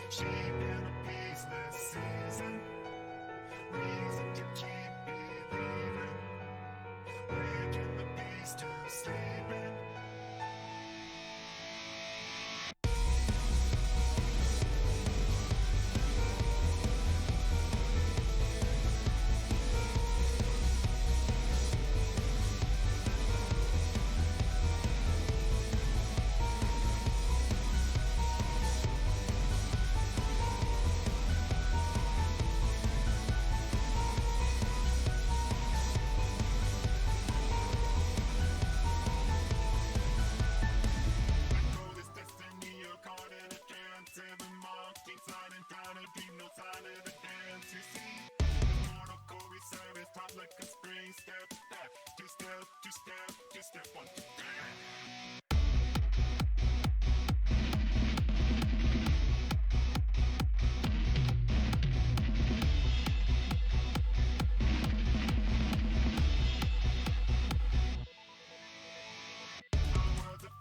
Shaping a peaceless season, reason to keep believing, waking the beast who's sleeping. No sign of the dance, you see. Mortal core service, top like a spring. Step back, two step, two step, two step, one, two, three.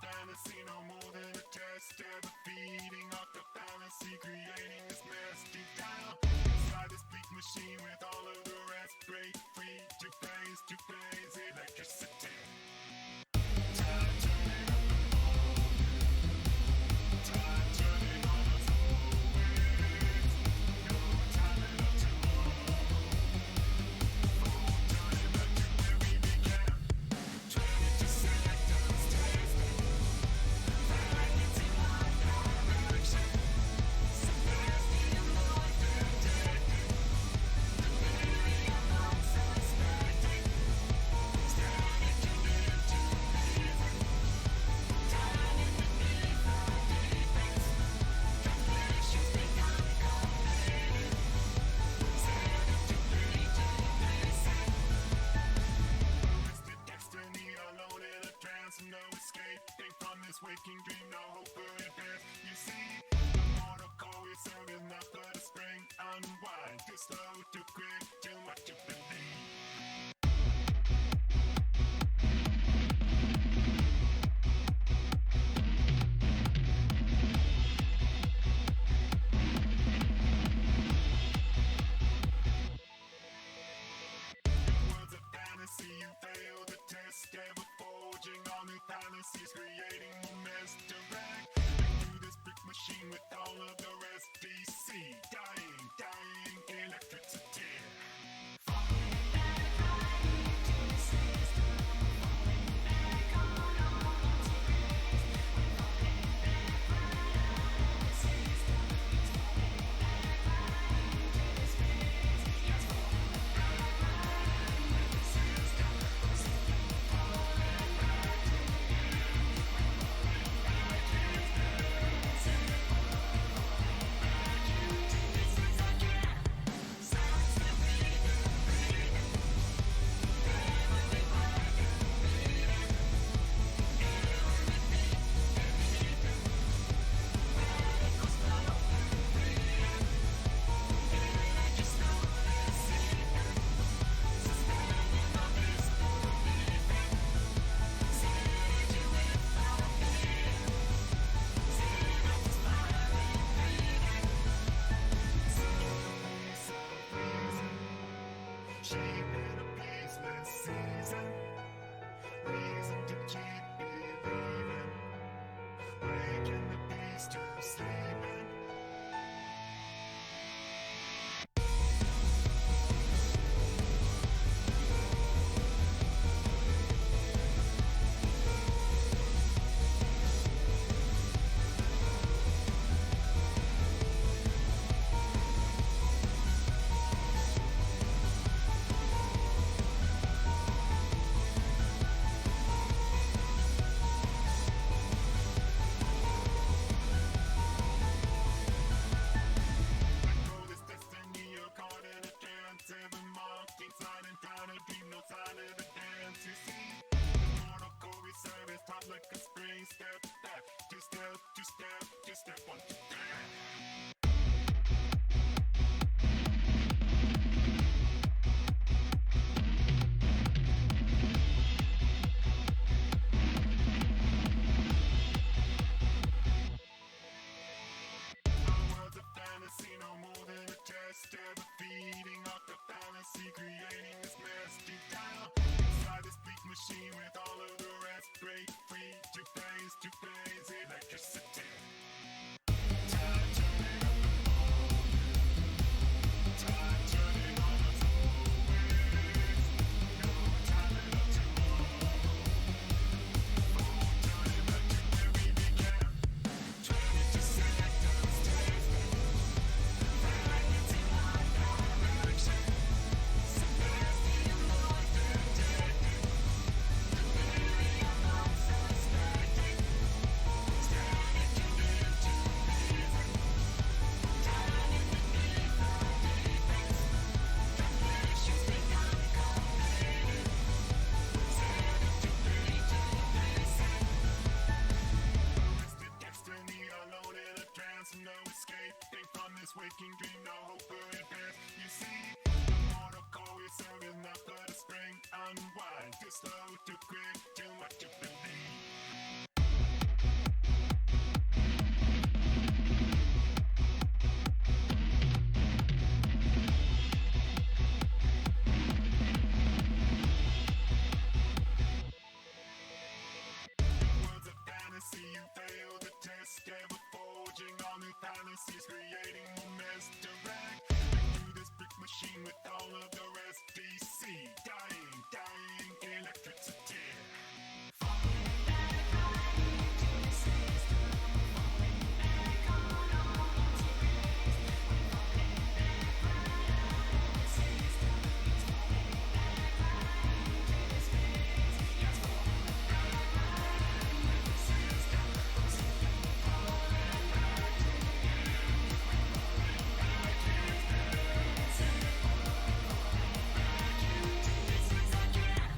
Fantasy, no more than a test. Ever feeding off the fallacy, creating this mess deep down inside this bleak machine with all of the rest. Break free, two phase electricity. Time turning up the volume. Time turning on us always. No time enough tomorrow. Phone turning back to where we began. 22 seconds testing. No escaping from this waking dream, no hope for advance. You see, the mortal core is serving not for the spring. Unwind, too slow, too quick, too much to believe. You fail the test, ever forging all new fallacies, creating more mess direct. Through this brick machine with all of the rest. DC, dying, electricity. Falling back right into the system. Falling back on all materials. We're falling back right out of the system. It's falling back right into the space. It's falling back right into the system. We're falling back to the end. We're falling back to the system. Falling back into pieces again. Silence the breathing. Never be quiet, beating. Air with me, beating. Radical slow and freeing. I just know it's seeping. Suspending my disbelieving. Said you without being. Said I was smiling, breathing. Self-reason, shaping a peaceless season. Reason to keep believing, waking the beast who's sleeping. No sign of the dance, you see. Mortal core service, top like a spring. Step back, two step, two step, two step, one, two, three. waking dream, no hope for advance. You see, the mortal core is serving not but a spring. Unwind, too slow, too quick, too much to believe. Words of fantasy, you fail the test. Ever forging all new fantasies, creating more mess. Direct through this brick machine with all of the rest. DC, dying, dying, electricity. Falling back right into the system. Falling back on all materials. Falling back right out of the system. It's falling back right into the space. It's falling back right out of the system. Falling back to the end. Falling back to its base. Falling back into pieces again.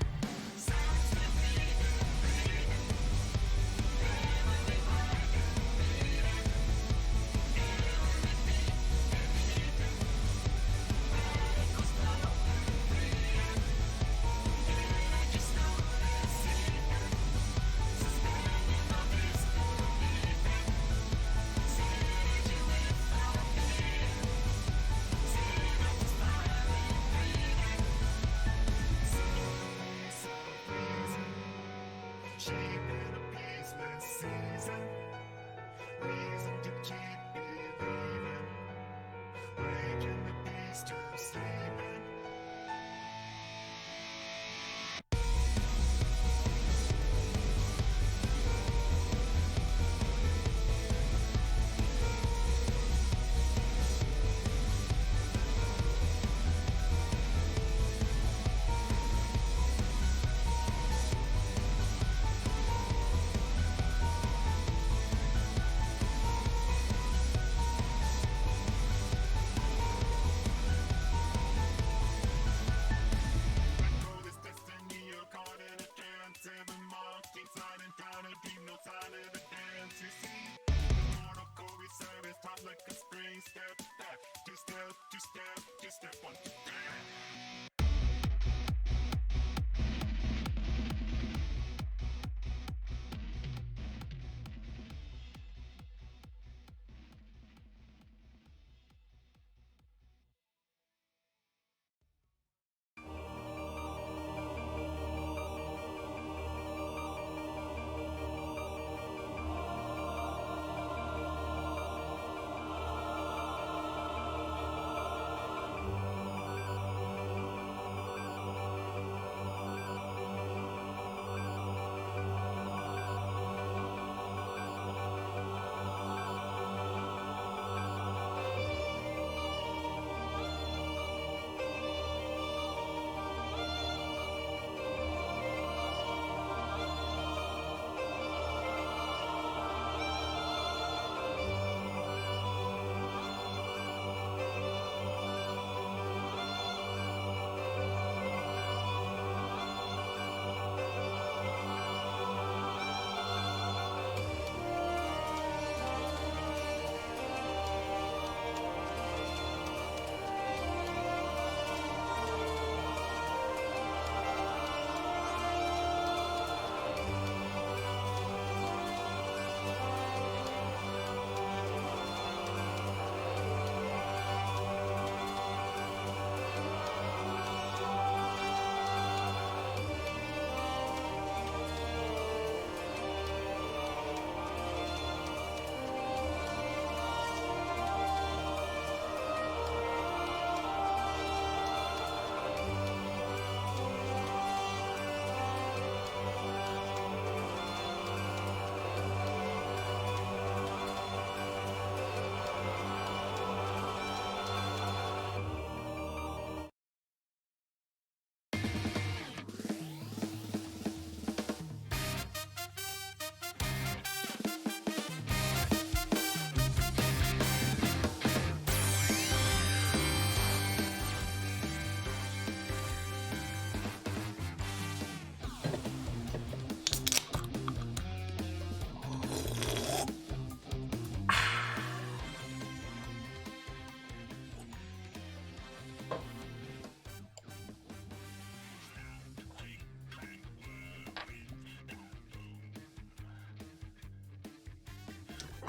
Sounds that breathing, breathing. Never revive it, beating. It'll repeat, repeating. Radicals flow, breathing. Energy slowly seeping. Suspending on disbelieving. Siege without beating. Synapses firing, breathing. Space of reason. Shaping a peaceless season. Reason to keep believing. Waking the beast to sleeping. Control this destiny, you're caught in a trance. Every mark inside and trying to dream, no sign of the dance. You see, the mortal core is service, taught like a spring. Step back, two-step, two-step, two-step, one, two, three.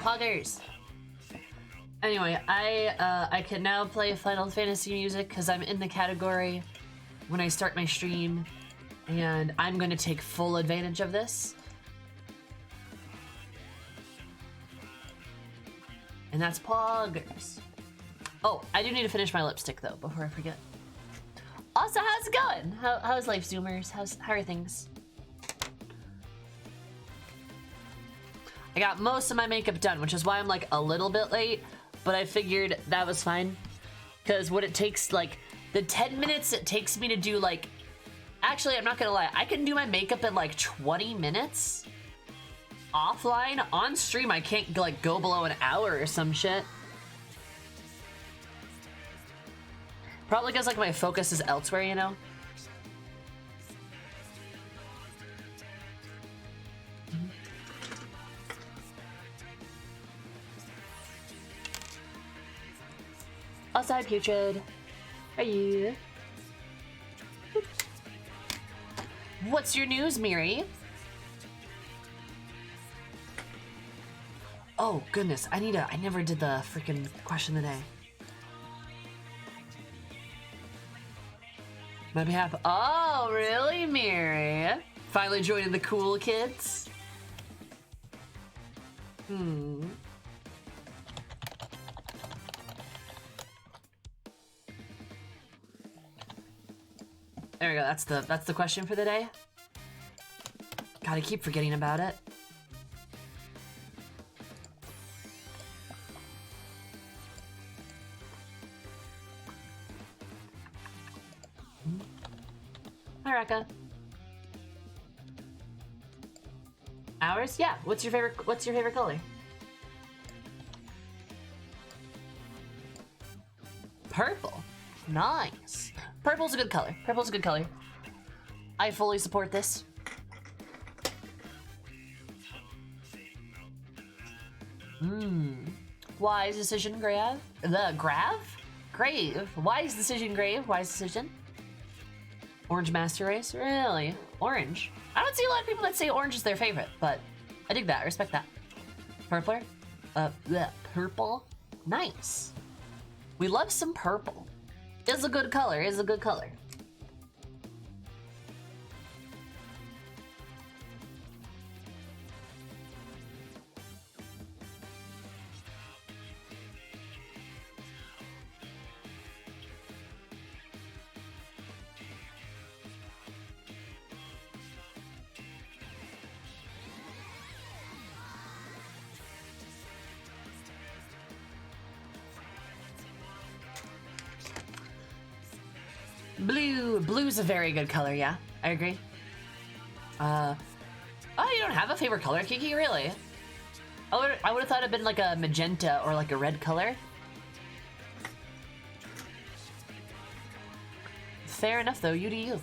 Poggers. Anyway, I can now play Final Fantasy music because I'm in the category when I start my stream, and I'm going to take full advantage of this. And that's Poggers. Oh, I do need to finish my lipstick though before I forget. Also, how's it going? How's life, Zoomers? How are things? I got most of my makeup done, which is why I'm like a little bit late, but I figured that was fine. Because what it takes, like, the 10 minutes it takes me to do, like, actually, I'm not gonna lie, I can do my makeup in like 20 minutes offline. On stream, I can't like go below an hour or some shit. Probably because like my focus is elsewhere, you know? Also, hi, Putrid. How are you? What's your news, Miri? Oh, goodness. I never did the freaking question of the day. My behalf. Oh, really, Miri? Finally joining the cool kids? There we go. That's the question for the day. Gotta keep forgetting about it. Hi, Rekka. Ours? Yeah. What's your favorite color? Purple. Nice. Purple's a good color. Purple's a good color. I fully support this. Wise decision, Grave. Grave. Wise decision, Grave. Wise decision. Orange Master Race? Really? Orange? I don't see a lot of people that say orange is their favorite, but I dig that. I respect that. Purpler? Purple? Nice. We love some purple. Is a good color. Is a good color. Blue. Blue's a very good color, yeah. I agree. Oh, you don't have a favorite color, Kiki? Really? I would have thought it'd been like a magenta or like a red color. Fair enough, though. You do you.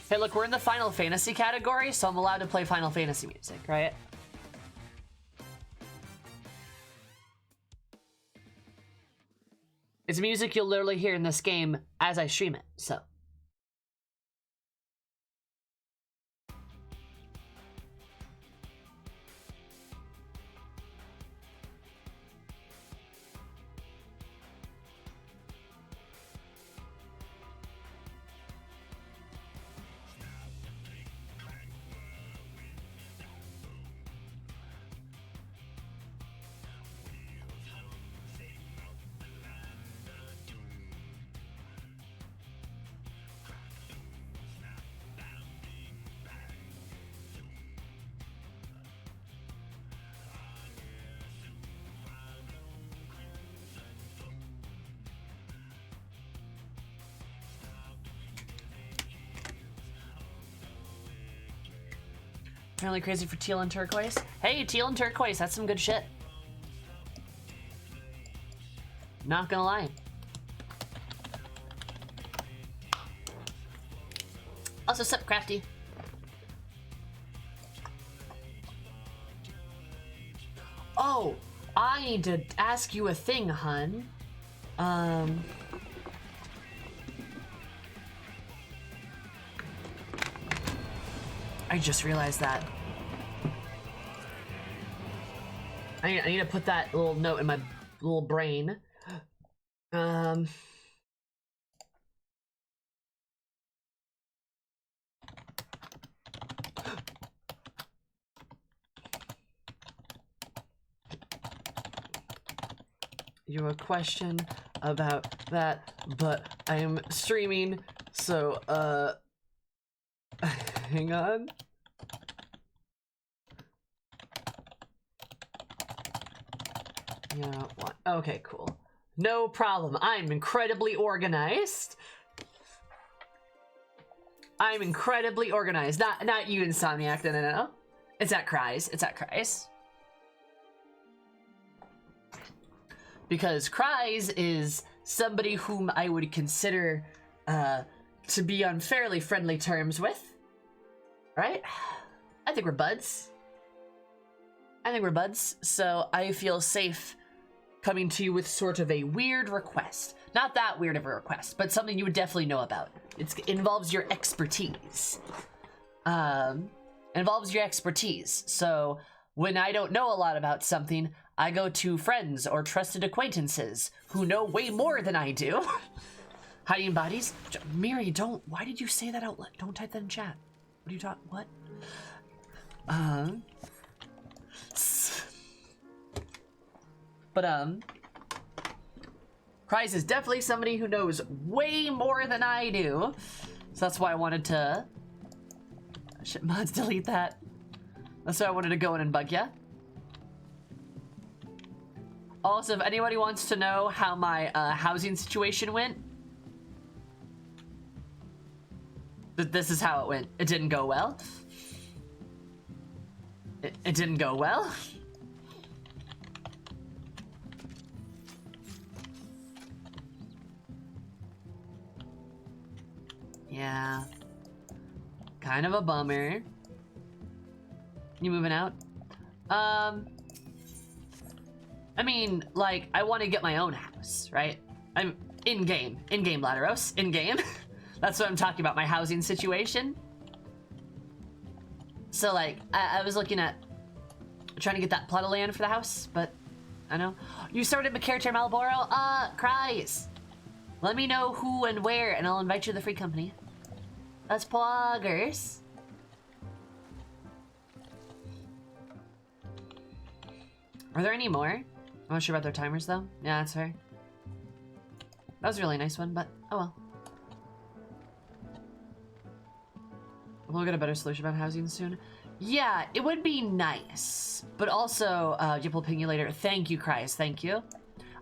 Hey, look, we're in the Final Fantasy category, so I'm allowed to play Final Fantasy music, right? It's music you'll literally hear in this game as I stream it, so. Really crazy for teal and turquoise. Hey, teal and turquoise, that's some good shit. Not gonna lie. Also, sup, Crafty. Oh, I need to ask you a thing, hun. I just realized that. I need to put that little note in my little brain. You have a question about that, but I'm streaming, so, hang on. Yeah, what? Okay, cool. No problem. I'm incredibly organized. I'm incredibly organized. Not you, Insomniac. No. It's at Cries. It's at Cries. Because Cries is somebody whom I would consider to be on fairly friendly terms with. Right? I think we're buds. So I feel safe coming to you with sort of a weird request. Not that weird of a request, but something you would definitely know about. It involves your expertise. So when I don't know a lot about something, I go to friends or trusted acquaintances who know way more than I do. Hiding bodies? Mary, don't. Why did you say that out loud? Don't type that in chat. What are you talking? What? But, Cries is definitely somebody who knows way more than I do. So that's why I wanted to... Shit, mods, delete that. That's why I wanted to go in and bug ya. Also, if anybody wants to know how my housing situation went, this is how it went. It didn't go well. It didn't go well. Yeah. Kind of a bummer. You moving out? I mean, like, I want to get my own house, right? I'm in-game, Ladaros, in-game. That's what I'm talking about, my housing situation. So, like, I was looking at trying to get that plot of land for the house, but I know. You started character Malboro? Cries. Let me know who and where, and I'll invite you to the free company. That's poggers. Are there any more? I'm not sure about their timers, though. Yeah, that's fair. That was a really nice one, but oh well. We'll get a better solution about housing soon. Yeah, it would be nice. But also, Jip will ping you later. Thank you, Cries. Thank you.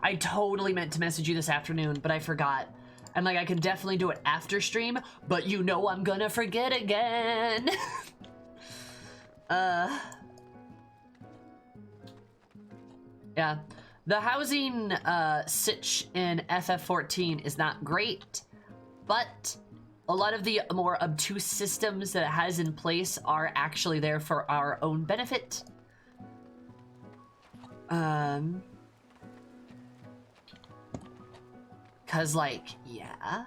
I totally meant to message you this afternoon, but I forgot. And, like, I can definitely do it after stream, but you know I'm gonna forget again. Yeah. The housing, sitch in FF14 is not great, but a lot of the more obtuse systems that it has in place are actually there for our own benefit. Cause, like, yeah.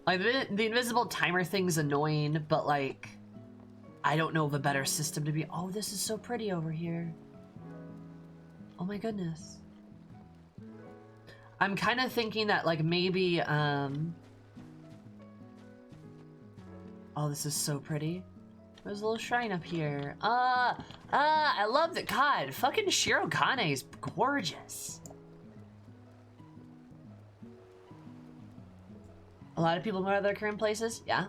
Like, the invisible timer thing's annoying, but, like, I don't know of a better system to be... Oh, this is so pretty over here. Oh my goodness. I'm kind of thinking that, like, maybe, Oh, this is so pretty. There's a little shrine up here. I love that. God, fucking Shirokane is gorgeous. A lot of people move out of their current places? Yeah.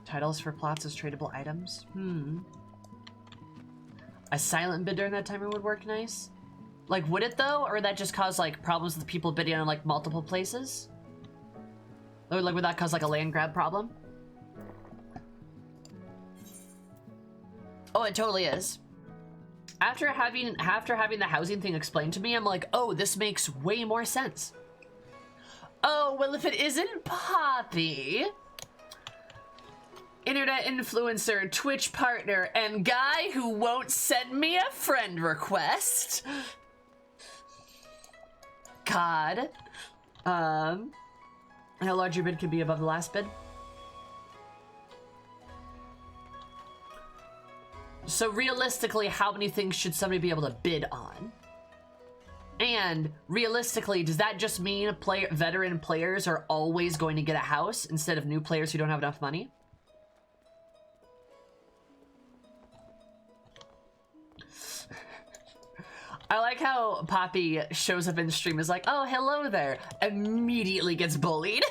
Titles for plots as tradable items? A silent bid during that timer would work nice. Like, would it though? Or would that just cause, like, problems with people bidding on, like, multiple places? Or, like, would that cause, like, a land grab problem? Oh, it totally is. After having the housing thing explained to me, I'm like, oh, this makes way more sense. Oh, well, if it isn't Poppy... internet influencer, Twitch partner, and guy who won't send me a friend request. God. How large your bid could be above the last bid? So realistically, how many things should somebody be able to bid on? And realistically, does that just mean veteran players are always going to get a house instead of new players who don't have enough money? I like how Poppy shows up in stream is like, oh, hello there. Immediately gets bullied.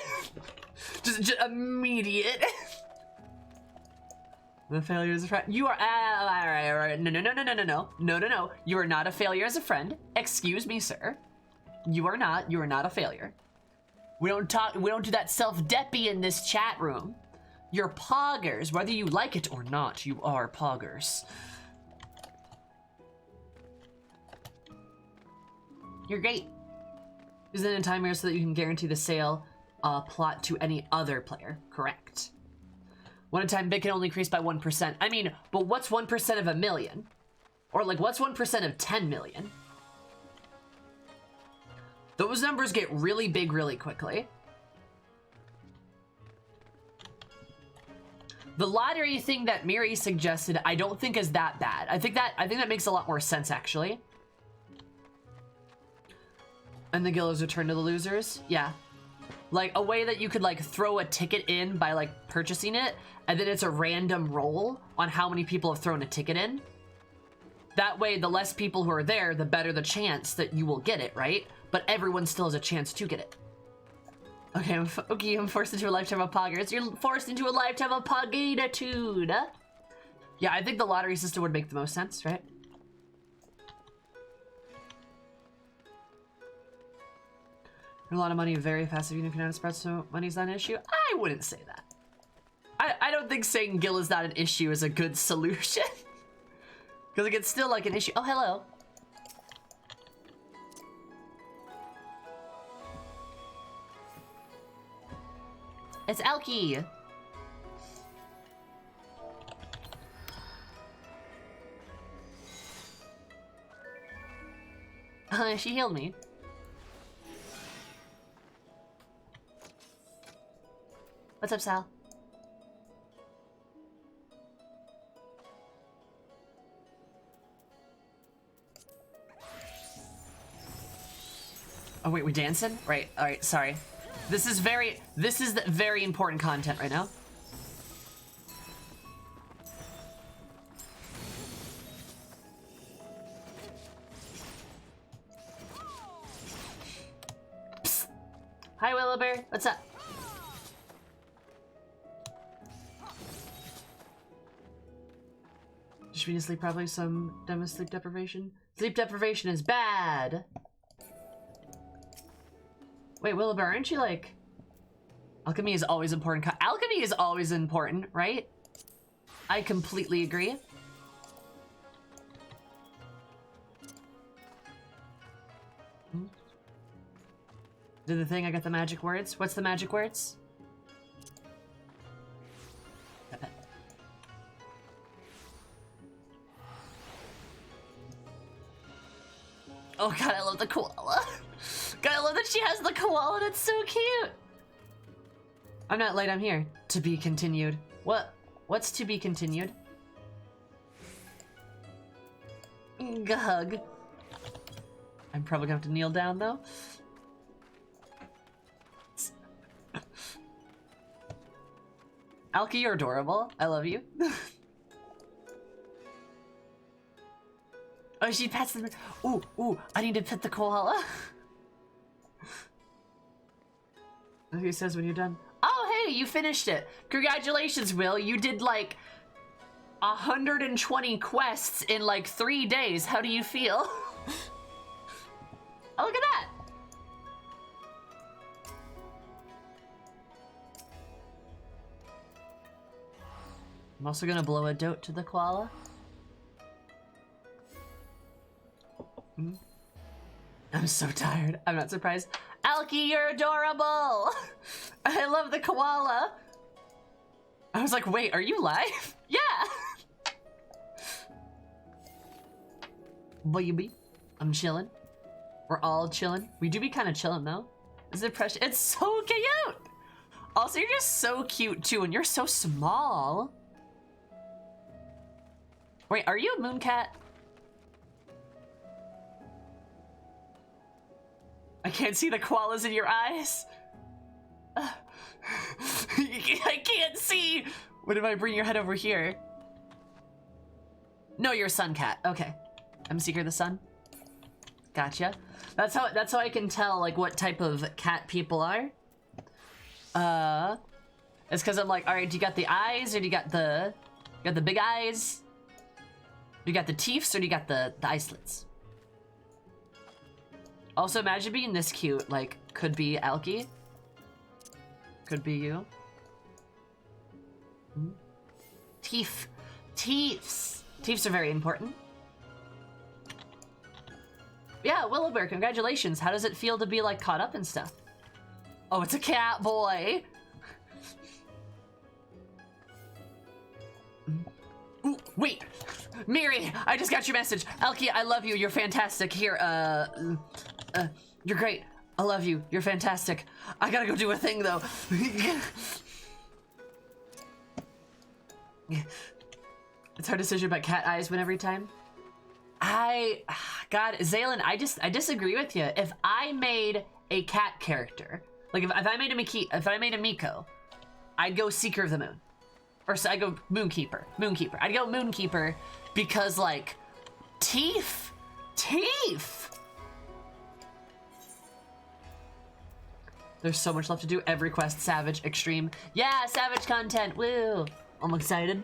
just immediate. The failure is a friend. You are, all right. No. You are not a failure as a friend. Excuse me, sir. You are not a failure. We don't do that self-deppy in this chat room. You're poggers, whether you like it or not, you are poggers. You're great. Is it in a timer so that you can guarantee the sale plot to any other player? Correct. One-time bid can only increase by 1%. I mean, but what's 1% of a million? Or like, what's 1% of 10 million? Those numbers get really big really quickly. The lottery thing that Miri suggested, I don't think is that bad. I think that makes a lot more sense, actually. And the guild is returned to the losers? Yeah. Like, a way that you could, like, throw a ticket in by, like, purchasing it, and then it's a random roll on how many people have thrown a ticket in. That way, the less people who are there, the better the chance that you will get it, right? But everyone still has a chance to get it. Okay, I'm forced into a lifetime of poggers. You're forced into a lifetime of poggatitude. Yeah, I think the lottery system would make the most sense, right? A lot of money very fast even if you're not a spread, so money's not an issue. I wouldn't say that. I don't think saying Gil is not an issue is a good solution. Because like, it's still like an issue. Oh, hello. It's Elkie. She healed me. What's up, Sal? Oh wait, we dancing? Right, alright, sorry. This is the very important content right now. Psst. Hi, Williber. What's up? Should we sleep? Probably some dumb sleep deprivation. Sleep deprivation is bad. Wait, Williber, aren't you like... Alchemy is always important. Alchemy is always important, right? I completely agree. Did the thing, I got the magic words. What's the magic words? Oh god, I love the koala. God, I love that she has the koala. That's so cute. I'm not late, I'm here. To be continued. What's to be continued? Gug. I'm probably gonna have to kneel down though. Alki, you're adorable. I love you. Oh, she pets the... Ooh, I need to pet the koala. He says when you're done. Oh, hey, you finished it. Congratulations, Will. You did like 120 quests in like 3 days. How do you feel? Oh, look at that. I'm also gonna blow a dote to the koala. I'm so tired. I'm not surprised. Alki, you're adorable. I love the koala. I was like, wait, are you live? Yeah. Baby, I'm chilling. We're all chilling. We do be kind of chilling though. Is it precious? It's so cute. Also, you're just so cute too, and you're so small. Wait, are you a moon cat? I can't see the koalas in your eyes. I can't see. What if I bring your head over here? No, you're a sun cat. Okay, I'm Seeker the Sun. Gotcha. That's how I can tell like what type of cat people are. It's because I'm like, all right, do you got the eyes or do you got the big eyes? Do you got the teeths or do you got the eye slits? Also, imagine being this cute. Like, could be Alki. Could be you. Teeth. Teeths. Teeths are very important. Yeah, Willowbear, congratulations. How does it feel to be like caught up in stuff? Oh, it's a cat boy. Ooh, wait. Miri, I just got your message. Alki, I love you. You're fantastic. Here, you're great. I love you. You're fantastic. I gotta go do a thing though. It's hard decision about cat eyes win every time. God, Zaylin, I disagree with you. If I made a cat character, like if I made a Miko, I'd go Seeker of the Moon. Or so I go Moonkeeper. I'd go Moonkeeper because like teeth. There's so much left to do. Every quest, Savage, Extreme. Yeah, Savage content, woo. I'm excited.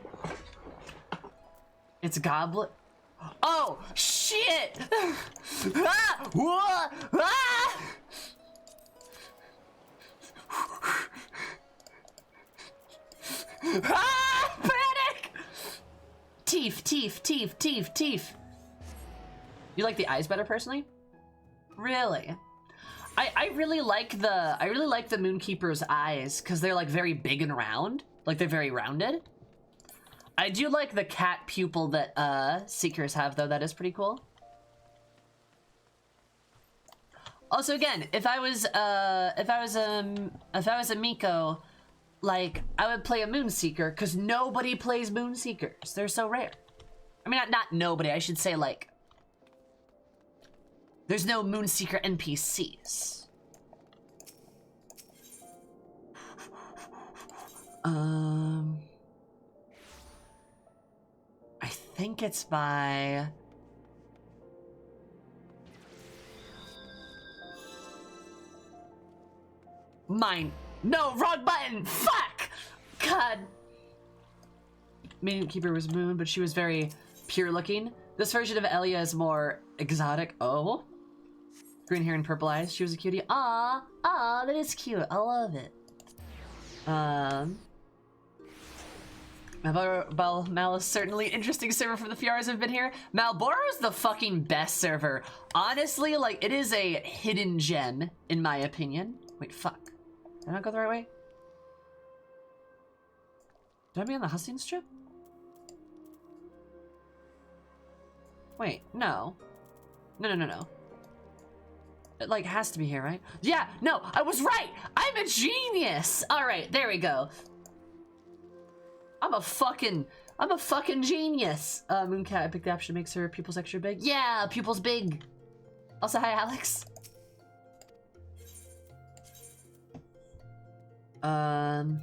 It's Goblet. Oh, shit! Ah! Whoa! Ah! Ah! Panic! Teeth. You like the eyes better personally? Really? I really like the Moonkeeper's eyes because they're like very big and round. Like they're very rounded. I do like the cat pupil that Seekers have though. That is pretty cool. Also, again, if I was a Miko, like I would play a Moonseeker because nobody plays Moonseekers. They're so rare. I mean, not nobody. I should say like there's no Moonseeker NPCs. I think it's by mine. No, wrong button. Fuck. God. Moonkeeper was Moon, but she was very pure looking. This version of Elia is more exotic. Oh. Green hair and purple eyes. She was a cutie. Aw, that is cute. I love it. Mal is certainly interesting server for the few hours I've been here. Malboro's the fucking best server. Honestly, like, it is a hidden gem, in my opinion. Wait, fuck. Did I not go the right way? Did I be on the hustling strip? Wait, no. No. It, like, has to be here, right? Yeah, no, I was right! I'm a genius! Alright, there we go. I'm a fucking genius. Mooncat, I picked the option that makes her pupils extra big. Yeah, pupils big. Also, hi, Alex. Bird.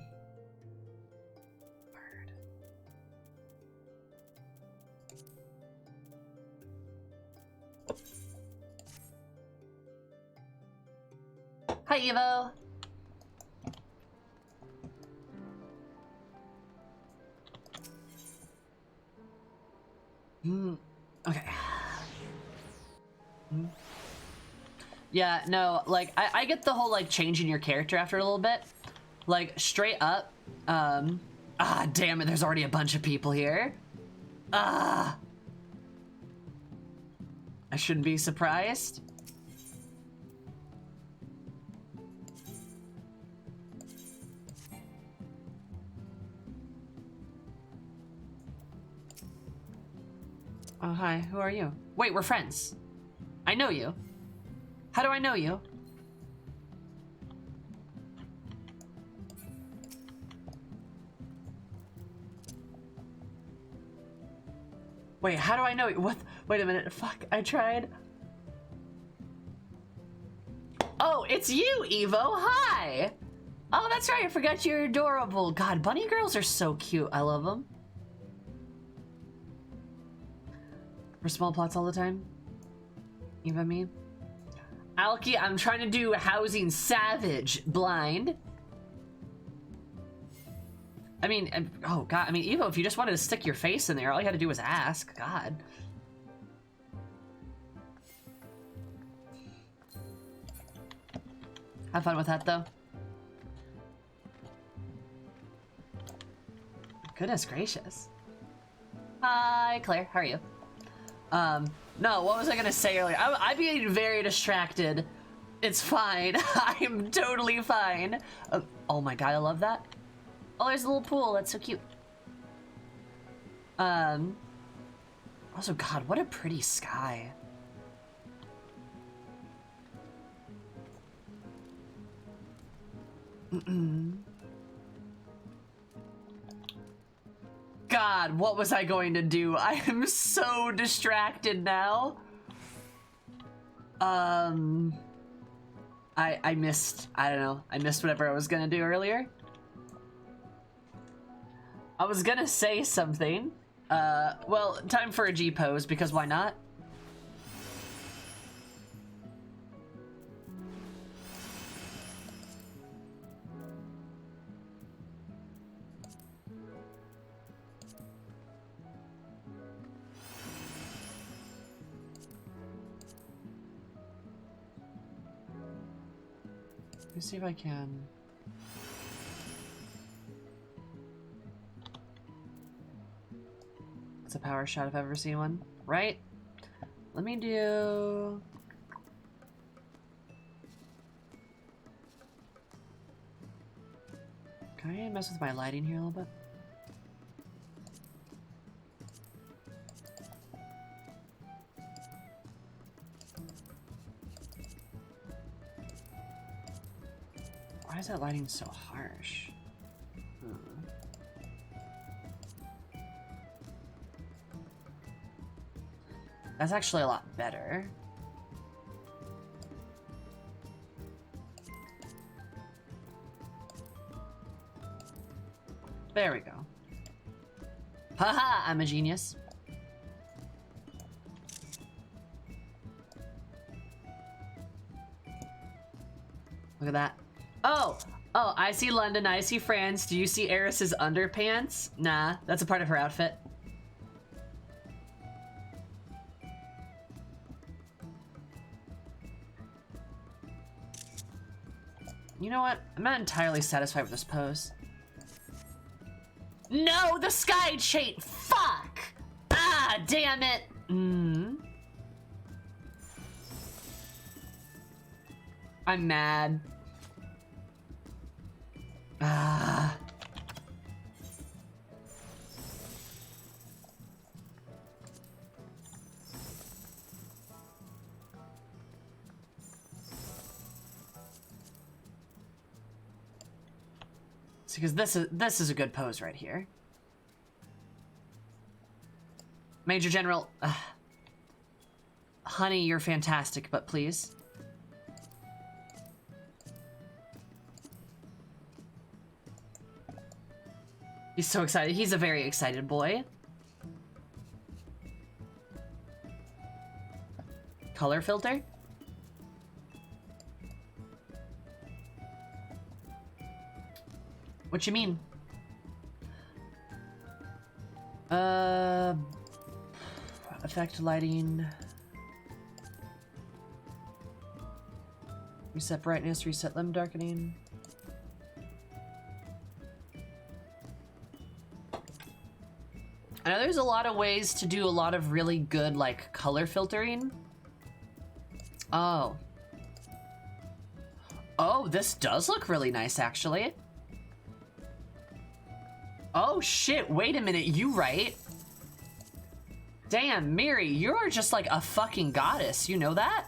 Hi, Evo. Okay. Yeah, no, like, I get the whole, like, changing your character after a little bit. Like, straight up, damn it, there's already a bunch of people here. I shouldn't be surprised. Oh, hi. Who are you? Wait, we're friends. I know you. How do I know you? Wait, how do I know you? What? Wait a minute. Fuck, I tried. Oh, it's you, Evo. Hi. Oh, that's right. I forgot you're adorable. God, bunny girls are so cute. I love them. For small plots all the time. Eva, me. Alki, I'm trying to do Housing Savage blind. I mean, oh god, I mean, Evo, if you just wanted to stick your face in there, all you had to do was ask. God. Have fun with that, though. Goodness gracious. Hi, Claire. How are you? No, what was I gonna say earlier? I'm being very distracted. It's fine. I'm totally fine. Oh my god, I love that. Oh, there's a little pool. That's so cute. Also, god, what a pretty sky. God, what was I going to do? I am so distracted now. I missed, I don't know. I missed whatever I was gonna do earlier. I was gonna say something. Well, time for a G pose, because why not? Let me see if I can. It's a power shot if I've ever seen one, right? Let me do... Can I mess with my lighting here a little bit? Why is that lighting so harsh? That's actually a lot better. There we go. Haha, I'm a genius. Look at that. Oh, I see London, I see France. Do you see Eris's underpants? Nah, that's a part of her outfit. You know what? I'm not entirely satisfied with this pose. No, the sky chain! Fuck! Ah, damn it! I'm mad. Ah. See, because this is a good pose right here. Major General, honey, you're fantastic, but please. He's so excited. He's a very excited boy. Color filter? What you mean? Effect lighting. Reset brightness, reset limb darkening. I know there's a lot of ways to do a lot of really good, like, color filtering. Oh. Oh, this does look really nice, actually. Oh, shit, wait a minute, you right. Damn, Miri, you're just like a fucking goddess. You know that?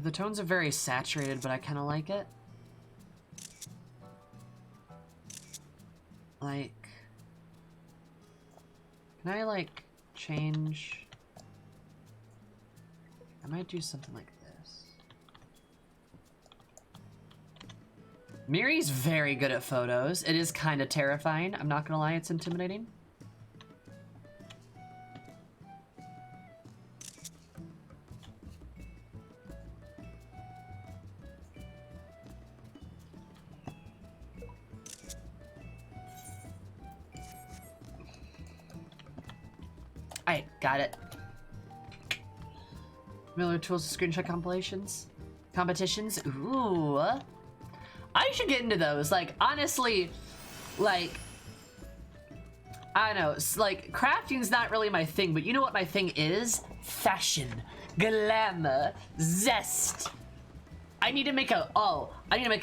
The tones are very saturated, but I kind of like it. Like, can I like change? I might do something like this. Miri's very good at photos. It is kind of terrifying. I'm not gonna lie, it's intimidating. Alright, got it. Miller tools to screenshot compilations? Competitions? Ooh. I should get into those. Like, honestly, like, I don't know. It's like, crafting's not really my thing, but you know what my thing is? Fashion. Glamour. Zest. I need to make a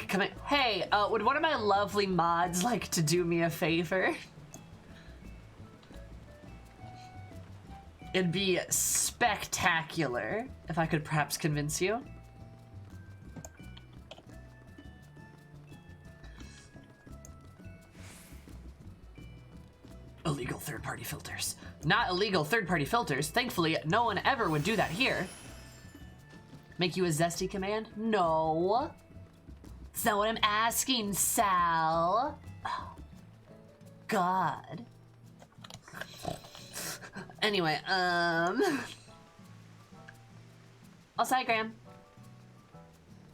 comment. Hey, would one of my lovely mods like to do me a favor? It'd be spectacular if I could perhaps convince you. Illegal third-party filters. Not illegal third-party filters. Thankfully, no one ever would do that here. Make you a zesty command? No. That's not what I'm asking, Sal. Oh, God. Anyway, I'll say, Graham.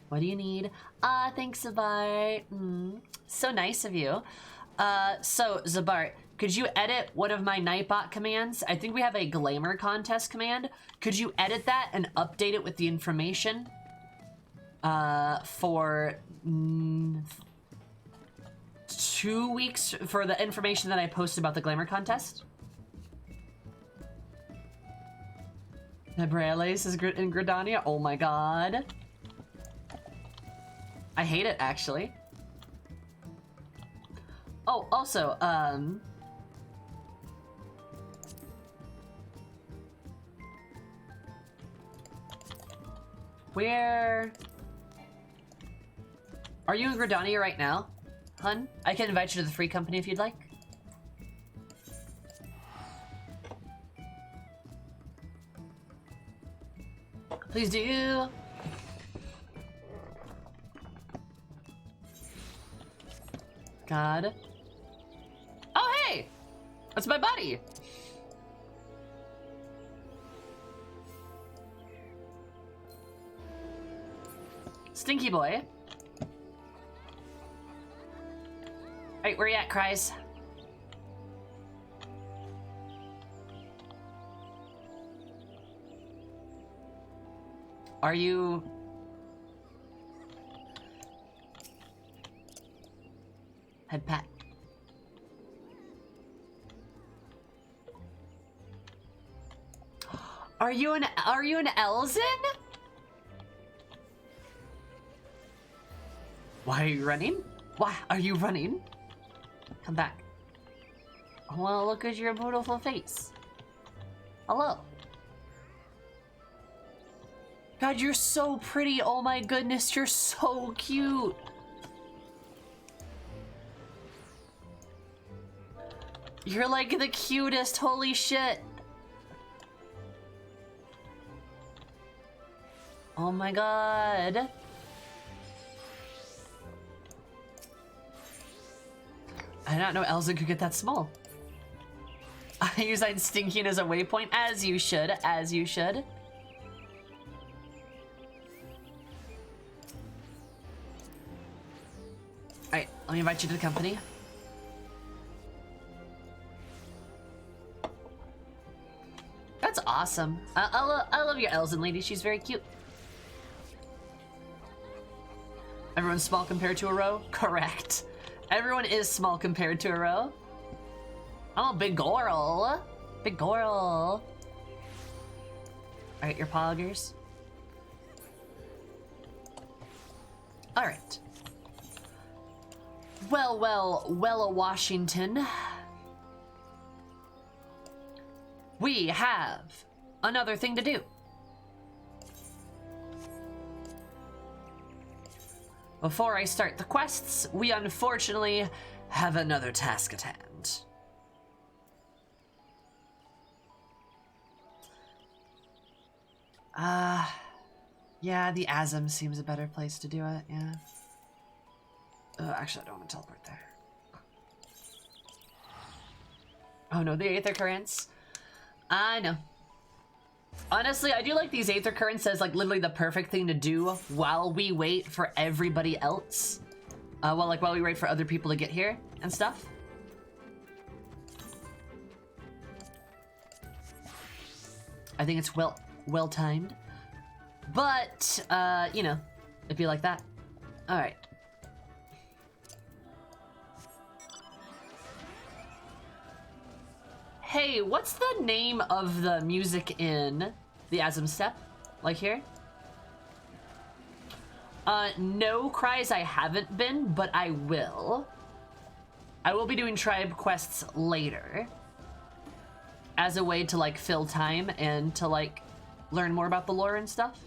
What do you need? Thanks, Zabart. So nice of you. So, Zabart, could you edit one of my Nightbot commands? I think we have a Glamour contest command. Could you edit that and update it with the information? For 2 weeks for the information that I posted about the Glamour contest? Nebrales is in Gridania? Oh my god. I hate it, actually. Oh, also, where... Are you in Gridania right now, hun? I can invite you to the free company if you'd like. Please do. God. Oh, hey! That's my buddy! Stinky boy. Alright, where you at, Cries? Are you... Head pat. Are you an Elzen? Why are you running? Why are you running? Come back. Well, look at your beautiful face. Hello. God, you're so pretty. Oh my goodness, you're so cute. You're like the cutest, holy shit. Oh my god. I did not know Elzen could get that small. I use that stinking as a waypoint, as you should, as you should. Alright, let me invite you to the company. That's awesome. I love your Elzen lady. She's very cute. Everyone's small compared to a row? Correct. Everyone is small compared to a row. Oh, big girl. Big girl. Alright, your poggers. Alright. Well, Washington. We have another thing to do. Before I start the quests, we unfortunately have another task at hand. Yeah, the Asm seems a better place to do it, yeah. Actually, I don't want to teleport there. Oh no, the Aether Currents. I know. Honestly, I do like these Aether Currents as like literally the perfect thing to do while we wait for everybody else. While we wait for other people to get here and stuff. I think it's well timed. But, you know, it'd be like that. Alright. Hey, what's the name of the music in the Asm Step? Like here? No, Cries, I haven't been, but I will. I will be doing tribe quests later. As a way to, like, fill time and to, like, learn more about the lore and stuff.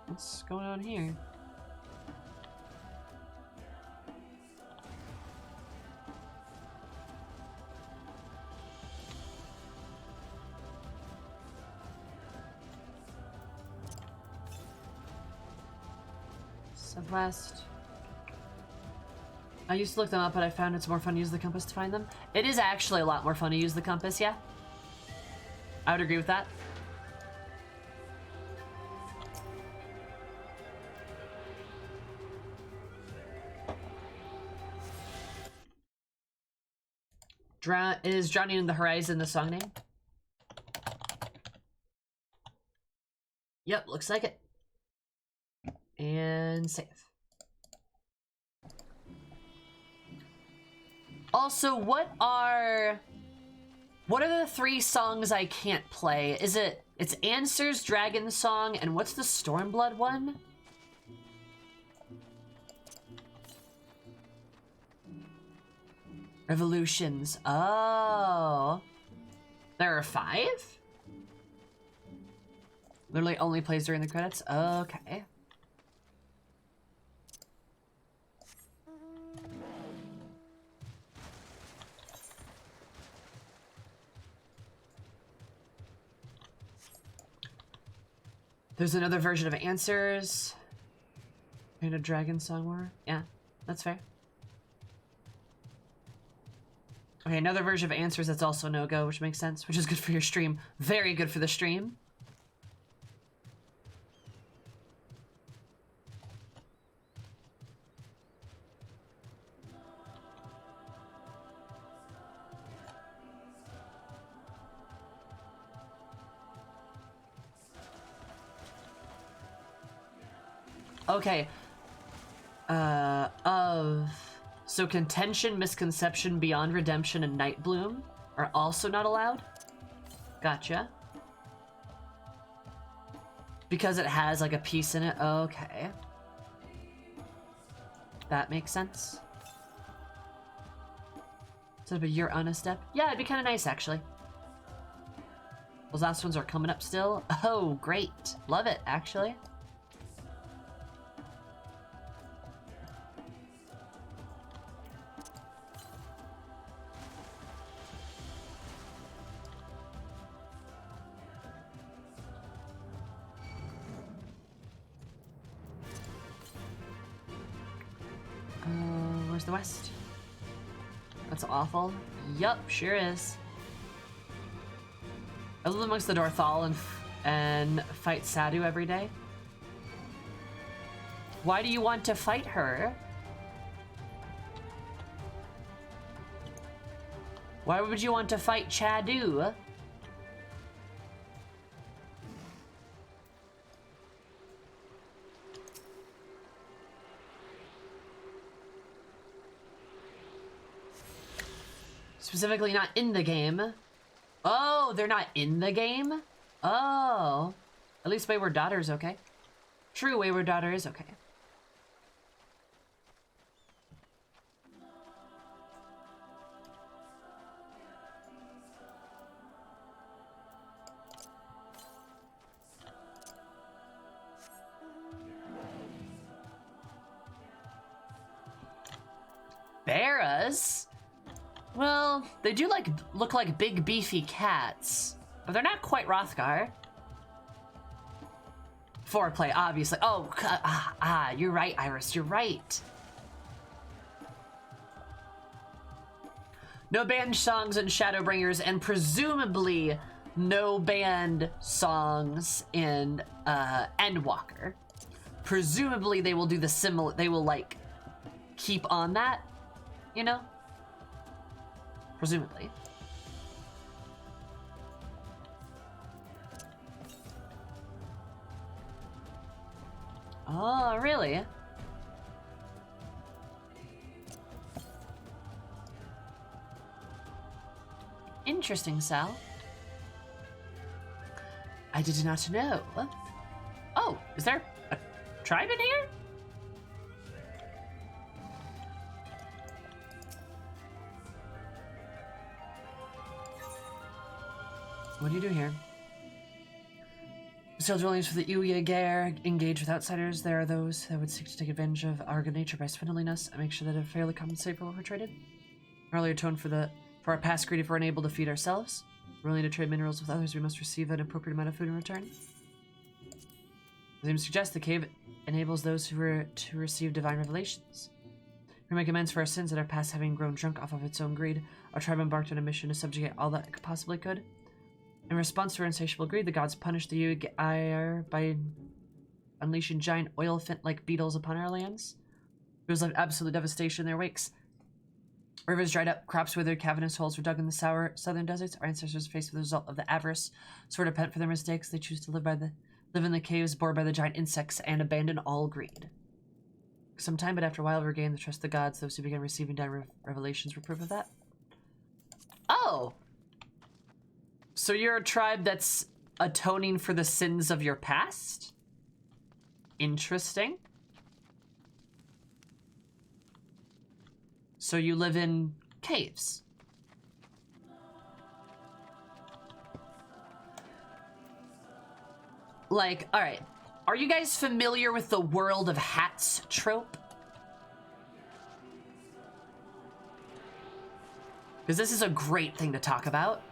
What's going on here? Southwest. I used to look them up, but I found it's more fun to use the compass to find them. It is actually a lot more fun to use the compass, yeah. I would agree with that. Is Drowning in the Horizon the song name? Yep, looks like it. And save. Also, what are the 3 songs I can't play? It's Answers, Dragon Song, and what's the Stormblood one? Revolutions. Oh. There are 5? Literally only plays during the credits? Okay. There's another version of Answers. And a Dragon Song War. Yeah, that's fair. Okay, another version of Answers that's also no-go, which makes sense, which is good for your stream. Very good for the stream. Okay. So Contention, Misconception, Beyond Redemption, and Night Bloom are also not allowed? Gotcha. Because it has, like, a piece in it? Okay. That makes sense. Instead of a year on a step? Yeah, it'd be kind of nice, actually. Those last ones are coming up still? Oh, great. Love it, actually. Where's the west? That's awful. Yup, sure is. I live amongst the Dorthal and fight Sadu every day. Why do you want to fight her? Why would you want to fight Chadu? Specifically not in the game. Oh, they're not in the game? Oh. At least Wayward Daughter's okay. True, Wayward Daughter is okay. Beras? Well, they do look like big beefy cats, but they're not quite Rothgar. Foreplay, obviously. Oh, you're right, Iris, you're right. No banned songs in Shadowbringers, and presumably no banned songs in Endwalker. Presumably they will do the similar, they will like keep on that, you know? Presumably. Oh, really? Interesting, Sal. I did not know. Oh, is there a tribe in here? What do you do here? Still dwellings for the Uya engage with outsiders. There are those that would seek to take advantage of our good nature by swindling us and make sure that it fairly compensate for what we're traded. Earlier tone for our past greed if we're unable to feed ourselves. We're willing to trade minerals with others, we must receive an appropriate amount of food in return. As I suggest, the cave enables those who were to receive divine revelations. We make amends for our sins and our past having grown drunk off of its own greed. Our tribe embarked on a mission to subjugate all that it possibly could. In response to our insatiable greed, the gods punished the Ugair by unleashing giant oil fin-like beetles upon our lands. It was like absolute devastation in their wakes. Rivers dried up, crops withered, cavernous holes were dug in the sour southern deserts. Our ancestors faced with the result of the avarice, sort of repent for their mistakes. They choose to live in the caves bored by the giant insects and abandon all greed. Some time, but after a while, we regained the trust of the gods. Those who began receiving divine revelations were proof of that. Oh! So you're a tribe that's atoning for the sins of your past? Interesting. So you live in caves. Like, alright. Are you guys familiar with the world of hats trope? Because this is a great thing to talk about.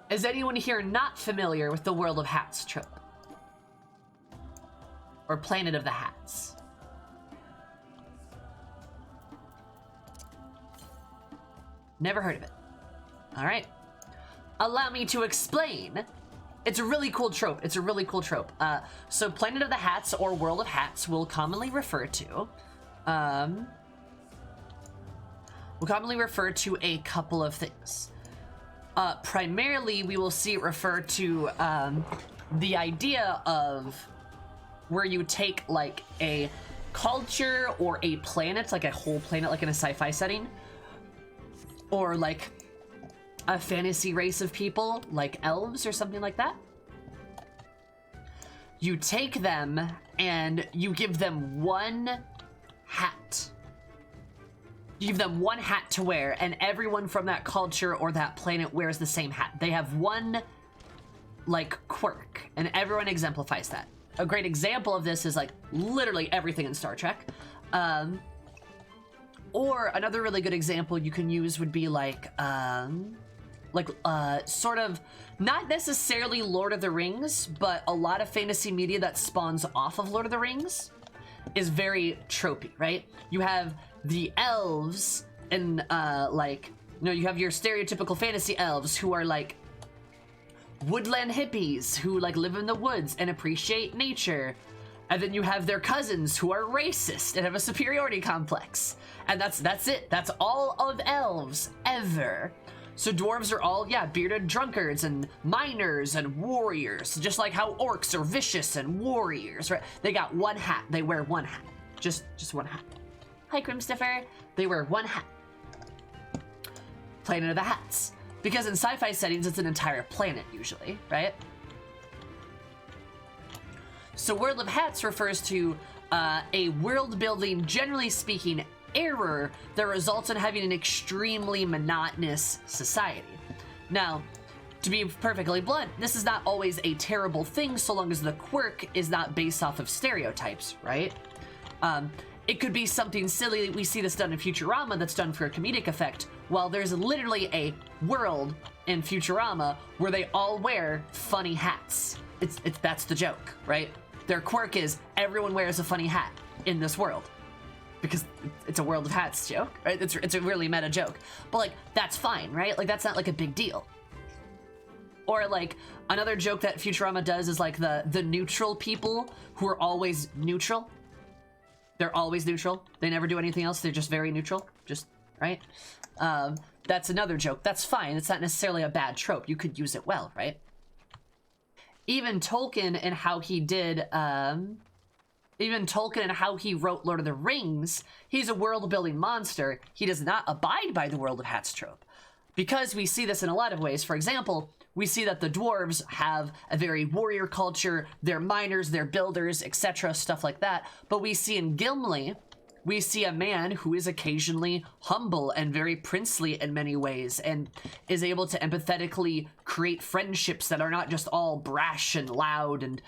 Is anyone here not familiar with the World of Hats trope? Or Planet of the Hats? Never heard of it. Alright. Allow me to explain. It's a really cool trope. It's a really cool trope. So Planet of the Hats or World of Hats will commonly refer to a couple of things. Primarily, we will see it refer to the idea of where you take like a culture or a planet, like a whole planet, like in a sci-fi setting, or like a fantasy race of people, like elves or something like that. You take them and you give them one hat. You give them one hat to wear, and everyone from that culture or that planet wears the same hat. They have one, like, quirk, and everyone exemplifies that. A great example of this is, like, literally everything in Star Trek. Or another really good example you can use would be, like, sort of, not necessarily Lord of the Rings, but a lot of fantasy media that spawns off of Lord of the Rings is very tropey, right? You have the elves and you have your stereotypical fantasy elves who are like woodland hippies who like live in the woods and appreciate nature. And then you have their cousins who are racist and have a superiority complex. And that's it. That's all of elves ever. So dwarves are all, yeah, bearded drunkards and miners and warriors, just like how orcs are vicious and warriors, right? They got one hat. They wear one hat. Just one hat. Hi, Grimstiffer. They wear one hat. Planet of the Hats. Because in sci-fi settings, it's an entire planet, usually, right? So World of Hats refers to a world-building, generally speaking, error that results in having an extremely monotonous society. Now, to be perfectly blunt, this is not always a terrible thing so long as the quirk is not based off of stereotypes, right? It could be something silly. We see this done in Futurama that's done for a comedic effect, while there's literally a world in Futurama where they all wear funny hats. That's the joke, right? Their quirk is everyone wears a funny hat in this world. Because it's a World of Hats joke, right? It's a really meta joke. But like, that's fine, right? Like, that's not like a big deal. Or like, another joke that Futurama does is like the neutral people who are always neutral. They're always neutral. They never do anything else. They're just very neutral. Just, right? That's another joke. That's fine. It's not necessarily a bad trope. You could use it well, right? Even Tolkien and how he did, even Tolkien and how he wrote Lord of the Rings, he's a world-building monster. He does not abide by the World of Hats trope. Because we see this in a lot of ways. For example, we see that the dwarves have a very warrior culture, they're miners, they're builders, etc., stuff like that. But we see in Gimli, we see a man who is occasionally humble and very princely in many ways, and is able to empathetically create friendships that are not just all brash and loud and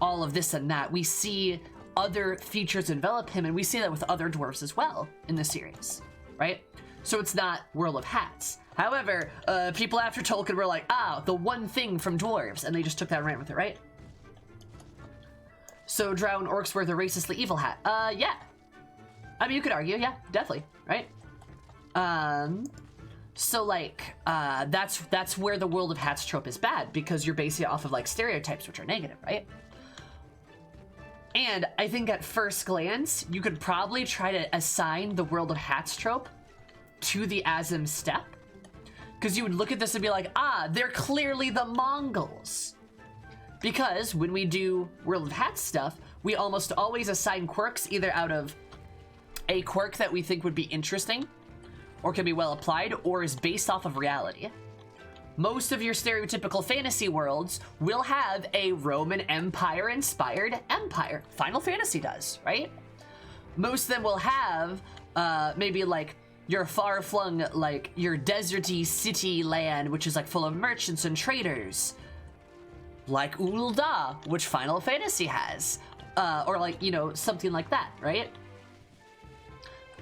all of this and that. We see other features develop him, and we see that with other dwarves as well in the series, right? So it's not World of Hats. However, people after Tolkien were like, the one thing from dwarves, and they just took that and ran with it, right? So drow and orcs wear the racistly evil hat. Yeah. I mean, you could argue, yeah, definitely, right? So like, that's where the World of Hats trope is bad, because you're basing it off of like stereotypes, which are negative, right? And I think at first glance, you could probably try to assign the World of Hats trope to the Azim steppe. Because you would look at this and be like, they're clearly the Mongols. Because when we do World of Hats stuff, we almost always assign quirks either out of a quirk that we think would be interesting, or can be well applied, or is based off of reality. Most of your stereotypical fantasy worlds will have a Roman Empire-inspired empire. Final Fantasy does, right? Most of them will have maybe like your far-flung, like your deserty city land, which is like full of merchants and traders. Like Ul'dah, which Final Fantasy has. Or like, you know, something like that, right?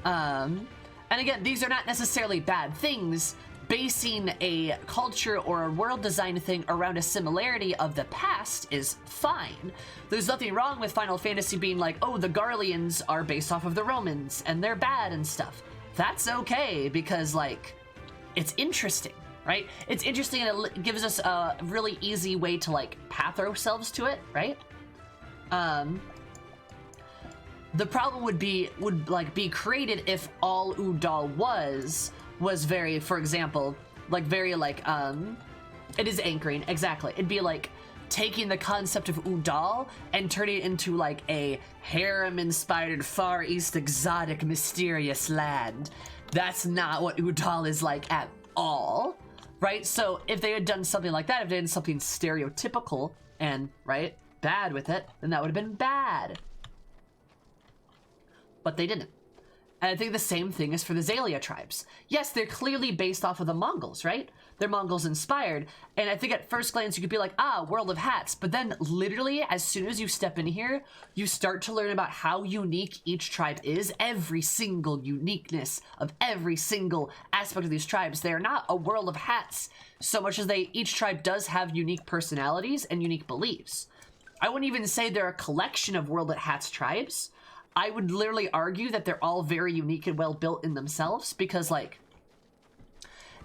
And again, these are not necessarily bad things. Basing a culture or a world design thing around a similarity of the past is fine. There's nothing wrong with Final Fantasy being like, oh, the Garleans are based off of the Romans and they're bad and stuff. That's okay, because like, it's interesting, right? It's interesting, and it gives us a really easy way to like path ourselves to it, right? The problem would be created if all Udal was very, for example, like very like, it is anchoring, exactly. It'd be like taking the concept of Udal and turning it into like a harem-inspired Far East exotic mysterious land. That's not what Udal is like at all, right? So if they had done something like that, if they had something stereotypical and, right, bad with it, then that would have been bad. But they didn't. And I think the same thing is for the Xalia tribes. Yes, they're clearly based off of the Mongols, right? They're Mongols inspired. And I think at first glance you could be like, World of Hats. But then literally as soon as you step in here, you start to learn about how unique each tribe is. Every single uniqueness of every single aspect of these tribes. They are not a World of Hats so much as each tribe does have unique personalities and unique beliefs. I wouldn't even say they're a collection of World of Hats tribes. I would literally argue that they're all very unique and well built in themselves, because like,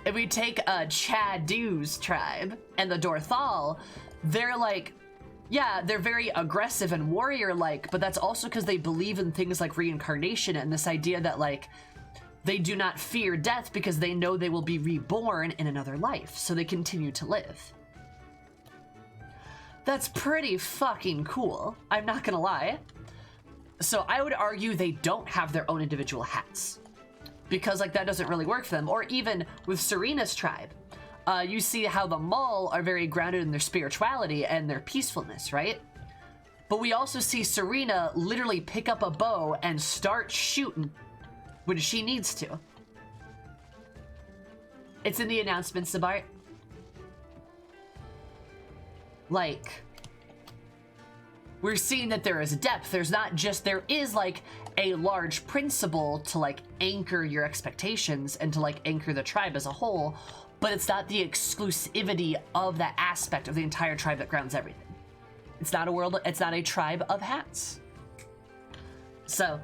If we take a Chadu's tribe and the Dorthal, they're like, yeah, they're very aggressive and warrior-like, but that's also because they believe in things like reincarnation and this idea that, like, they do not fear death because they know they will be reborn in another life, so they continue to live. That's pretty fucking cool, I'm not gonna lie. So I would argue they don't have their own individual hats, because, like, that doesn't really work for them. Or even with Serena's tribe. You see how the Maul are very grounded in their spirituality and their peacefulness, right? But we also see Serena literally pick up a bow and start shooting when she needs to. It's in the announcements, Sabart. Like, we're seeing that there is depth. There's not just, there is like a large principle to like anchor your expectations and to like anchor the tribe as a whole, but it's not the exclusivity of that aspect of the entire tribe that grounds everything. It's not a world, it's not a tribe of hats. So,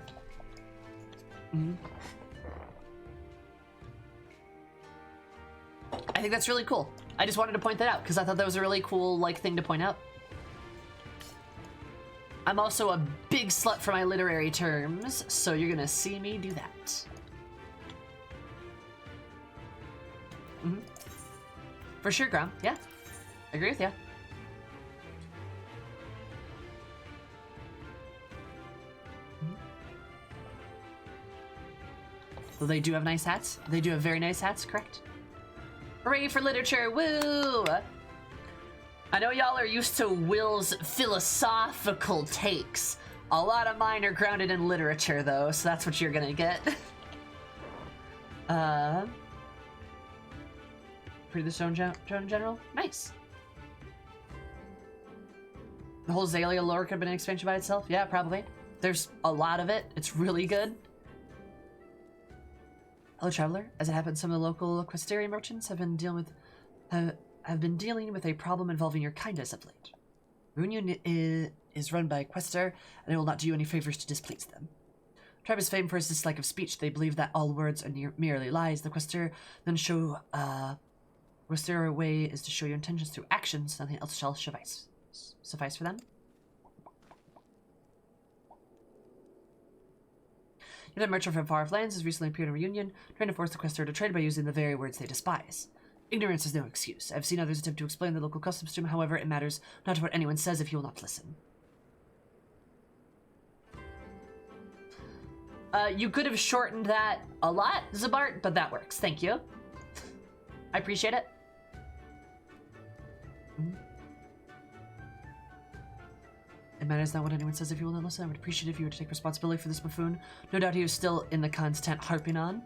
I think that's really cool. I just wanted to point that out because I thought that was a really cool like thing to point out. I'm also a big slut for my literary terms, so you're gonna see me do that. For sure, Grom. Yeah, I agree with you. Well, they do have nice hats. They do have very nice hats, correct? Hooray for literature, woo! I know y'all are used to Will's philosophical takes. A lot of mine are grounded in literature, though, so that's what you're gonna get. Pretty the stone in general? Nice. The whole Zalia lore could have been an expansion by itself? Yeah, probably. There's a lot of it. It's really good. Hello, traveler. As it happens, some of the local Questeria merchants have been dealing with a problem involving your kindness of late. Reunion is run by Quester, and it will not do you any favors to displease them. Tribe is famed for its dislike of speech. They believe that all words are merely lies. The Quester then show Quester way is to show your intentions through actions. Nothing else shall suffice for them. Yet a merchant from far-off lands has recently appeared in Reunion, trying to force the Quester to trade by using the very words they despise. Ignorance is no excuse. I've seen others attempt to explain the local customs to him. However, it matters not what anyone says if he will not listen. You could have shortened that a lot, Zabart, but that works. Thank you. I appreciate it. It matters not what anyone says if you will not listen. I would appreciate it if you were to take responsibility for this buffoon. No doubt he is still in the constant harping on.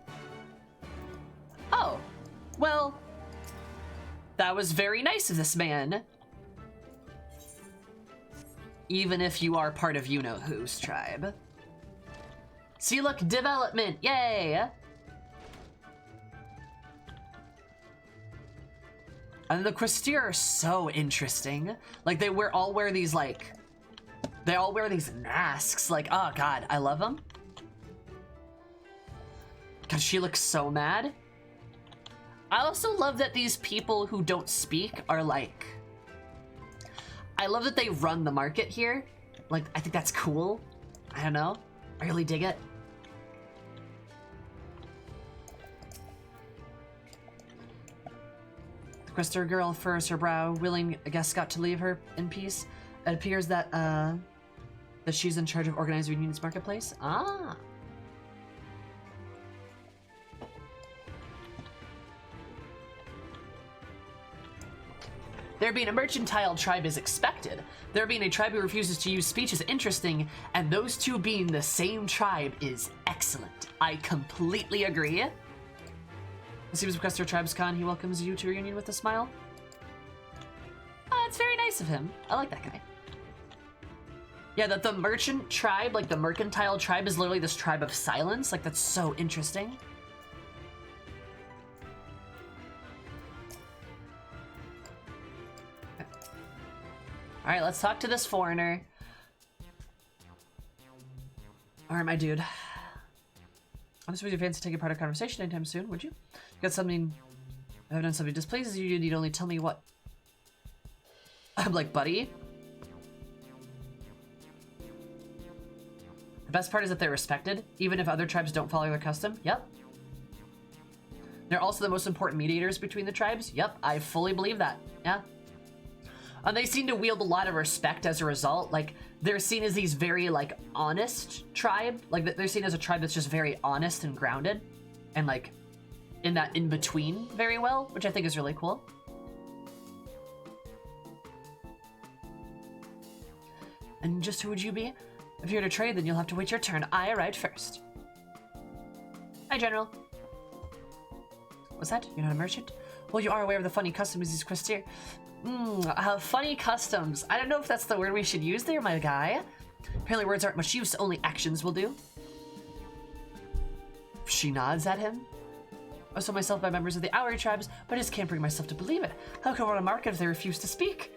Oh, well, that was very nice of this man. Even if you are part of you-know-who's tribe. See, look, development, yay! And the Questeer are so interesting. Like, they all wear these, like, they all wear these masks. Like, oh god, I love them. God, she looks so mad. I also love that these people who don't speak are like... I love that they run the market here. Like, I think that's cool. I don't know. I really dig it. The Quester girl furrows her brow, willing a guest got to leave her in peace. It appears that she's in charge of organizing Union's marketplace. Ah. There being a mercantile tribe is expected. There being a tribe who refuses to use speech is interesting, and those two being the same tribe is excellent. I completely agree. As soon as Quester Tribes Con, he welcomes you to Reunion with a smile. It's very nice of him. I like that guy. Yeah, that the merchant tribe, like the mercantile tribe, is literally this tribe of silence. Like, that's so interesting. All right, let's talk to this foreigner. All right, my dude. I don't suppose you fancy taking part of a conversation anytime soon, would you? Got something If I've done something displeases you, you need only tell me what. I'm like, buddy. The best part is that they're respected, even if other tribes don't follow their custom. Yep. They're also the most important mediators between the tribes. Yep, I fully believe that. Yeah. And they seem to wield a lot of respect as a result. Like, they're seen as these very, like, honest tribe. Like, they're seen as a tribe that's just very honest and grounded. And, like, in that in-between very well, which I think is really cool. And just who would you be? If you're to trade, then you'll have to wait your turn. I arrived first. Hi, General. What's that? You're not a merchant? Well, you are aware of the funny customs these Questir. Funny customs. I don't know if that's the word we should use there, my guy. Apparently words aren't much use, only actions will do. She nods at him. I saw myself by members of the Auri tribes, but I just can't bring myself to believe it. How can I run a market if they refuse to speak?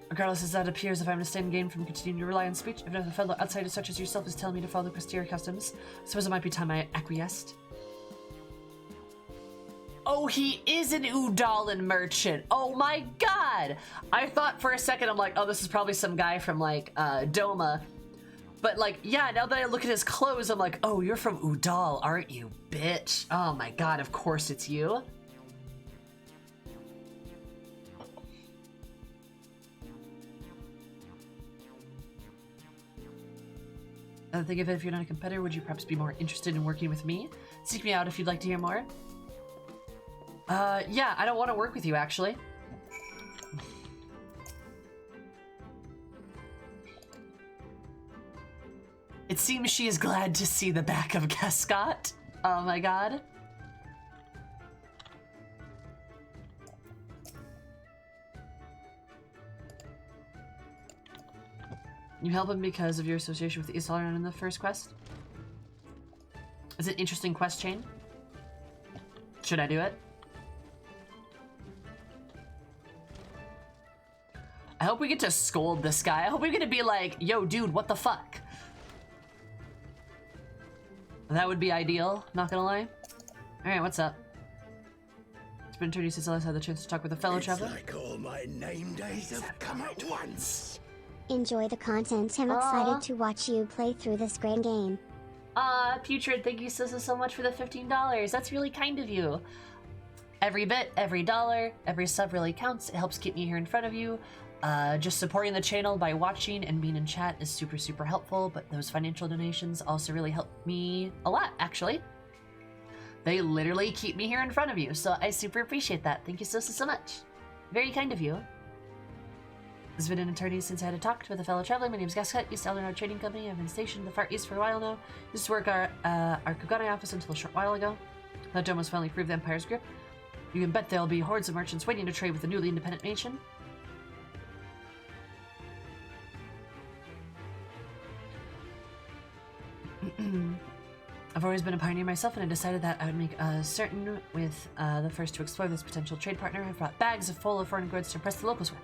Regardless, as that appears, if I'm to stay in game from continuing to rely on speech, if another fellow outsider such as yourself is telling me to follow the Questir customs, I suppose it might be time I acquiesced. Oh, he is an Udalin merchant. Oh my god! I thought for a second, I'm like, oh, this is probably some guy from, like, Doma. But, like, yeah, now that I look at his clothes, I'm like, oh, you're from Udal, aren't you, bitch? Oh my god, of course it's you. Think of it, if you're not a competitor, would you perhaps be more interested in working with me? Seek me out if you'd like to hear more. Yeah, I don't want to work with you, actually. It seems she is glad to see the back of Cascot. Oh my god. You help him because of your association with Isalaran in the first quest? Is it an interesting quest chain? Should I do it? I hope we get to scold this guy. I hope we get to be like, yo, dude, what the fuck? That would be ideal, not gonna lie. Alright, what's up? It's been 30 since I last had the chance to talk with a fellow traveler. It's like all my name days have come at once. Enjoy the content. I'm excited to watch you play through this grand game. Putrid, thank you so much for the $15. That's really kind of you. Every bit, every dollar, every sub really counts. It helps keep me here in front of you. Just supporting the channel by watching and being in chat is super helpful, but those financial donations also really help me a lot, actually. They literally keep me here in front of you, so I super appreciate that. Thank you so much. Very kind of you. This has been an attorney since I had a talk with a fellow traveler. My name is Gascut, East Eleanor Trading Company. I've been stationed in the Far East for a while now. Used to work our Kugane office until a short while ago. That dome was finally proved the Empire's grip. You can bet there'll be hordes of merchants waiting to trade with the newly independent nation. I've always been a pioneer myself, and I decided that I would make certain with the first to explore this potential trade partner. I've brought bags full of foreign goods to impress the locals with.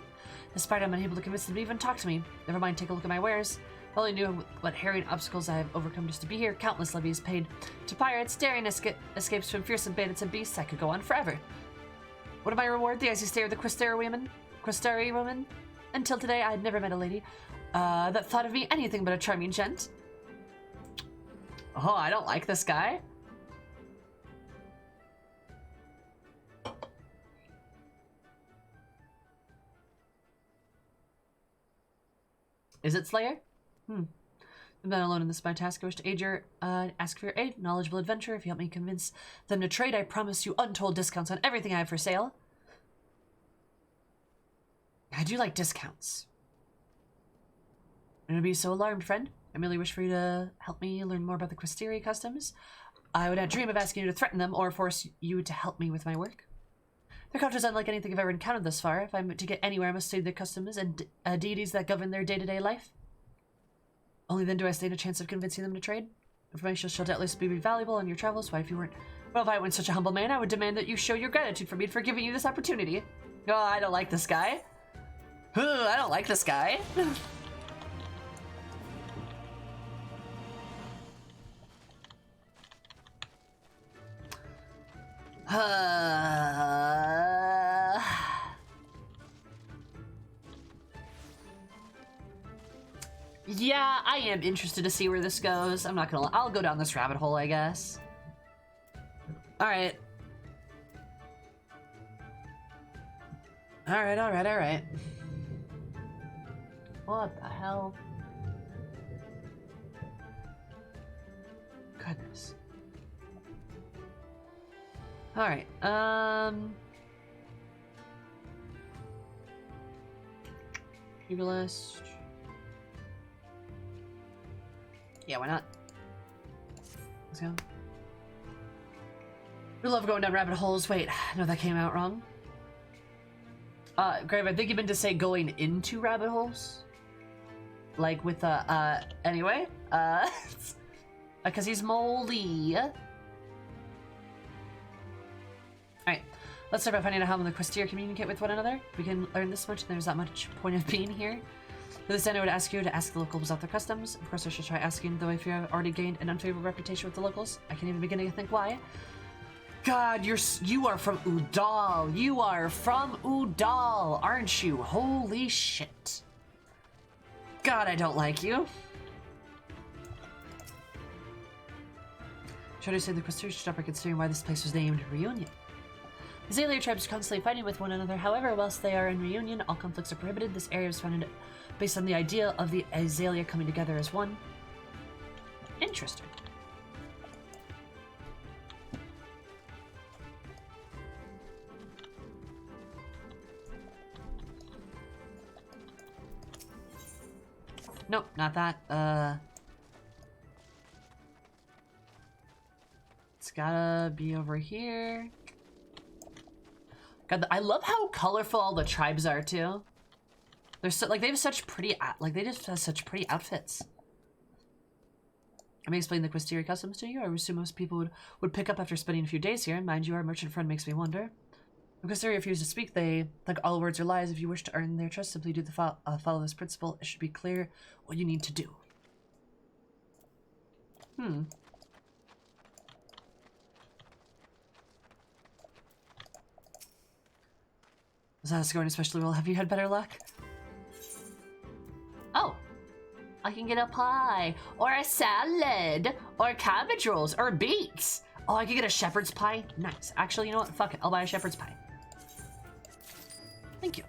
Despite I'm unable to convince them to even talk to me. Never mind, take a look at my wares. If I only knew what harrowing obstacles I have overcome just to be here. Countless levies paid to pirates, daring escapes from fearsome bandits and beasts. I could go on forever. What am I reward? The icy stare of the Questari woman? Until today, I had never met a lady that thought of me anything but a charming gent. Oh, I don't like this guy. Is it Slayer? I'm not alone in this my task. I wish to aid your, ask for your aid. Knowledgeable adventurer. If you help me convince them to trade, I promise you untold discounts on everything I have for sale. I do like discounts. Don't be so alarmed, friend. I merely wish for you to help me learn more about the Questiri customs. I would not dream of asking you to threaten them or force you to help me with my work. Their culture is unlike anything I've ever encountered thus far. If I'm to get anywhere, I must study their customs and deities that govern their day-to-day life. Only then do I stand a chance of convincing them to trade. Information shall doubtless be valuable on your travels. Why, if I weren't such a humble man, I would demand that you show your gratitude for me for giving you this opportunity. Oh, I don't like this guy. I don't like this guy. Yeah, I am interested to see where this goes. I'm not gonna. I'll go down this rabbit hole, I guess. All right. All right. All right. All right. What the hell? Goodness. All right. Keep a list. Yeah, why not? Let's go. We love going down rabbit holes. Wait, no, that came out wrong. Grave, I think you meant to say going into rabbit holes. Like with anyway, because he's moldy. Alright, let's start by finding out how the Questir communicate with one another. We can learn this much, and there's not much point of being here. For this end, I would ask you to ask the locals about their customs. Of course, I should try asking, though I fear I've already gained an unfavorable reputation with the locals. I can't even begin to think why. God, you are from Udal. You are from Udal, aren't you? Holy shit. God, I don't like you. Should I say the Questir should stop considering why this place was named Reunion? The Azalea tribes are constantly fighting with one another. However, whilst they are in reunion, all conflicts are prohibited. This area was founded based on the idea of the Azalea coming together as one. Interesting. Nope, not that. It's gotta be over here. God, I love how colorful all the tribes are too. They're so like they have such pretty like they just have such pretty outfits. I may explain the Questir customs to you. I assume most people would pick up after spending a few days here. Mind you, our merchant friend makes me wonder. If Questir refuse to speak, they think all words are lies. If you wish to earn their trust, simply do the follow this principle. It should be clear what you need to do. Is that going especially well? Have you had better luck? Oh, I can get a pie, or a salad, or cabbage rolls, or beets. Oh, I can get a shepherd's pie? Nice. Actually, you know what? Fuck it. I'll buy a shepherd's pie. Thank you.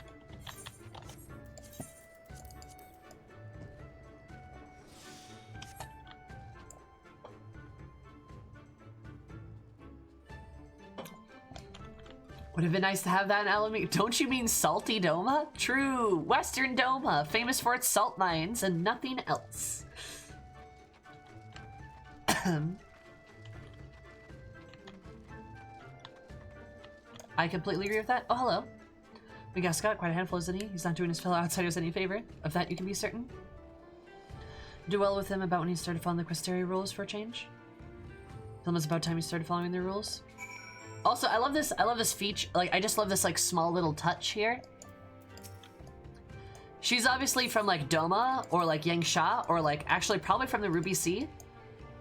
Would have been nice to have that in Alameda. Don't you mean Salty Doma? True. Western Doma, famous for its salt mines and nothing else. I completely agree with that. Oh, hello. We got Scott, quite a handful, isn't he? He's not doing his fellow outsiders any favor. Of that you can be certain. Do well with him about when he started following the Questeria rules for a change. Tell him it's about time he started following their rules. Also, I love this feature. Like, I just love this, like, small little touch here. She's obviously from, like, Doma, or, like, Yangsha, or, like, actually probably from the Ruby Sea.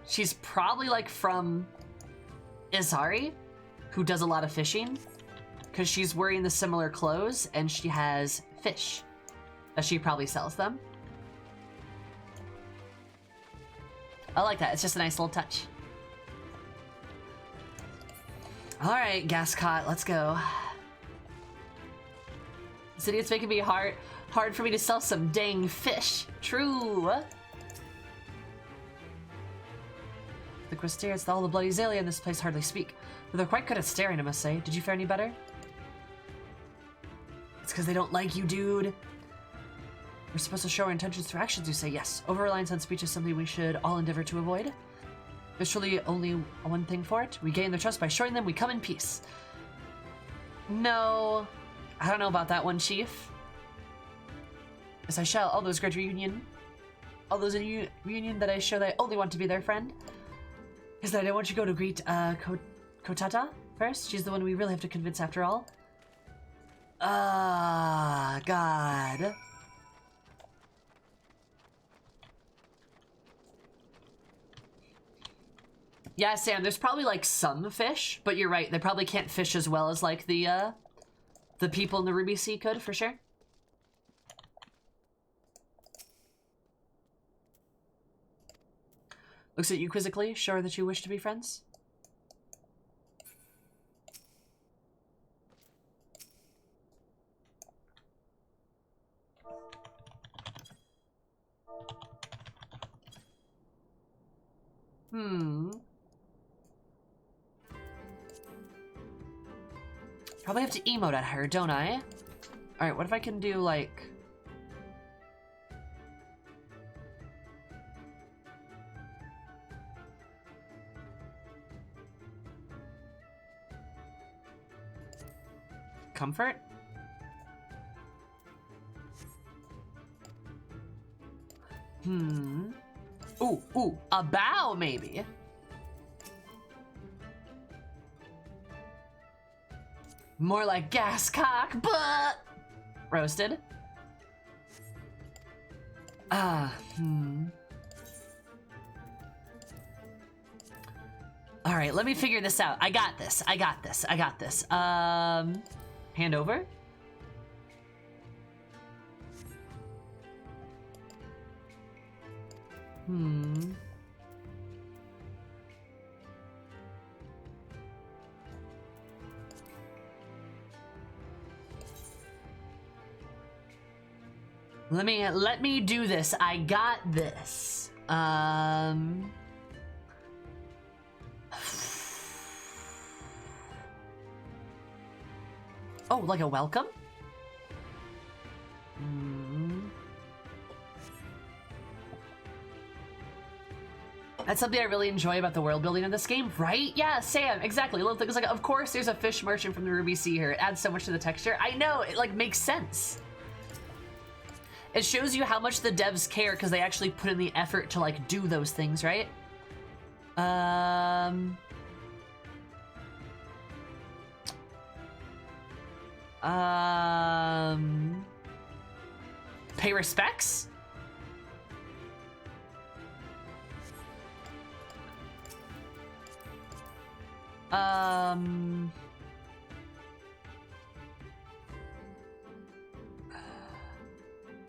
She's probably, like, from Izari, who does a lot of fishing. Because she's wearing the similar clothes, and she has fish. That she probably sells them. I like that. It's just a nice little touch. Alright, Gascot, let's go. This idiot's making me hard for me to sell some dang fish. True. The Questir, it's all the bloody Azalea in this place hardly speak. But they're quite good at staring, I must say. Did you fare any better? It's because they don't like you, dude. We're supposed to show our intentions through actions, you say. Yes. Over-reliance on speech is something we should all endeavor to avoid. There's truly only one thing for it. We gain their trust by showing them we come in peace. No. I don't know about that one, Chief. Yes, I shall. All those great reunion. All those in reunion that I show that I only want to be their friend. Is that I want you to go to greet Kotata first. She's the one we really have to convince after all. God. Yeah, Sam, there's probably like some fish, but you're right. They probably can't fish as well as like the people in the Ruby Sea could, for sure. Looks at you quizzically, sure that you wish to be friends? Probably have to emote at her, don't I? Alright, what if I can do, like... Comfort? Ooh, a bow, maybe? More like gas cock, but... Roasted. Alright, let me figure this out. I got this. Hand over? Let me do this. I got this. Oh, like a welcome? That's something I really enjoy about the world building in this game, right? Yeah, Sam, exactly. Little things like, of course there's a fish merchant from the Ruby Sea here. It adds so much to the texture. I know, it like makes sense. It shows you how much the devs care because they actually put in the effort to like do those things, right? Pay respects?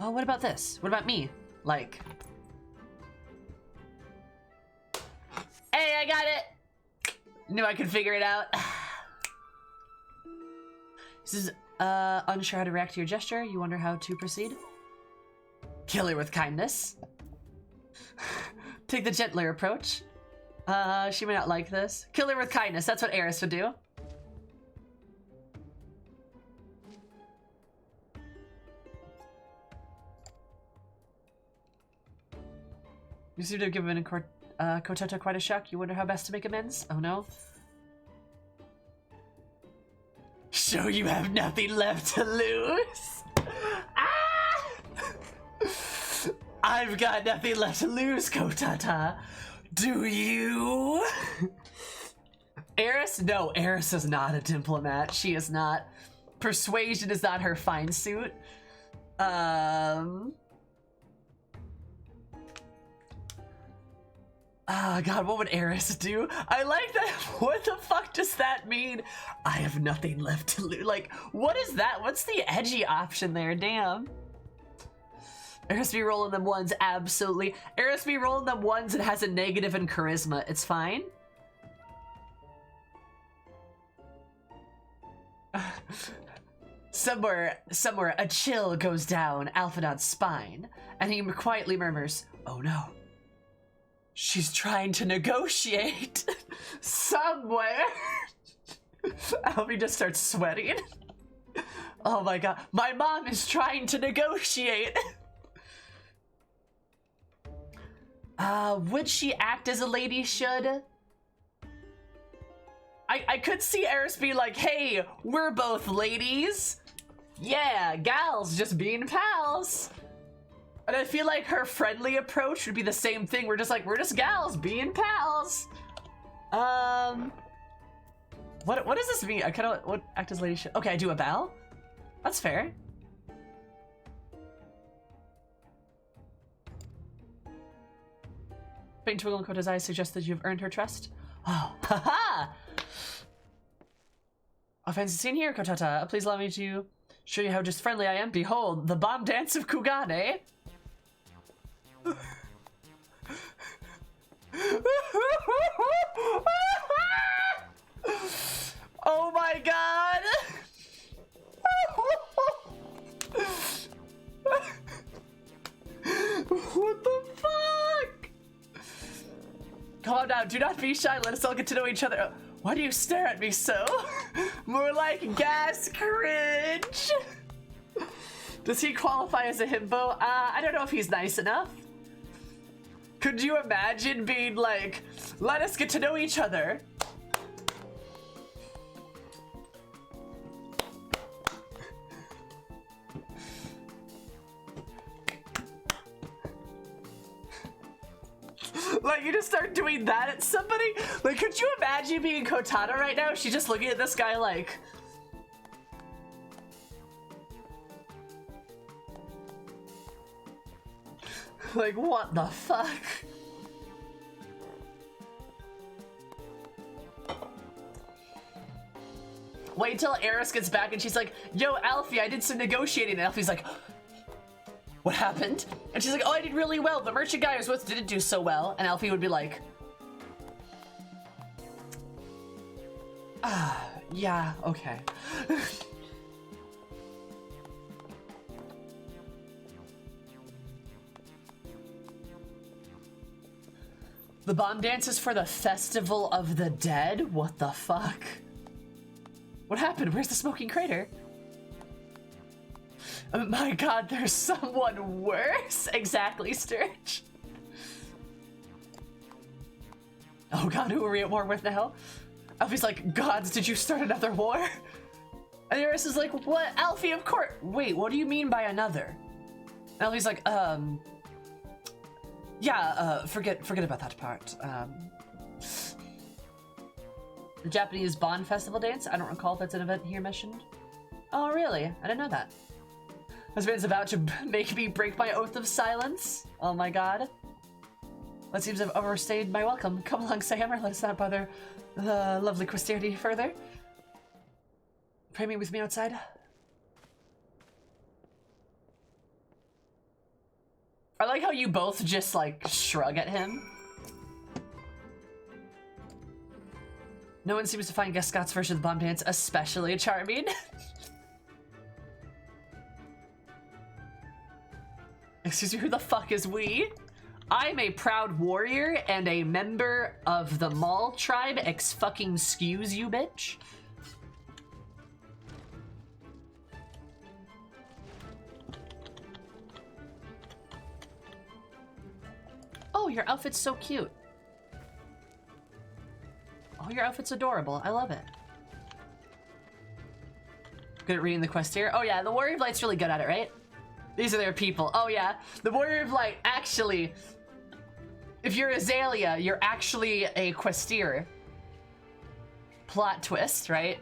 Oh, what about this? What about me? Like... Hey, I got it! Knew I could figure it out. This is, unsure how to react to your gesture. You wonder how to proceed? Kill her with kindness. Take the gentler approach. She may not like this. Kill her with kindness. That's what Eris would do. You seem to have given Kotota quite a shock. You wonder how best to make amends? Oh no. So you have nothing left to lose? Ah! I've got nothing left to lose, Kotata. Do you? Eris? No, Eris is not a diplomat. She is not. Persuasion is not her fine suit. God, what would Eris do? I like that. What the fuck does that mean? I have nothing left to lose. Like, what is that? What's the edgy option there? Damn. Eris be rolling them ones, absolutely. Eris be rolling them ones and has a negative in charisma. It's fine. Somewhere, a chill goes down Alphinaud's spine, and he quietly murmurs, "Oh no. She's trying to negotiate." Somewhere. Alfie just starts sweating. Oh my god. My mom is trying to negotiate. Would she act as a lady should? I could see Eris be like, hey, we're both ladies. Yeah, gals just being pals. And I feel like her friendly approach would be the same thing. We're just gals being pals. What does this mean? I kind of, what act as lady should? Okay, I do a bow. That's fair. Faint twinkle in Kota's eyes suggests that you've earned her trust. Oh, haha! A fancy scene here, Kotata. Please allow me to show you how just friendly I am. Behold, the bomb dance of Kugane. Oh my god! What the fuck? Calm down, do not be shy, let us all get to know each other. Why do you stare at me so? More like gas cringe. Does he qualify as a himbo? I don't know if he's nice enough. Could you imagine being like, let us get to know each other? Like, you just start doing that at somebody? Like, could you imagine being Kotata right now? She's just looking at this guy like... Like, what the fuck? Wait till Eris gets back and she's like, yo, Alfie, I did some negotiating. And Alfie's like, what happened? And she's like, oh, I did really well. The merchant guy I was with didn't do so well. And Alfie would be like, ah, yeah, okay. The bomb dance is for the Festival of the Dead? What the fuck? What happened? Where's the smoking crater? Oh my god, there's someone worse? Exactly, Sturge. Oh god, who are we at war with now? Alfie's like, gods, did you start another war? And Eris is like, what? Alfie, of course. Wait, what do you mean by another? And Alfie's like, yeah, forget about that part. The Japanese Bond Festival dance? I don't recall if that's an event here mentioned. Oh, really? I didn't know that. This man's about to make me break my oath of silence. Oh my god. That seems to have overstayed my welcome. Come along, Sam, or let us not bother the lovely Questirity further. Pray me with me outside. I like how you both just, like, shrug at him. No one seems to find Guest Scott's version of the bomb dance especially charming. Excuse me, who the fuck is we? I'm a proud warrior and a member of the Mall tribe. Excuse you, bitch. Oh, your outfit's so cute. Oh, your outfit's adorable. I love it. Good at reading the quest here. Oh yeah, the Warrior of Light's really good at it, right? These are their people. Oh yeah, the Warrior of Light, actually, if you're Azalea, you're actually a Questir. Plot twist, right?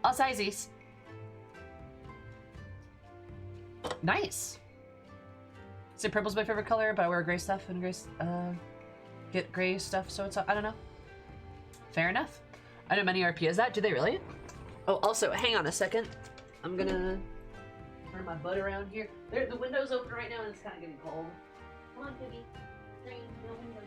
All sizes. Nice. See, purple's my favorite color, but I wear gray stuff and get gray stuff, so it's, I don't know. Fair enough. I know many RP as that. Do they really? Oh, also, hang on a second. I'm gonna turn my butt around here. The window's open right now and it's kind of getting cold. Come on, Piggy. No window.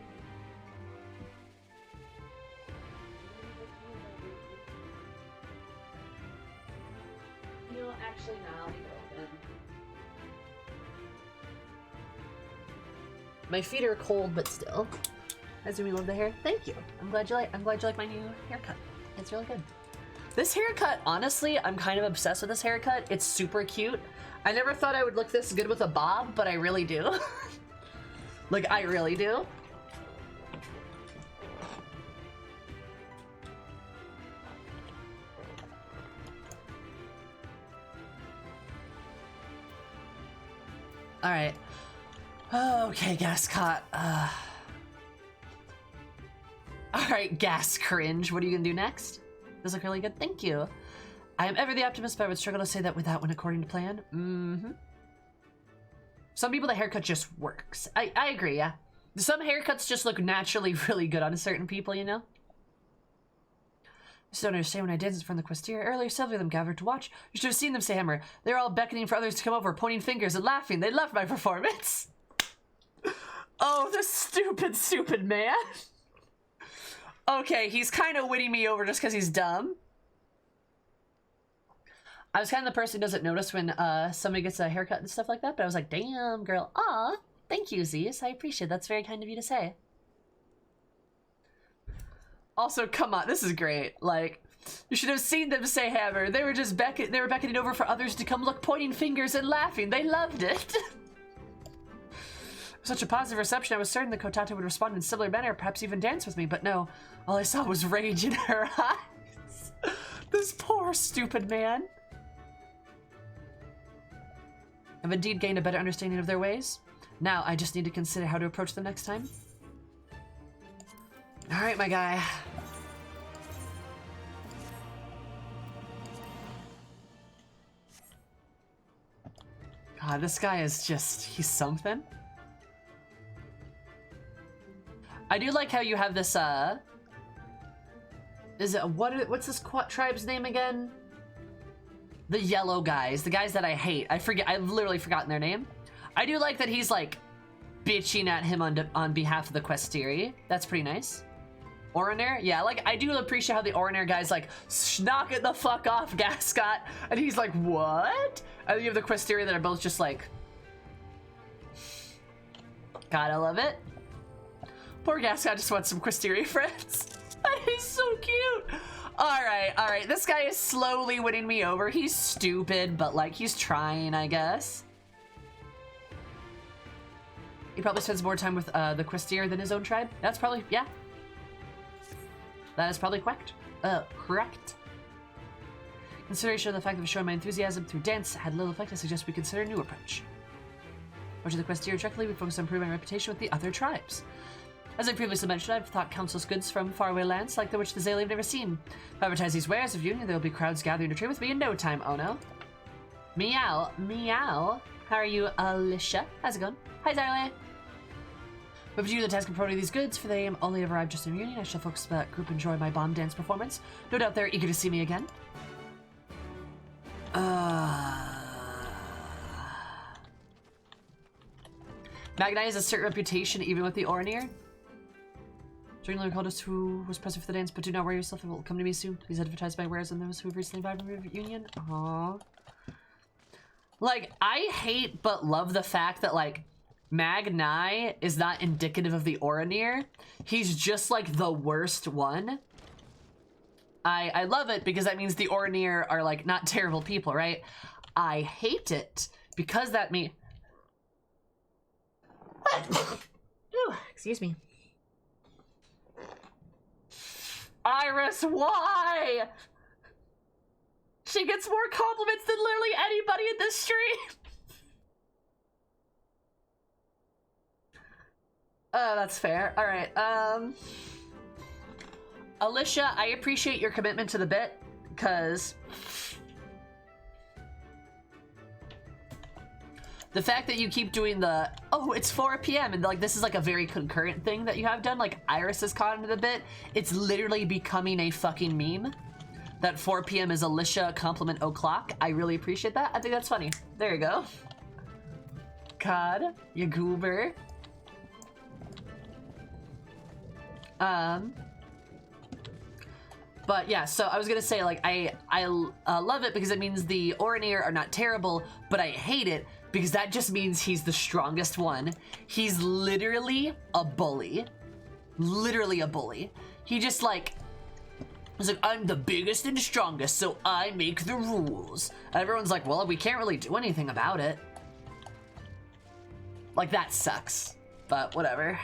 You know, actually, now leave it open. My feet are cold, but still. As we love the hair. Thank you. I'm glad you like my new haircut. It's really good. This haircut, honestly, I'm kind of obsessed with this haircut. It's super cute. I never thought I would look this good with a bob, but I really do. Like, I really do. All right. Okay, Gascot. All right, Gas Cringe. What are you gonna do next? Those look really good. Thank you. I am ever the optimist, but I would struggle to say that without one according to plan. Mm-hmm. Some people, the haircut just works. I agree, yeah. Some haircuts just look naturally really good on certain people, you know? I just don't understand when I danced in front of the Questeria earlier. Several of them gathered to watch. You should have seen them, say Hammer. They were all beckoning for others to come over, pointing fingers and laughing. They loved my performance. Oh, this stupid, stupid man. Okay, he's kind of winning me over just because he's dumb. I was kind of the person who doesn't notice when somebody gets a haircut and stuff like that, but I was like, damn, girl. Aw, thank you, Zeus. I appreciate it. That's very kind of you to say. Also, come on, this is great. Like, you should have seen them, say Hammer. They were just beckoning over for others to come look, pointing fingers and laughing. They loved it. Such a positive reception, I was certain that Kotata would respond in a similar manner, perhaps even dance with me, but no. All I saw was rage in her eyes. This poor, stupid man. I've indeed gained a better understanding of their ways. Now, I just need to consider how to approach them next time. Alright, my guy. God, this guy is just... he's something. I do like how you have this, is it, what's this tribe's name again? The yellow guys, the guys that I hate. I've literally forgotten their name. I do like that he's, like, bitching at him on behalf of the Questeria. That's pretty nice. Oranair? Yeah, like, I do appreciate how the Oranair guy's like, knock it the fuck off, Gascot. And he's like, what? And then you have the Questeria that are both just like, God, I love it. Poor Gascot just wants some Questeria friends. That is so cute. Alright, this guy is slowly winning me over. He's stupid, but like, he's trying, I guess. He probably spends more time with the Questeria than his own tribe. That's probably, yeah. That is probably correct. Consideration of the fact that showing my enthusiasm through dance had little effect, I suggest we consider a new approach. Approaching the Questeria directly, we focus on improving our reputation with the other tribes. As I previously mentioned, I've thought council's goods from faraway lands, like the which the Zayli have never seen. If I advertise these wares of Union, there will be crowds gathering to trade with me in no time, oh no. Meow, meow. How are you, Alicia? How's it going? Hi, Zayli. But for you, the task of promoting these goods, for they only have arrived just in Union, I shall focus on that group enjoy my bomb dance performance. No doubt they're eager to see me again. Magnite has a certain reputation even with the Oranair. During called us who was present for the dance, but do not worry yourself, it will come to me soon. Please advertise my wares and those who have recently arrived from Union. Aww. Like, I hate but love the fact that, like, Magnai is not indicative of the Oranair. He's just, like, the worst one. I love it because that means the Oranair are, like, not terrible people, right? I hate it because that means... Ooh, excuse me. Iris, why? She gets more compliments than literally anybody in this stream. Oh, that's fair. All right. Alicia, I appreciate your commitment to the bit, because the fact that you keep doing the, oh, it's 4 p.m. and like this is like a very concurrent thing that you have done, like Iris is caught into the bit, it's literally becoming a fucking meme. That 4 p.m. is Alicia compliment o'clock. I really appreciate that. I think that's funny. There you go. God, you goober. But yeah, so I was gonna say, like, I love it because it means the Oranair are not terrible, but I hate it because that just means he's the strongest one. He's literally a bully. Literally a bully. He just, like, he's like, I'm the biggest and strongest, so I make the rules. And everyone's like, well, we can't really do anything about it. Like, that sucks, but whatever.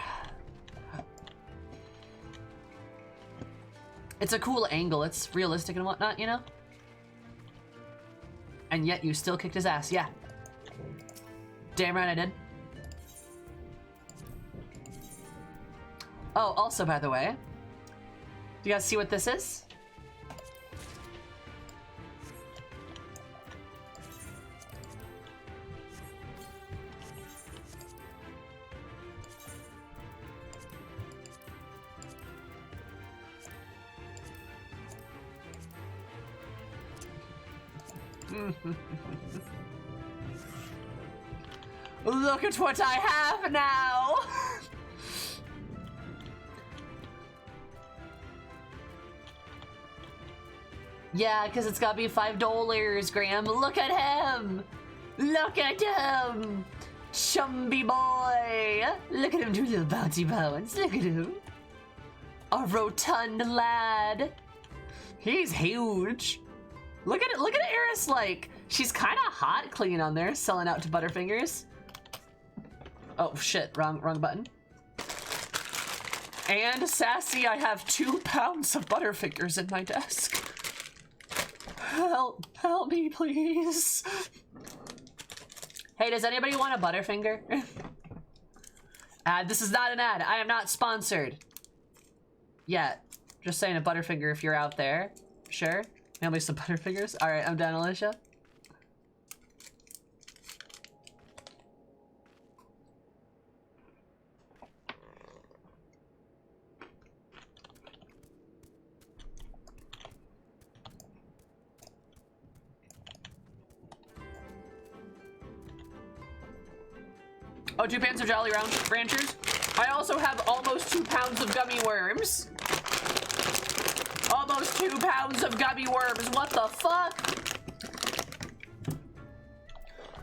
It's a cool angle, it's realistic and whatnot, you know? And yet you still kicked his ass, yeah. Damn right I did. Oh, also, by the way, do you guys see what this is? Look at what I have now! Yeah, because it's gotta be $5, Graham. Look at him! Look at him! Chumby boy! Look at him do little bouncy bounce. Look at him. A rotund lad. He's huge. Look at it. Look at Eris, like, she's kind of hot clean on there, selling out to Butterfingers. Oh shit, wrong button. And sassy, I have 2 pounds of Butterfingers in my desk. Help me, please. Hey, does anybody want a Butterfinger? This is not an ad. I am not sponsored. Yet. Just saying a Butterfinger if you're out there. Sure. Mail me some Butterfingers. Alright, I'm done, Alicia. Oh, 2 pounds of Jolly Ranchers. I also have almost 2 pounds of gummy worms. Almost 2 pounds of gummy worms. What the fuck?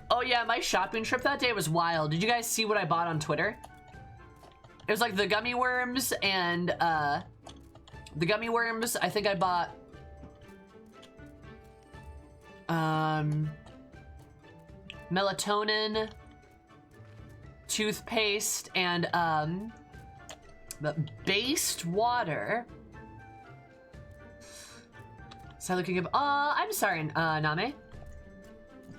Oh yeah, my shopping trip that day was wild. Did you guys see what I bought on Twitter? It was like the gummy worms and I think I bought melatonin, toothpaste, and the based water. So looking up. I'm sorry, Name.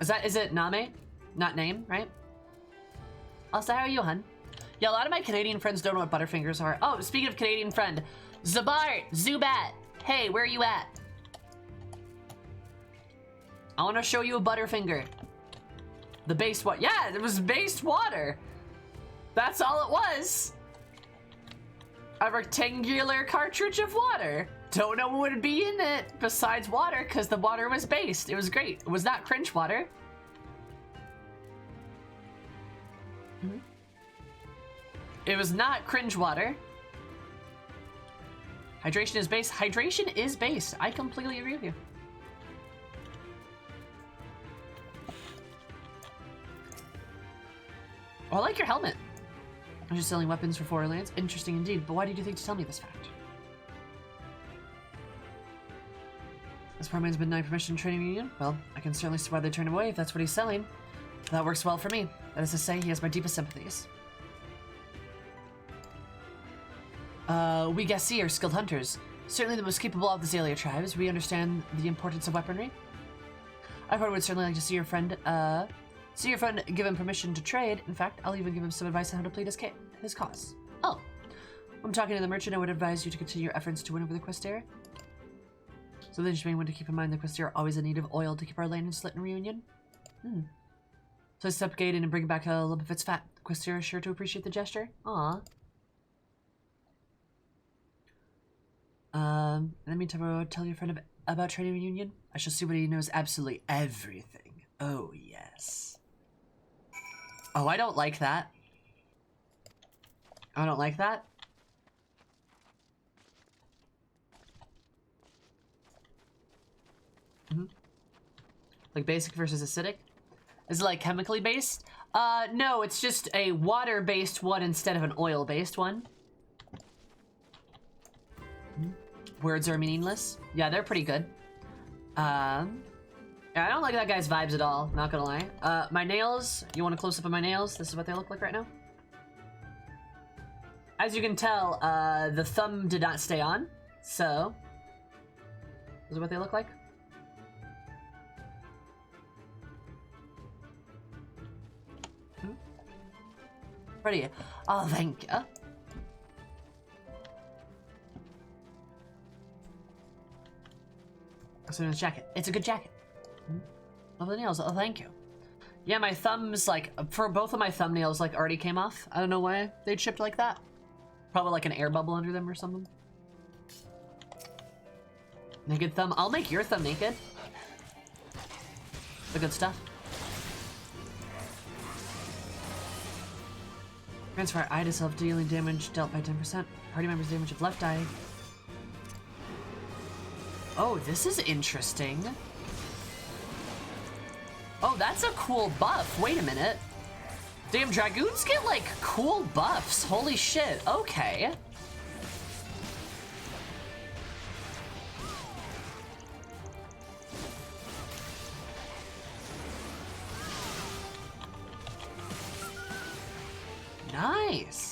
Is it Name? Not name, right? Also, how are you, hun? Yeah, a lot of my Canadian friends don't know what Butterfingers are. Oh, speaking of Canadian friend, Zubat. Hey, where are you at? I want to show you a Butterfinger. The based water. Yeah, it was based water. That's all it was. A rectangular cartridge of water. Don't know what would be in it besides water, because the water was based. It was great. It was not cringe water. It was not cringe water. Hydration is based. Hydration is based. I completely agree with you. Oh, I like your helmet. I'm just selling weapons for foreign lands. Interesting indeed, but why did you think to tell me this fact? This poor man's been denied permission to training union? Well, I can certainly see why they turned away if that's what he's selling. That works well for me. That is to say, he has my deepest sympathies. We Gassi are skilled hunters. Certainly the most capable of the Zalia tribes. We understand the importance of weaponry. I would certainly like to see your friend, give him permission to trade. In fact, I'll even give him some advice on how to plead his cause. Oh. When talking to the merchant, I would advise you to continue your efforts to win over the Questera. So then you may want to keep in mind the Questera are always in need of oil to keep our land in Slit and reunion. So I step gate in and bring back a lump of its fat. The Questera is sure to appreciate the gesture. Aw. In the meantime, I will tell your friend about trading reunion. I shall see what he knows absolutely everything. Oh, yes. Oh, I don't like that. I don't like that. Like basic versus acidic? Is it like chemically based? No, it's just a water-based one instead of an oil-based one. Words are meaningless. Yeah, they're pretty good. Yeah, I don't like that guy's vibes at all, not gonna lie. My nails, you want a close-up of my nails? This is what they look like right now. As you can tell, the thumb did not stay on, so this is what they look like. Pretty. Oh, thank you. So it's a jacket. It's a good jacket. Love the nails. Oh, thank you. Yeah, my thumbs, like, for both of my thumbnails, like, already came off. I don't know why they'd shipped like that. Probably like an air bubble under them or something. Naked thumb. I'll make your thumb naked. The good stuff. Transfer eye to self, dealing damage dealt by 10%. Party members' damage of left eye. Oh, this is interesting. Oh, that's a cool buff. Wait a minute. Damn, Dragoons get, like, cool buffs. Holy shit. Okay. Nice.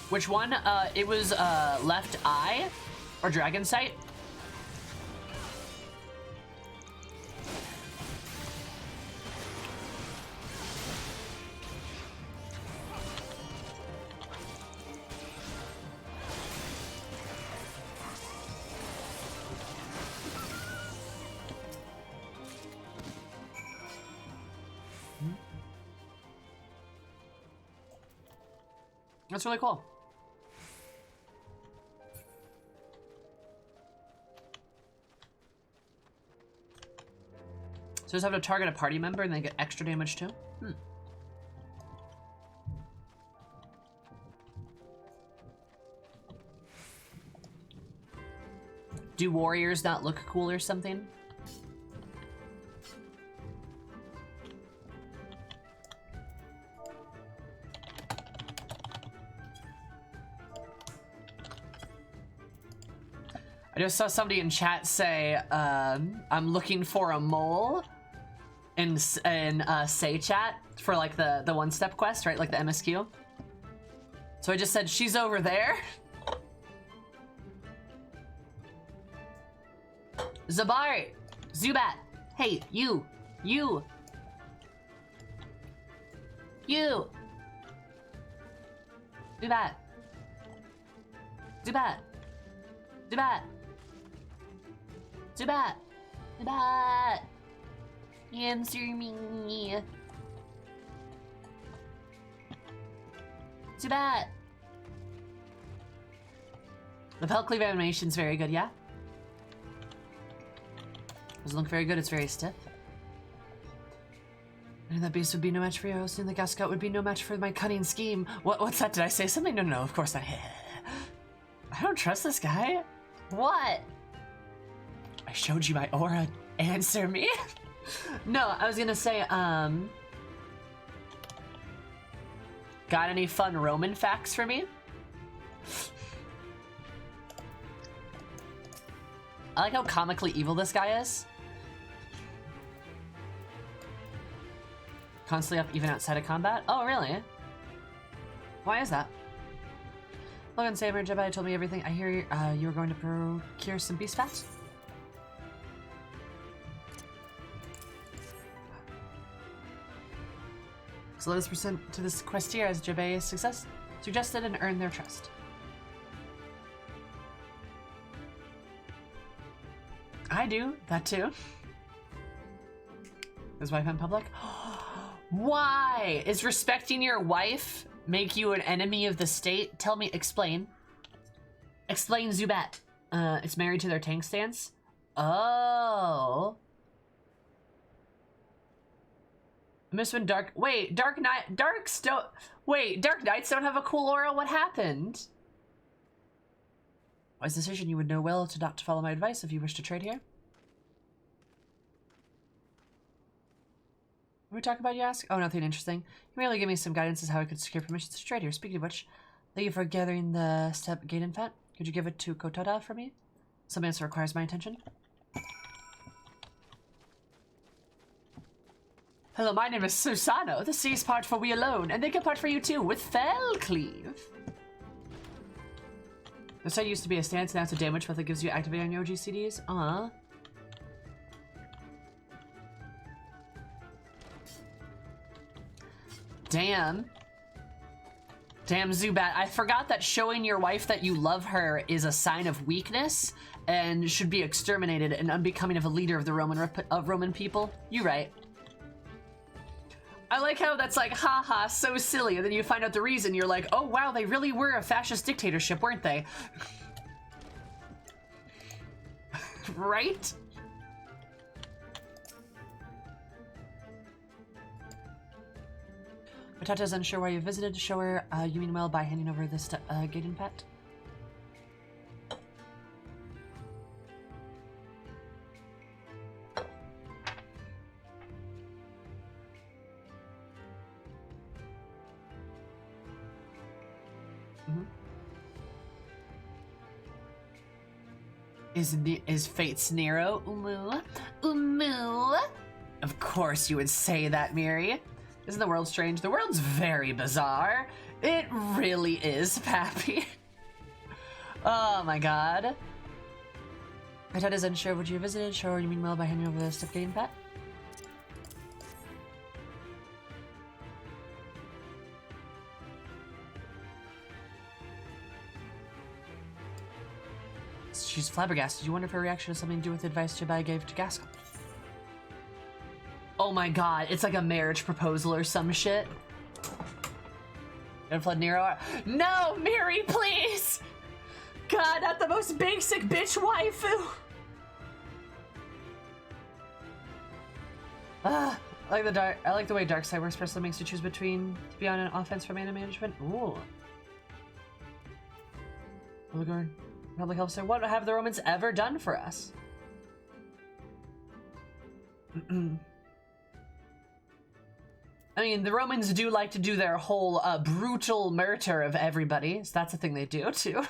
Which one? It was left eye or dragon sight. That's really cool. So just have to target a party member and they get extra damage too? Hmm. Do warriors not look cool or something? I just saw somebody in chat say, I'm looking for a mole in say chat for like the one-step quest, right? Like the MSQ. So I just said, she's over there. Zabar, Zubat, hey, you. Zubat. Answer me. Zubat. The Pelt Cleave animation's very good, yeah? Doesn't look very good, it's very stiff. And that beast would be no match for you. I was saying the gas scout would be no match for my cunning scheme. What's that? Did I say something? No, of course not. I don't trust this guy. What? I showed you my aura. Answer me. No, I was gonna say, got any fun Roman facts for me? I like how comically evil this guy is. Constantly up even outside of combat? Oh, really? Why is that? Logan Saber, Jedi told me everything. I hear you were going to procure some beast fat? So let us present to this quest here as Jabei's success suggested and earn their trust. I do, that too. His wife in public? Why? Is respecting your wife make you an enemy of the state? Tell me, explain. Explain, Zubat. It's married to their tank stance? Oh. Miss when Dark Knights don't have a cool aura? What happened? Wise decision. You would know well to not follow my advice if you wish to trade here. What are we talking about, you ask? Oh, nothing interesting. You merely give me some guidance as how I could secure permissions to trade here. Speaking of which, thank you for gathering the step gate infant. Could you give it to Kotada for me? Something that requires my attention. Hello, my name is Susano. The seas part for we alone, and they can part for you too with Fellcleave. The site used to be a stance, now it's a damage path that gives you activate on your OG CDs. Damn. Damn, Zubat. I forgot that showing your wife that you love her is a sign of weakness and should be exterminated and unbecoming of a leader of the Roman people. You right. I like how that's like, haha, so silly, and then you find out the reason, you're like, oh wow, they really were a fascist dictatorship, weren't they? Right? Matata's unsure why you visited. Show her you mean well by handing over this Gaiden pet. Is Fate's Nero? Umu? Umu? Of course you would say that, Miri. Isn't the world strange? The world's very bizarre. It really is, Pappy. Oh my god. My dad is unsure what you visited. Show her you mean well by handing over the stuffed game pet. She's flabbergasted. You wonder if her reaction has something to do with the advice Jedi gave to Gascon. Oh my god, it's like a marriage proposal or some shit. Gonna flood Nero? No, Miri, please! God, not the most basic bitch waifu! I like the way Darkseid works personally makes you choose between to be on an offense for mana management. Ooh. Public health say, what have the Romans ever done for us? I mean, the Romans do like to do their whole brutal murder of everybody, so that's a thing they do too.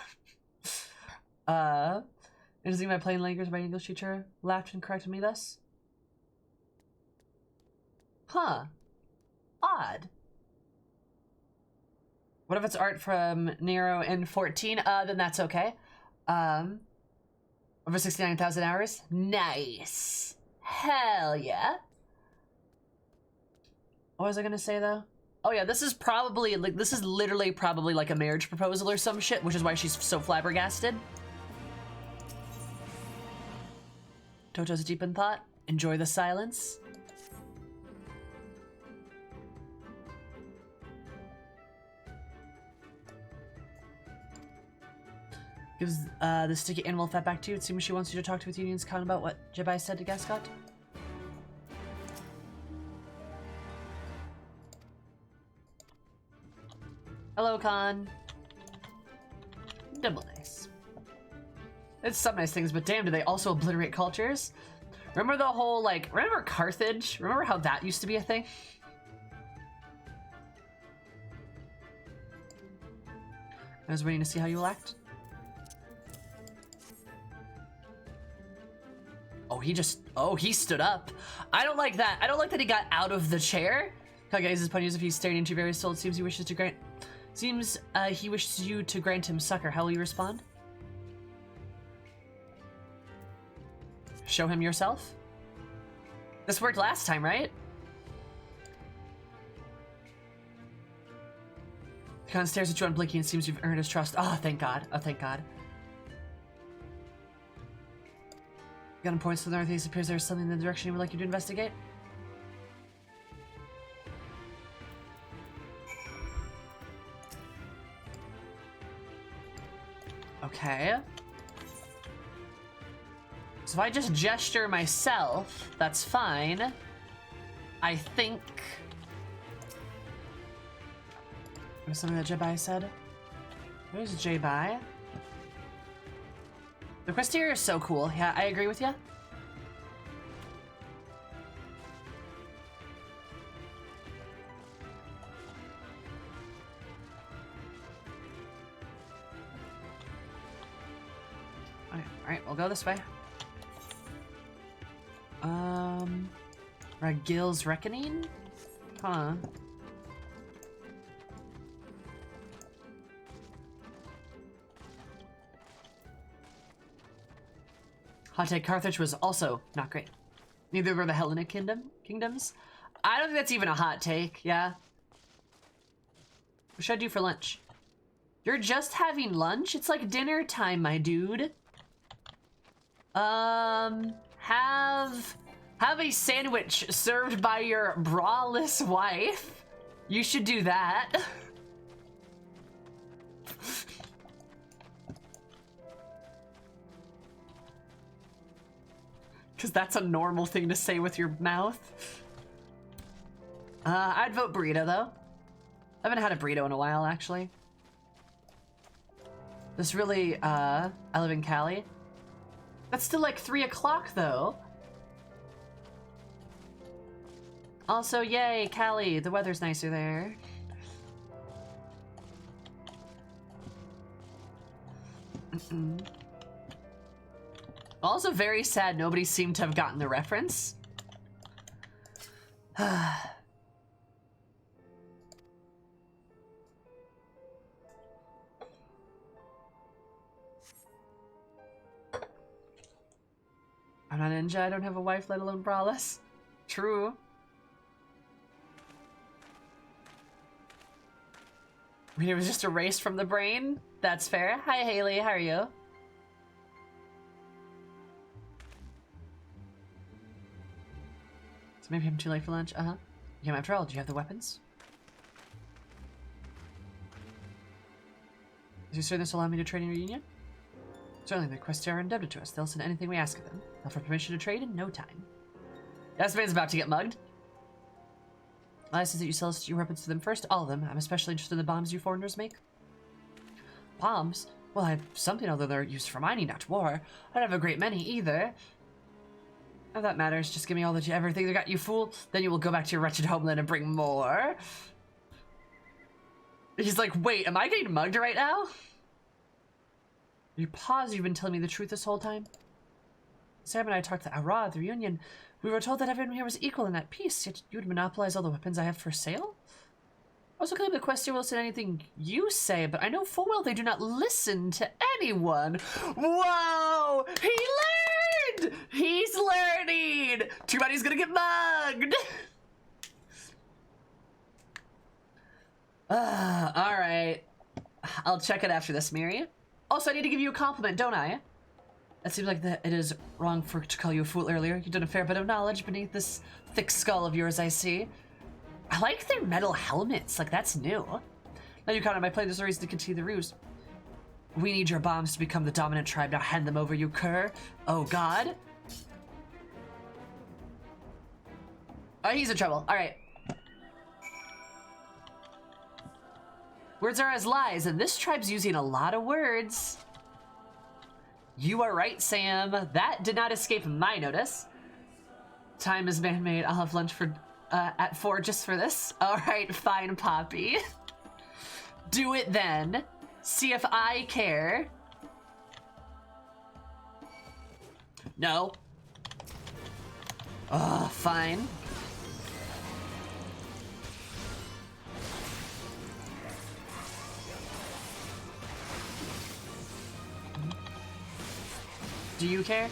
Interesting, my plain language, my English teacher laughed and corrected me thus. Huh. Odd. What if it's art from Nero in 14? Then that's okay. Over 69,000 hours? Nice. Hell yeah. What was I gonna say though? Oh yeah, this is probably like, this is literally probably like a marriage proposal or some shit, which is why she's so flabbergasted. Toto's deep in thought. Enjoy the silence. Gives the sticky animal fat back to you. It seems she wants you to talk to with Union's Con about what Jedi said to Gascot. Hello, Con. Double nice. It's some nice things, but damn, do they also obliterate cultures? Remember the whole, like, remember Carthage? Remember how that used to be a thing? I was waiting to see how you act. Oh, he stood up. I don't like that. I don't like that he got out of the chair. How guys his punish if he's staring into your very soul. It seems he wishes to grant. Seems he wishes you to grant him succor. How will you respond? Show him yourself. This worked last time, right? Khan stares at you unblinking and seems you've earned his trust. Oh, thank God. Oh, thank God. Gun points to the northeast. Appears there's something in the direction he would like you to investigate. Okay. So if I just gesture myself, that's fine. I think. There's something that Jedi said. Where's Jedi? The Questeria is so cool. Yeah, I agree with you. Alright, we'll go this way. Ragil's Reckoning? Huh. Hot take, Carthage was also not great. Neither were the Hellenic kingdoms. I don't think that's even a hot take, yeah. What should I do for lunch? You're just having lunch? It's like dinner time, my dude. Have a sandwich served by your braless wife. You should do that. Because that's a normal thing to say with your mouth. I'd vote burrito, though. I haven't had a burrito in a while, actually. This really, I live in Cali. That's still like 3 o'clock, though. Also, yay, Cali, the weather's nicer there. Also very sad nobody seemed to have gotten the reference. I'm not a ninja, I don't have a wife, let alone braless. True. I mean, it was just erased from the brain. That's fair. Hi, Haley, how are you? So maybe I'm too late for lunch. You came after all. Do you have the weapons? Is your service allow me to trade in your union? Certainly, the quests are indebted to us. They'll send anything we ask of them. They'll offer permission to trade in no time. That man's about to get mugged. I see that you sell your weapons to them first. All of them. I'm especially interested in the bombs you foreigners make. Bombs? Well, I have something, although they're used for mining, not war. I don't have a great many either. If that matters, just give me all that everything they got, you fool. Then you will go back to your wretched homeland and bring more. He's like, wait, am I getting mugged right now? You pause, you've been telling me the truth this whole time? Sam and I talked to Ara at the reunion. We were told that everyone here was equal and at peace, yet you would monopolize all the weapons I have for sale? I also claim the quest here will listen to anything you say, but I know full well they do not listen to anyone. Whoa! He learned! He's learning! Too bad he's gonna get mugged! Alright. I'll check it after this, Miri. Also, I need to give you a compliment, don't I? It seems like that it is wrong to call you a fool earlier. You've done a fair bit of knowledge beneath this thick skull of yours, I see. I like their metal helmets. Like, that's new. Now you counted my play. There's a reason to continue the ruse. We need your bombs to become the dominant tribe. Now hand them over, you cur. Oh, God. Oh, he's in trouble. All right. Words are as lies, and this tribe's using a lot of words. You are right, Sam. That did not escape my notice. Time is man-made. I'll have lunch for at 4 just for this. All right, fine, Poppy. Do it then. See if I care. No. Oh, fine. Do you care?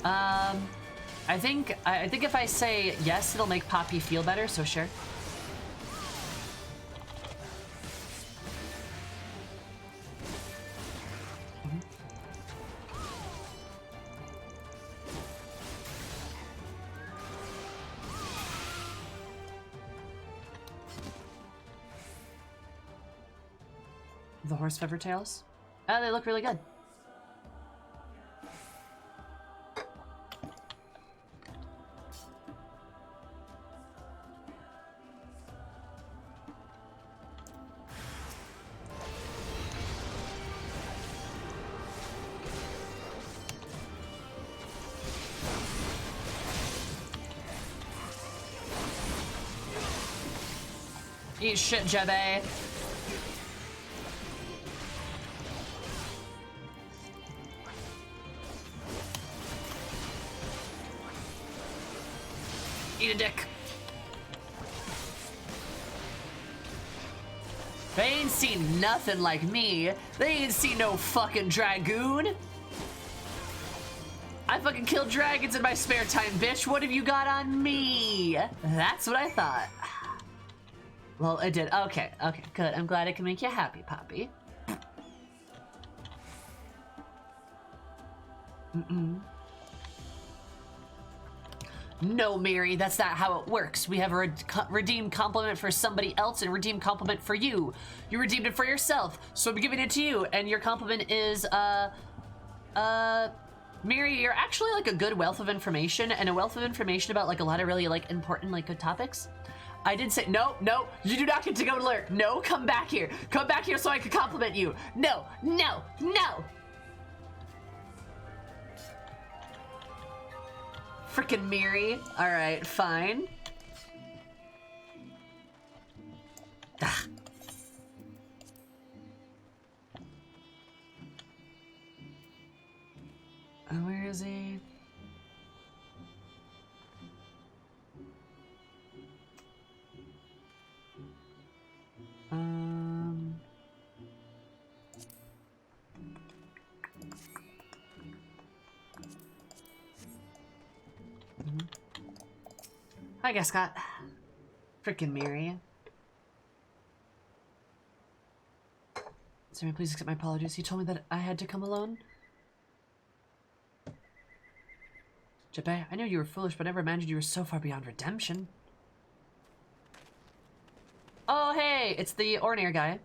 I think if I say yes, it'll make Poppy feel better, so sure. The horse feather tails? Oh, they look really good. Eat shit, Jebe. Eat a dick. They ain't seen nothing like me. They ain't seen no fucking dragoon. I fucking kill dragons in my spare time, bitch. What have you got on me? That's what I thought. Well, it did. Okay, okay, good. I'm glad it can make you happy, Poppy. No, Mary, that's not how it works. We have a redeemed compliment for somebody else and a redeemed compliment for you. You redeemed it for yourself, so I'm giving it to you. And your compliment is, Mary, you're actually like a good wealth of information and a wealth of information about like a lot of really like important like good topics. I did say, no, no, you do not get to go lurk. No, come back here. Come back here so I can compliment you. No, no, no. Frickin' Miri. All right, fine. Ah. Where is he? Hi, guess Scott. Frickin' Miri. Sorry, please accept my apologies. He told me that I had to come alone. Jeppe, I know you were foolish, but I never imagined you were so far beyond redemption. Oh, hey! It's the Ornair guy.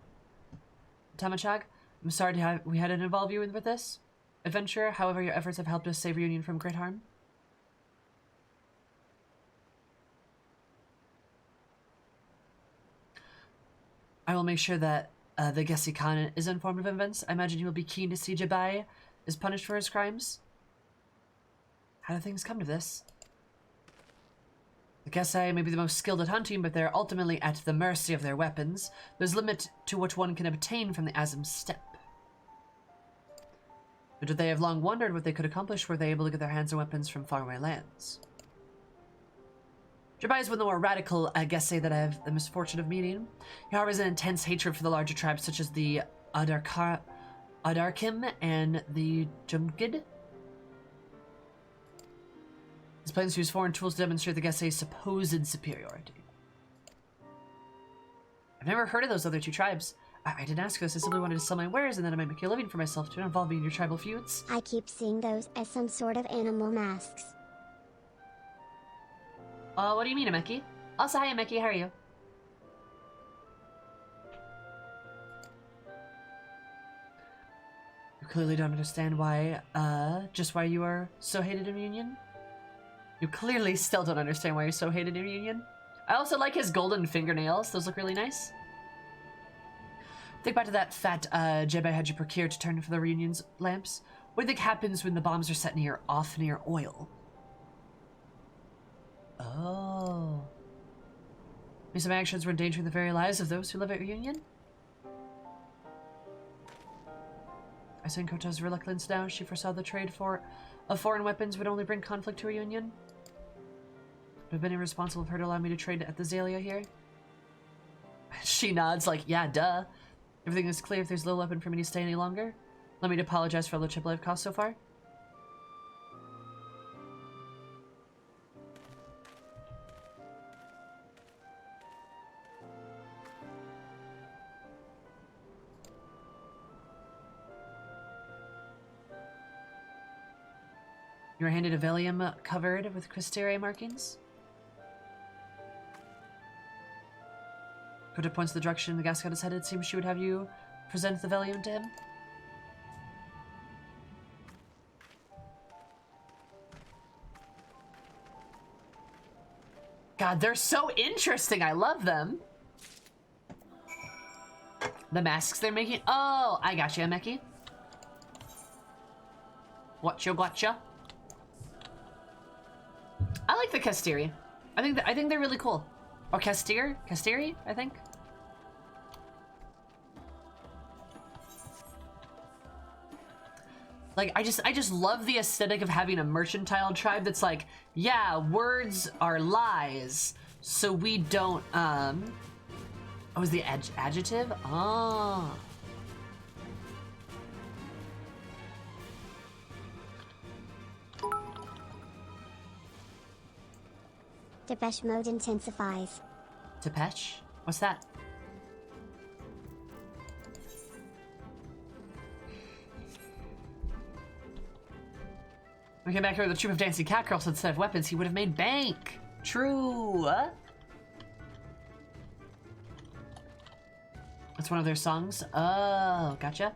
Tamachag, I'm sorry we had to involve you with this adventure. However, your efforts have helped us save Reunion from great harm. I will make sure that the Gessi Khan is informed of events. I imagine he will be keen to see Jabai is punished for his crimes. How do things come to this? The Gessi may be the most skilled at hunting, but they're ultimately at the mercy of their weapons. There's a limit to what one can obtain from the Azim steppe. But they have long wondered what they could accomplish were they able to get their hands on weapons from faraway lands. Jabai is one of the more radical Gessi that I have the misfortune of meeting. He harbors an intense hatred for the larger tribes such as the Adarkim and the Jumgid. His plans to use foreign tools to demonstrate the Gessi's supposed superiority. I've never heard of those other two tribes. I didn't ask this, I simply wanted to sell my wares and then I might make a living for myself to involve me in your tribal feuds. I keep seeing those as some sort of animal masks. What do you mean, Ameki? Also, hi, Ameki, how are you? You clearly don't understand why, just why you are so hated in Reunion? You clearly still don't understand why you're so hated in Reunion. I also like his golden fingernails. Those look really nice. Think back to that fat, Jebe had you procured to turn for the Reunion's lamps. What do you think happens when the bombs are set near oil? Oh. Maybe some actions were endangering the very lives of those who live at Reunion? I sense Kota's reluctance now. She foresaw the trade of foreign weapons would only bring conflict to Reunion. Would have been irresponsible of her to allow me to trade at the Zalia here. She nods like, yeah, duh. Everything is clear if there's little weapon for me to stay any longer. Let me apologize for all the trouble I've caused so far. You were handed a velium covered with crystare markings. Kota points the direction the gas god is headed. Seems she would have you present the velium to him. God, they're so interesting. I love them. The masks they're making. Oh, I got you, Meki. Gotcha. I like the Castiri. I think they're really cool. Or Castiri, I think. Like, I just love the aesthetic of having a mercantile tribe that's like, yeah, words are lies, so we don't, oh, is the adjective? Oh. Depeche mode intensifies. Depeche? What's that? We came back here with a troop of dancing cat girls instead of weapons. He would have made bank. True. That's one of their songs. Oh, gotcha.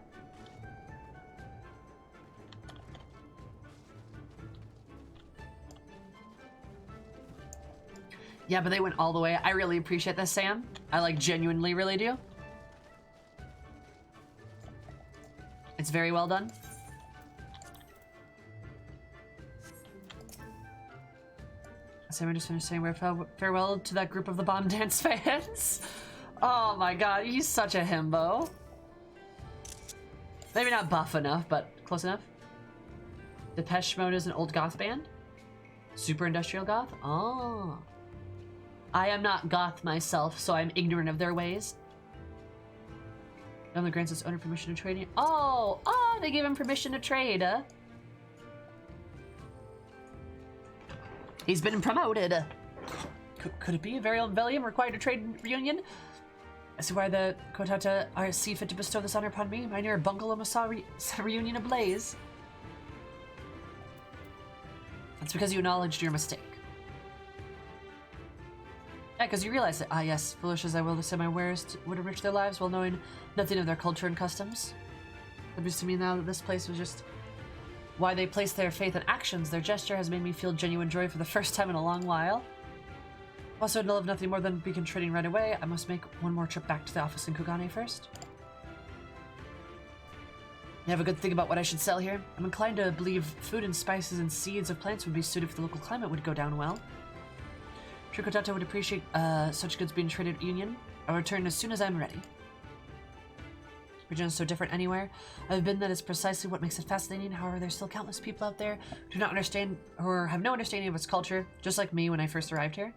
Yeah, but they went all the way. I really appreciate this, Sam. I like genuinely really do. It's very well done. Sam, I just finished saying farewell to that group of the Bomb Dance fans. Oh my god, he's such a himbo. Maybe not buff enough, but close enough. Depeche Mode is an old goth band? Super industrial goth? Oh. I am not goth myself, so I'm ignorant of their ways. Gunler grants its owner permission to trade. Oh, they gave him permission to trade. He's been promoted. Could it be a very old Velium required to trade reunion? I see why the Kotata are see fit to bestow this honor upon me. My near bungalow saw reunion ablaze. That's because you acknowledged your mistake. Yeah, because you realized that, yes, foolish as I will to say my wares would enrich their lives while knowing nothing of their culture and customs. It seems to me now that this place was just why they place their faith in actions. Their gesture has made me feel genuine joy for the first time in a long while. Also, I'd love nothing more than begin trading right away. I must make one more trip back to the office in Kugane first. You have a good thing about what I should sell here? I'm inclined to believe food and spices and seeds of plants would be suited for the local climate would go down well. Trikotata would appreciate such goods being traded at Union. I'll return as soon as I'm ready. Region is so different anywhere. I've been that is precisely what makes it fascinating. However, there's still countless people out there who do not understand or have no understanding of its culture, just like me when I first arrived here.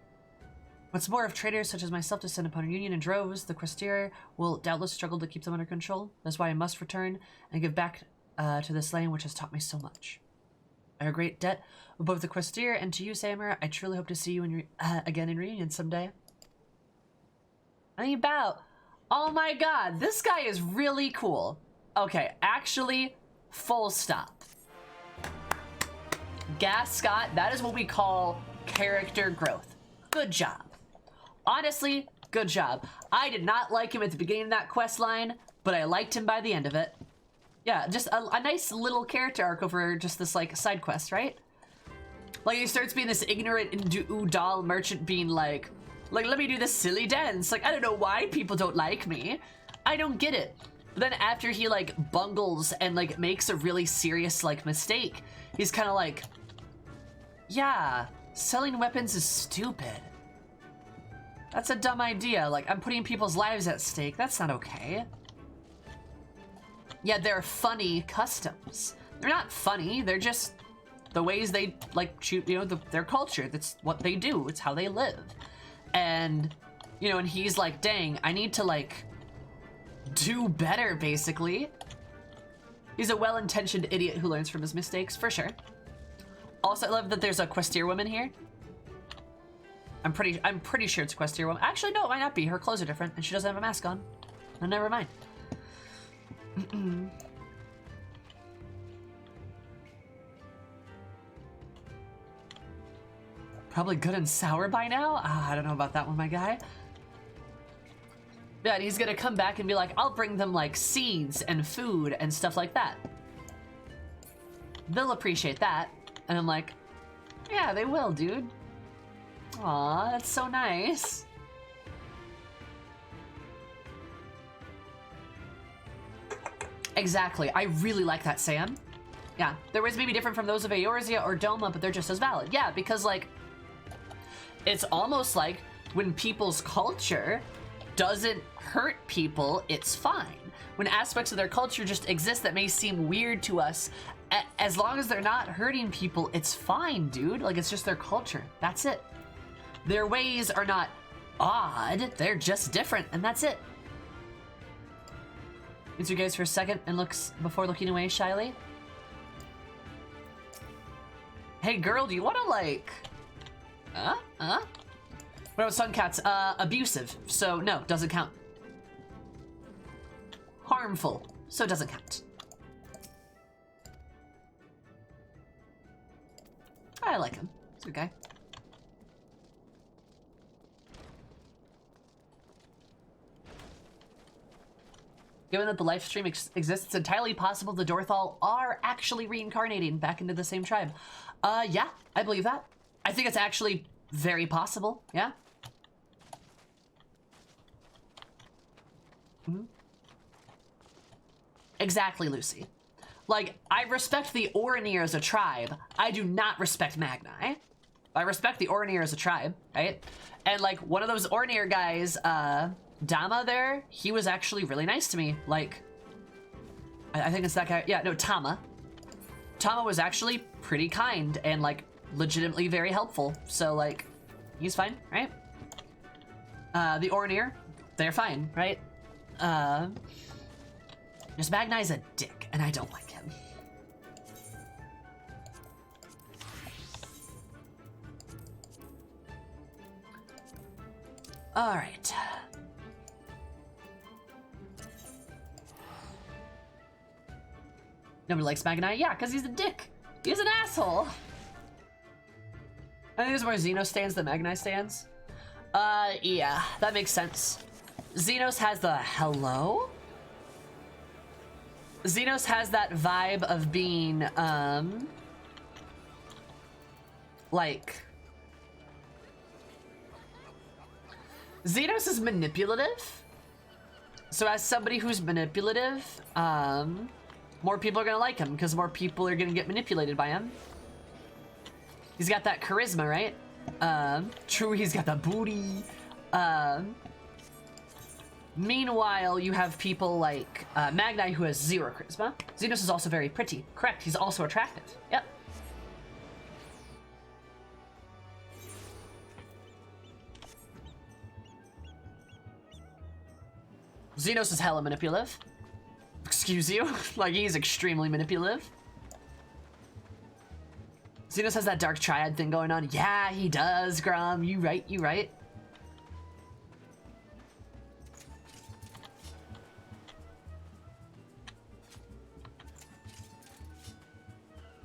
What's more, if traders such as myself descend upon a Union in droves, the Questier will doubtless struggle to keep them under control. That's why I must return and give back to this land which has taught me so much. I have a great debt of both the Questier and to you, Samur. I truly hope to see you again in reunion someday. I think about, oh my god, this guy is really cool. Okay, actually, full stop. Gas Scott, that is what we call character growth. Good job. Honestly, good job. I did not like him at the beginning of that quest line, but I liked him by the end of it. Yeah, just a nice little character arc over just this, like, side quest, right? Like, he starts being this ignorant Udal merchant being like, let me do this silly dance. Like, I don't know why people don't like me. I don't get it. But then after he, like, bungles and, like, makes a really serious, like, mistake, he's kind of like, yeah, selling weapons is stupid. That's a dumb idea. Like, I'm putting people's lives at stake. That's not okay. Yeah, they're funny customs. They're not funny. They're just the ways they, like, shoot, you know, their culture. That's what they do. It's how they live. And, you know, and he's like, dang, I need to, like, do better, basically. He's a well-intentioned idiot who learns from his mistakes, for sure. Also, I love that there's a Questier woman here. I'm pretty sure it's a Questier woman. Actually, no, it might not be. Her clothes are different, and she doesn't have a mask on. No, never mind. Probably good and sour by now? I don't know about that one, my guy. Yeah, and he's gonna come back and be like, I'll bring them, like, seeds and food and stuff like that. They'll appreciate that. And I'm like, yeah, they will, dude. Aw, that's so nice. Exactly. I really like that, Sam. Yeah, their ways may be different from those of Eorzea or Doma, but they're just as valid. Yeah, because, like, it's almost like when people's culture doesn't hurt people, it's fine. When aspects of their culture just exist that may seem weird to us as long as they're not hurting people, it's fine, dude. Like, it's just their culture. That's it. Their ways are not odd. They're just different, and that's it. Meets you guys for a second and looks before looking away shyly. Hey, girl, do you want to, like... What about Suncat's? Abusive. So, no, doesn't count. Harmful. So, doesn't count. I like him. He's a good guy. Given that the live stream exists, it's entirely possible the Dorthal are actually reincarnating back into the same tribe. Yeah, I believe that. I think it's actually very possible, yeah. Mm-hmm. Exactly, Lucy. Like, I respect the Orinir as a tribe. I do not respect Magni. I respect the Orinir as a tribe, right? And, like, one of those Orinir guys, Dama there, he was actually really nice to me. Like, I think it's that guy. Yeah, no, Tama. Tama was actually pretty kind and, like, legitimately very helpful. So, like, he's fine, right? The Orinir, they're fine, right? Just Magni's a dick, and I don't like him. All right. Nobody likes Magni? Yeah, because he's a dick. He's an asshole. I think there's more Xenos stands than Magni stands. Yeah, that makes sense. Xenos has the hello? Xenos has that vibe of being, like... Xenos is manipulative. So as somebody who's manipulative, more people are gonna like him because more people are gonna get manipulated by him. He's got that charisma, right? True, he's got the booty. Meanwhile, you have people like Magni who has 0 charisma. Xenos is also very pretty. Correct, he's also attractive. Yep. Xenos is hella manipulative. Excuse you? Like, he's extremely manipulative. Xenos has that dark triad thing going on. Yeah, he does, Grom. You right, you right.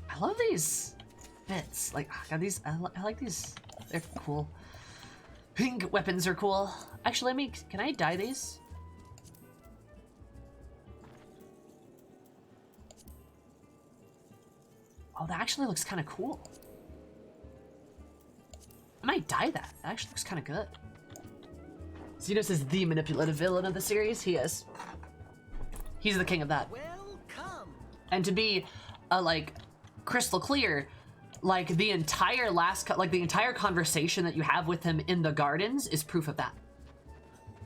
I love these bits. Like, God, these, I like these. They're cool. Pink weapons are cool. Actually, let me, can I dye these? Oh, that actually looks kind of cool. I might dye that. That actually looks kind of good. Xenos is the manipulative villain of the series. He is. He's the king of that. Welcome. And to be, like, crystal clear, like the entire the entire conversation that you have with him in the gardens is proof of that.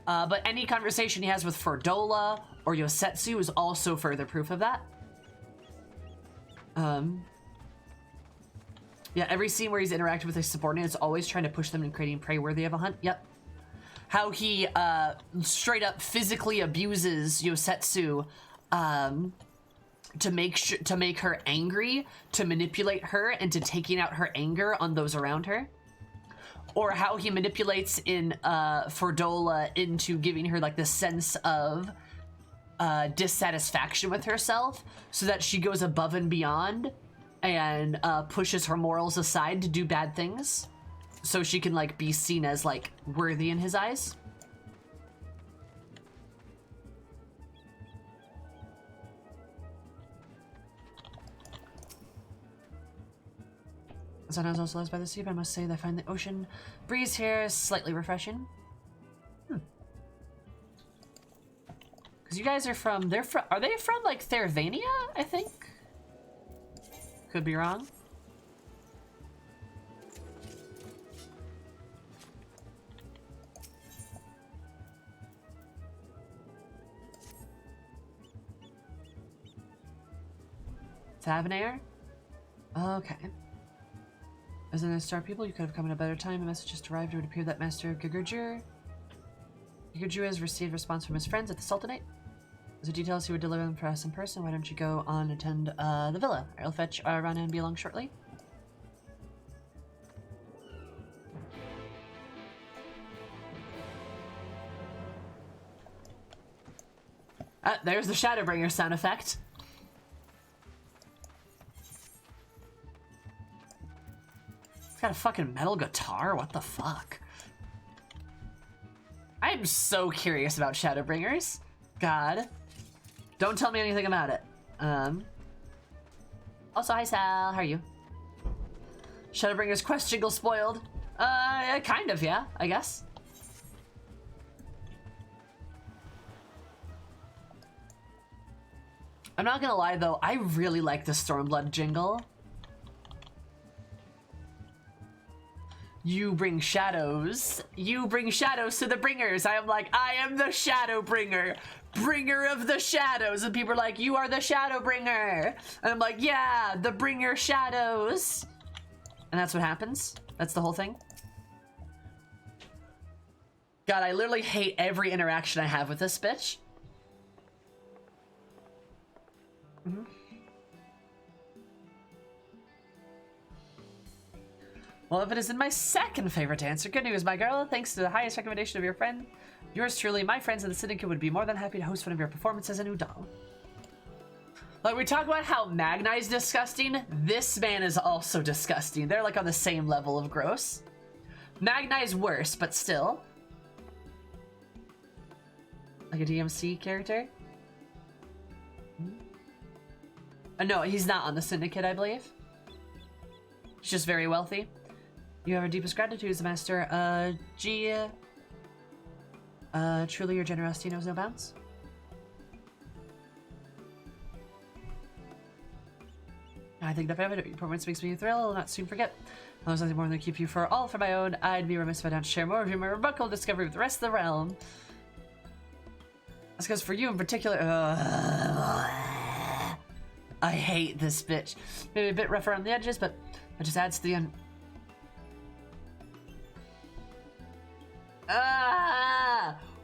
But any conversation he has with Fordola or Yosetsu is also further proof of that. Yeah, every scene where he's interacted with his subordinates, always trying to push them in creating prey worthy of a hunt. Yep. How he straight up physically abuses Yosetsu to make her angry, to manipulate her into taking out her anger on those around her. Or how he manipulates in Fordola into giving her like this sense of dissatisfaction with herself so that she goes above and beyond and pushes her morals aside to do bad things so she can like be seen as like worthy in his eyes. Sometimes also lost by the sea, but I must say that I find the ocean breeze here slightly refreshing. Because you guys are from, are they from like Theravania, I think? Could be wrong. Tavernair? Okay. As an star people, you could have come at a better time. A message just arrived. It would appear that Master Gigurjur has received response from his friends at the Sultanate. As the details, he would deliver them for us in person. Why don't you go on and attend the villa? I'll fetch Rana and be along shortly. There's the Shadowbringer sound effect. It's got a fucking metal guitar? What the fuck? I'm so curious about Shadowbringers. God. Don't tell me anything about it. Also, hi Sal, how are you? Shadowbringers quest jingle spoiled. Kind of, yeah, I guess. I'm not gonna lie though, I really like the Stormblood jingle. You bring shadows. You bring shadows to the bringers. I am like, I am the shadow bringer. Bringer of the shadows. And people are like, you are the shadow bringer. And I'm like, yeah, the bringer shadows. And that's what happens. That's the whole thing. God, I literally hate every interaction I have with this bitch. Mm-hmm. Well, if it isn't my second favorite answer, good news, my girl. Thanks to the highest recommendation of your friend, yours truly, my friends in the Syndicate would be more than happy to host one of your performances in Udal. Like, we talk about how Magni is disgusting, this man is also disgusting. They're like on the same level of gross. Magni is worse, but still. Like a DMC character? No, he's not on the Syndicate, I believe. He's just very wealthy. You have our deepest gratitude as a master. Truly your generosity knows no bounds. I think that your performance makes me thrilled. I'll not soon forget. I was nothing more than to keep you for all for my own. I'd be remiss if I don't share more of your remarkable discovery with the rest of the realm. That's because for you in particular... I hate this bitch. Maybe a bit rough around the edges, but it just adds to the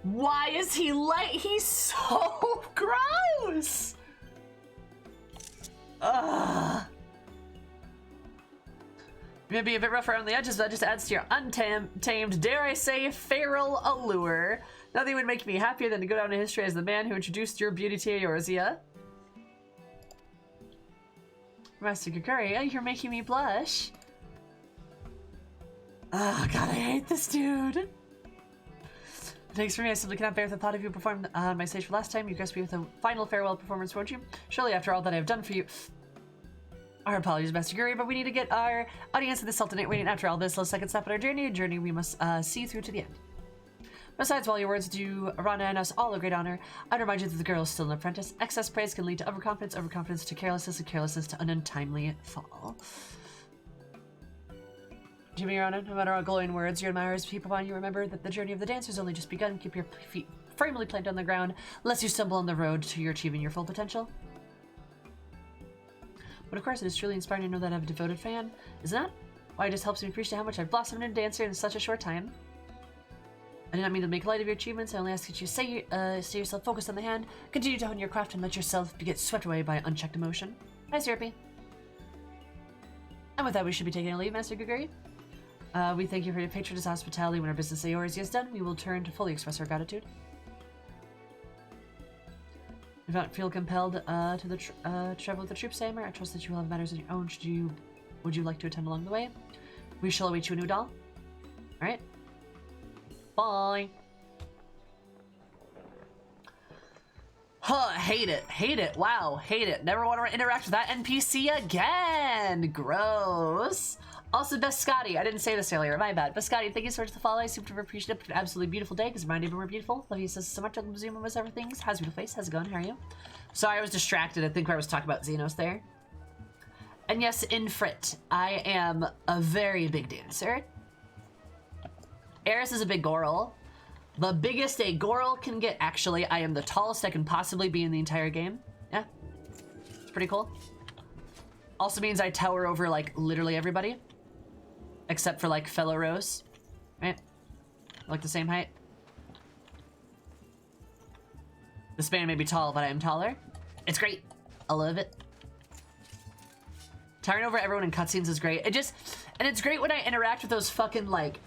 why is he like... He's so gross! Maybe a bit rough around the edges, but that just adds to your untamed, dare I say, feral allure. Nothing would make me happier than to go down in history as the man who introduced your beauty to Eorzea. Master Gikuria, you're making me blush. Oh god, I hate this dude. Thanks for me, I simply cannot bear the thought of you performing on my stage for last time. You graced me with a final farewell performance, won't you? Surely after all that I have done for you... Our apologies, Master Guri, but we need to get our audience at the Sultanate waiting after all this. Let's second step on our journey, a journey we must see through to the end. Besides, while your words do Rana and us all a great honor, I'd remind you that the girl is still an apprentice. Excess praise can lead to overconfidence, overconfidence to carelessness, and carelessness to an untimely fall. Jimmy Rana, no matter how glowing words your admirers peep upon you, remember that the journey of the dancer has only just begun. Keep your feet firmly planted on the ground, lest you stumble on the road to your achieving your full potential. But of course, it is truly inspiring to know that I have a devoted fan, isn't it? Why, it just helps me appreciate how much I've blossomed into a dancer in such a short time. I do not mean to make light of your achievements. I only ask that you stay yourself focused on the hand, continue to hone your craft, and let yourself get swept away by unchecked emotion. Hi, Syrupy. And with that, we should be taking a leave, Master Guguri. We thank you for your patronage hospitality. When our business at Eorzea is done, we will turn to fully express our gratitude. If you don't feel compelled to travel with the troops, Samer, I trust that you will have matters of your own. Would you like to attend along the way? We shall await you in Udal. Alright. Bye. Huh, hate it. Hate it. Wow, hate it. Never want to interact with that NPC again. Gross. Also, Biscotti. I didn't say this earlier. My bad. Biscotti, thank you so much for the follow. I super appreciate it. An absolutely beautiful day because my neighbor were beautiful. Love you so much. I'll zoom in with everything. How's your face? How's it going? How are you? Sorry, I was distracted. I think I was talking about Xenos there. And yes, Infrit. I am a very big dancer. Eris is a big Goral. The biggest a Goral can get, actually. I am the tallest I can possibly be in the entire game. Yeah. It's pretty cool. Also means I tower over, like, literally everybody. Except for, like, fellow Rose. Right? Like the same height. This man may be tall, but I am taller. It's great. I love it. Towering over everyone in cutscenes is great. And it's great when I interact with those fucking, like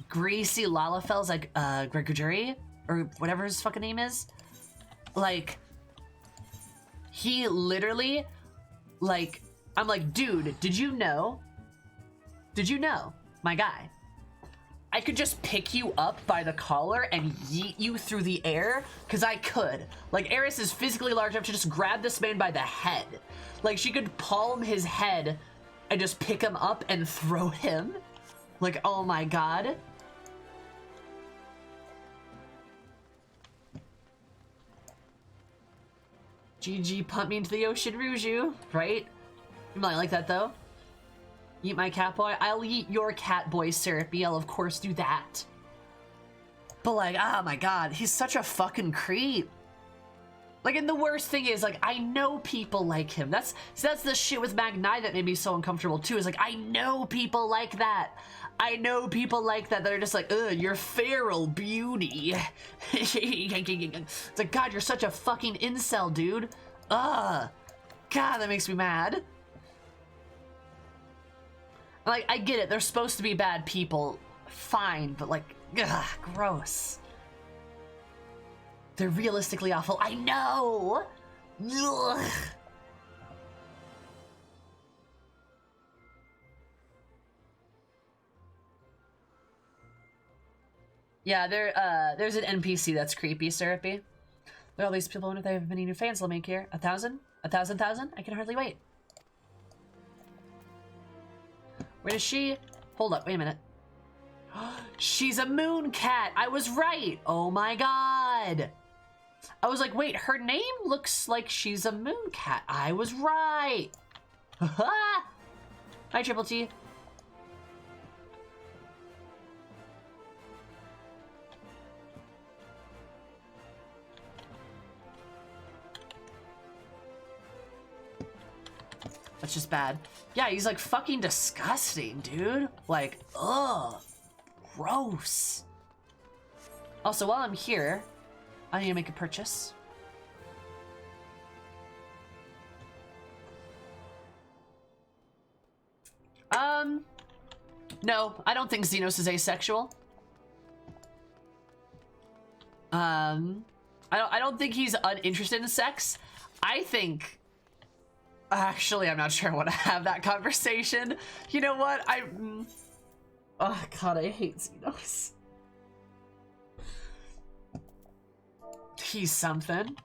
greasy Lalafells, like, Gregujuri, or whatever his fucking name is. Like, he literally, like, I'm like, dude, did you know? Did you know, my guy? I could just pick you up by the collar and yeet you through the air, because I could. Like, Eris is physically large enough to just grab this man by the head. Like, she could palm his head and just pick him up and throw him. Like, oh my god. GG, pump me into the ocean, Ruju, right? You might like that, though. Eat my cat boy. I'll eat your cat boy, Syrupy. I'll of course do that. But like, oh my god, he's such a fucking creep. Like, and the worst thing is, like, I know people like him. That's the shit with Magnai that made me so uncomfortable too, is like, I know people like that. I know people like that that are just like, ugh, you're feral beauty. It's like, god, you're such a fucking incel, dude. Ugh. God, that makes me mad. Like, I get it, they're supposed to be bad people. Fine, but like, ugh, gross. They're realistically awful. I know! Ugh. Yeah, there's an NPC that's creepy, Syrupy. Look at all these people, wonder if they have any new fans they'll make here. 1,000? 1,000,000? I can hardly wait. Where is she? Hold up, wait a minute. She's a moon cat! I was right! Oh my god! I was like, wait, her name looks like she's a moon cat. I was right! Hi, Triple T. That's just bad. Yeah, he's like fucking disgusting, dude. Like, ugh. Gross. Also, while I'm here, I need to make a purchase. No, I don't think Xenos is asexual. I don't think he's uninterested in sex. I think... Actually, I'm not sure I want to have that conversation. You know what? Oh god, I hate Xenos. He's something.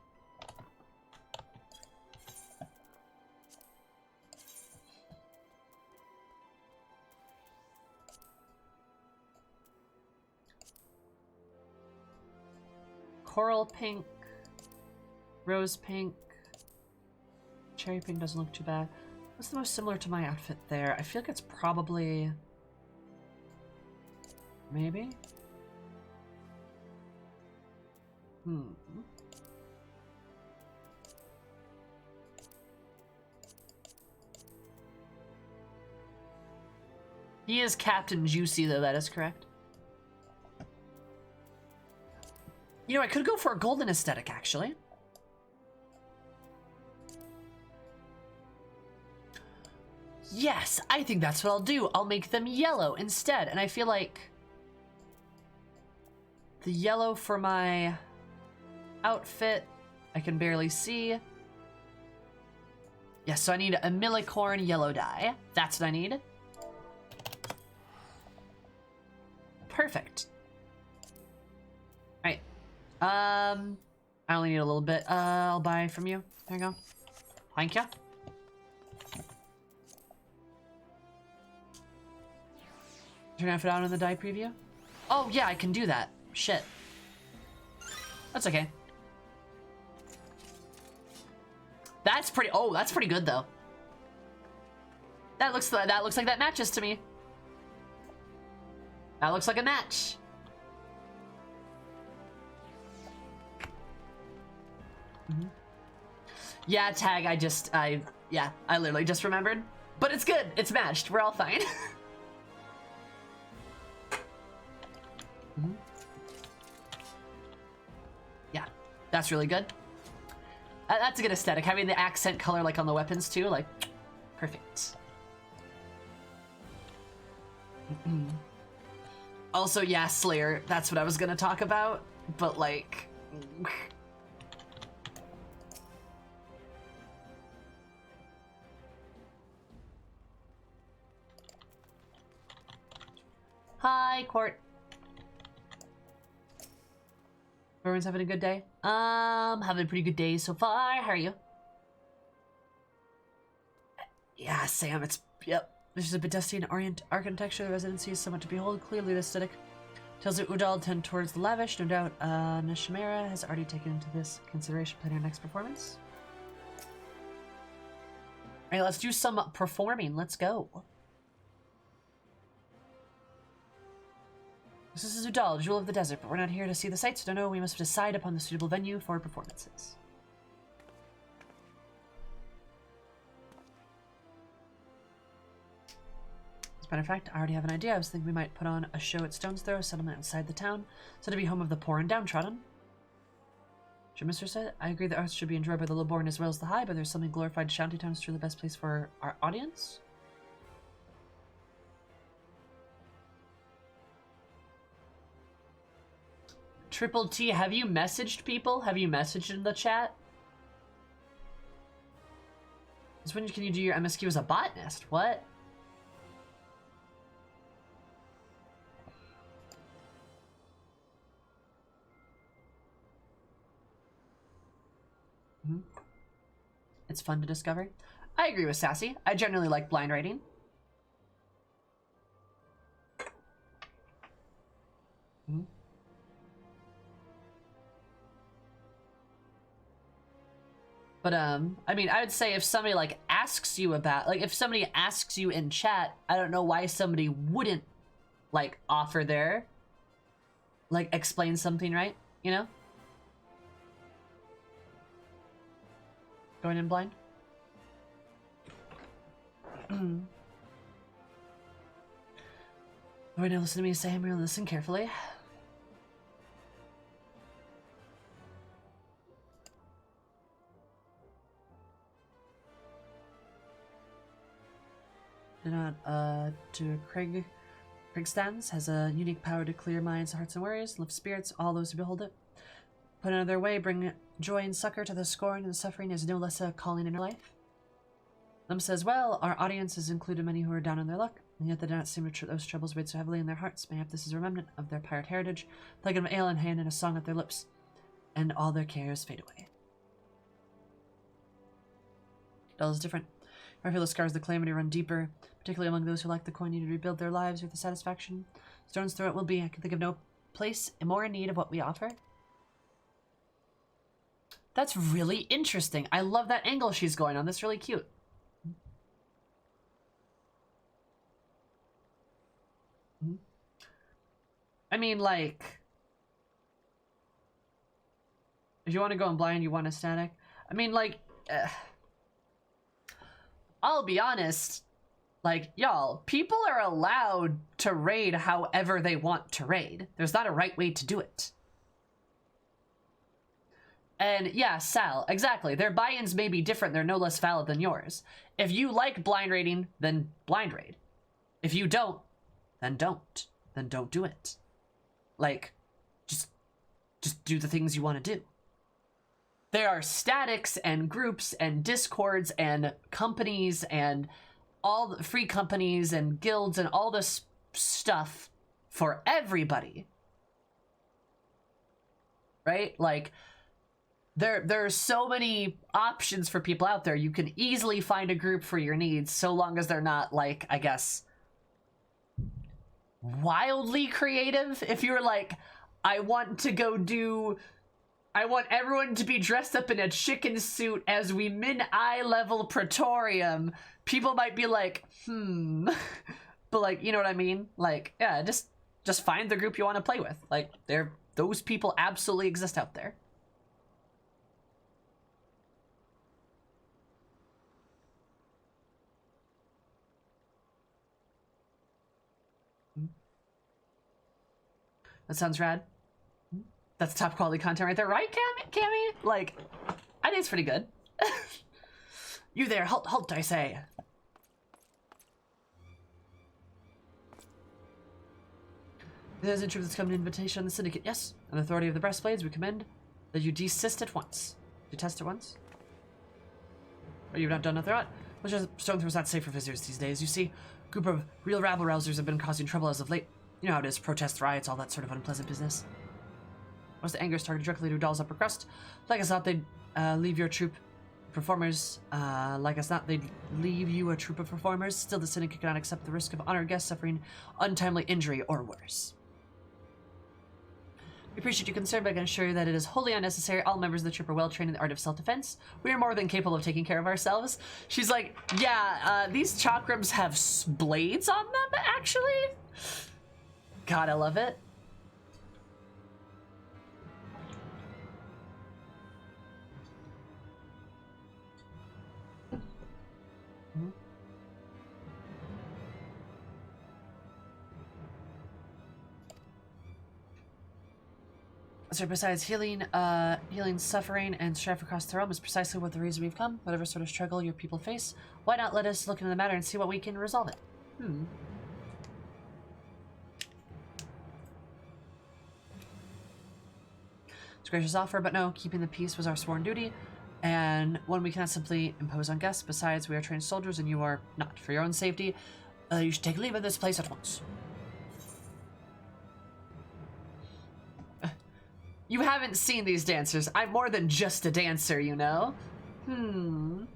Coral pink, rose pink, cherry pink doesn't look too bad. What's the most similar to my outfit there? I feel like it's probably... Maybe? He is Captain Juicy, though, that is correct. You know, I could go for a golden aesthetic, actually. Yes, I think that's what I'll do. I'll make them yellow instead, and I feel like the yellow for my outfit, I can barely see. Yes, so I need a millicorn yellow dye. That's what I need. Perfect. All right. I only need a little bit. I'll buy from you. There you go. Thank you. Turn outfit on in the dye preview? Oh, yeah, I can do that. Shit. That's okay. That's pretty... Oh, that's pretty good, though. That looks like that matches to me. That looks like a match. Yeah, tag, I Yeah, I literally just remembered. But it's good. It's matched. We're all fine. Yeah, that's really good. That's a good aesthetic. Having the accent color like on the weapons too, like, perfect. Also, yeah, Slayer. That's what I was gonna talk about, but like... Hi, Court. Everyone's having a good day? Having a pretty good day so far. How are you? Yeah, Sam, yep. This is a bit dusty in Orient architecture. The residency is somewhat to behold. Clearly the aesthetic tells it Udal tend towards the lavish. No doubt, Nishimera has already taken into this consideration planning our next performance. Alright, let's do some performing. Let's go. This is Udal, Jewel of the Desert, but we're not here to see the sights. No, no, we must decide upon the suitable venue for performances. As a matter of fact, I already have an idea. I was thinking we might put on a show at Stone's Throw, a settlement inside the town, so to be home of the poor and downtrodden. Your mistress said, I agree that arts should be enjoyed by the low-born as well as the high, but there's something glorified shantytowns truly the best place for our audience. Triple T, have you messaged people? Have you messaged in the chat? Since when can you do your MSQ as a botanist? What? It's fun to discover. I agree with Sassy. I generally like blind writing. But, I mean, I would say if somebody, like, asks you about... Like, if somebody asks you in chat, I don't know why somebody wouldn't, like, offer their... Like, explain something, right? You know? Going in blind? Alright, now listen to me say I'm gonna listen carefully. Craig stands has a unique power to clear minds, hearts, and worries, lift spirits, all those who behold it. Put another way, bring joy and succor to the scorned and suffering is no less a calling in her life. Lim says, well, our audience has included many who are down on their luck, and yet they do not seem to those troubles weighed so heavily in their hearts. Mayhap this is a remnant of their pirate heritage, like an ale in hand and a song at their lips, and all their cares fade away. Dull is different. I feel the scars of the calamity run deeper, particularly among those who lack the coin need to rebuild their lives with the satisfaction. Stone's Throw it will be. I can think of no place more in need of what we offer. That's really interesting. I love that angle she's going on. That's really cute. I mean, like... If you want to go in blind, you want a static. I mean, like... I'll be honest, like, y'all, people are allowed to raid however they want to raid. There's not a right way to do it. And yeah, Sal, exactly. Their buy-ins may be different. They're no less valid than yours. If you like blind raiding, then blind raid. If you don't, then don't. Then don't do it. Like, just do the things you want to do. There are statics and groups and discords and companies and all the free companies and guilds and all this stuff for everybody. Right? Like, there are so many options for people out there. You can easily find a group for your needs so long as they're not, like, I guess, wildly creative. If you're like, I want everyone to be dressed up in a chicken suit as we mid-eye level Praetorium, people might be like, but, like, you know what I mean? Like, yeah, just find the group you want to play with. Like, those people absolutely exist out there. That sounds rad. That's top quality content right there, right, Cammy? Like, I think it's pretty good. You there, halt, I say. There's a troop that's come an invitation on the Syndicate. Yes, on the authority of the Breastblades, we commend that you desist at once. Detest at once? Or you've not done nothing right? Well, just Stormthrower's not safe for visitors these days. You see, a group of real rabble-rousers have been causing trouble as of late. You know how it is, protests, riots, all that sort of unpleasant business. Most of the anger is targeted directly to Doll's upper crust. Like as not, they'd leave your troop performers. Like as not, they'd leave you a troop of performers. Still, the Syndicate cannot accept the risk of honored guests suffering untimely injury or worse. We appreciate your concern, but I can assure you that it is wholly unnecessary. All members of the troop are well trained in the art of self-defense. We are more than capable of taking care of ourselves. She's like, yeah, these chakrams have blades on them, actually. God, I love it. So besides healing suffering and strife across the realm is precisely what the reason we've come. Whatever sort of struggle your people face, why not let us look into the matter and see what we can resolve it? It's a gracious offer, but no, keeping the peace was our sworn duty, and one we cannot simply impose on guests. Besides, we are trained soldiers and you are not. For your own safety, you should take leave of this place at once. You haven't seen these dancers. I'm more than just a dancer, you know? I'm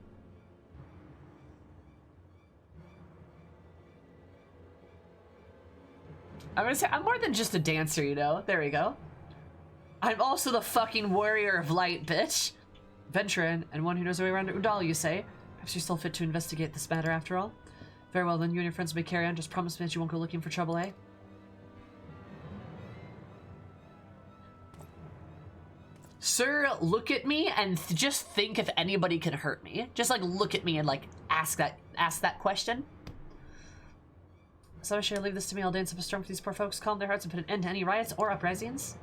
gonna say, I'm more than just a dancer, you know? There we go. I'm also the fucking warrior of light, bitch. Venturer and one who knows the way around Udal, you say? Perhaps you're still fit to investigate this matter after all. Very well then, you and your friends may carry on. Just promise me that you won't go looking for trouble, eh? Sir, look at me and just think if anybody can hurt me. Just like look at me and like ask that question. So I should leave this to me. I'll dance up a storm for these poor folks, calm their hearts, and put an end to any riots or uprisings.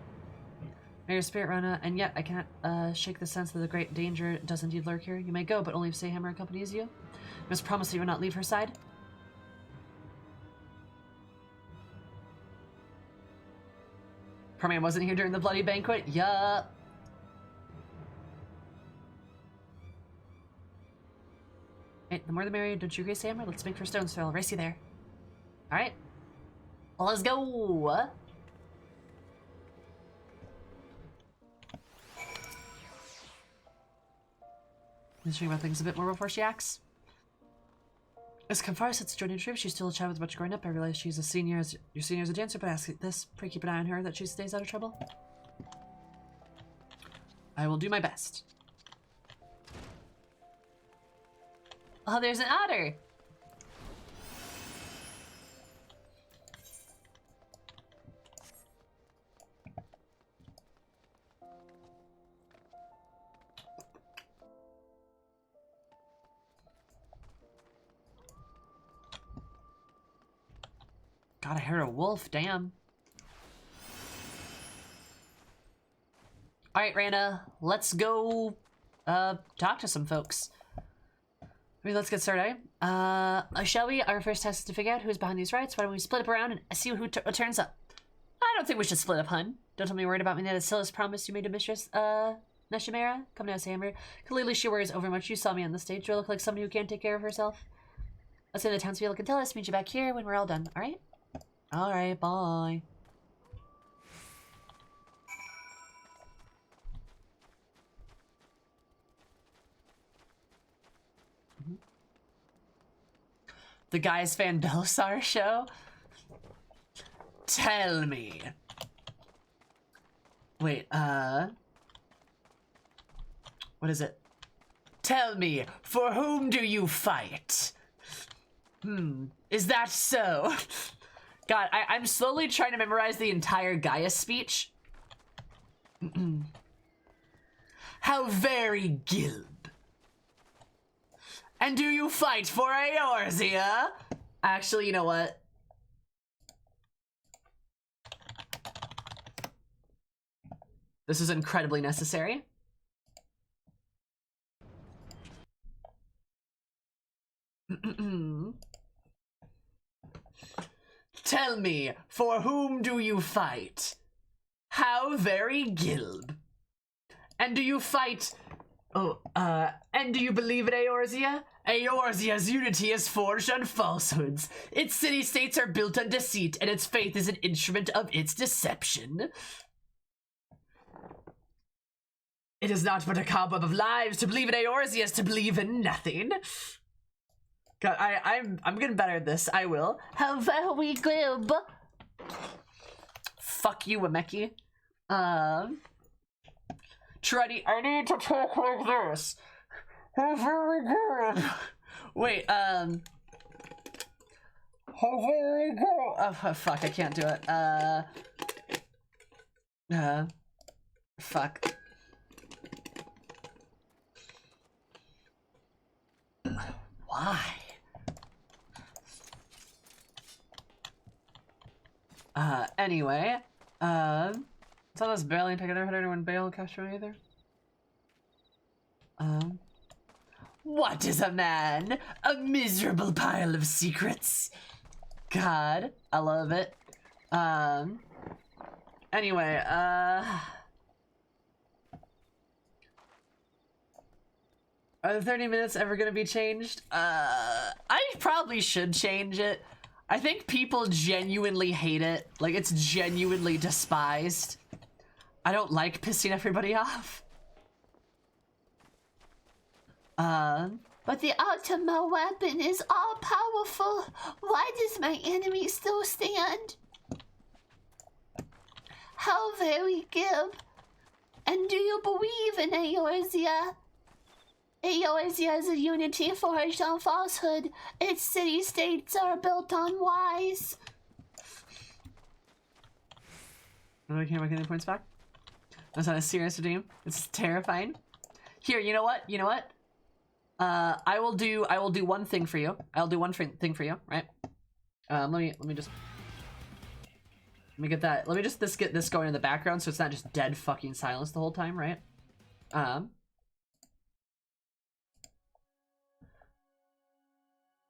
May your spirit run, and yet I cannot shake the sense that the great danger does indeed lurk here. You may go, but only if Sayhammer accompanies you. You must promise that you will not leave her side. Permian wasn't here during the bloody banquet? Yup. Hey, the more the merrier, don't you agree, Sayhammer? Let's make for Stone's Throw. I'll race you there. Alright. Let's go! Let's think about things a bit more before she acts. As Kamfara sits joining the troop, she's still a child with much growing up. I realize she's a senior as your senior as a dancer, but ask this, pray keep an eye on her that she stays out of trouble. I will do my best. Oh, there's an otter! God, I heard a wolf, damn. Alright, Rana, let's go talk to some folks. Let's get started. Shall we? Our first task is to figure out who's behind these riots. Why don't we split up around and see who turns up? I don't think we should split up, hun. Don't tell me you're worried about me. That is still as promise you made to Mistress, Neshimera. Come now, Samber. Clearly she worries overmuch. You saw me on the stage. Do I look like somebody who can't take care of herself? Let's say the townspeople can tell us. Meet you back here when we're all done. Alright? Alright, bye. The Guys Van Belisar show? Tell me. Wait, what is it? Tell me, for whom do you fight? Is that so? God, I'm slowly trying to memorize the entire Gaia speech. How very Gilb. And do you fight for Eorzea? Actually, you know what? This is incredibly necessary. Tell me, for whom do you fight? How very Gilb. And do you fight... and do you believe in Eorzea? Eorzea's unity is forged on falsehoods. Its city-states are built on deceit, and its faith is an instrument of its deception. It is not but a cobweb of lies. To believe in Eorzea is to believe in nothing. God, I'm getting better at this. I will. How very glib. Fuck you, Wemeki. Treddy, I need to talk like this. How very good. Wait, how very good. Oh, fuck, I can't do it. Fuck. Why? Anyway, so this barely pick another header when Bale capture either. What is a man? A miserable pile of secrets. God, I love it. Anyway, are the 30 minutes ever gonna be changed? I probably should change it. I think people genuinely hate it. Like, it's genuinely despised. I don't like pissing everybody off. But the ultimate weapon is all-powerful. Why does my enemy still stand? How very good. And do you believe in Eorzea? Eorzea is a unity forged on falsehood. Its city-states are built on lies. I can't make any points back. That's not a serious redeem. It's terrifying. Here, you know what? You know what? I will do one thing for you. I'll do one thing for you, right? Let me get that. Let me just get this going in the background so it's not just dead fucking silence the whole time, right?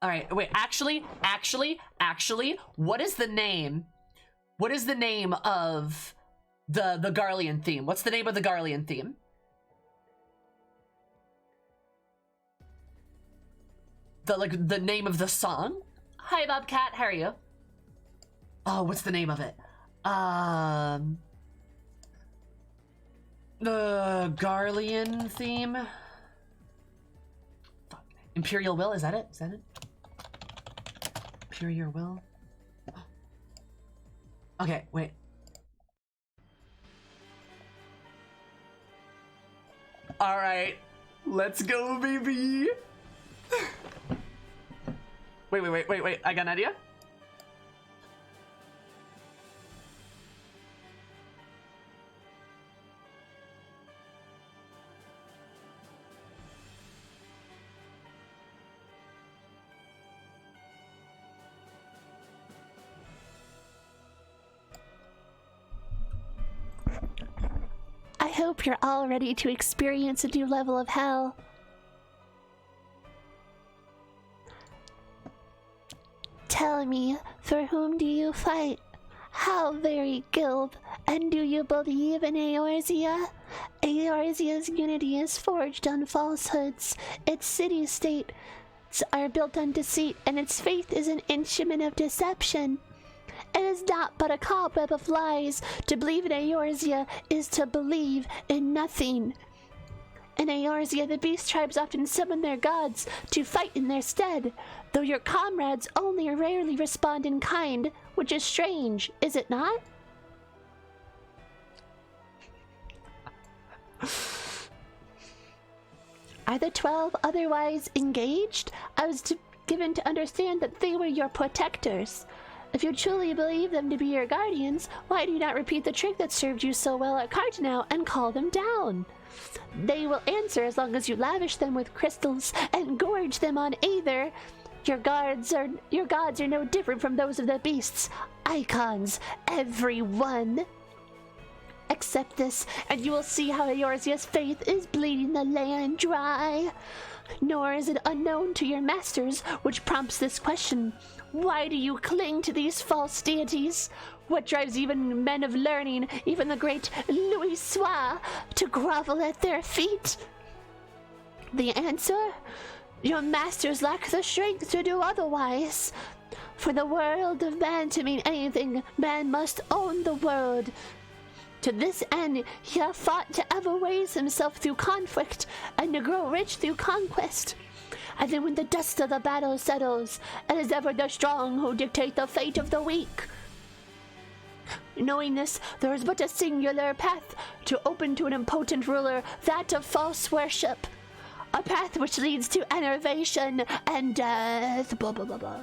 All right, wait, actually, what is the name? What is the name of the Garlean theme? What's the name of the Garlean theme? The name of the song? Hi, Bobcat, how are you? Oh, what's the name of it? The Garlean theme? Fuck. Imperial Will, is that it? Is that it? Imperial Will? Okay, wait. Alright, let's go, baby! Wait, I got an idea? I hope you're all ready to experience a new level of hell. Tell me, for whom do you fight? How very Gilb, and do you believe in Eorzea? Eorzea's unity is forged on falsehoods. Its city-states are built on deceit, and its faith is an instrument of deception. It is not but a cobweb of lies. To believe in Eorzea is to believe in nothing. In Eorzea, the beast tribes often summon their gods to fight in their stead, though your comrades only rarely respond in kind, which is strange, is it not? Are the 12 otherwise engaged? I was given to understand that they were your protectors. If you truly believe them to be your guardians, why do you not repeat the trick that served you so well at Cardinal and call them down? They will answer as long as you lavish them with crystals and gorge them on Aether. Your gods are no different from those of the beasts. Icons, every one. Accept this, and you will see how Eorzea's faith is bleeding the land dry. Nor is it unknown to your masters, which prompts this question. Why do you cling to these false deities? What drives even men of learning, even the great Louis Soir, to grovel at their feet? The answer? Your masters lack the strength to do otherwise. For the world of man to mean anything, man must own the world. To this end, he hath fought to ever raise himself through conflict, and to grow rich through conquest. And then when the dust of the battle settles, it is ever the strong who dictate the fate of the weak. Knowing this, there is but a singular path to open to an impotent ruler, that of false worship. A path which leads to enervation and death. Blah, blah, blah, blah.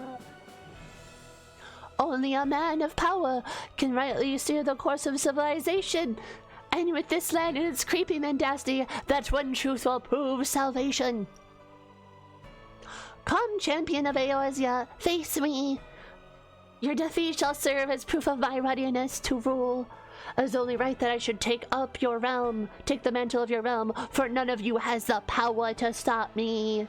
Only a man of power can rightly steer the course of civilization. And with this land and its creepy mendacity, that one truth will prove salvation. Come, champion of Eorzea, face me. Your defeat shall serve as proof of my readiness to rule. It is only right that I should take up your realm, take the mantle of your realm, for none of you has the power to stop me.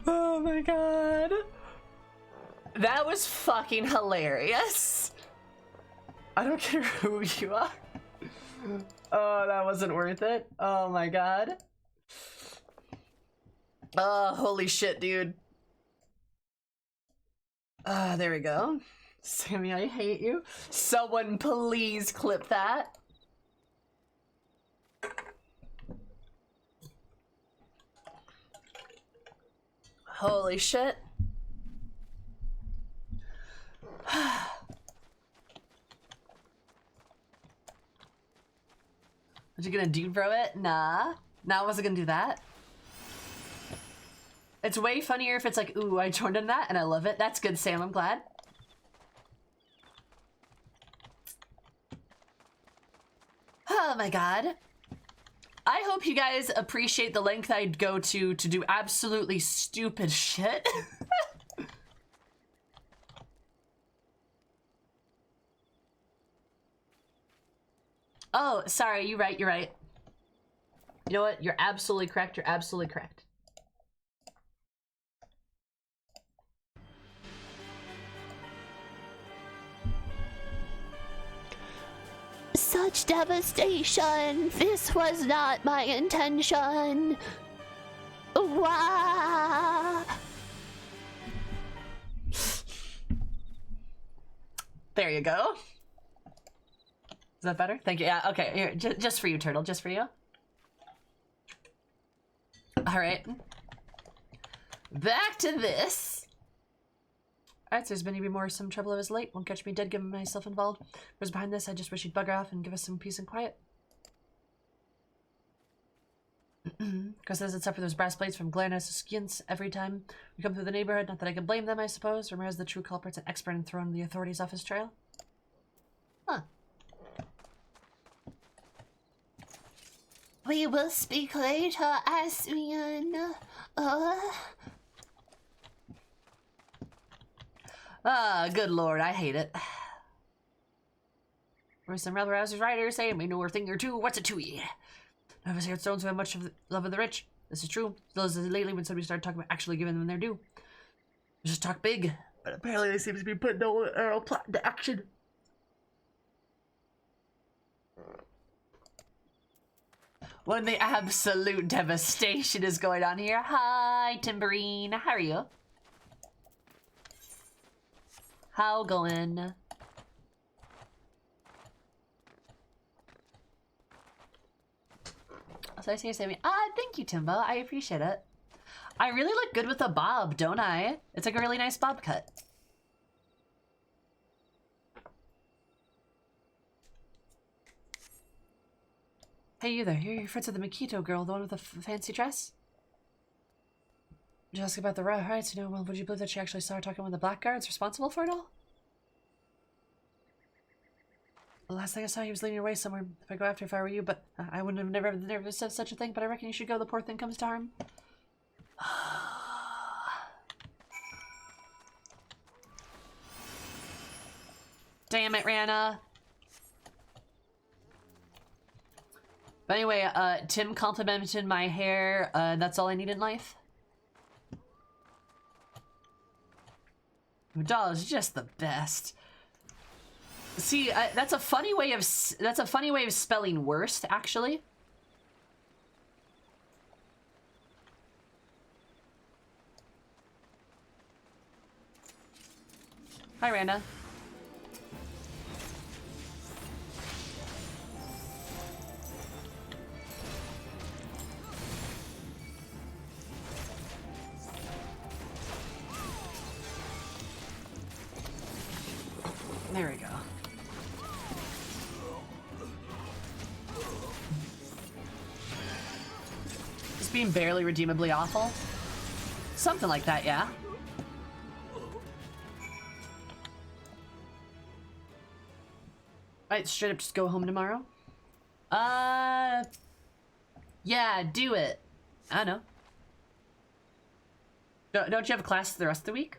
Oh my god. That was fucking hilarious. I don't care who you are. Oh, that wasn't worth it. Oh my god. Oh, holy shit, dude. There we go. Sammy, I hate you. Someone please clip that. Holy shit. Was you gonna dude bro it? Nah. Nah, I wasn't gonna do that. It's way funnier if it's like, ooh, I joined in that and I love it. That's good, Sam, I'm glad. Oh my god. I hope you guys appreciate the length I'd go to do absolutely stupid shit. Oh, sorry, you're right, you're right. You know what? You're absolutely correct, you're absolutely correct. Such devastation! This was not my intention! Wah! There you go. Is that better? Thank you. Yeah, okay. Here, just for you, Turtle. Just for you. Alright. Back to this. Alright, so there's been even more some trouble of his late. Won't catch me dead given myself involved. Whereas behind this, I just wish he'd bugger off and give us some peace and quiet. Because says it's up for those brass blades from Glarnos skins every time we come through the neighborhood. Not that I can blame them, I suppose. Ramirez, the true culprit's an expert in throwing the authorities off his trail. Huh. We will speak later, Asrian. Ah, good lord, I hate it. Where's some rebel rousers riders saying we know a thing or two? What's it to ye? I've heard stones who have much of the love of the rich. This is true. Still as lately when somebody started talking about actually giving them their due. They just talk big, but apparently they seem to be putting no arrow plot into action. When the absolute devastation is going on here. Hi, Timberine. How are you? How going? So I say, Sammy. Thank you, Timbo. I appreciate it. I really look good with a bob, don't I? It's like a really nice bob cut. Hey, you there. You're friends with the Makito girl, the one with the fancy dress? Did you ask about the riots? You know, well, would you believe that she actually saw her talking with the blackguards responsible for it all? The last thing I saw, he was leading away somewhere. If I go after if I were you, but I wouldn't have never said such a thing, but I reckon you should go. The poor thing comes to harm. Damn it, Rana. But anyway, Tim complimented my hair. That's all I need in life. Doll is just the best. See, that's a funny way of spelling worst, actually. Hi, Randa. There we go. Just being barely redeemably awful. Something like that, yeah. Alright, straight up just go home tomorrow? Yeah, do it. I don't know. Don't you have class the rest of the week?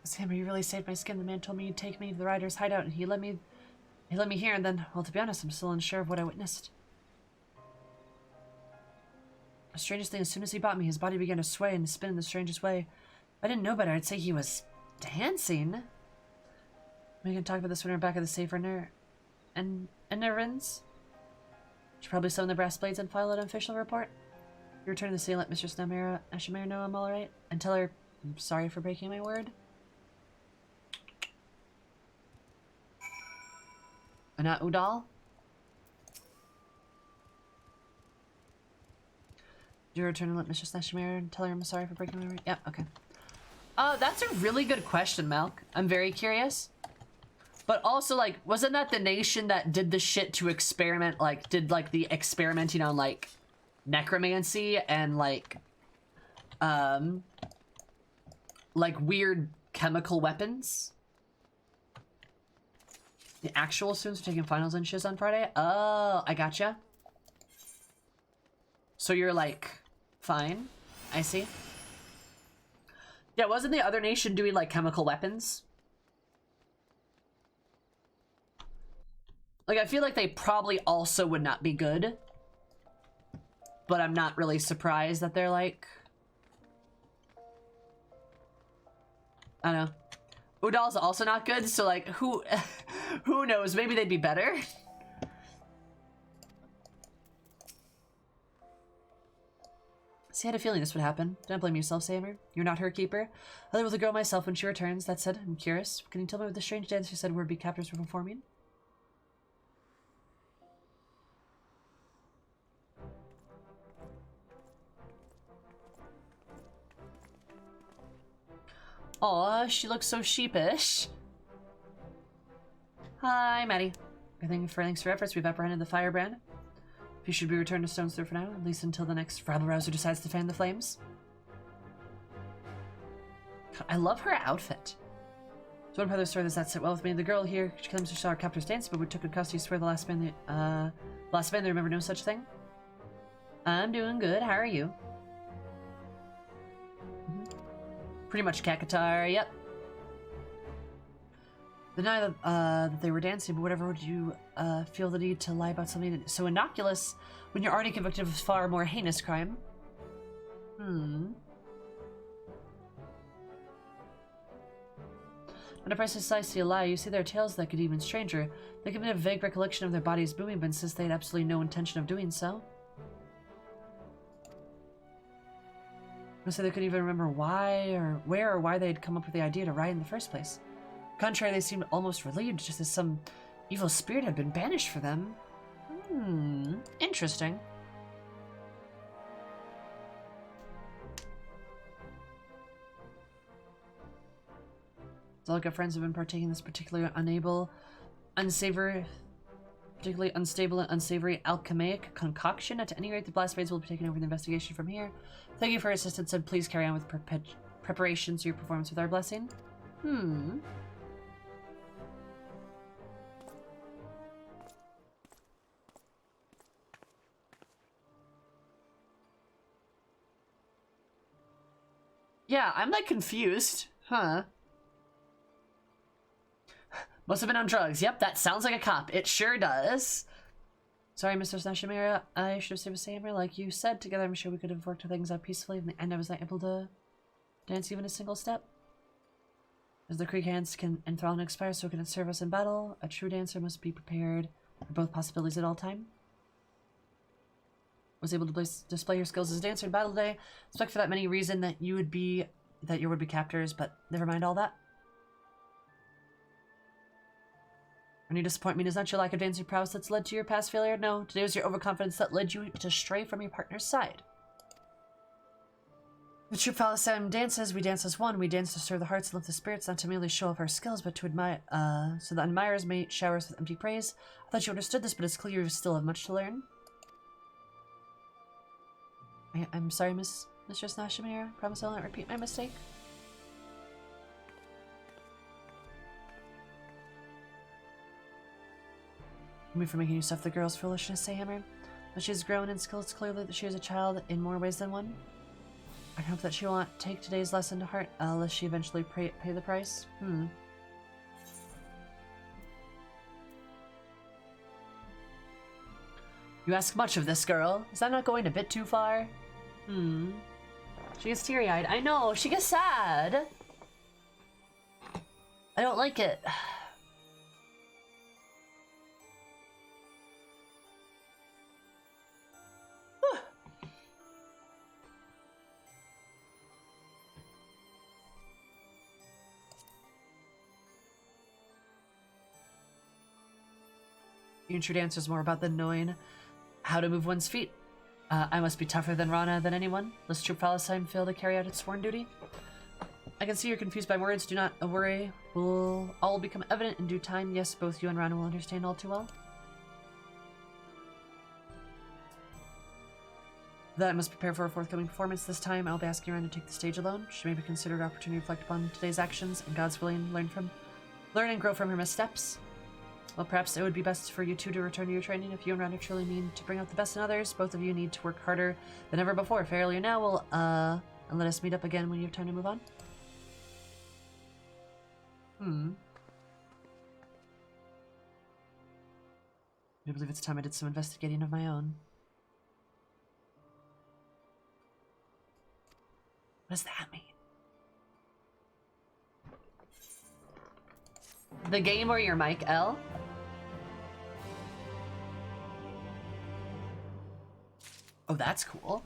Sam, you really saved my skin. The man told me you'd take me to the rider's hideout, and he let me here, and then, well, to be honest, I'm still unsure of what I witnessed. The strangest thing, as soon as he bought me, his body began to sway and spin in the strangest way. If I didn't know better, I'd say he was dancing. We can talk about this when we're back at the safe and Nervins. Should probably summon the brass blades and file an official report. You return to the sea and let Mistress Ashimera know I'm alright, and tell her I'm sorry for breaking my word. Not Udal? Do you return and let Mistress Nashimera and tell her I'm sorry for breaking my word? Yeah, okay. That's a really good question, Malk. I'm very curious. But also, like, wasn't that the nation that did the shit to experiment, like, did, like, the experimenting on, like, necromancy and, like, weird chemical weapons? The actual students are taking finals and shiz on Friday? Oh, I gotcha. So you're, like, fine. I see. Yeah, wasn't the other nation doing, like, chemical weapons? Like, I feel like they probably also would not be good. But I'm not really surprised that they're, like... I don't know. Udal's also not good, so, like, who knows? Maybe they'd be better. See, I had a feeling this would happen. Don't blame yourself, Samer. You're not her keeper. I'll live with the girl myself when she returns. That said, I'm curious. Can you tell me what the strange dance you said would-be captors were performing? Aw, she looks so sheepish. Hi, Maddie. Thanks for your efforts. We've apprehended the firebrand. If you should be returned to Stone's Throw for now, at least until the next rabble-rouser decides to fan the flames. God, I love her outfit. So one part of the story does not sit well with me. The girl here, she claims she saw our captors dance, but we took a cost. You swear the last band they remember no such thing? I'm doing good. How are you? Pretty much Kakatar, yep. The night that they were dancing, but whatever would you feel the need to lie about something so innocuous when you're already convicted of a far more heinous crime? When a person decides to lie, you see their tales that could even stranger. They give me a vague recollection of their bodies moving, but insist they had absolutely no intention of doing so. I say they couldn't even remember why or where or why they'd come up with the idea to riot in the first place. Contrary, they seemed almost relieved, just as some evil spirit had been banished for them. Interesting. Zalga friends have been partaking in this particular unsavory particularly unstable and unsavory alchemic concoction. At any rate, the blast blades will be taking over the investigation from here. Thank you for your assistance, and please carry on with preparations for your performance with our blessing. Yeah, I'm like confused. Huh. Must have been on drugs. Yep, that sounds like a cop. It sure does. Sorry, Mr. Snashimira. I should have stayed with Samir. Like you said, together I'm sure we could have worked things out peacefully. In the end, I was not able to dance even a single step. As the Creek hands can enthrall and expire, so can it serve us in battle. A true dancer must be prepared for both possibilities at all time. Was able to display your skills as a dancer in battle today. Expect for that many reason that your would-be captors, but never mind all that. Any disappointment is not your lack of dancing prowess that's led to your past failure. No, today was your overconfidence that led you to stray from your partner's side. The true Phalasam dances, we dance as one. We dance to stir the hearts and lift the spirits, not to merely show off our skills, but to admire, so that admirers may shower us with empty praise. I thought you understood this, but it's clear you still have much to learn. I'm sorry, Mistress Nashimira. Promise I'll not repeat my mistake. Me for making you suffer the girl's foolishness, say Hammer. But she has grown in skill. It's clear that she is a child in more ways than one. I hope that she will not take today's lesson to heart, lest she eventually pay the price. You ask much of this girl. Is that not going a bit too far? She gets teary-eyed. I know, she gets sad. I don't like it. Being true dancer is more about than knowing how to move one's feet. I must be tougher than Rana than anyone. Lest Troop Phalasheim fail to carry out its sworn duty. I can see you're confused by words. Do not worry. All will become evident in due time. Yes, both you and Rana will understand all too well. That I must prepare for a forthcoming performance. This time, I'll be asking Rana to take the stage alone. She may be considered an opportunity to reflect upon today's actions and God's willing learn and grow from her missteps. Well, perhaps it would be best for you two to return to your training. If you and Rana truly mean to bring out the best in others, both of you need to work harder than ever before. Farewell now, will and let us meet up again when you have time to move on. I believe it's time I did some investigating of my own. What does that mean? The game or your mic, L? Oh, that's cool.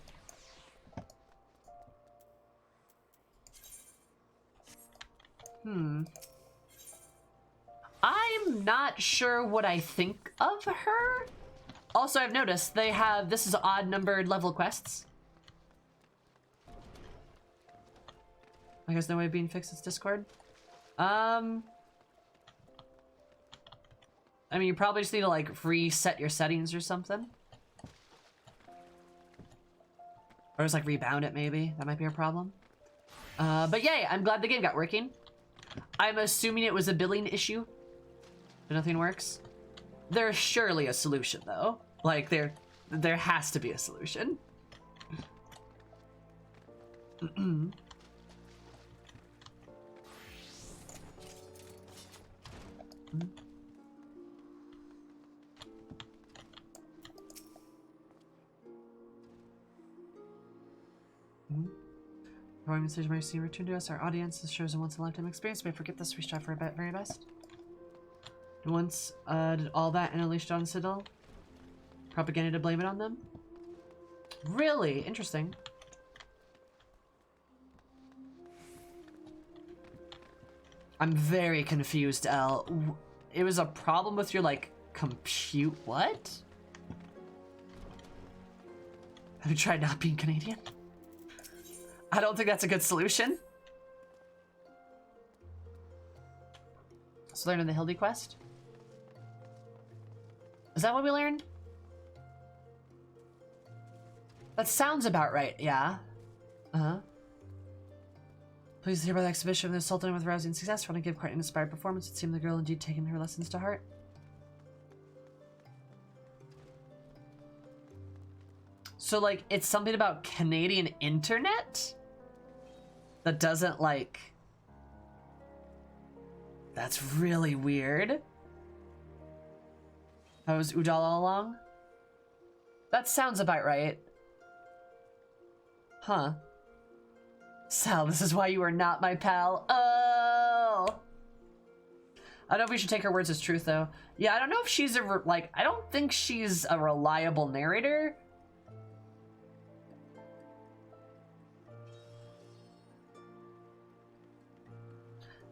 I'm not sure what I think of her. Also, I've noticed they have, this is odd numbered level quests. I guess no way of being fixed, it's Discord. I mean, you probably just need to like reset your settings or something. Or just like rebound it maybe, that might be a problem. But yay, I'm glad the game got working. I'm assuming it was a billing issue. But nothing works. There's surely a solution though. Like there has to be a solution. Performing message mercy return to us. Our audience, this shows a once-in-a-lifetime experience. We forget this. We strive for our very best. Once did all that and unleashed on Citadel. Propaganda to blame it on them. Really interesting. I'm very confused, L. It was a problem with your like compute. What? Have you tried not being Canadian? I don't think that's a good solution. So learn in the Hildy quest. Is that what we learned? That sounds about right, yeah. Uh-huh. Pleased to hear about the exhibition of the Sultan with rousing success. Want to give quite an inspired performance. It seemed the girl indeed taken her lessons to heart. So, like, it's something about Canadian internet? That doesn't, like... That's really weird. That was Udall all along? That sounds about right. Huh. Sal, this is why you are not my pal. Oh! I don't know if we should take her words as truth, though. Yeah, I don't know if she's I don't think she's a reliable narrator.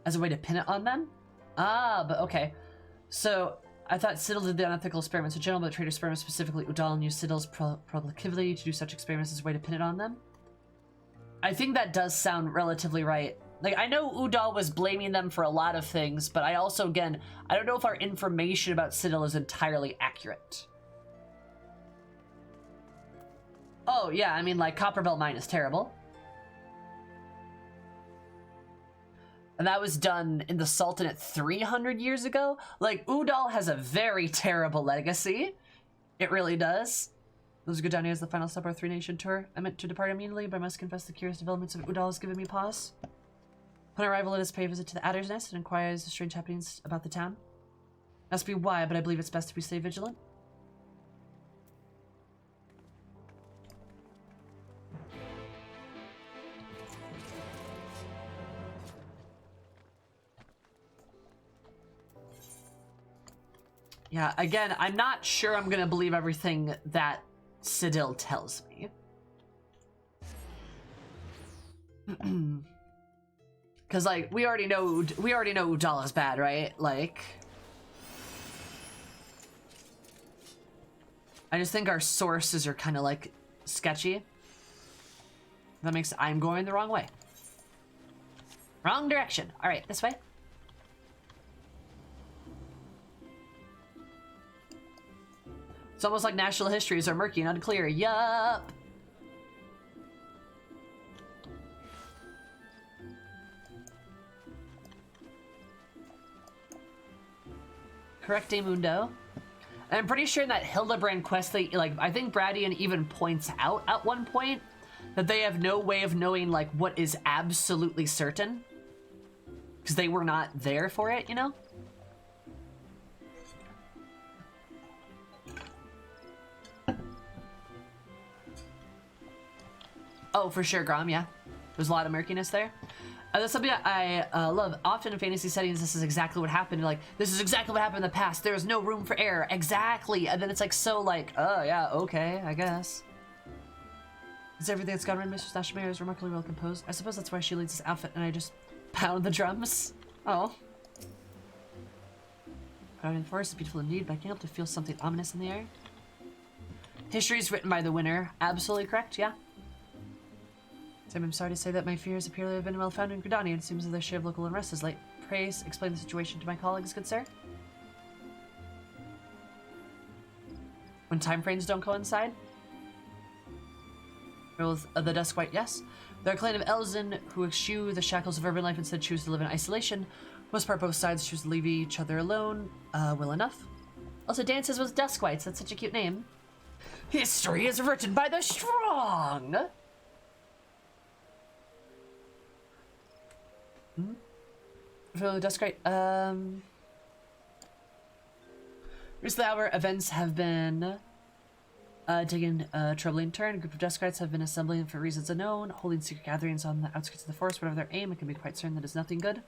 As a way to pin it on them? Ah, but okay. So, I thought Siddle did the unethical experiments in general, but the traitor experiment specifically, Udall used Siddle's proclivity to do such experiments as a way to pin it on them. I think that does sound relatively right. Like, I know Udall was blaming them for a lot of things, but I also, again, I don't know if our information about Siddle is entirely accurate. Oh, yeah, I mean, like, Copperbelt Mine is terrible. And that was done in the Sultanate 300 years ago. Like, Udall has a very terrible legacy. It really does. Those are good down here as the final step of our 3-nation tour. I meant to depart immediately, but I must confess the curious developments of Udall has given me pause. Upon arrival, let us pay a visit to the Adder's Nest and inquire as to strange happenings about the town. Must be why, but I believe it's best to stay vigilant. Yeah, again, I'm not sure I'm gonna believe everything that Siddle tells me. Cause like we already know Udall is bad, right? Like I just think our sources are kind of like sketchy. That makes I'm going the wrong way. Wrong direction. All right, this way. It's almost like national histories are murky and unclear. Yup. Correcte Mundo. And I'm pretty sure that Hildebrand quest, I think Bradian even points out at one point that they have no way of knowing, like, what is absolutely certain. Because they were not there for it, you know? Oh, for sure, Grom, yeah. There's a lot of murkiness there. That's something I love. Often in fantasy settings, this is exactly what happened. You're like, this is exactly what happened in the past. There is no room for error. Exactly. And then it's like, so like, oh, yeah, okay, I guess. Is everything that's gone right, Mr. Stashmere is remarkably well composed. I suppose that's why she leads this outfit and I just pound the drums. Oh. Out in the forest is beautiful indeed, but I can't help to feel something ominous in the air. History is written by the winner. Absolutely correct, yeah. I'm sorry to say that my fears appear to have been well founded in Gridani. It seems that their share of local unrest is late. Pray explain the situation to my colleagues, good sir. When time frames don't coincide? With the Dusk White, yes. They're a clan of Elzen who eschew the shackles of urban life and instead choose to live in isolation. Most part, both sides choose to leave each other alone. Well enough. Also dances with Dusk Whites. That's such a cute name. History is written by the strong. For Duskrite, recently our events have been taking a troubling turn. A group of Duskrites have been assembling for reasons unknown, holding secret gatherings on the outskirts of the forest. Whatever their aim, it can be quite certain that it's nothing good.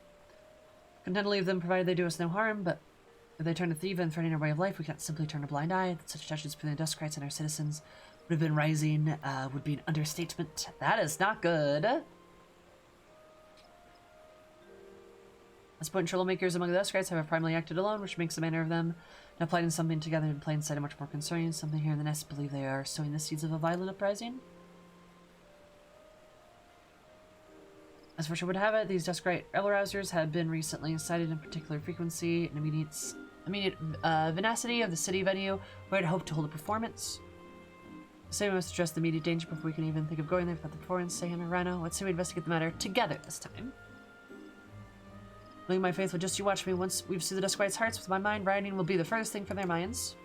Content to leave them provided they do us no harm, but if they turn to thief and threaten our way of life, we can't simply turn a blind eye. Such tensions between the Duskrites and our citizens would have been rising, would be an understatement. That is not good. At this point, troublemakers among the Duskrites have primarily acted alone, which makes the manner of them now planning something together in plain sight much more concerning. Something here in the nest believe they are sowing the seeds of a violent uprising. As fortune would have it, these Duskrite rebel rousers have been recently sighted in particular frequency in immediate immediate vicinity of the city venue where I'd hoped to hold a performance. Say we must address the immediate danger before we can even think of going there without the performance. Say him and Rhino. Let's say we investigate the matter together this time. Link my faithful, just you watch me. Once we've soothed the Duskwights' hearts with my mind, riding will be the furthest thing from their minds.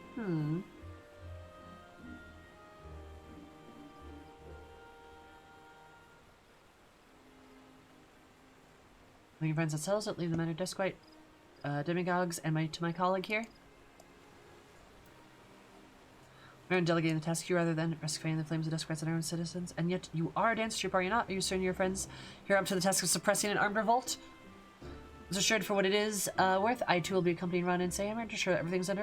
Looking friends at cells, leave the matter Duskwight demagogues and to my colleague here. We're delegating the task to you rather than rescuing the flames of Duskwights and our own citizens. And yet you are a dance troupe, are you not? Are you certain your friends here up to the task of suppressing an armed revolt? As assured for what it is worth, I too will be accompanying Ron and Sam to ensure that everything's in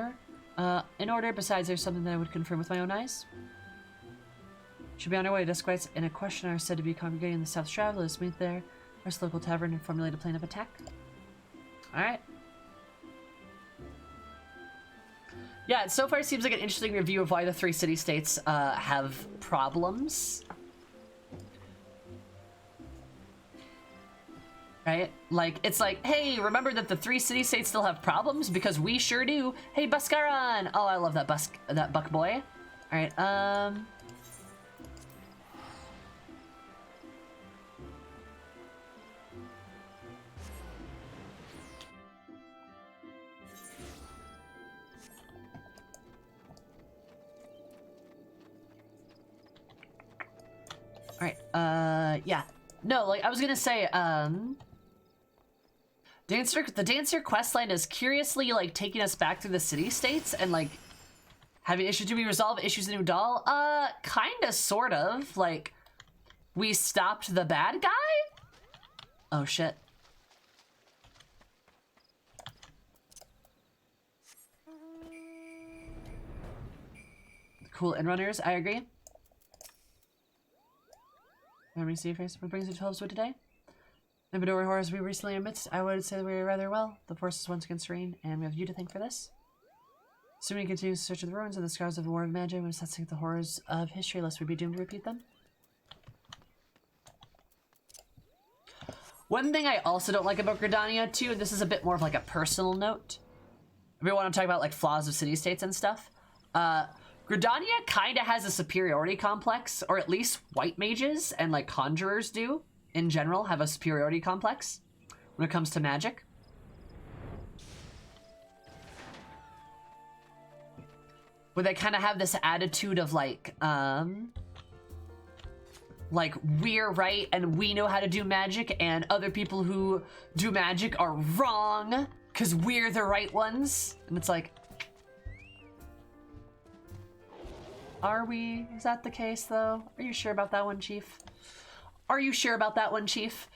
order. Besides, there's something that I would confirm with my own eyes. Should be on our way. Duskwights in a question are said to be congregating in the South Shroud. Let us meet there. First local tavern and formulate a plan of attack. Alright. Yeah, so far it seems like an interesting review of why the three city-states have problems. Right? Like, it's like, hey, remember that the three city-states still have problems? Because we sure do. Hey, Buskaran! Oh, I love that buck boy. Alright, Alright, yeah. No, like, I was gonna say, the Dancer questline is curiously, like, taking us back through the city-states and, like, having issues to be resolved, issues in Udal. Kinda, sort of. Like, we stopped the bad guy? Oh, shit. Cool Endrunners, I agree. Let me see your face. What brings you to Hellswood today? The Badori horrors we recently amidst, I would say that we are rather well. The force is once again serene, and we have you to thank for this. Assuming we continue to search the ruins and the scars of the War of Magic, we must not sink the horrors of history lest we be doomed to repeat them. One thing I also don't like about Gridania, too, and this is a bit more of like a personal note. If we want to talk about like flaws of city-states and stuff, Gridania kind of has a superiority complex, or at least white mages and like conjurers do, in general, have a superiority complex when it comes to magic. Where they kind of have this attitude of like we're right and we know how to do magic and other people who do magic are wrong because we're the right ones. And it's like, are we? Is that the case, though? Are you sure about that one, Chief? Are you sure about that one, Chief?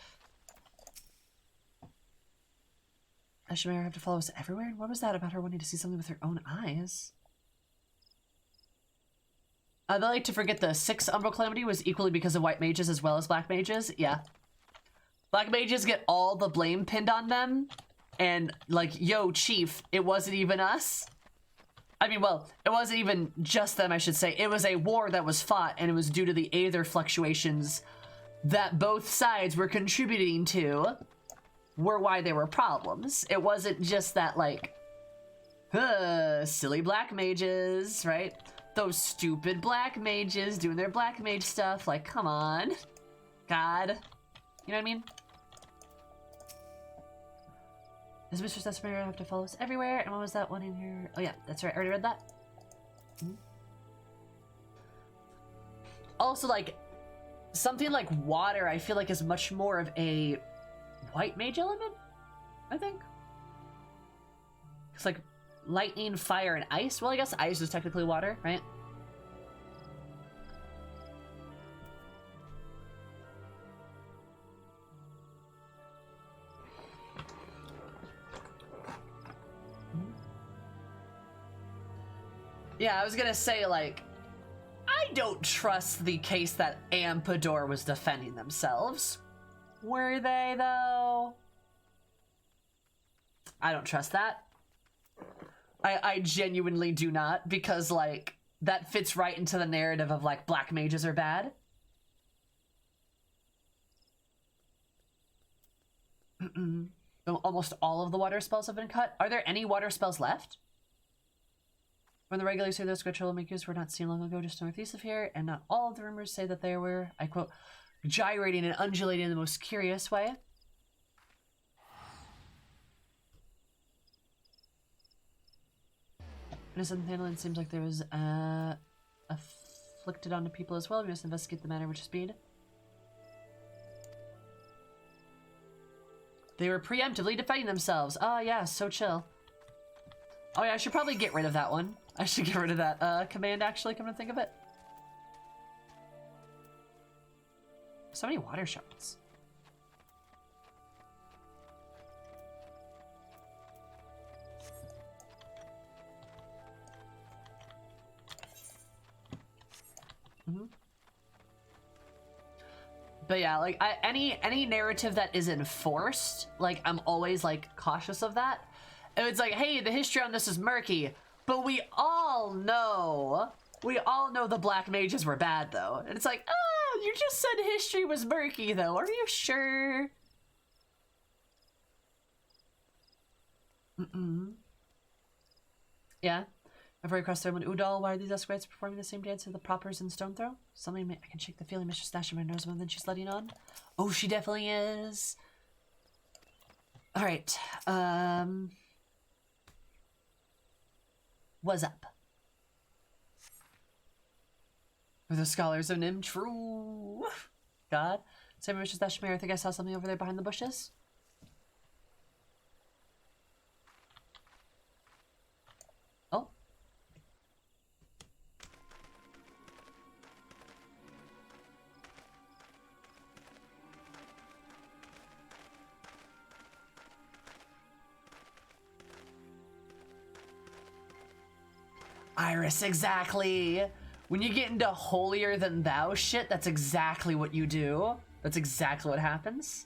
Ashimera have to follow us everywhere? And what was that about her wanting to see something with her own eyes? They like to forget the 6 Umbral Calamity was equally because of white mages as well as black mages. Yeah. Black mages get all the blame pinned on them. And, like, yo, Chief, it wasn't even us. I mean, well, it wasn't even just them, I should say. It was a war that was fought, and it was due to the aether fluctuations that both sides were contributing to were why there were problems. It wasn't just that, like, silly black mages, right? Those stupid black mages doing their black mage stuff. Like, come on. God. You know what I mean? Does Mr. Sessamere have to follow us everywhere? And what was that one in here? Oh yeah, that's right. I already read that. Also, like, something like water, I feel like is much more of a white mage element, I think. It's like lightning, fire, and ice. Well, I guess ice is technically water, right? Yeah, I was gonna say, like, I don't trust the case that Ampador was defending themselves. Were they, though? I don't trust that. I genuinely do not, because, like, that fits right into the narrative of, like, black mages are bad. Almost all of the water spells have been cut. Are there any water spells left? When the regulars say those ritual makers were not seen long ago just northeast of here, and not all of the rumors say that they were, I quote, gyrating and undulating in the most curious way. Innocent Thanalan seems like there was afflicted onto people as well. We must investigate the matter with speed. They were preemptively defending themselves. Ah, yeah, so chill. Oh yeah, I should probably get rid of that one. I should get rid of that command, actually, come to think of it. So many water shards. But yeah, like any narrative that is enforced, like I'm always like cautious of that. And it's like, hey, the history on this is murky, but we all know the black mages were bad though. And it's like, oh, you just said history was murky though. Are you sure? Yeah. I've already crossed there with Udall. Why are these escorts performing the same dance as the proppers in Stone Throw? Something I can shake the feeling Mistress Nashimere knows more than she's letting on. Oh, she definitely is. Alright. What's up? Are the scholars of Nim true? God. Same Mistress Nashimere, I think I saw something over there behind the bushes. Oh. Iris, exactly. When you get into holier than thou shit, that's exactly what you do. That's exactly what happens.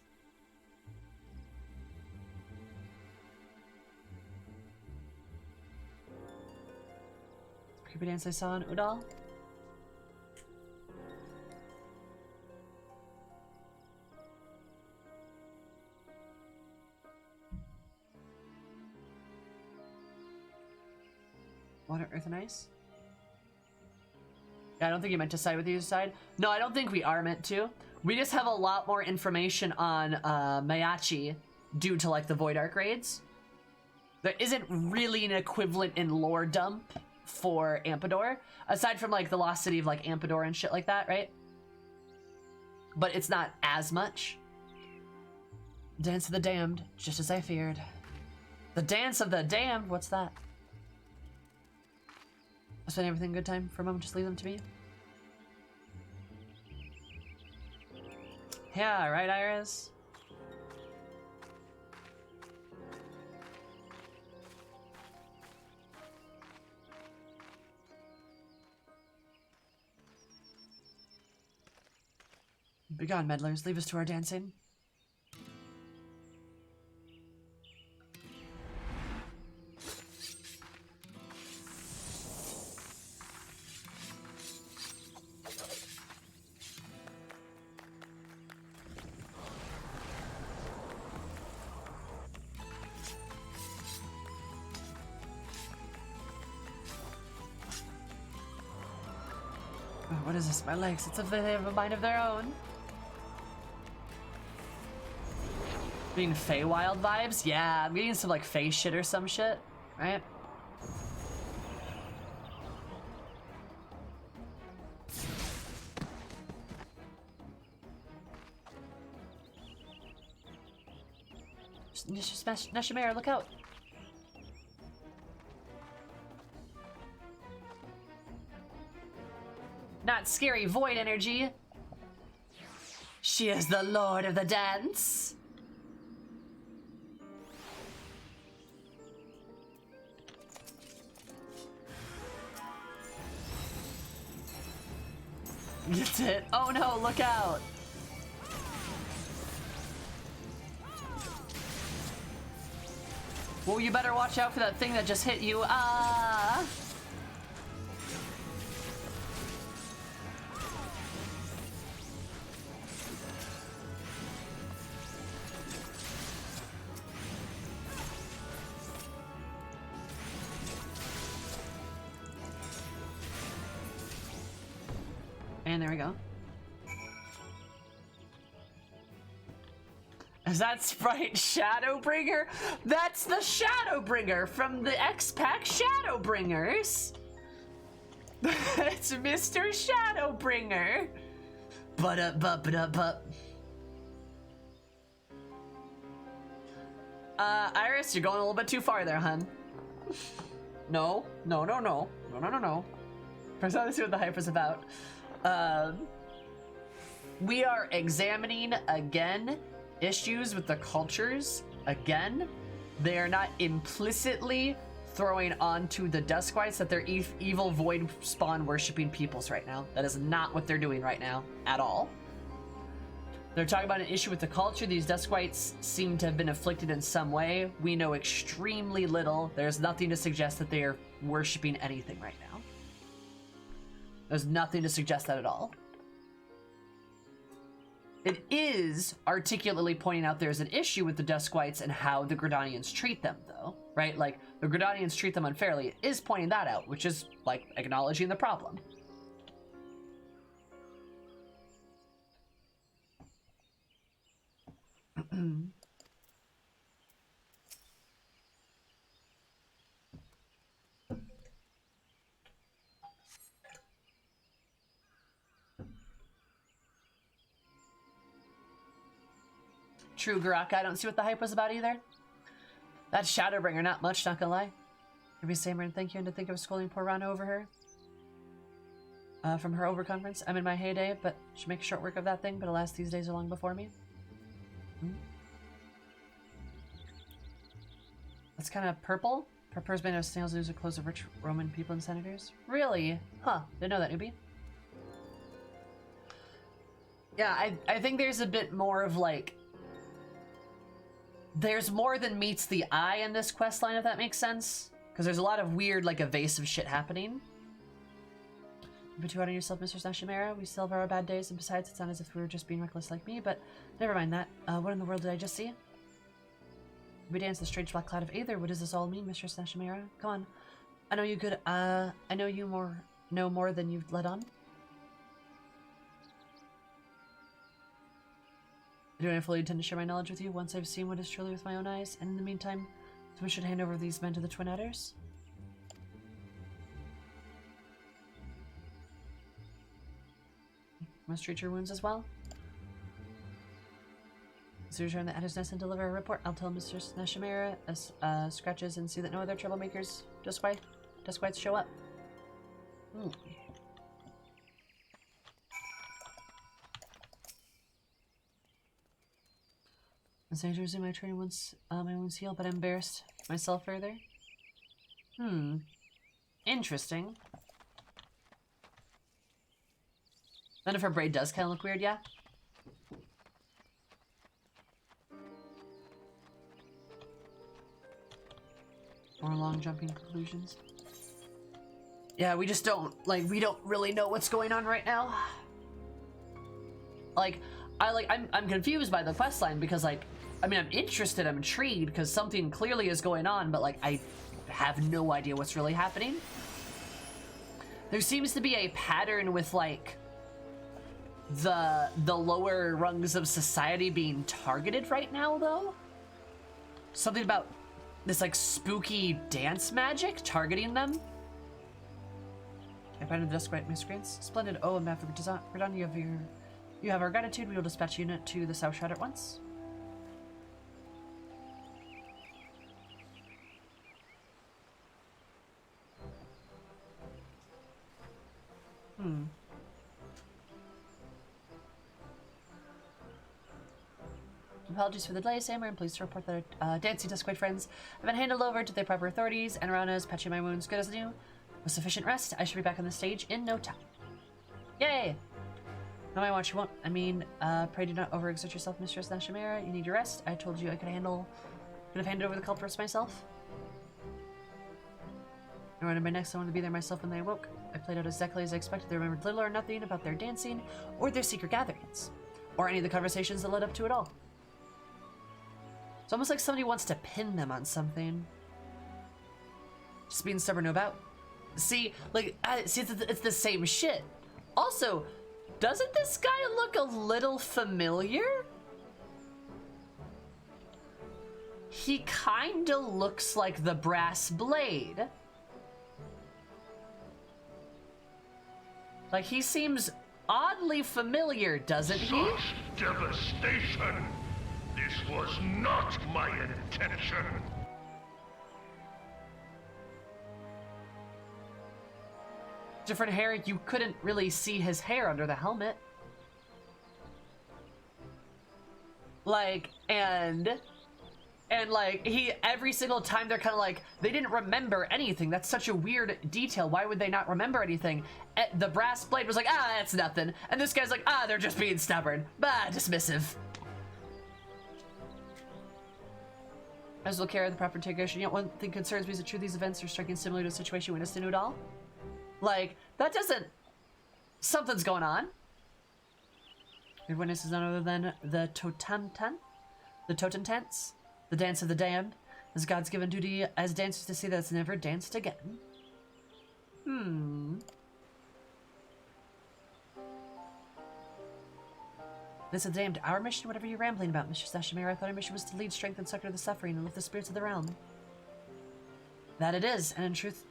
Creepy dance I saw in Udall. Water, earth, and ice? Yeah, I don't think you meant to side with the other side. No, I don't think we are meant to. We just have a lot more information on Mayachi due to like the Void Arc raids. There isn't really an equivalent in lore dump for Ampador, aside from like the lost city of like Ampador and shit like that, right? But it's not as much. Dance of the Damned, just as I feared. The Dance of the Damned? What's that? I spent everything good time for a moment, just leave them to me. Yeah, right, Iris? Begone, meddlers. Leave us to our dancing. Oh, what is this? My legs. It's if they have a mind of their own. Being Feywild vibes? Yeah, I'm getting some like Fey shit or some shit, right? Just Nashimere, look out! Not scary void energy. She is the lord of the dance. Gets it. Oh no, look out. Well, you better watch out for that thing that just hit you. Ah! And there we go. Is that Sprite Shadowbringer? That's the Shadowbringer from the X-Pack Shadowbringers. It's Mr. Shadowbringer. But. Iris, you're going a little bit too far there, hun. No. First, let's see what the hype is about. We are examining again issues with the cultures again. They are not implicitly throwing onto the Duskwights that they're evil void spawn worshipping peoples right now. That is not what they're doing right now at all. They're talking about an issue with the culture. These Duskwights seem to have been afflicted in some way. We know extremely little. There's nothing to suggest that they are worshipping anything right now. There's nothing to suggest that at all. It is articulately pointing out there's an issue with the Duskwights and how the Gridanians treat them, though, right? Like, the Gridanians treat them unfairly. It is pointing that out, which is, like, acknowledging the problem. True, Garaka, I don't see what the hype was about either. That Shadowbringer, not much, not gonna lie. Maybe Samer and thank you, and to think of scolding poor Rana over her. From her overconference. I'm in my heyday, but should make short work of that thing, but alas, these days are long before me. That's kind of purple. Purple's made of snails, lose the clothes of rich Roman people and senators. Really? Huh, didn't know that, newbie. Yeah, I think there's a bit more of like... There's more than meets the eye in this questline, if that makes sense. Because there's a lot of weird, like, evasive shit happening. Don't be too hard on yourself, Mr. Nashimera. We still have our bad days, and besides, it's not as if we were just being reckless like me, but never mind that. What in the world did I just see? We danced the strange black cloud of Aether. What does this all mean, Mr. Nashimera? Come on. I know you could, I know you know more than you've let on. Do I fully intend to share my knowledge with you once I've seen what is truly with my own eyes? And in the meantime, we should hand over these men to the Twin Adders? Must treat your wounds as well? As soon as you return the Adder's Nest and deliver a report, I'll tell Mr. Nashimera scratches and see that no other troublemakers, Duskwights show up. As I resume my training once my wounds heal, but I'm embarrassed myself further. Interesting. None of her braid does kind of look weird, yeah? More long jumping conclusions. Yeah, we just don't, like, we don't really know what's going on right now. Like, I'm confused by the questline because, like, I mean, I'm interested, I'm intrigued because something clearly is going on, but, like, I have no idea what's really happening. There seems to be a pattern with, like, the lower rungs of society being targeted right now, though. Something about this, like, spooky dance magic targeting them. I find the Duskwhite miscreants. Splendid. Oh, and Maverick Redon, you have our gratitude. We will dispatch a unit to the South Shroud at once. Apologies for the delay, Sam. I'm pleased to report that our dancing Duskwhite friends have been handed over to the proper authorities, and Rana is patching my wounds good as new. With sufficient rest, I should be back on the stage in no time. Yay! No, I watch you won't. I mean, pray do not overexert yourself, Mistress Nashimera. You need your rest. I told you I could have handed over the culprits myself. I wanted my next, I wanted to be there myself when they awoke. I played out exactly as I expected. They remembered little or nothing about their dancing, or their secret gatherings, or any of the conversations that led up to it all. It's almost like somebody wants to pin them on something. Just being stubborn about. See, like, it's the same shit. Also, Doesn't this guy look a little familiar? He kinda looks like the brass blade. Like, he seems oddly familiar, doesn't he? Such devastation! This was not my intention! Different hair, you couldn't really see his hair under the helmet. Like, and like, he, every single time they're kind of like, they didn't remember anything. That's such a weird detail. Why would they not remember anything? The brass blade was like, ah, that's nothing. And this guy's like, ah, they're just being stubborn. Bah, dismissive. As we'll carry the proper integration. Yet one thing concerns me is that true these events are striking similar to a situation we witnessed in Udall. Like, that doesn't... Something's going on. Your witness is none other than the Totem Tent? The Totem Tents? The dance of the damned? As God's given duty as dancers to see that it's never danced again. This is damned. Our mission, whatever you're rambling about, Mr. Sashimir. I thought our mission was to lead, strengthen, succor the suffering, and lift the spirits of the realm. That it is, and in truth,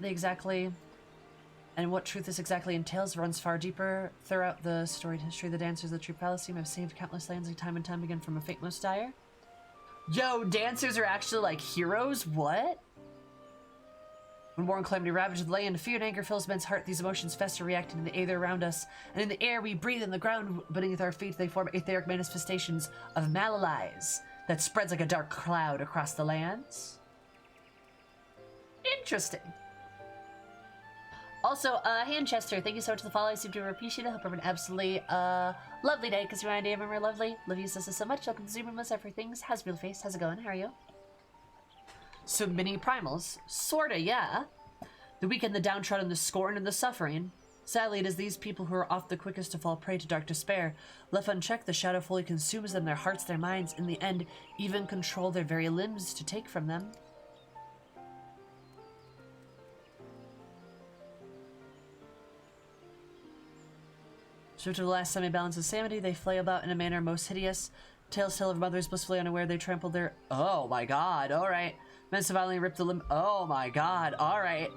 what truth this exactly entails runs far deeper throughout the storied history of the dancers of the true palace team have saved countless lands time and time again from a fate most dire. Yo, dancers are actually like heroes? What? When war and calamity ravage the land, fear and anger fills men's heart. These emotions fester, reacting in the aether around us. And in the air we breathe, in the ground beneath our feet, they form etheric manifestations of malalies that spreads like a dark cloud across the lands. Interesting. Also, Handchester, thank you so much for the follow. I seem to appreciate it. Hope you have an absolutely lovely day, because you're my day, remember, lovely. Love you so much. Welcome to Zoom Room, Everything's. How's your face? How's it going? How are you? So mini primals. Sorta, yeah. The weak and the downtrodden, the scorned and the suffering. Sadly, it is these people who are oft the quickest to fall prey to dark despair. Left unchecked, the shadow fully consumes them, their hearts, their minds, in the end, even control their very limbs to take from them. So to the last semi-balance of sanity, they flay about in a manner most hideous. Tales tell of mothers blissfully unaware they trampled their... Oh my god, alright. Men so violently ripped the limb... Oh my god, alright.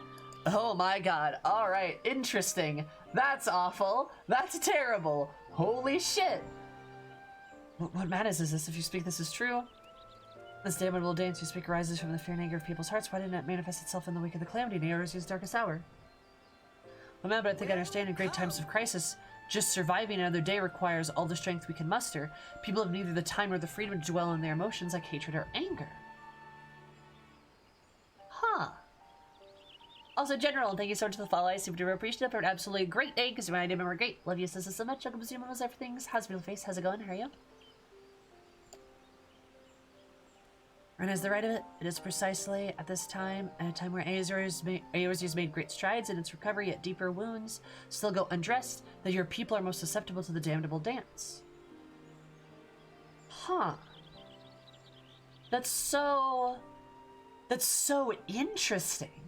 Oh my god, alright. Interesting. That's awful. That's terrible. Holy shit. What madness is this? If you speak, this is true. This damnable dance you speak arises from the fear and anger of people's hearts. Why didn't it manifest itself in the wake of the calamity, Neo's darkest hour? Well, man, but I think I understand in great times of crisis, just surviving another day requires all the strength we can muster. People have neither the time nor the freedom to dwell on their emotions like hatred or anger. Huh. Also, General, thank you so much for the follow. I super appreciate it for an absolutely great day, because my idea, remember, great. Love you so much. Welcome to Zoom Room, Everything's. How's your face? How's it going? How are you? And as the right of it, it is precisely at this time, at a time where Aorzia has made great strides in its recovery, yet deeper wounds still go undressed, that your people are most susceptible to the damnable dance. Huh. That's so interesting.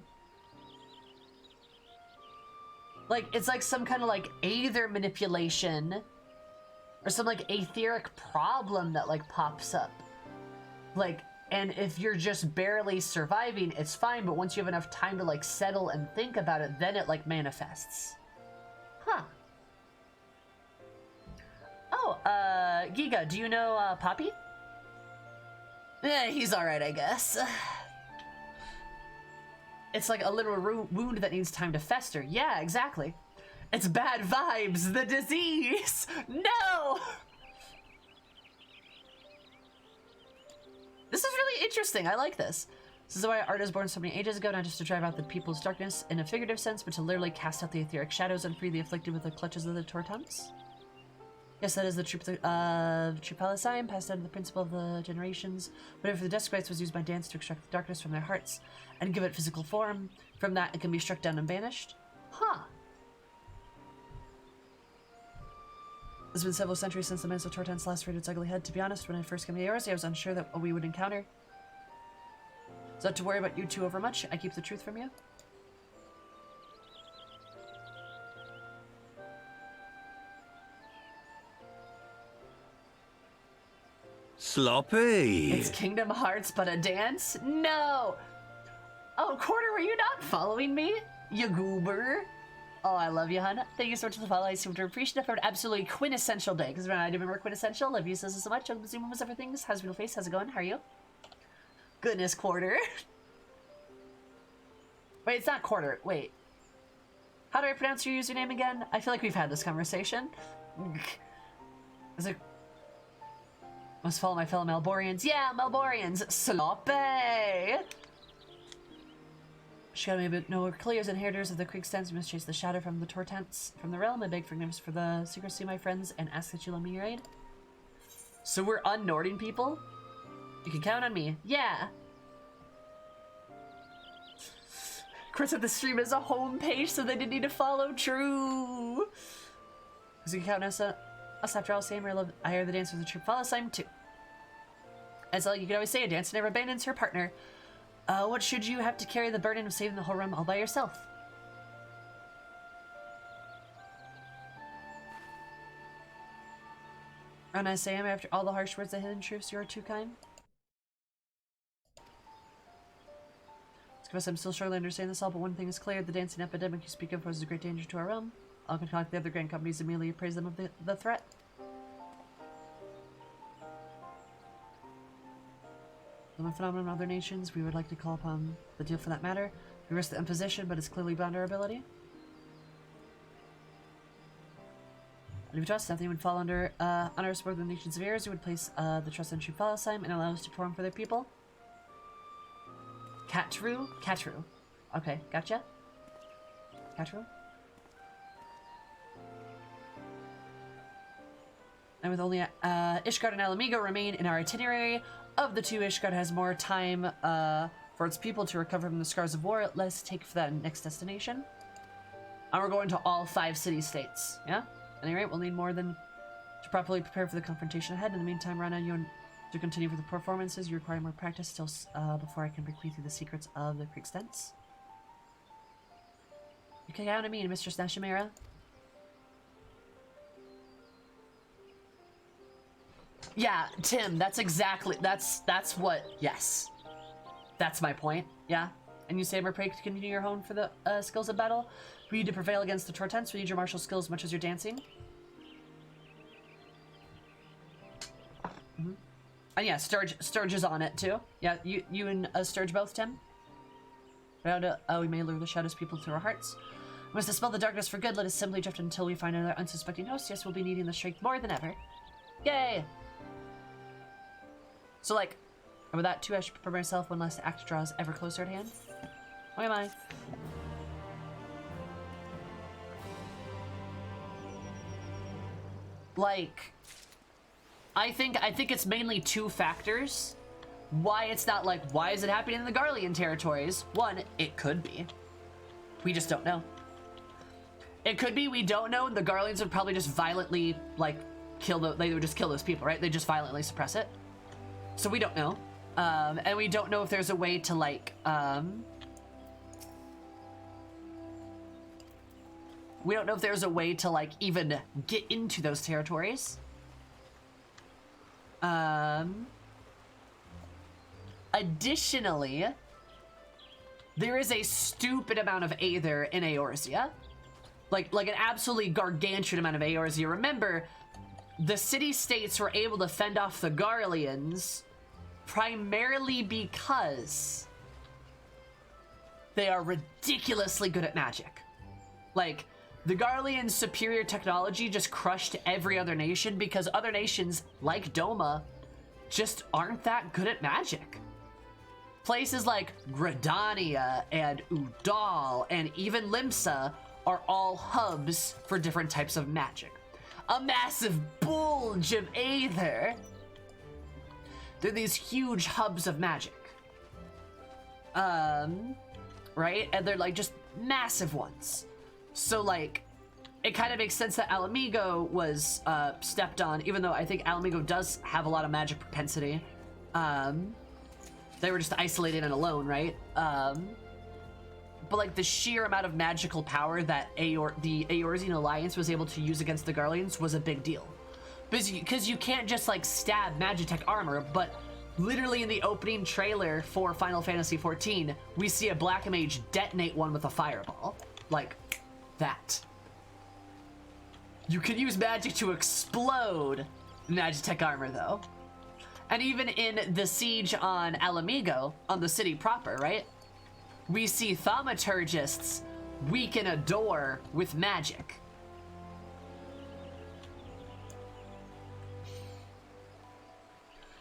Like, it's like some kind of like aether manipulation or some like etheric problem that like pops up. Like, and if you're just barely surviving, it's fine, but once you have enough time to like settle and think about it, then it like manifests. Huh. Oh, Giga, do you know Poppy? He's alright, I guess. It's like a literal wound that needs time to fester. Yeah, exactly. It's bad vibes, the disease! No! This is really interesting. I like this. This is why art is born so many ages ago, not just to drive out the people's darkness in a figurative sense, but to literally cast out the etheric shadows and free the afflicted with the clutches of the Tortons. Yes, that is the truth of true Palasine, passed down to the principle of the generations. Whatever for the Dusk Rites was used by dance to extract the darkness from their hearts and give it physical form. From that, it can be struck down and banished. Huh. It's been several centuries since the Mans of Tortons last reared its ugly head. To be honest, when I first came to Eorzea, I was unsure that what we would encounter. So not to worry about you two over much. I keep the truth from you. sloppy. It's Kingdom Hearts, but a dance? No! Oh, Quarter, were you not following me? You goober. Oh, I love you, hun. Thank you so much for the follow. I seem to appreciate it for an absolutely quintessential day. Because I remember quintessential. Love you so much. I'm assuming was everything. How's your face? How's it going? How are you? Goodness, Quarter. Wait, it's not Quarter. Wait. How do I pronounce your username again? I feel like we've had this conversation. Is it... Must follow my fellow Melborians. Yeah, Melborians. Sloppy! Shadow may but no clears inheritors of the creek stands. You must chase the shadow from the tortents from the realm. I beg forgiveness for the secrecy, my friends, and ask that you lend me your aid. So we're unnording people? You can count on me. Yeah! Chris said the stream is a home page, so they didn't need to follow. True. Because you can count us after all. Same. I hear the dance with the troop. Follow Simon too. As you can always say, a dancer never abandons her partner. What should you have to carry the burden of saving the whole realm all by yourself? And I say, after all the harsh words, the hidden truths, you are too kind. Because I'm still struggling to understand this all, but one thing is clear. The dancing epidemic you speak of poses a great danger to our realm. I'll contact the other grand companies and immediately appraise them of the threat. The phenomenon in other nations, we would like to call upon the deal for that matter. We risk the imposition, but it's clearly beyond our ability. Leave it to us, nothing would fall under honor support of the nations of heirs who would place the trust in Shufalisheim and allow us to perform for their people. Catru? Catru. Okay, gotcha. Catru. And with only Ishgard and Alamigo remain in our itinerary, of the two, Ishgard has more time for its people to recover from the scars of war. Let's take for that next destination. And we're going to all 5 city-states, yeah? At any rate, we'll need more than to properly prepare for the confrontation ahead. In the meantime, Rana, you to continue with the performances. You require more practice still before I can bequeath you the secrets of the creek stents. You can count on me and Mistress Nashimera. Yeah, Tim, that's exactly, that's what, yes. That's my point, yeah. And you say, pray to continue your hone for the skills of battle. We need to prevail against the Tortents. We need your martial skills as much as your dancing. Mm-hmm. And yeah, Sturge is on it too. Yeah, you and Sturge both, Tim. We may lure the shadows people to our hearts. We must dispel the darkness for good. Let us simply drift until we find another unsuspecting host. Yes, we'll be needing the strength more than ever. Yay! So, like, and with that too, I should prepare myself when last act draws ever closer at hand. Why am I? Like, I think it's mainly 2 factors. Why it's not like, why is it happening in the Garlean territories? One, it could be. We just don't know. It could be we don't know, and the Garleans would probably just violently, like, they would just kill those people, right? They just violently suppress it. So we don't know. And we don't know if there's a way to, like, we don't know if there's a way to, like, even get into those territories. Additionally, there is a stupid amount of Aether in Eorzea. Like an absolutely gargantuan amount of Eorzea. Remember, the city-states were able to fend off the Garleans primarily because they are ridiculously good at magic. Like, the Garleans' superior technology just crushed every other nation because other nations, like Doma, just aren't that good at magic. Places like Gridania and Udal and even Limsa are all hubs for different types of magic. A massive bulge of Aether. They're these huge hubs of magic. Right? And they're like just massive ones. So like, it kind of makes sense that Alamigo was stepped on, even though I think Alamigo does have a lot of magic propensity. They were just isolated and alone, right? But like the sheer amount of magical power that the Eorzean Alliance was able to use against the Garleans was a big deal. Because you can't just like stab Magitech armor, but literally in the opening trailer for Final Fantasy XIV, we see a black mage detonate one with a fireball. Like that. You can use magic to explode Magitech armor though. And even in the siege on Alamigo, on the city proper, right? We see thaumaturgists weaken a door with magic.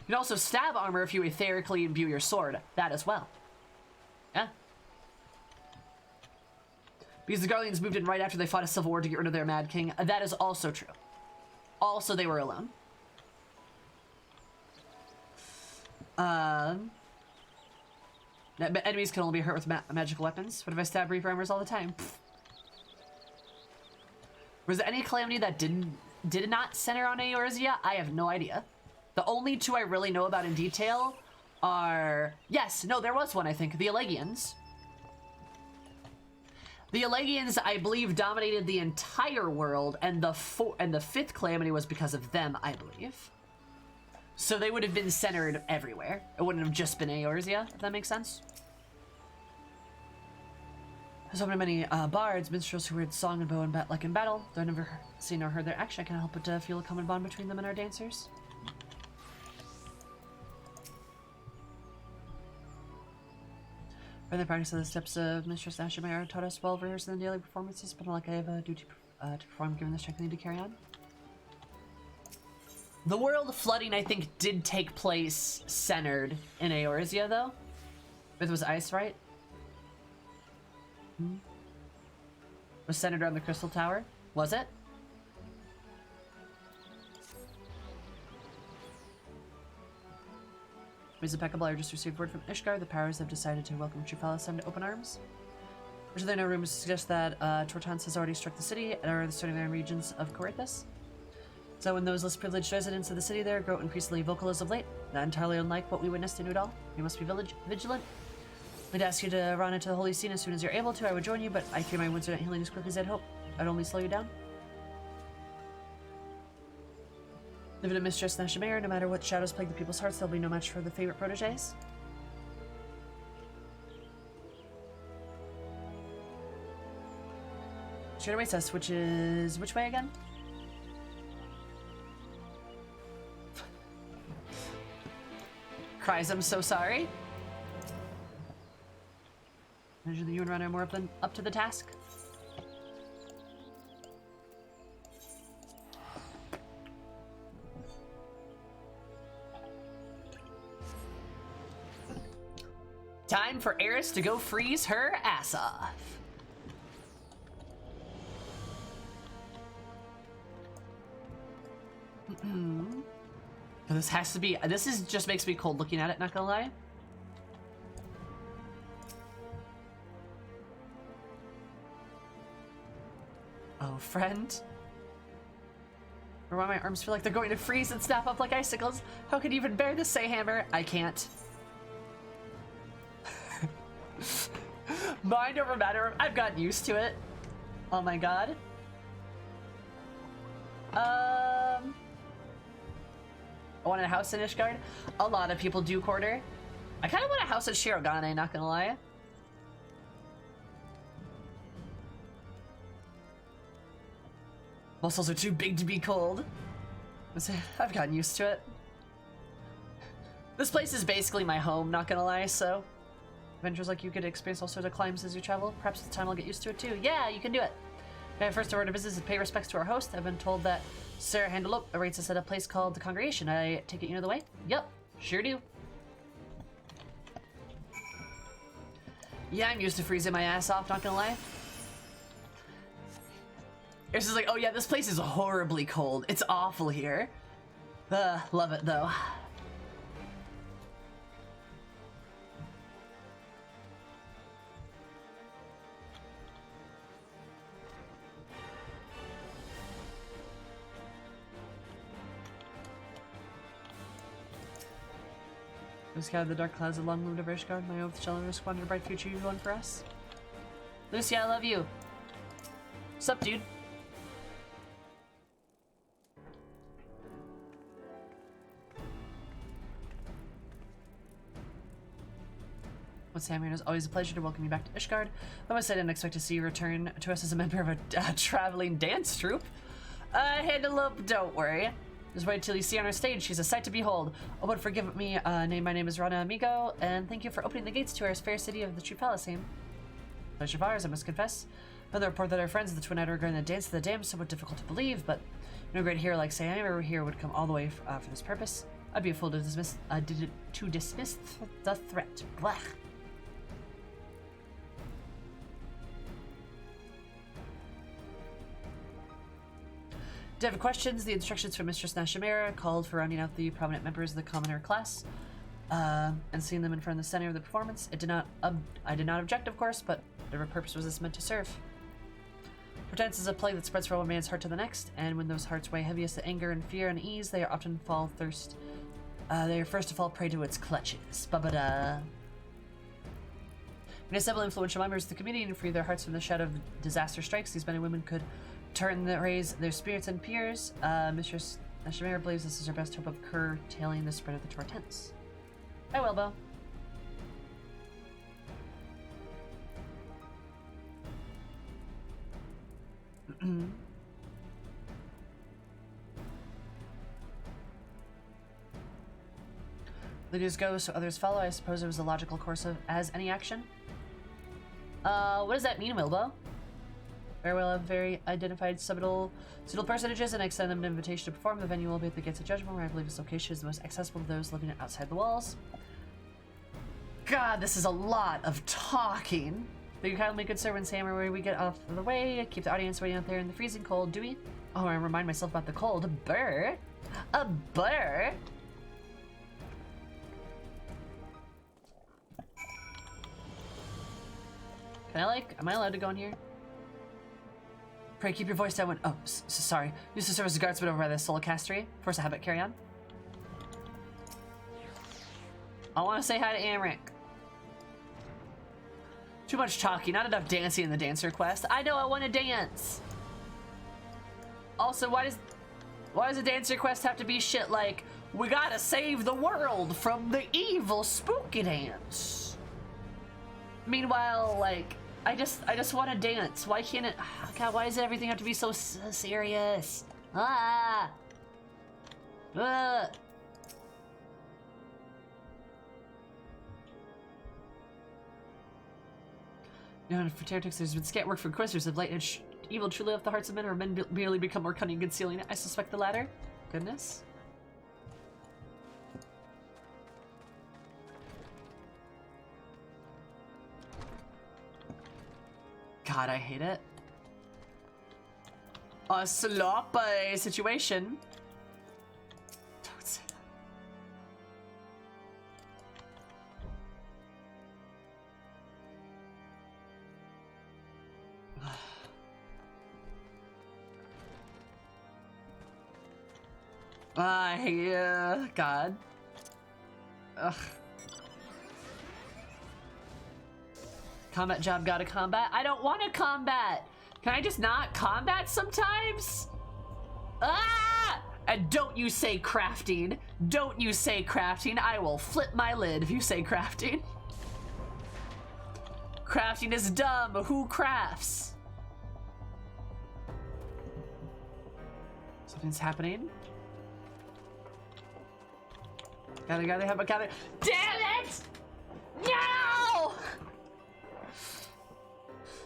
You can also stab armor if you etherically imbue your sword. That as well. Yeah. Because the Guardians moved in right after they fought a civil war to get rid of their Mad King. That is also true. Also, they were alone. Enemies can only be hurt with magical weapons. What if I stab Reaper armors all the time? Pfft. Was there any calamity that did not center on Eorzea? I have no idea. The only two I really know about in detail are... Yes, no, there was one, I think. The Elegians. The Elegians, I believe, dominated the entire world, and the fifth calamity was because of them, I believe. So they would have been centered everywhere. It wouldn't have just been Eorzea, if that makes sense. There's so many bards, minstrels who read song and bow and like in battle. Though I've never seen or heard their action, I can't help but feel a common bond between them and our dancers. Further practice of the steps of Mistress Ashimara taught us well rehearsed in the daily performances, but like I have a duty to perform given the strength I need to carry on. The world flooding, I think, did take place centered in Eorzea, though. It was ice, right? Was centered around the Crystal Tower? Was it? Ms. Impeccable, I just received word from Ishgard. The powers have decided to welcome Trufalisam to open arms. Are there no rumors to suggest that Tortans has already struck the city and are in the surrounding regions of Coerthus? So when those less privileged residents of the city there grow increasingly vocal as of late, not entirely unlike what we witnessed in Udal, we must be vigilant. I'd ask you to run into the holy scene as soon as you're able to. I would join you, but I fear my wounds are not healing as quickly as I'd hope. I'd only slow you down. Living in Mistress Nashimare, no matter what shadows plague the people's hearts, there'll be no match for the favorite proteges. Straight away says, which is which way again? Cries, I'm so sorry. Measure the you and Ren are more up to the task. Time for Eris to go freeze her ass off. This has to be, this is just makes me cold looking at it, not gonna lie. Oh, friend. Or why my arms feel like they're going to freeze and snap up like icicles. How can you even bear this, say Hammer? I can't. Mind over matter. I've gotten used to it. Oh my god. I wanted a house in Ishgard. A lot of people do quarter. I kind of want a house in Shirogane, not gonna lie. Muscles are too big to be cold. I've gotten used to it. This place is basically my home, not gonna lie, so... Adventures like you could experience all sorts of climbs as you travel. Perhaps with time I'll get used to it too. Yeah, you can do it. My first order of business is to pay respects to our host. I've been told that Sarah Handelope rates us at a place called the Congregation. I take it you know the way? Yep, sure do. Yeah, I'm used to freezing my ass off, not gonna lie. It's just like, oh yeah, this place is horribly cold. It's awful here. Love it though. We scattered the dark clouds along moved over Ishgard. My oath shall never squander a bright future you've won for us. Lucy, I love you. What's up, dude? with Sam here. It is always a pleasure to welcome you back to Ishgard. I must say I didn't expect to see you return to us as a member of a traveling dance troupe. Handle up, don't worry. Just wait till you see her on our stage. She's a sight to behold. Oh, but forgive me. My name is Rana Amigo, and thank you for opening the gates to our fair city of the True Palisade. Pleasure of ours, I must confess. Another report that our friends of the Twin Night are going to dance of the Damned is somewhat difficult to believe, but no great hero like Sam ever here would come all the way for this purpose. I'd be a fool to dismiss the threat. Blah. Do you have questions? The instructions from Mistress Nashimera called for rounding out the prominent members of the commoner class and seeing them in front of the center of the performance. I did not object, of course, but whatever purpose was this meant to serve? Pretense is a plague that spreads from one man's heart to the next, and when those hearts weigh heaviest with anger and fear and ease, they are often they are first to fall prey to its clutches. Ba-ba-da. When assemble influential members of the community and free their hearts from the shadow of disaster strikes, these men and women could raise their spirits and peers. Mistress Nashimera believes this is her best hope of curtailing the spread of the tortents. Hi, Wilbo. The news goes, so others follow. I suppose it was a logical course of as any action. What does that mean, Wilbo? Very well, have very identified suitable personages and extend them an invitation to perform. The venue will be at the Gates of Judgment, where I believe this location is the most accessible to those living outside the walls. God, this is a lot of talking. Will you kindly good sir when Sam or where we get off of the way? Keep the audience waiting out there in the freezing cold, do we? Oh, I remind myself about the cold. Burr. A burr. Am I allowed to go in here? Pray keep your voice down when, sorry. Used to serve as a guardsman over by the Solocastery. Force a habit, carry on. I want to say hi to Amric. Too much talking, not enough dancing in the dancer quest. I know I want to dance. Also, why does the dancer quest have to be shit like, we gotta save the world from the evil spooky dance? Meanwhile, like, I just want to dance. Why can't it? Oh God, why does everything have to be so serious? Ah. You know, for heretics, there's been scant work for questers of light and evil truly left the hearts of men, or men merely become more cunning concealing it. I suspect the latter. Goodness. God, I hate it. A sloppy situation. Don't say that. God. Ugh. Combat job, gotta combat. I don't want to combat. Can I just not combat sometimes? Ah! And don't you say crafting. Don't you say crafting. I will flip my lid if you say crafting. Crafting is dumb. Who crafts? Something's happening. Gather. Damn it! No!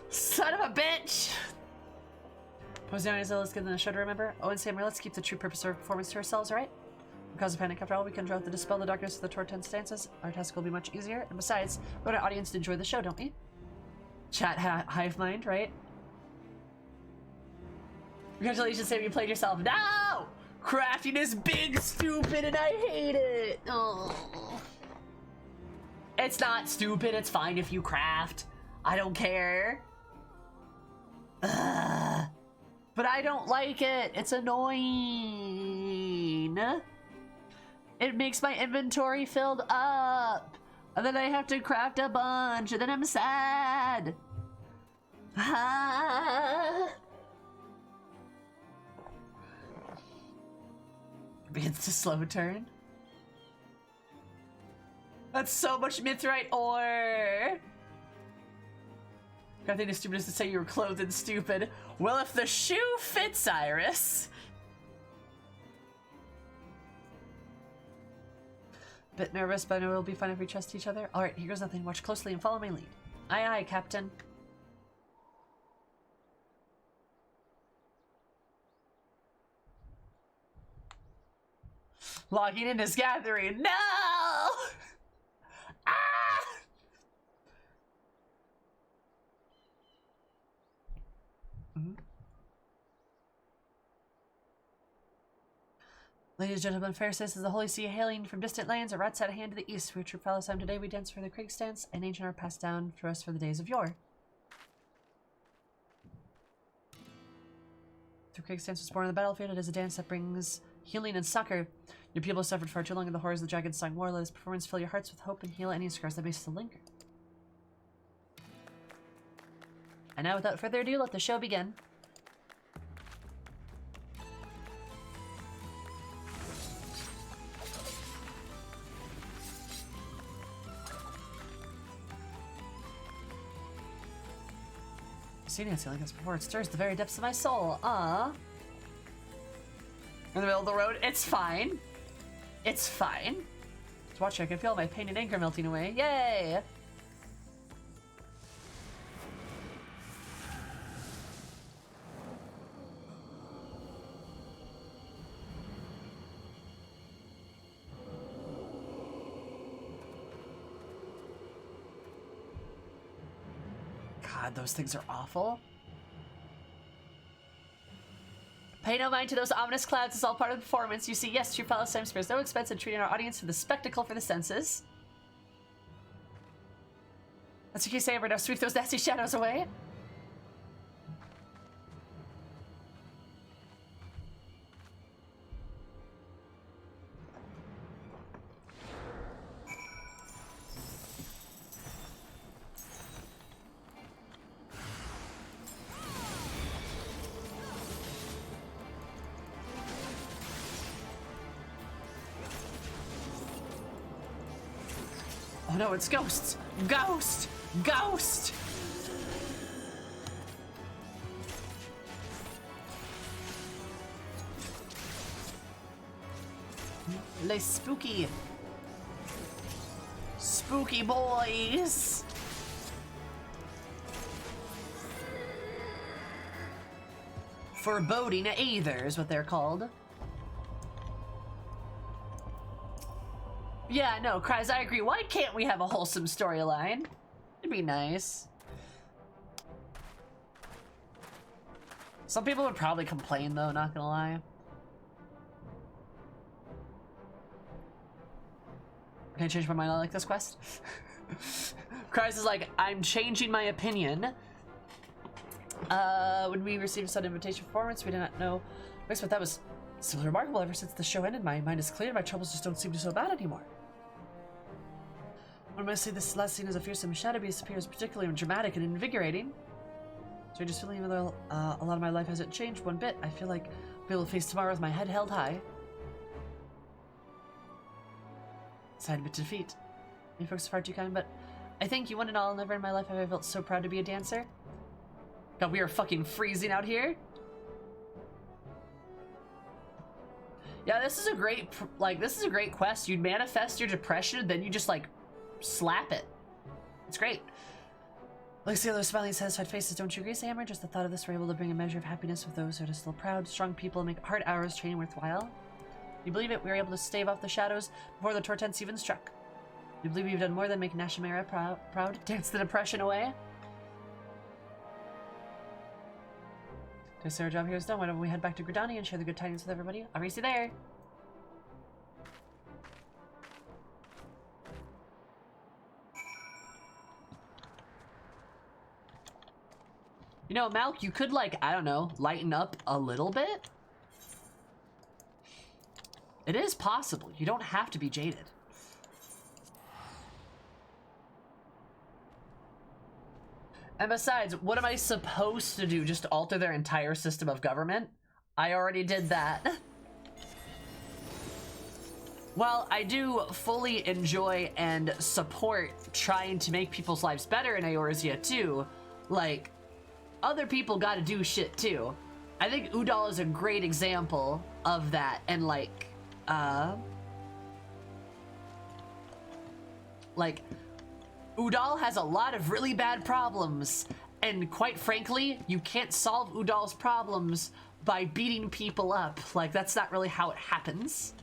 Son of a bitch! Pose down, let's get in the show to remember. Oh, and Samuel, let's keep the true purpose of our performance to ourselves, alright? Because of panic, after all, we can draw to dispel the darkness of the tortent stances. Our task will be much easier, and besides, we want our audience to enjoy the show, don't we? Chat hive mind, right? Congratulations, Sam, you played yourself. No! Crafting is big, stupid, and I hate it! Oh. It's not stupid, it's fine if you craft. I don't care. Ugh. But I don't like it. It's annoying. It makes my inventory filled up. And then I have to craft a bunch. And then I'm sad. It's a slow turn. That's so much mithrite ore. I think it's stupid is to say you were clothed and stupid. Well, if the shoe fits, Iris. Bit nervous, but I know we'll be fine if we trust each other. Alright, here goes nothing. Watch closely and follow my lead. Aye, aye, Captain. Logging in is gathering. No! Ah! Ladies and gentlemen, fair citizens of the Holy See, hailing from distant lands, a rat's at a hand to the east. We true Palestine today. We dance for the Krieg stance, and ancient art passed down for us for the days of yore. The Krieg stance was born on the battlefield. It is a dance that brings healing and succor. Your people suffered far too long in the horrors of the dragon's song war. Let this performance fill your hearts with hope and heal any scars that may still linger. And now, without further ado, let the show begin. See Nancy like this before. It stirs the very depths of my soul. In the middle of the road. It's fine. It's fine. Just watch, I can feel my pain and anger melting away. Yay! God, those things are awful. Pay no mind to those ominous clouds. It's all part of the performance. You see, yes, true Palestine spares no expense in treating our audience to the spectacle for the senses. That's what you say, now sweep those nasty shadows away. Oh no, it's ghosts! Ghost! Ghost! Les spooky. Spooky boys! Foreboding Aether is what they're called. Yeah, no, Cries, I agree. Why can't we have a wholesome storyline? It'd be nice. Some people would probably complain, though, not gonna lie. Can I change my mind? I like this quest. Cries is like, I'm changing my opinion. When we received a sudden invitation performance, we did not know. But that was simply remarkable. Ever since the show ended, my mind is clear. My troubles just don't seem so bad anymore. When I say this last scene is a fearsome shadow beast appears particularly dramatic and invigorating. So I just feeling even though a lot of my life hasn't changed one bit, I feel like I'll be able to face tomorrow with my head held high. Sign of defeat. You folks are far too kind, but I thank you one and all. Never in my life have I felt so proud to be a dancer. God, we are fucking freezing out here. Yeah, this is a great, this is a great quest. You'd manifest your depression, then you just, slap it. It's great. Look, see those smiling, satisfied faces, don't you agree, Sammer? Just the thought of this, we're able to bring a measure of happiness with those who are still proud, strong people, and make hard hours training worthwhile. You believe it? We were able to stave off the shadows before the tortents even struck. You believe we've done more than make Nashimera proud? Dance the depression away? Okay, so our job here is done. Why don't we head back to Gridani and share the good tidings with everybody? I'll race you there. You know, Malk, you could, I don't know, lighten up a little bit. It is possible. You don't have to be jaded. And besides, what am I supposed to do? Just alter their entire system of government? I already did that. while I do fully enjoy and support trying to make people's lives better in Eorzea too, like, other people gotta do shit too. I think Udal is a great example of that, and like Udal has a lot of really bad problems, and quite frankly, you can't solve Udal's problems by beating people up. Like, that's not really how it happens.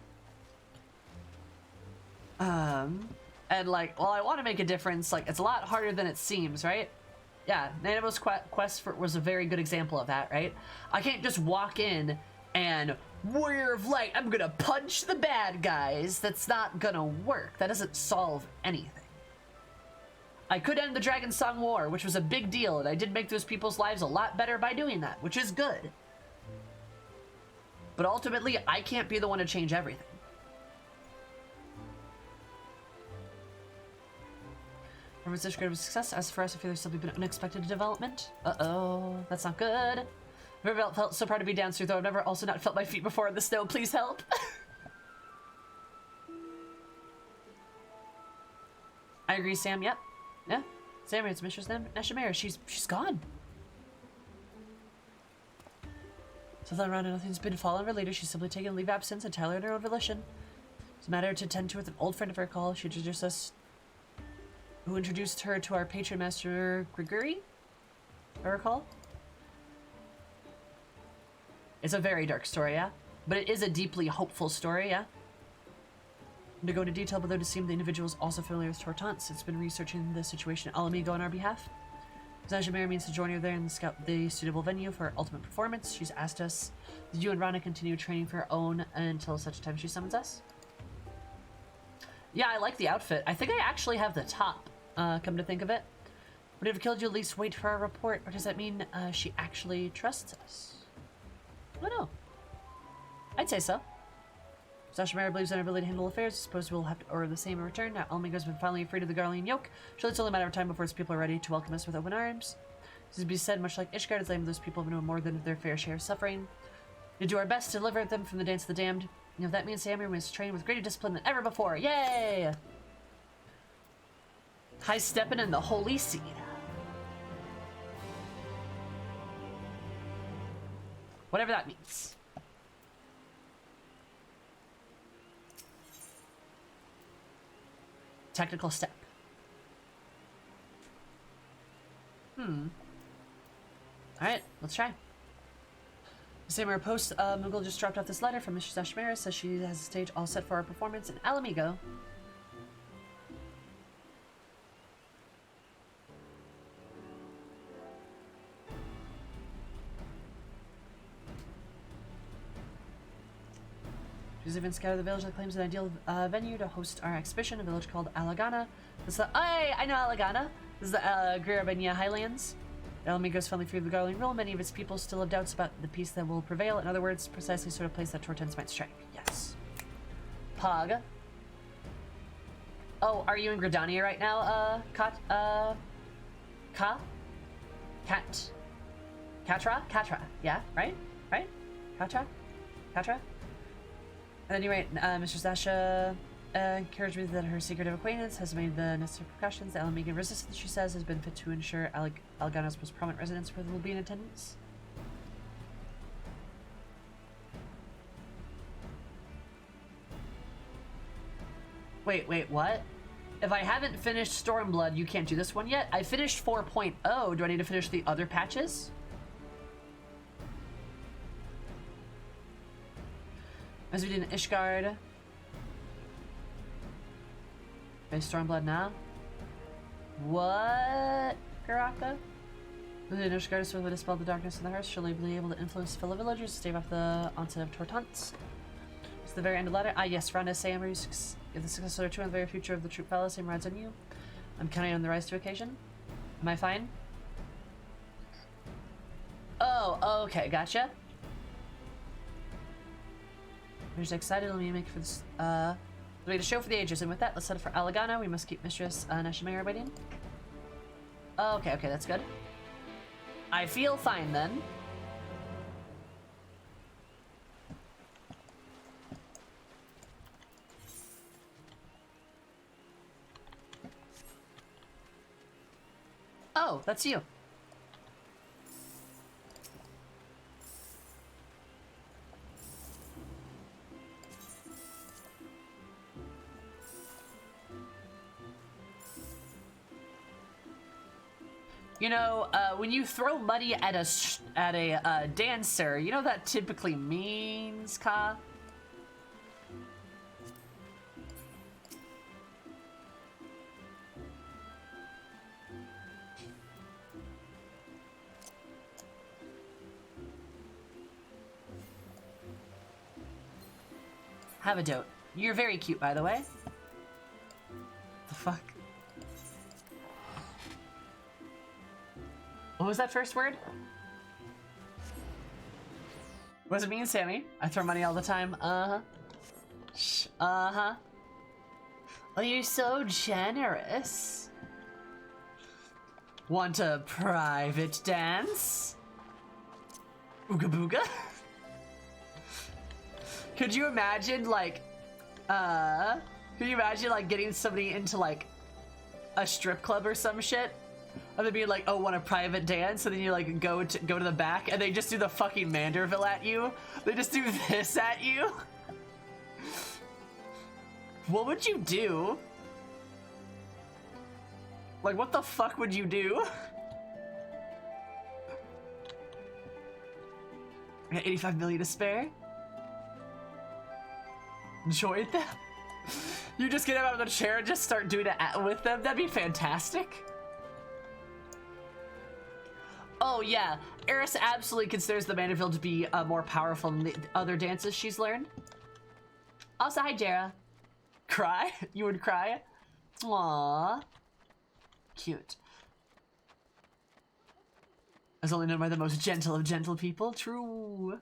And like, well, I want to make a difference. Like, it's a lot harder than it seems, right? Yeah, Nanabo's quest was a very good example of that, right? I can't just walk in and Warrior of Light, I'm gonna punch the bad guys. That's not gonna work. That doesn't solve anything. I could end the Dragon Song War, which was a big deal, and I did make those people's lives a lot better by doing that, which is good. But ultimately, I can't be the one to change everything. Remember this great success. As for us, I feel there's still been unexpected development. Uh-oh, that's not good. I've never felt so proud to be dancing, though I've never also not felt my feet before in the snow. Please help. I agree, Sam. Yep. Yeah. Sam, it's Mistress Nashimera. She's gone. So then around nothing's been fallen her later. She's simply taken leave of absence entirely on her own volition. It's a matter to tend to with an old friend of her call. She introduced us, who introduced her to our patron master Gregory, I recall. It's a very dark story, yeah? But it is a deeply hopeful story, yeah? To go into detail, but though to seem the individual is also familiar with Tortance, it's been researching the situation at Alamigo on our behalf. Najimera means to join her there and scout the suitable venue for her ultimate performance. She's asked us, did you and Rana continue training for her own until such time she summons us? Yeah, I like the outfit. I think I actually have the top, come to think of it. Would it have killed you at least wait for our report, or does that mean she actually trusts us? I don't know. I'd say so. Sasha Mara believes in our ability to handle affairs. I suppose we'll have to order the same in return. Now Almigo's been finally freed of the Garlean yoke. Surely it's only a matter of time before his people are ready to welcome us with open arms. This is to be said, much like Ishgard, it's lame those people have known more than their fair share of suffering. We do our best to deliver them from the dance of the damned. You know, that means Samir was trained with greater discipline than ever before. Yay! High stepping in the holy seed. Whatever that means. Technical step. Alright, let's try. Samara post, Moogle just dropped off this letter from Mrs. Ashmera. Says she has the stage all set for our performance in Alamigo. She's even scouted the village that claims an ideal venue to host our exhibition, a village called Alagana. This is the, I know Alagana. This is the Girabania Highlands. Alamigo's finally free of the Garlean rule. Many of its people still have doubts about the peace that will prevail. In other words, precisely sort of place that Tortens might strike. Yes. Pog. Oh, are you in Gridania right now, Katra? Yeah, right? Katra? At any rate, Mistress Asha encouraged me that her secretive acquaintance has made the necessary precautions. The Alamigan resistance, she says, has been fit to ensure Algana's most prominent residents will be in attendance. Wait, what? If I haven't finished Stormblood, you can't do this one yet? I finished 4.0. Do I need to finish the other patches? As we did in Ishgard. Face Stormblood now. What? Karaka? The Ishgard is to dispel the darkness in the hearth. She'll be able to influence fellow villagers to stave off the onset of Tortants. It's the very end of the letter. Ah, yes, Rana Sam, if the successor to the very future of the troop palace, same rides on you. I'm counting on the rise to occasion. Am I fine? Oh, okay, gotcha. We're just excited. Let me make for this. We made a show for the ages, and with that, let's set up for Alagana. We must keep Mistress Nashimera waiting. Okay, that's good. I feel fine then. Oh, that's you. You know, when you throw money at a dancer, you know what that typically means, Ka? Have a dote. You're very cute, by the way. The fuck? What was that first word? What does it mean, Sammy? I throw money all the time. Uh-huh. Uh-huh. Oh, you're so generous. Want a private dance? Ooga booga? Could you imagine, like, getting somebody into, like, a strip club or some shit? And they'd be like, oh, want a private dance? And then you, like, go to the back, and they just do the fucking Manderville at you? They just do this at you? What would you do? Like, what the fuck would you do? I got 85 million to spare. Join them? You just get them out of the chair and just start doing it with them? That'd be fantastic. Oh yeah, Eris absolutely considers the Manderville to be more powerful than the other dances she's learned. Also, hi Jara. Cry? You would cry? Aww. Cute. As only known by the most gentle of gentle people. True.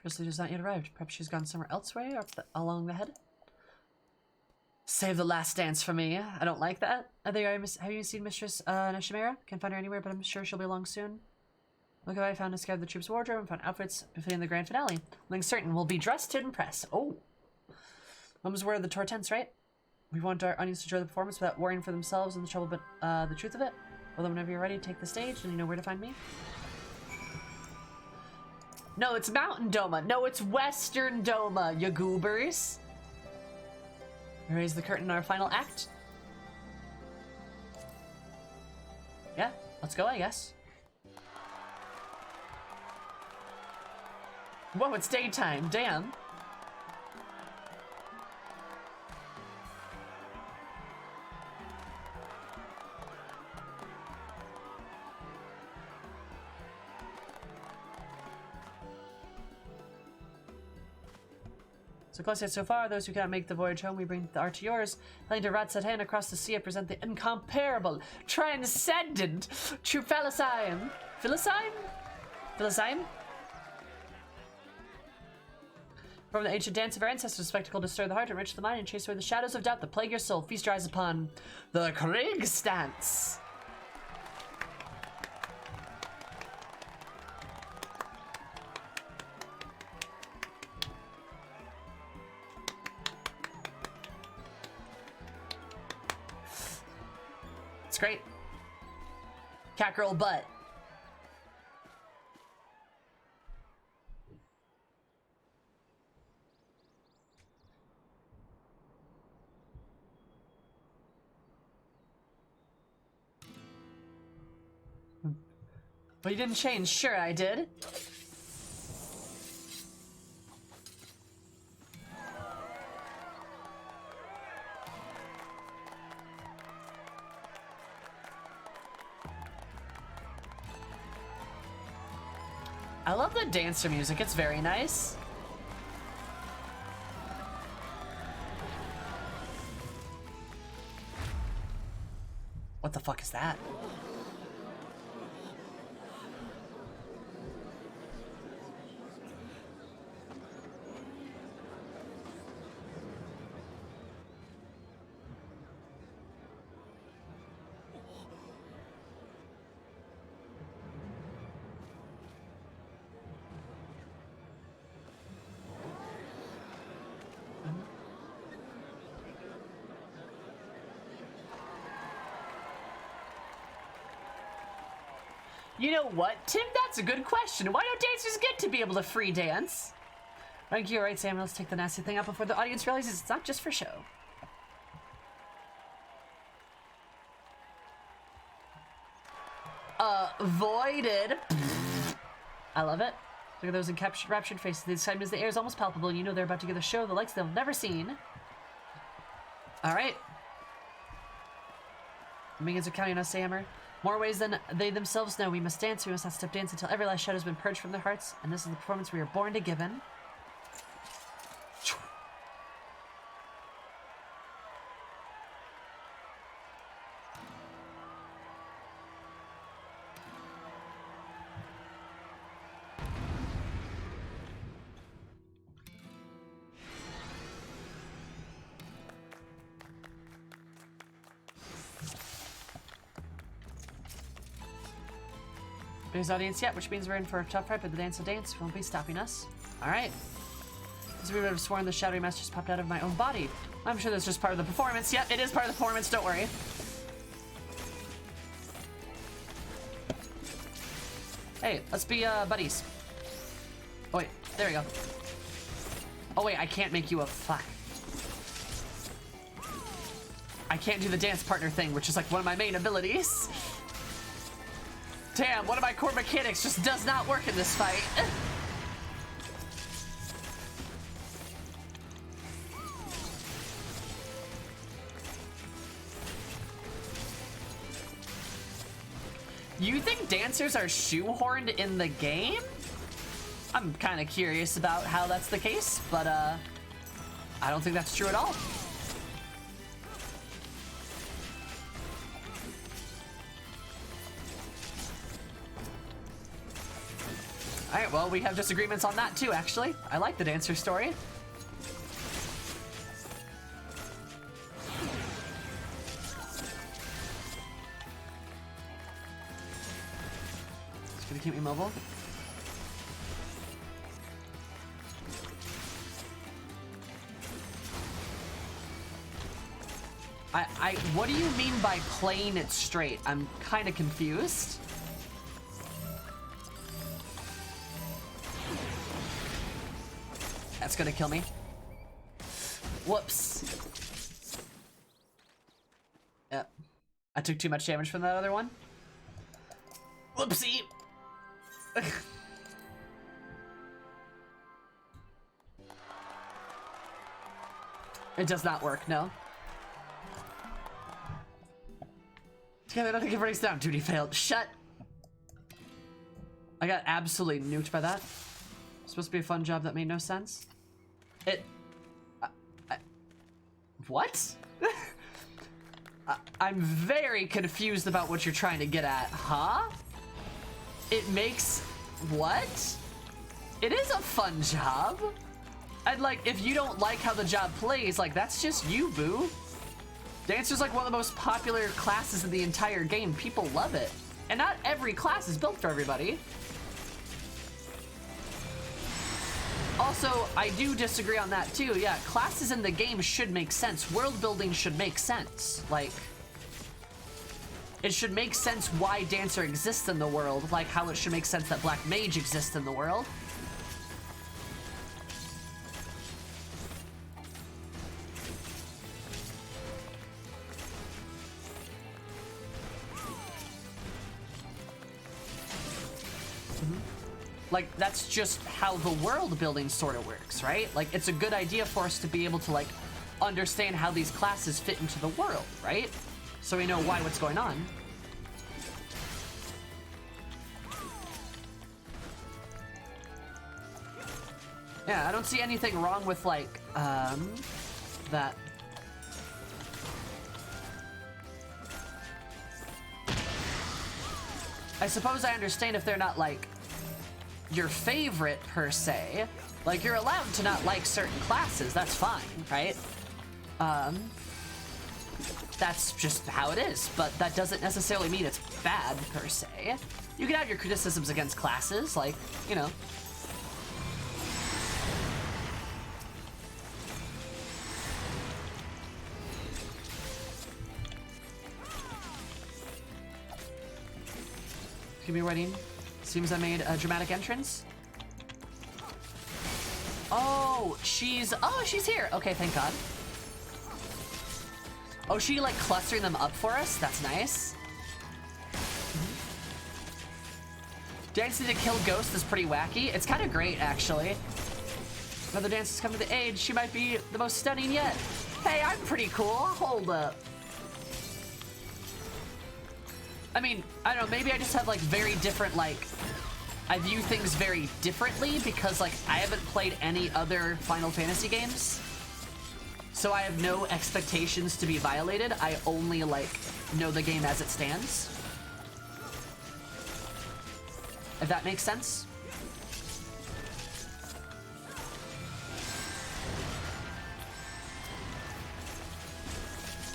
First leader's not yet arrived. Perhaps she's gone somewhere elsewhere up along the head. Save the last dance for me. I don't like that. Have you seen Mistress Nashimera? Can't find her anywhere, but I'm sure she'll be along soon. Look what I found. Scoured the troops' wardrobe and found outfits befitting the grand finale. Link certain will be dressed to impress. Oh. Mums wear the tour tents, right? We want our audience to enjoy the performance without worrying for themselves and the trouble, but the truth of it. Well, then whenever you're ready, take the stage and you know where to find me. No, it's Mountain Doma. No, it's Western Doma, you goobers. Raise the curtain on our final act. Yeah, let's go, I guess. Whoa, it's daytime. Damn. So close yet so far, those who cannot make the voyage home, we bring the art to yours. Heading to Ratsatan across the sea, I present the incomparable, transcendent, true Philistine. Philistine? Philistine? From the ancient dance of our ancestors, spectacle to stir the heart, enrich the mind, and chase away the shadows of doubt that plague your soul. Feast your eyes upon the Krieg dance. It's great. Cat girl butt. But you didn't change. Sure, I did. I love the dancer music. It's very nice. What the fuck is that? You know what, Tim? That's a good question. Why don't dancers get to be able to free dance? Thank you, all right, Sam. Let's take the nasty thing out before the audience realizes it's not just for show. Voided. I love it. Look at those enraptured faces. The excitement as the air is almost palpable. You know they're about to give a show the likes they've never seen. All right. The minions are counting on us, Hammer. More ways than they themselves know. We must dance. We must not stop dance until every last shadow has been purged from their hearts. And this is the performance we are born to give in. There's audience yet, which means we're in for a tough fight, but the dance will dance won't be stopping us. Alright. As we would have sworn, the shadowy mask just popped out of my own body. I'm sure that's just part of the performance. Yep, it is part of the performance, don't worry. Hey, let's be buddies. Oh wait, there we go. Oh wait, I can't make you a fuck. I can't do the dance partner thing, which is like one of my main abilities. Damn, one of my core mechanics just does not work in this fight. You think dancers are shoehorned in the game? I'm kind of curious about how that's the case, but I don't think that's true at all. Alright, well, we have disagreements on that too, actually. I like the dancer story. It's gonna keep me mobile. What do you mean by playing it straight? I'm kind of confused. That's gonna kill me. Whoops. Yep. I took too much damage from that other one. Whoopsie. It does not work, no. Together, nothing can bring us down. Duty failed. Shut. I got absolutely nuked by that. Supposed to be a fun job that made no sense. What? I'm very confused about what you're trying to get at, huh? It makes... what? It is a fun job. And like, if you don't like how the job plays, like, that's just you, boo. Dancer's like one of the most popular classes in the entire game. People love it. And not every class is built for everybody. Also, I do disagree on that too. Yeah, classes in the game should make sense. World building should make sense. Like, it should make sense why Dancer exists in the world, like how it should make sense that Black Mage exists in the world. Like, that's just how the world building sort of works, right? Like, it's a good idea for us to be able to, like, understand how these classes fit into the world, right? So we know what's going on. Yeah, I don't see anything wrong with, like, that. I suppose I understand if they're not, like, your favorite per se. Like, you're allowed to not like certain classes, that's fine, right? That's just how it is, but that doesn't necessarily mean it's bad per se. You can have your criticisms against classes, like, you know. keep me waiting. Seems I made a dramatic entrance. Oh, she's here. Okay, thank God. Oh, she like clustering them up for us? That's nice. Dancing to kill ghosts is pretty wacky. It's kind of great, actually. Another dance has come to the age. She might be the most stunning yet. Hey, I'm pretty cool. Hold up. I mean, I don't know, maybe I just have like very different, like, I view things very differently because like I haven't played any other Final Fantasy games. So I have no expectations to be violated. I only like know the game as it stands. If that makes sense.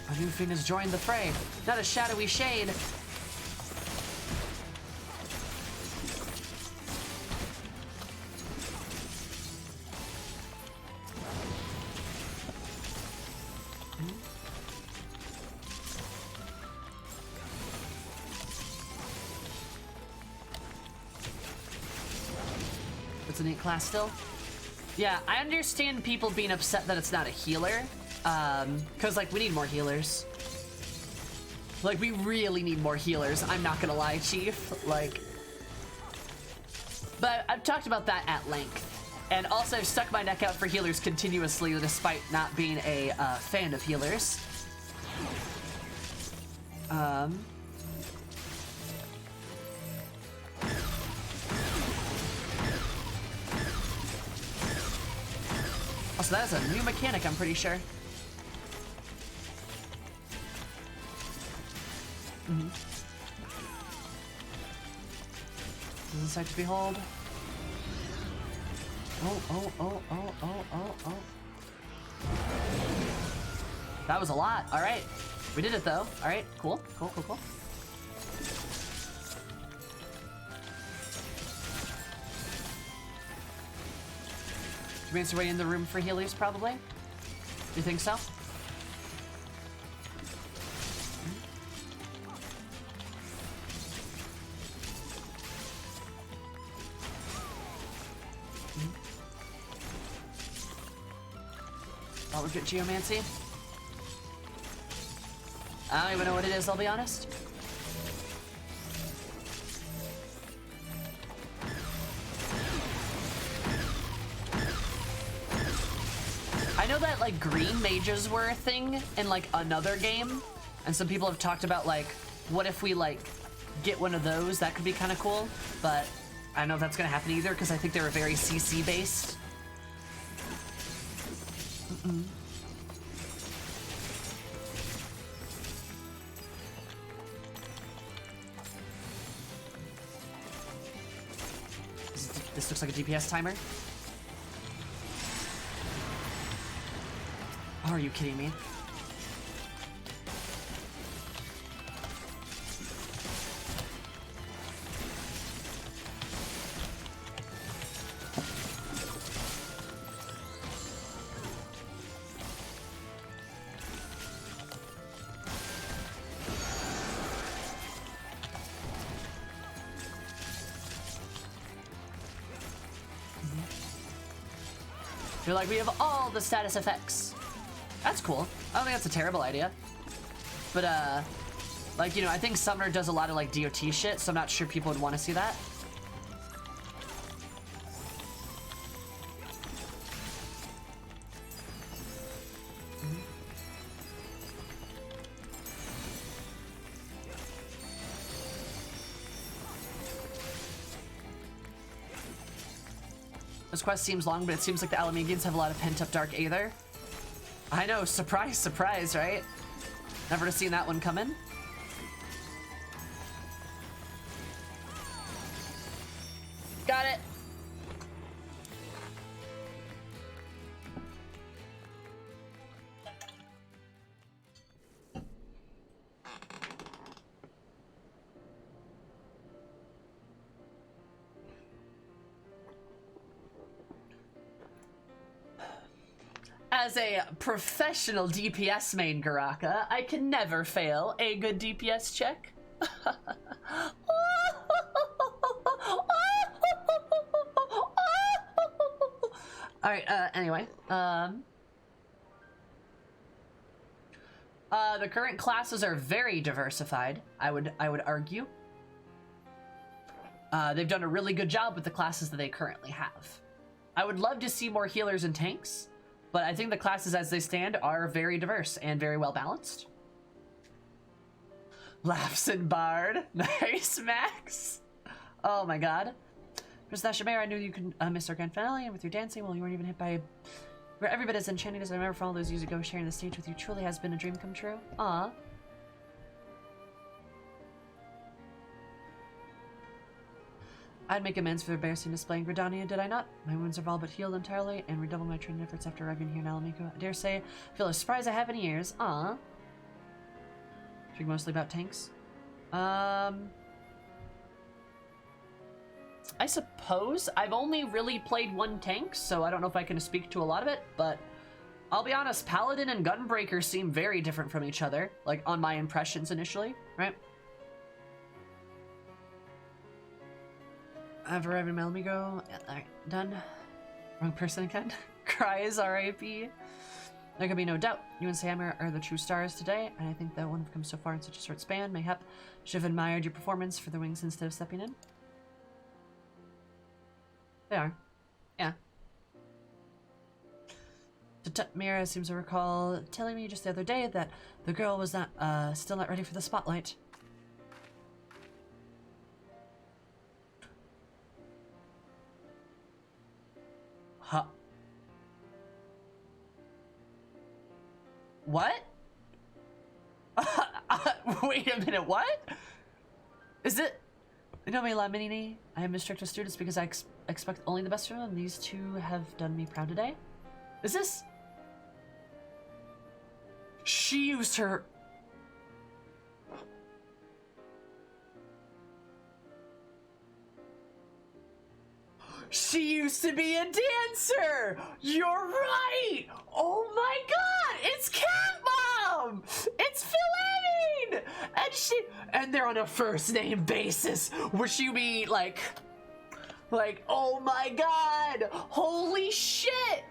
A new fiend has joined the fray. Not a shadowy shade. It's a neat class still. Yeah, I understand people being upset that it's not a healer. Cause like we need more healers. Like we really need more healers. I'm not gonna lie, Chief. Like, but I've talked about that at length. And also I've stuck my neck out for healers continuously despite not being a fan of healers. Also, that is a new mechanic, I'm pretty sure. This is a sight to behold. Oh. That was a lot. All right. We did it, though. All right. Cool. Remains waiting in the room for healers, probably? You think so? Oh, we'll get Geomancy. I don't even know what it is, I'll be honest. I know that like green mages were a thing in like another game, and some people have talked about like, what if we like get one of those? That could be kind of cool, but I don't know if that's gonna happen either because I think they were very CC based. This looks like a DPS timer. Oh, are you kidding me? You're like, we have all the status effects. That's cool. I don't think that's a terrible idea. But, like, you know, I think Summoner does a lot of, like, DOT shit, so I'm not sure people would want to see that. This quest seems long, but it seems like the Alamegians have a lot of pent-up dark aether. I know, surprise, surprise, right? Never seen that one coming. Got it. As a professional DPS main, Garaka, I can never fail a good DPS check. Alright, anyway. The current classes are very diversified, I would argue. They've done a really good job with the classes that they currently have. I would love to see more healers and tanks, but I think the classes as they stand are very diverse and very well balanced. Laughs and Bard. Nice, Max. Oh my god. Mr. Shamir, I knew you could miss our grand finale, and with your dancing, well, you weren't even hit by... Where every bit as enchanting as I remember from all those years ago, sharing the stage with you truly has been a dream come true. Aw. I'd make amends for the embarrassing display in Gridania, did I not? My wounds have all but healed entirely, and redouble my training efforts after arriving here in Alamiko. I dare say, I feel as surprised I have in years. Aw. Speak mostly about tanks. I suppose I've only really played one tank, so I don't know if I can speak to a lot of it, but I'll be honest, Paladin and Gunbreaker seem very different from each other, like on my impressions initially, right? I've arrived in Malamigo. Alright, done. Wrong person again. Cries, R.I.P. There can be no doubt. You and Sam are the true stars today, and I think that one have come so far in such a short span. Mayhap should have admired your performance for the wings instead of stepping in. They are. Yeah. Mira seems to recall telling me just the other day that the girl was not, still not ready for the spotlight. Huh. What? Wait a minute, what? Is it? You know me, Laminini. I am strict with students because I expect only the best from them. These two have done me proud today. Is this? She used her... She used to be a dancer! You're right! Oh my god! It's Cat Mom! It's Philene! And they're on a first name basis. Would she be like, oh my god! Holy shit!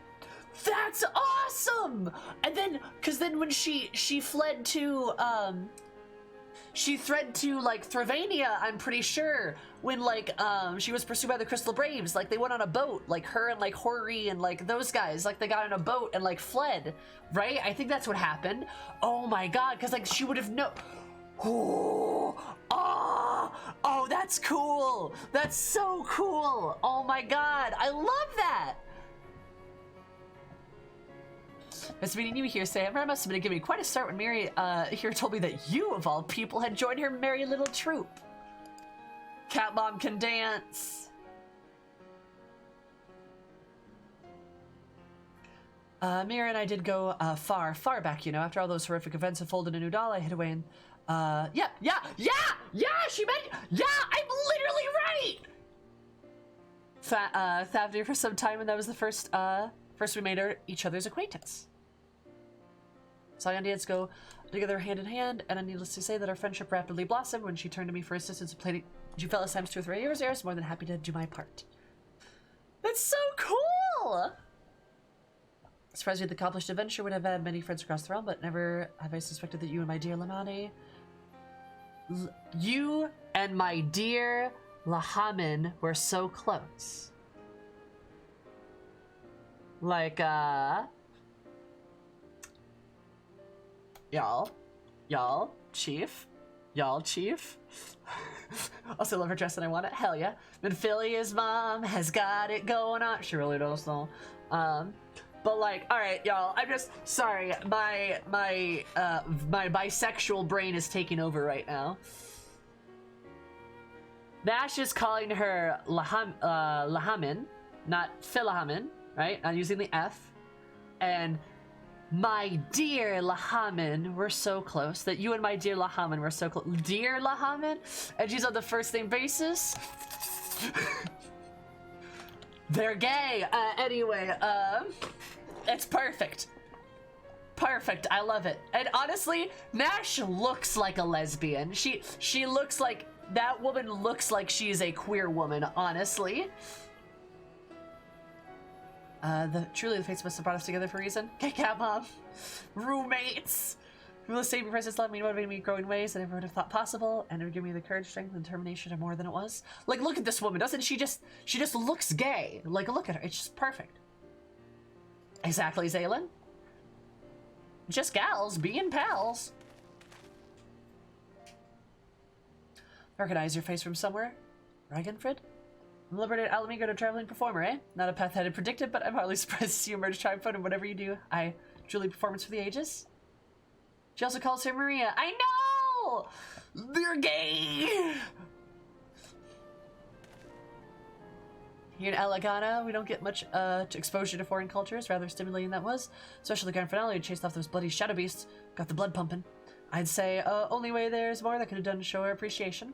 That's awesome! And then, cause then when she fled to, she fled to, like, Thrivania, I'm pretty sure, when, like, she was pursued by the Crystal Braves. Like, they went on a boat, like, her and, like, Hori and, like, those guys, like, they got on a boat and, like, fled, right? I think that's what happened. Oh my god, because, like, she would have known. Oh, that's cool. That's so cool. Oh my god, I love that. Nice meeting you here, Sam. I must have been giving me quite a start when Mary here told me that you, of all people, had joined her merry little troop. Cat Mom can dance. Mira and I did go far back, you know. After all those horrific events unfolded in Udall, I hid away and yeah, she meant, yeah, I'm literally right! Thavnir for some time, and that was the first we made each other's acquaintance. Saw and dance go together hand in hand, and I'm needless to say that our friendship rapidly blossomed when she turned to me for assistance in playing Jufellas times 2 or 3 years. I was more than happy to do my part. That's so cool! Surprised me, the accomplished adventure would have had many friends across the realm, but never have I suspected that you and my dear Lamani... You and my dear Lahamin were so close. Like, Y'all, Chief. Also love her dress and I want it. Hell yeah. Minfilia's mom has got it going on. She really does though. But like, alright, y'all, I'm just sorry. My bisexual brain is taking over right now. Nash is calling her Lahamin, not Philahamin, right? Not using the F. And my dear Lahamin, we're so close. That you and my dear Lahamin were so close. Dear Lahamin? And she's on the first name basis? They're gay. Anyway, it's perfect. Perfect. I love it. And honestly, Nash looks like a lesbian. She looks like, that woman looks like she's a queer woman, honestly. Truly the fates must have brought us together for a reason. Okay, Cat Mom. Roommates! From the same presence love me and motivated me in growing ways I never would have thought possible, and it would give me the courage, strength, and determination of more than it was. Like, look at this woman, doesn't she just looks gay. Like, look at her, it's just perfect. Exactly, Zaylin. Just gals being pals. Recognize your face from somewhere, Ragenfrid? I'm liberated Alamigo to traveling performer, eh? Not a path I had predicted, but I'm hardly surprised to see you emerge triumphant in whatever you do. I truly performance for the ages. She also calls her Maria. I know! They're gay! Here in Elegana, we don't get much exposure to foreign cultures. Rather stimulating that was. Especially the grand finale who chased off those bloody shadow beasts. Got the blood pumping. I'd say only way there's more that could have done to show our appreciation.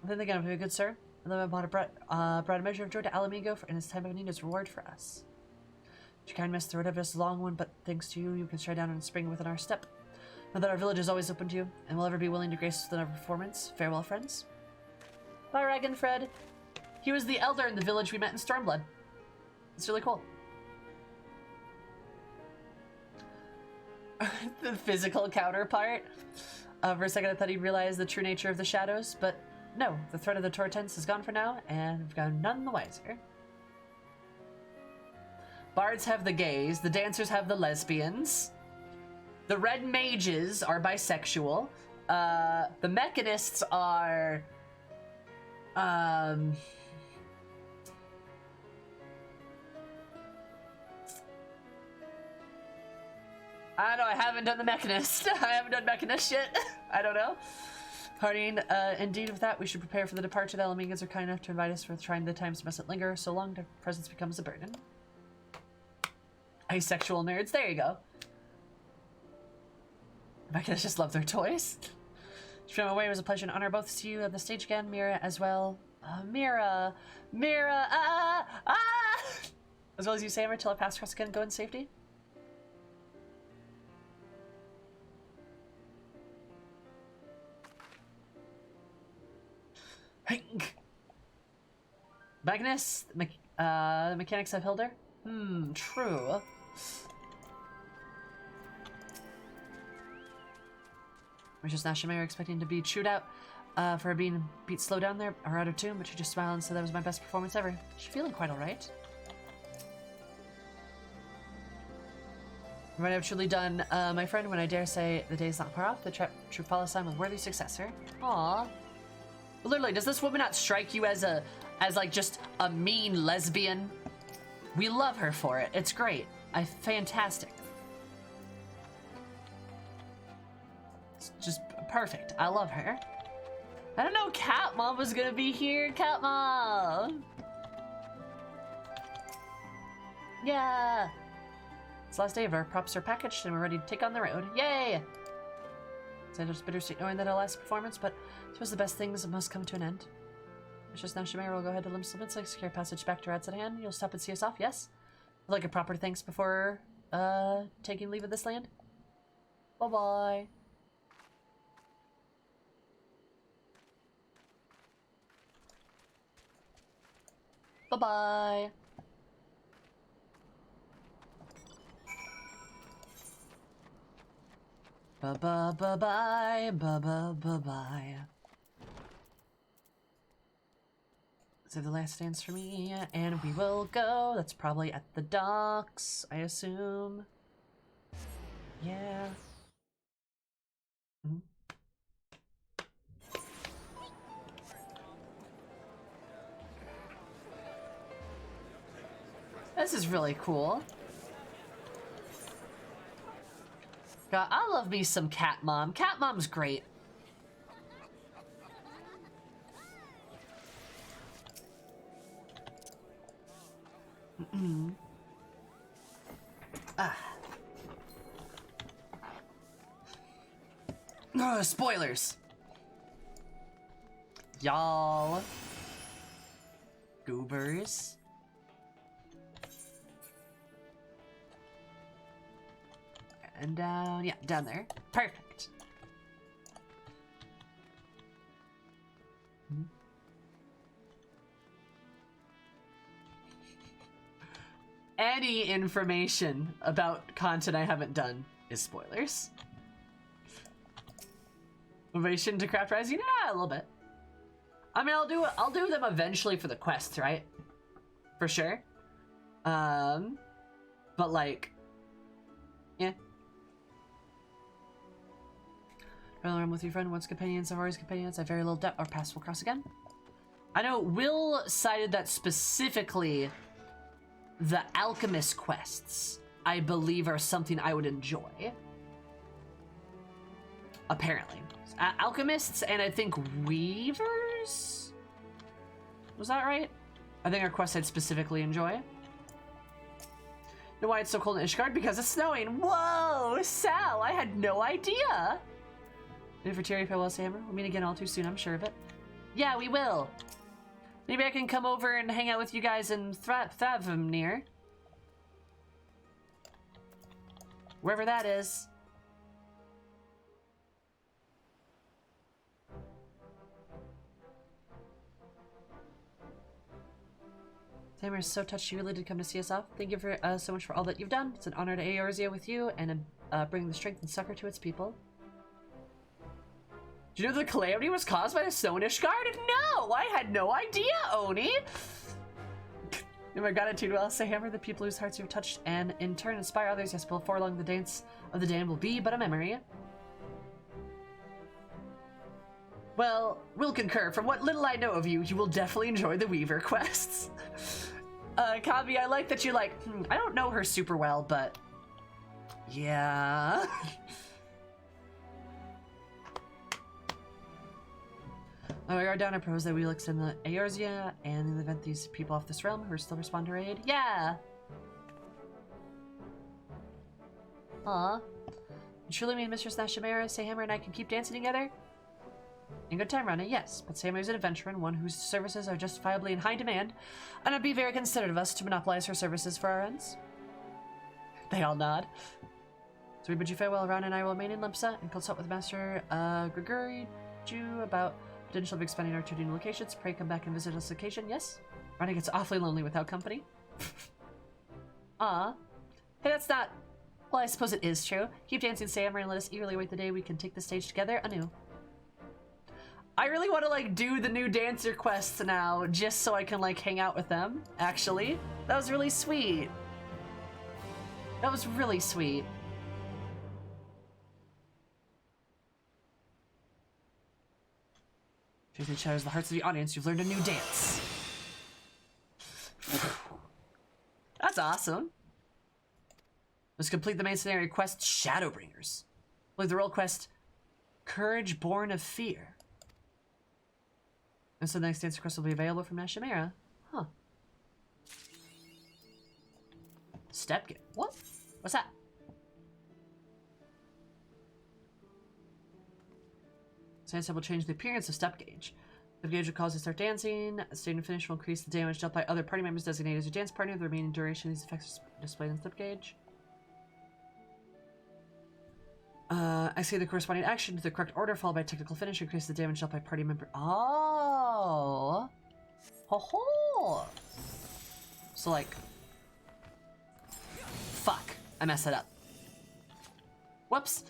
And then again, very good sir. And then I brought a measure of joy to Alamigo in his time of need as reward for us. Your kindness through whatever is a long one, but thanks to you, you can stride down and spring within our step. Know that our village is always open to you, and will ever be willing to grace us with our performance. Farewell, friends. Bye, Ragenfred. He was the elder in the village we met in Stormblood. It's really cool. The physical counterpart. For a second I thought he realized the true nature of the shadows, but no, the threat of the Tortense is gone for now, and we've gone none the wiser. Bards have the gays, the dancers have the lesbians. The red mages are bisexual. The mechanists are... I don't know, I haven't done the mechanist. I haven't done mechanist yet. I don't know. Partying, indeed with that, we should prepare for the departure. The Alamigans are kind enough to invite us for trying the times mustn't linger so long their presence becomes a burden. Asexual nerds, there you go. Mechanists just love their toys. From away, it was a pleasure and honor both to see you on the stage again, Mira as well. Mira, as well as you, Sammer, till I pass across again, go in safety. Magnus, the mechanics of Hilder? True. We're just Nashimera expecting to be chewed out for being beat slow down there or out of tune, but she just smiled and said that was my best performance ever. She's feeling quite alright. You might have truly done, my friend, when I dare say the day is not far off, the true Palace with worthy successor. Aww. But literally, does this woman not strike you as like just a mean lesbian? We love her for it. It's great. Fantastic. It's just perfect. I love her. I don't know Cat Mom was gonna be here. Cat Mom! Yeah! It's the last day of our props are packaged and we're ready to take on the road. Yay! It's just bittersweet knowing that our last performance, but I suppose the best things must come to an end. It's just now Shemara will go ahead to Limb Slippets, secure passage back to Rats at hand. You'll stop and see us off, yes? I'd like a proper thanks before taking leave of this land. Bye-bye. Bye-bye. Ba-ba-ba-bye, ba-ba-ba-bye. So the last dance for me, and we will go. That's probably at the docks, I assume. Yeah. This is really cool. God, I love me some Cat Mom. Cat Mom's great. Spoilers. Y'all. Goobers. And down, yeah, down there. Perfect. any information about content I haven't done is spoilers. Motivation to craft rising? Yeah, a little bit. I mean, I'll do them eventually for the quests, right? For sure. But like, yeah. I'm with your friend, once companions, I've always companions, I have very little depth. Our paths will cross again. I know Will cited that specifically the alchemist quests, I believe, are something I would enjoy. Apparently. Alchemists and I think weavers? Was that right? I think are quests I'd specifically enjoy. You know why it's so cold in Ishgard? Because it's snowing. Whoa, Sal, I had no idea. And for Terry, farewell, Sammer. We'll meet again all too soon, I'm sure of it. Yeah, we will. Maybe I can come over and hang out with you guys in Thavimnir. Wherever that is. Sammer is so touched you really did come to see us off. Thank you for so much for all that you've done. It's an honor to Eorzea with you and bring the strength and succor to its people. Do you know the calamity was caused by the snow in Ishgard? No! I had no idea, Oni! In my gratitude, well, say hammer the people whose hearts you've touched and in turn inspire others. Yes, before long the dance of the damned will be but a memory. Well, we'll concur. From what little I know of you, you will definitely enjoy the Weaver quests. Kavi, I like that you like, I don't know her super well, but yeah. I are down, I propose that we will extend the Eorzea and in the event these people off this realm who are still respond to our aid. Yeah! Aw. You truly mean Mistress Nashimera, Sayhammer, and I can keep dancing together? In good time, Rana, yes, but Sayhammer is an adventurer and one whose services are justifiably in high demand, and it'd be very considerate of us to monopolize her services for our ends. They all nod. So we bid you farewell, Rana and I will remain in Limpsa and consult with Master Grigori Jew about potential of expanding our 2D locations. Pray come back and visit us occasion, yes? Rana gets awfully lonely without company. Aw. Hey, that's not... Well, I suppose it is true. Keep dancing, Sayhammer, and let us eagerly await the day we can take the stage together anew. I really want to, like, do the new dancer quests now, just so I can, like, hang out with them, actually. That was really sweet. That was really sweet. Chasing shadows the hearts of the audience, you've learned a new dance. That's awesome. Let's complete the main scenario quest, Shadowbringers. Complete the role quest, Courage Born of Fear. And so the next dance quest will be available from Nashimera. Huh. Step get what? What's that? Science will change the appearance of step gauge. Step gauge will cause you to start dancing. Staying and finish will increase the damage dealt by other party members designated as your dance partner. The remaining duration of these effects are displayed in step gauge. I see the corresponding action to the correct order followed by technical finish increase the damage dealt by party member. Oh, ho ho! So like, fuck, I messed it up. Whoops.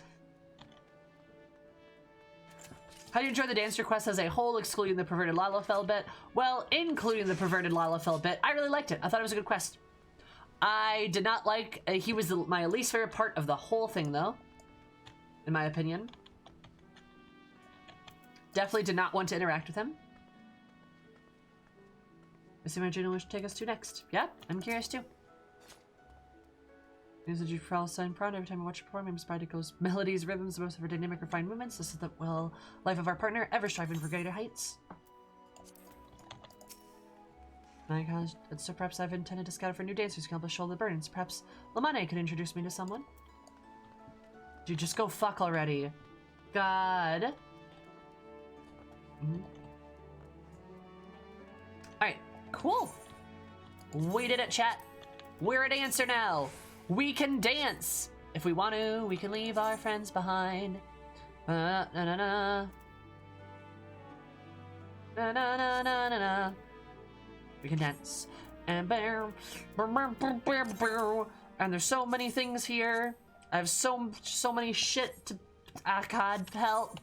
How do you enjoy the dance request as a whole, excluding the perverted Lalafell bit? Well, including the perverted Lalafell bit, I really liked it. I thought it was a good quest. I did not like, he was my least favorite part of the whole thing though, in my opinion. Definitely did not want to interact with him. I see my journal wish to take us to next. Yeah, I'm curious too. News that you for all sign proud every time I watch you perform. I'm inspired. It goes melodies, rhythms, most of our dynamic, refined movements. This is the life of our partner, ever striving for greater heights. My gosh, so perhaps I've intended to scout for new dancers who can help us shoulder the burdens. Perhaps Lamane could introduce me to someone. Dude, just go fuck already. God. Alright, cool. We did it, chat. We're a dancer now. We can dance. If we want to, we can leave our friends behind. Na na na na. Na na na na na na. We can dance. And there's so many things here. I have so many shit to... Ah, God, help.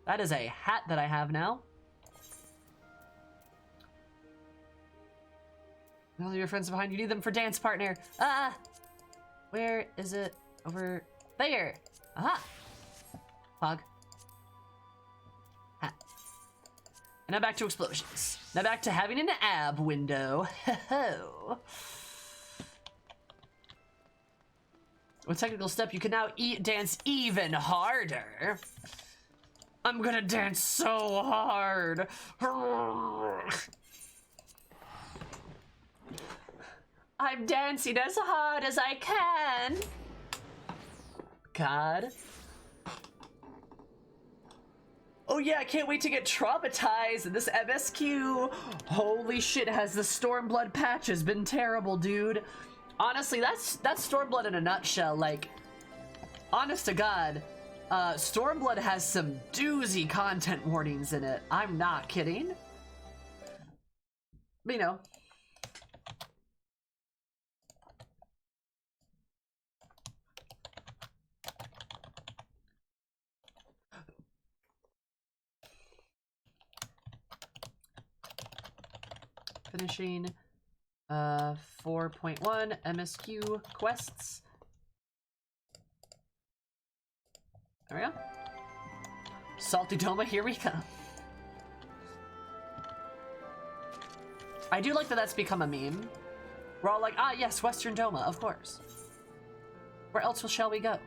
That is a hat that I have now. All of your friends behind you need them for dance partner. Ah! Where is it? Over there. Aha! Fog. Hat. And now back to explosions. Now back to having an ab window. Ho-ho. With technical step, you can now dance even harder. I'm gonna dance so hard. I'm dancing as hard as I can. God. Oh yeah, I can't wait to get traumatized in this MSQ. Holy shit, has the Stormblood patches been terrible, dude. Honestly, that's Stormblood in a nutshell. Like, honest to God, Stormblood has some doozy content warnings in it. I'm not kidding. But, you know. Finishing 4.1 MSQ quests. There we go. Salty Doma, here we come. I do like that that's become a meme. We're all like, ah yes, Western Doma, of course. Where else shall we go?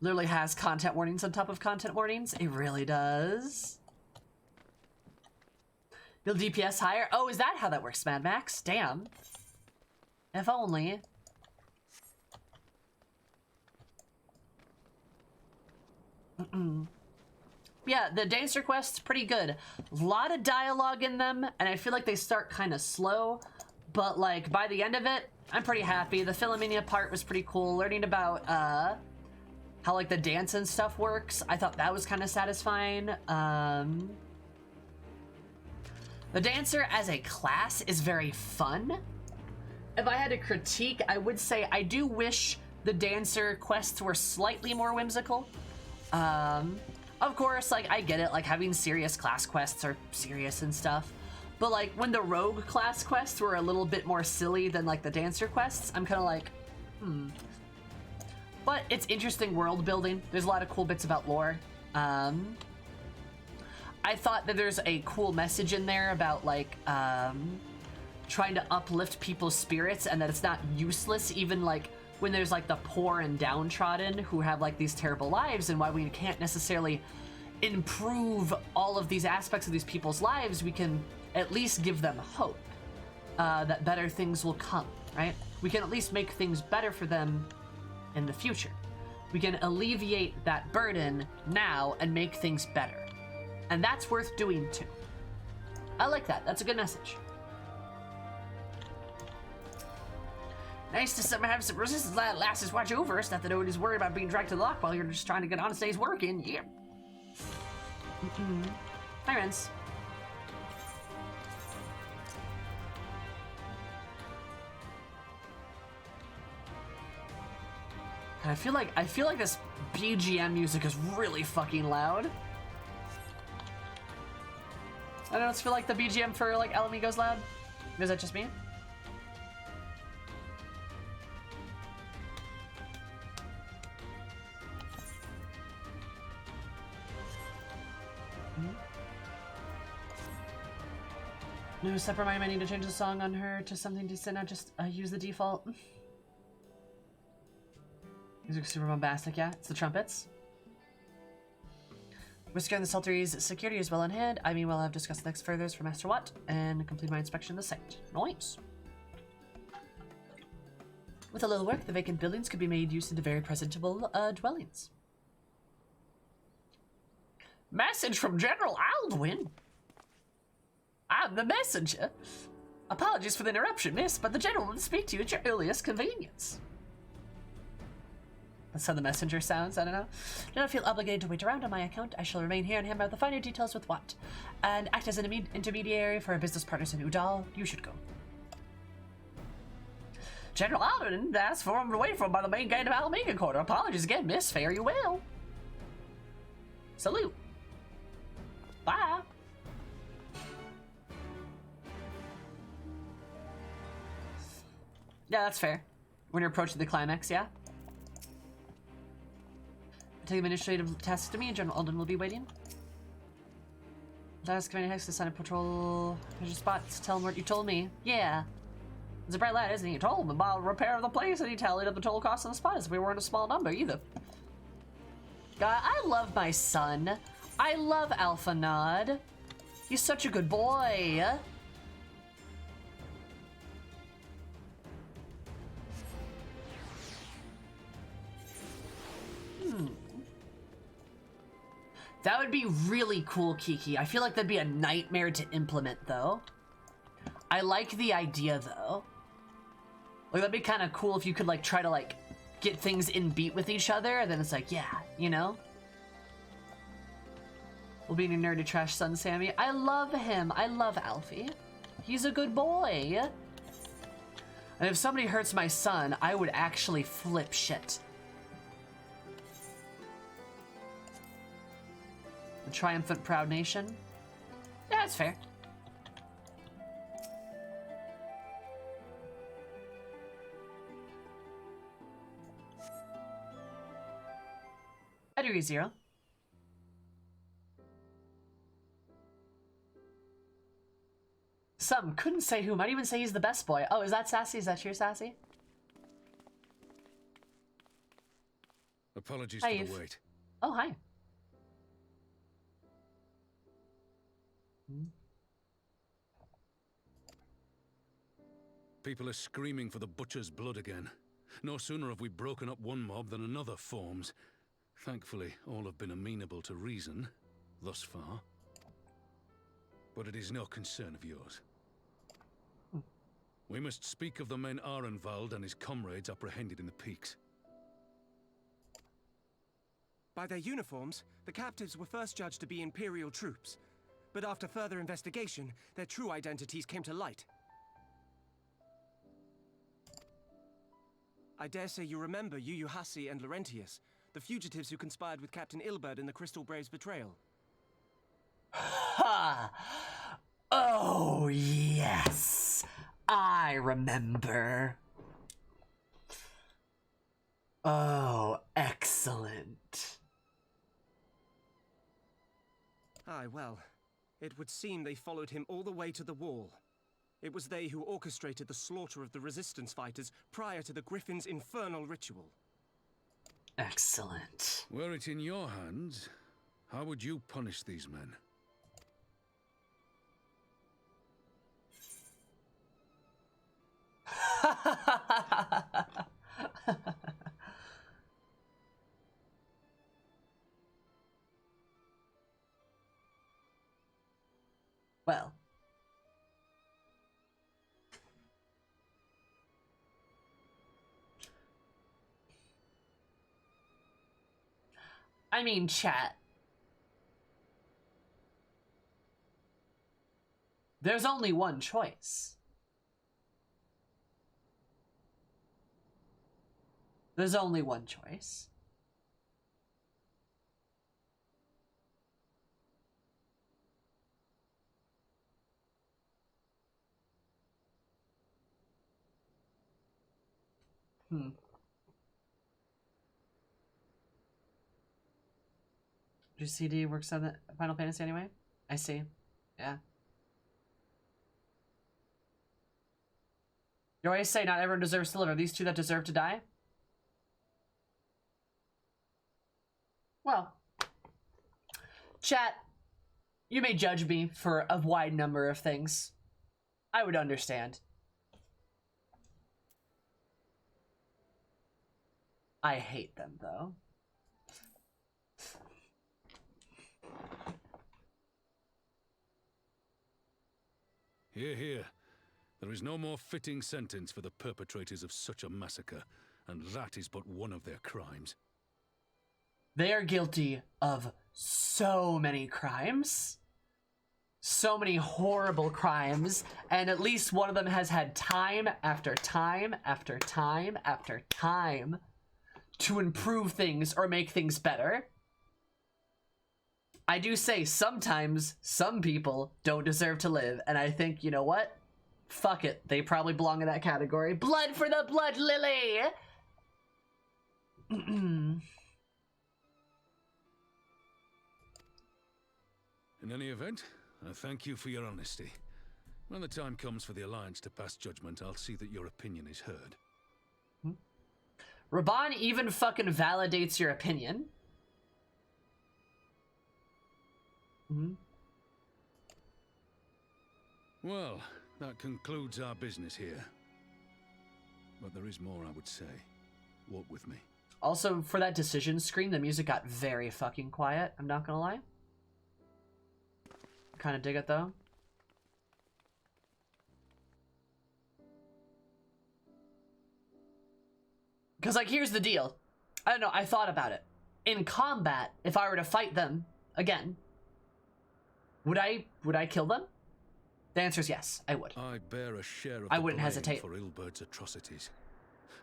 Literally has content warnings on top of content warnings. It really does. Build DPS higher. Oh, is that how that works, Mad Max? Damn. If only. Yeah, the Dancer quest's pretty good. A lot of dialogue in them, and I feel like they start kind of slow, but like by the end of it, I'm pretty happy. The Philomenia part was pretty cool. Learning about how like the dance and stuff works, I thought that was kind of satisfying. The Dancer as a class is very fun. If I had to critique, I would say I do wish the Dancer quests were slightly more whimsical. Of course, like, I get it, like, having serious class quests are serious and stuff. But, like, when the Rogue class quests were a little bit more silly than, like, the Dancer quests, I'm kind of like, But it's interesting world building. There's a lot of cool bits about lore. I thought that there's a cool message in there about, like, trying to uplift people's spirits and that it's not useless, even, like, when there's like the poor and downtrodden who have like these terrible lives, and why we can't necessarily improve all of these aspects of these people's lives, we can at least give them hope that better things will come, right? We can at least make things better for them in the future. We can alleviate that burden now and make things better. And that's worth doing too. I like that. That's a good message. Nice to have some resistance lasses watch over us, not that nobody's worried about being dragged to the lock while you're just trying to get honest days working. Yeah. Hi, Rens. I feel like this BGM music is really fucking loud. I don't feel like the BGM for like El Amigo's loud. Is that just me? No, separate mind, I need to change the song on her to something decent, not just use the default. Music super bombastic, yeah. It's the trumpets. Whisker and the Sultry's security is well in hand. I mean, well, I've discussed the next furthers for Master Watt and complete my inspection of the site. Nice. With a little work, the vacant buildings could be made use into very presentable dwellings. Message from General Aldwin. I'm the messenger. Apologies for the interruption, miss, but the general will speak to you at your earliest convenience. That's how the messenger sounds, I don't know. Do not feel obligated to wait around on my account. I shall remain here and hammer out the finer details with what. And act as an intermediary for our business partners in Udal. You should go. General Alden asked for him to wait for him by the main gate of Alameda Quarter. Apologies again, miss. Fare you well. Salute. Bye. Yeah, that's fair. When you're approaching the climax, yeah? Take administrative tasks to me and General Alden will be waiting. Task Commander Hex to sign a patrol. Here's your spots. Tell him what you told me. Yeah. He's a bright lad, isn't he? You told him about repair of the place and he tallied up the total cost on the spot as if we weren't a small number either. God, I love my son. I love Alpha Nod. He's such a good boy. That would be really cool, Kiki. I feel like that'd be a nightmare to implement, though. I like the idea, though. Like, that'd be kind of cool if you could, like, try to, like, get things in beat with each other, and then it's like, yeah, you know? Well, being a nerdy trash son, Sammy. I love him. I love Alfie. He's a good boy. And if somebody hurts my son, I would actually flip shit. The triumphant, proud nation. Yeah, that's fair. I agree, Zero. Some couldn't say who. Might even say he's the best boy. Oh, is that Sassy? Is that your Sassy? Apologies Hi, for Eve. the wait. Oh, hi. People are screaming for the butcher's blood again. No sooner have we broken up one mob than another forms. Thankfully, all have been amenable to reason, thus far. But it is no concern of yours. We must speak of the men Arenvald and his comrades apprehended in the peaks. By their uniforms, the captives were first judged to be Imperial troops. But after further investigation, their true identities came to light. I dare say you remember Yuyuhasi and Laurentius, the fugitives who conspired with Captain Ilberd in the Crystal Brave's betrayal. Ha! Oh, yes. I remember. Oh, excellent. Aye, well, it would seem they followed him all the way to the wall. It was they who orchestrated the slaughter of the resistance fighters prior to the Griffin's infernal ritual. Excellent. Were it in your hands, how would you punish these men? Well. I mean, chat. There's only one choice. There's only one choice. Your CD works on the Final Fantasy anyway? I see. Yeah. You always say not everyone deserves to live. Are these two that deserve to die? Well, chat, you may judge me for a wide number of things. I would understand. I hate them, though. Hear, hear. There is no more fitting sentence for the perpetrators of such a massacre, and that is but one of their crimes. They are guilty of so many crimes. So many horrible crimes, and at least one of them has had time after time after time after time to improve things or make things better. I do say sometimes some people don't deserve to live, and I think, you know what? Fuck it. They probably belong in that category. Blood for the blood lily! In any event, I thank you for your honesty. When the time comes for the Alliance to pass judgment, I'll see that your opinion is heard. Raban even fucking validates your opinion. Well, that concludes our business here. But there is more I would say. Walk with me. Also, for that decision screen, the music got very fucking quiet, I'm not gonna lie. Kind of dig it, though. Because, like, here's the deal. I don't know, I thought about it. In combat, if I were to fight them again, would I kill them? The answer is yes, I would. I bear a share of I the wouldn't blame hesitate. for Ilbert's atrocities.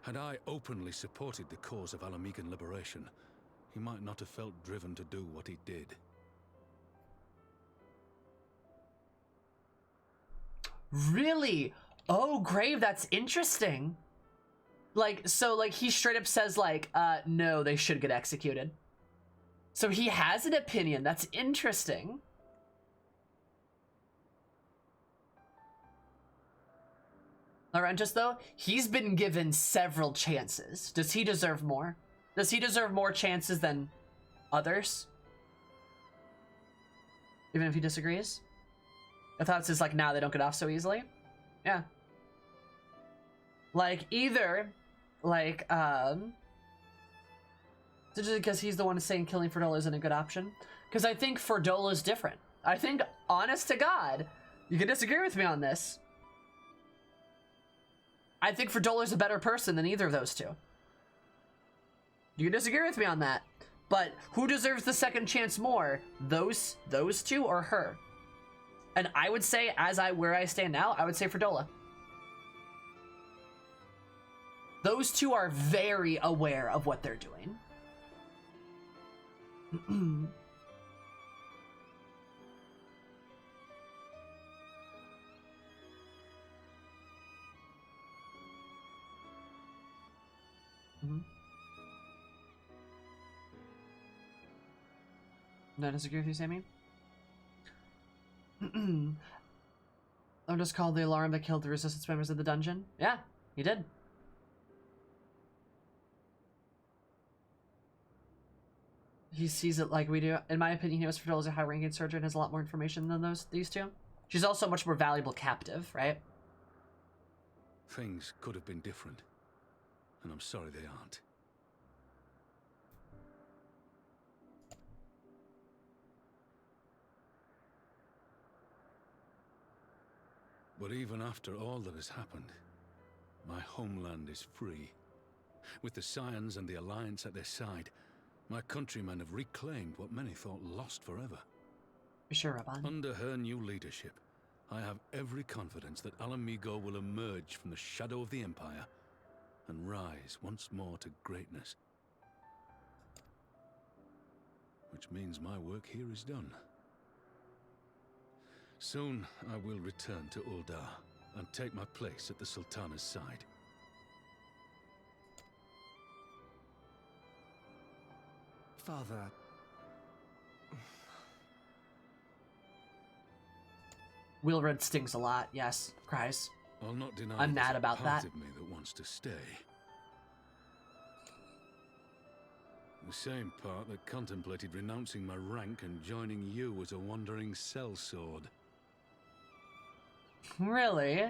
Had I openly supported the cause of Alamegan liberation, he might not have felt driven to do what he did. Really? Oh, Grave, that's interesting. Like, so, like, he straight up says, like, no, they should get executed. So he has an opinion. That's interesting. Laurentius, though, he's been given several chances. Does he deserve more? Does he deserve more chances than others? Even if he disagrees? I thought it's just like, nah, they don't get off so easily. Yeah. Like, either, like, just because he's the one saying killing Ferdola isn't a good option. Because I think Ferdola's different. I think, honest to God, you can disagree with me on this. I think Ferdola's a better person than either of those two. You can disagree with me on that. But who deserves the second chance more? Those two or her? And I would say, where I stand now, I would say Ferdola. Those two are very aware of what they're doing. No, disagree with you, Sammy? I'm just called the alarm that killed the resistance members of the dungeon. Yeah, he did. He sees it like we do. In my opinion, he was Ferdola's a high-ranking soldier and has a lot more information than these two. She's also a much more valuable captive, right? Things could have been different, and I'm sorry they aren't. But even after all that has happened, my homeland is free. With the Scions and the Alliance at their side, my countrymen have reclaimed what many thought lost forever. Sure, Raban. Under her new leadership, I have every confidence that Alamigo will emerge from the shadow of the Empire and rise once more to greatness. Which means my work here is done. Soon, I will return to Uldar and take my place at the Sultana's side. Father... Wheelred stings a lot, yes. Cries. I'll not deny I'm there's mad a about part that. of me that wants to stay. The same part that contemplated renouncing my rank and joining you as a wandering sellsword. Really?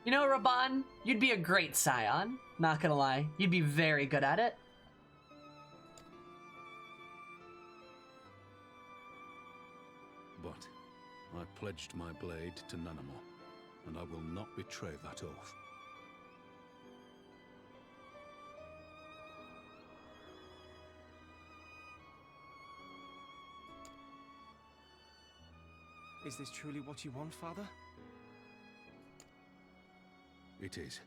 You know, Raban, you'd be a great Scion. Not gonna lie. You'd be very good at it. But I pledged my blade to Nanamo, and I will not betray that oath. Is this truly what you want, Father? It is.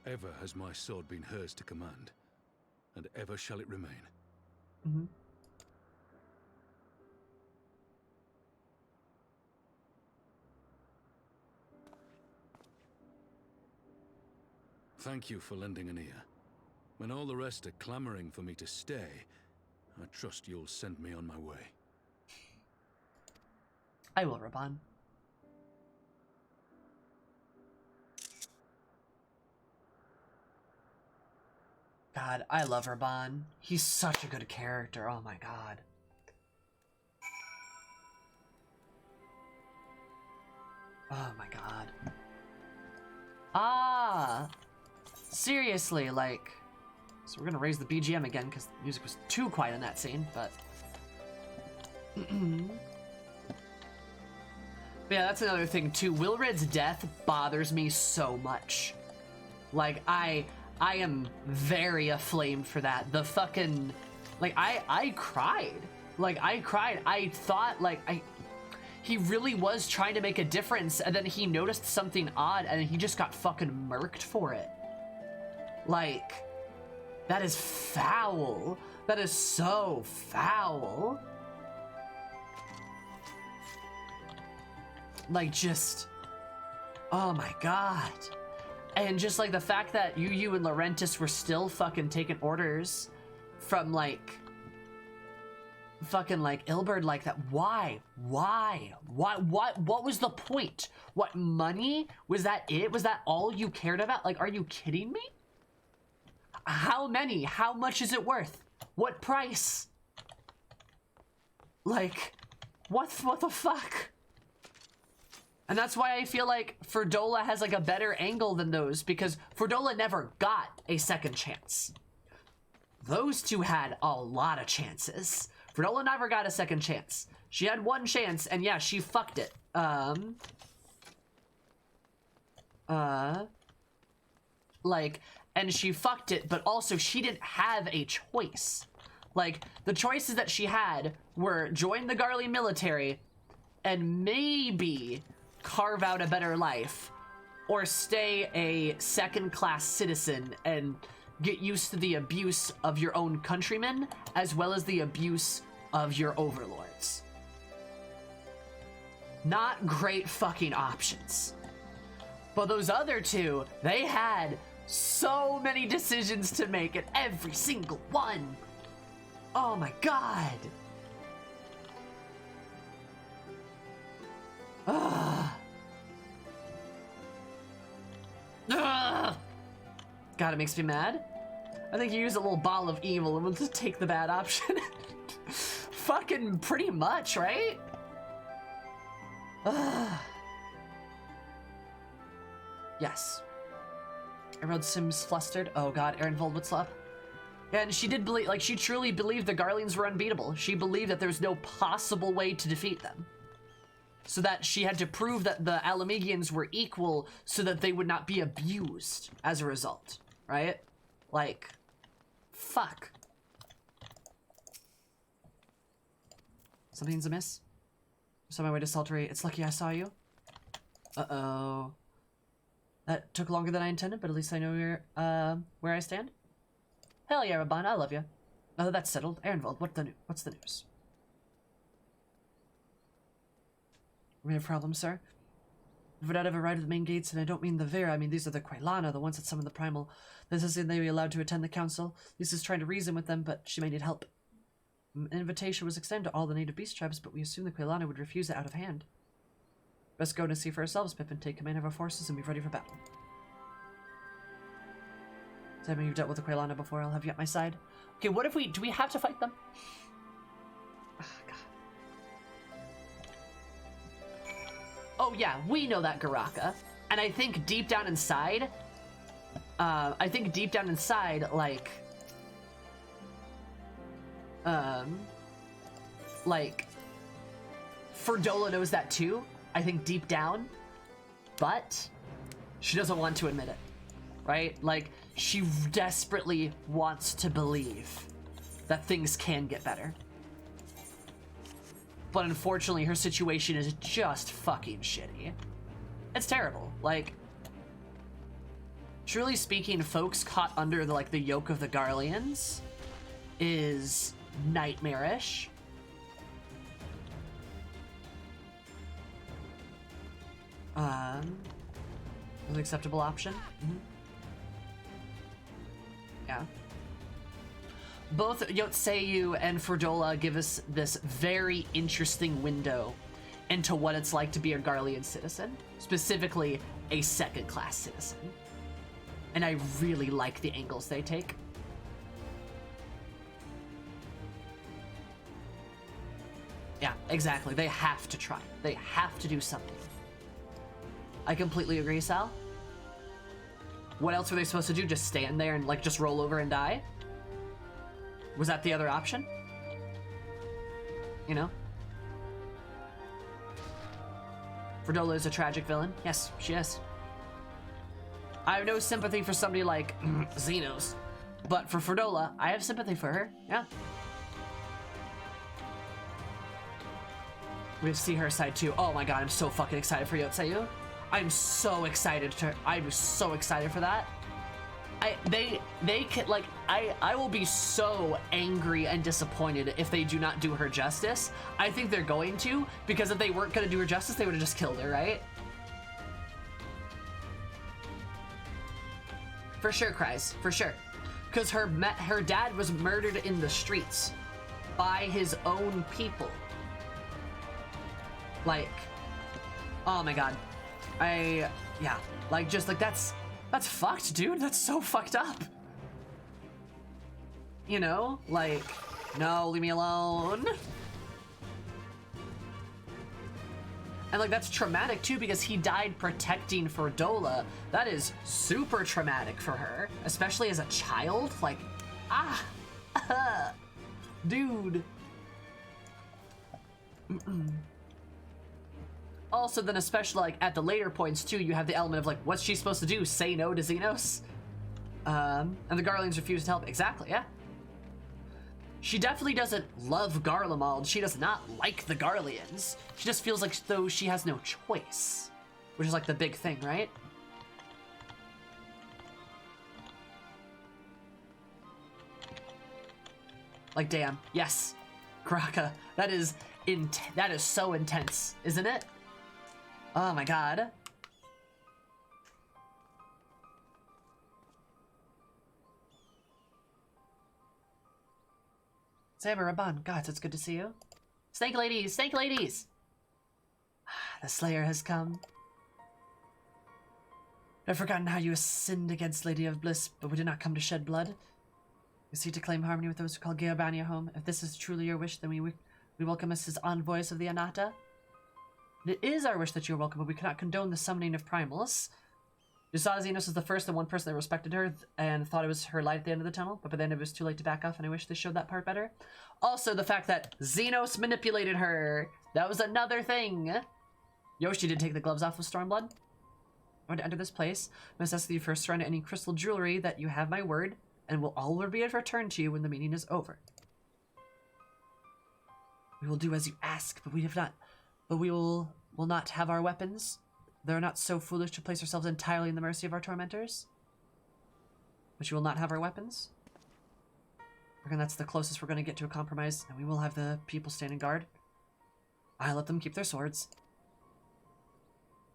Ever has my sword been hers to command, and ever shall it remain. Mm-hmm. Thank you for lending an ear. When all the rest are clamoring for me to stay, I trust you'll send me on my way. I will, Raban. God, I love Raban. He's such a good character. Oh my god. Oh my god. Ah! Seriously, like... So we're gonna raise the BGM again, because the music was too quiet in that scene, but... But yeah, that's another thing, too. Wilred's death bothers me so much. Like, I am very aflamed for that. The fucking... Like, I cried. Like, I cried. I thought, like, he really was trying to make a difference, and then he noticed something odd, and he just got fucking murked for it. Like, that is foul. That is so foul. Like, just... Oh my god. And just, like, the fact that you and Laurentis were still fucking taking orders from, like... Fucking, like, Ilberd like that. Why? What was the point? What, money? Was that it? Was that all you cared about? Like, are you kidding me? How many? How much is it worth? What price? Like, what the fuck? And that's why I feel like Ferdola has, like, a better angle than those, because Ferdola never got a second chance. Those two had a lot of chances. Ferdola never got a second chance. She had one chance, and yeah, she fucked it. Like, and she fucked it, but also she didn't have a choice. Like, the choices that she had were join the Garly military and maybe carve out a better life, or stay a second-class citizen and get used to the abuse of your own countrymen, as well as the abuse of your overlords. Not great fucking options. But those other two, they had so many decisions to make, and every single one. Oh my god. Ugh. Ugh. God, it makes me mad. I think you use a little ball of evil and we'll just take the bad option. Fucking pretty much, right? Ugh. Yes. Everyone seems flustered. Oh god, Ehrenvold, what's up? And she did believe, like, she truly believed the Garleans were unbeatable. She believed that there's no possible way to defeat them. So that she had to prove that the Alamegians were equal so that they would not be abused as a result, right? Like, fuck. Something's amiss? Just on my way to Saltery. It's lucky I saw you. Uh-oh. That took longer than I intended, but at least I know where I stand. Hell yeah, Raban, I love you. Oh, that's settled. Ehrenvold, what's the news? We have problems, sir. If not ever arrived at the main gates, and I don't mean the Vera, I mean these are the Quailana, the ones that summon the Primal. This isn't they be allowed to attend the council. Lisa's trying to reason with them, but she may need help. An invitation was extended to all the native beast tribes, but we assume the Quailana would refuse it out of hand. Best go to see for ourselves, Pippin. Take command of our forces and be ready for battle. Simon, you've dealt with the Quailana before. I'll have you at my side. Okay, what if do we have to fight them? Oh, God. Oh yeah, we know that, Garaka. And I think deep down inside, like, Ferdola knows that too. I think deep down, but she doesn't want to admit it, right? Like, she desperately wants to believe that things can get better. but unfortunately her situation is just fucking shitty. It's terrible. Like, truly speaking, folks caught under the, like, the yoke of the Garleans is nightmarish. An acceptable option. Yeah. Both Yotseyu and Ferdola give us this very interesting window into what it's like to be a Garlean citizen, specifically a second-class citizen. And I really like the angles they take. Yeah, exactly. They have to try. They have to do something. I completely agree, Sal. What else were they supposed to do? Just stand there and, like, just roll over and die? Was that the other option? You know? Ferdola is a tragic villain. Yes, she is. I have no sympathy for somebody like Xenos, but for Ferdola, I have sympathy for her. Yeah. We see her side too. Oh my god, I'm so fucking excited for Yotseyu. I'm so excited for that. I will be so angry and disappointed if they do not do her justice. I think they're going to, because if they weren't going to do her justice, they would have just killed her, right? For sure, Cries, for sure. Because her dad was murdered in the streets by his own people. Like, oh my god. Yeah, like, just like, that's fucked, dude. That's so fucked up. You know, like, no, leave me alone. And like, that's traumatic too, because he died protecting Ferdola. That is super traumatic for her, especially as a child. Like, dude. Also, then especially like at the later points too, you have the element of like, what's she supposed to do? Say no to Xenos? And the Garleans refuse to help. Exactly, yeah. She definitely doesn't love Garlemald. She does not like the Garleans. She just feels like though she has no choice, which is like the big thing, right? Like, damn, yes, Kraka. That is so intense, isn't it? Oh my god. Saber Raban, gods, it's good to see you. Snake ladies, snake ladies! The Slayer has come. I've forgotten how you sinned against Lady of Bliss, but we did not come to shed blood. We seek to claim harmony with those who call Geobania home. If this is truly your wish, then we welcome us as envoys of the Anata. It is our wish that you are welcome, but we cannot condone the summoning of primals. You saw Xenos as the first and one person that respected her and thought it was her light at the end of the tunnel, but by then it was too late to back off, and I wish they showed that part better. Also, the fact that Xenos manipulated her. That was another thing. Yoshi did take the gloves off of Stormblood. I want to enter this place. I must ask that you first surrender any crystal jewelry that you have my word, and will all be returned to you when the meeting is over. We will do as you ask, but we will not have our weapons. They are not so foolish to place ourselves entirely in the mercy of our tormentors. But you will not have our weapons. I reckon that's the closest we're going to get to a compromise, and we will have the people standing guard. I let them keep their swords.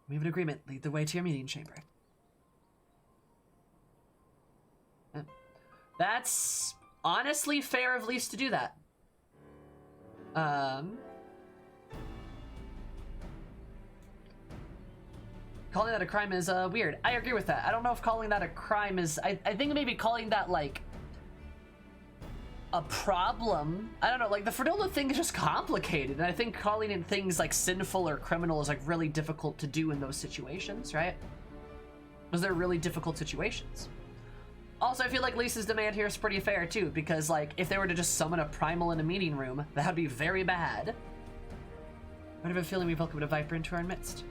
We have an agreement. Lead the way to your meeting chamber. That's honestly fair of Lise to do that. Calling that a crime is weird. I agree with that. I don't know if calling that a crime is... I think maybe calling that, like, a problem. I don't know, like, the Ferdola thing is just complicated, and I think calling in things like sinful or criminal is, like, really difficult to do in those situations, right? Because they're really difficult situations. Also, I feel like Lisa's demand here is pretty fair, too, because, like, if they were to just summon a primal in a meeting room, that would be very bad. I have a feeling we've welcomed a Viper into our midst.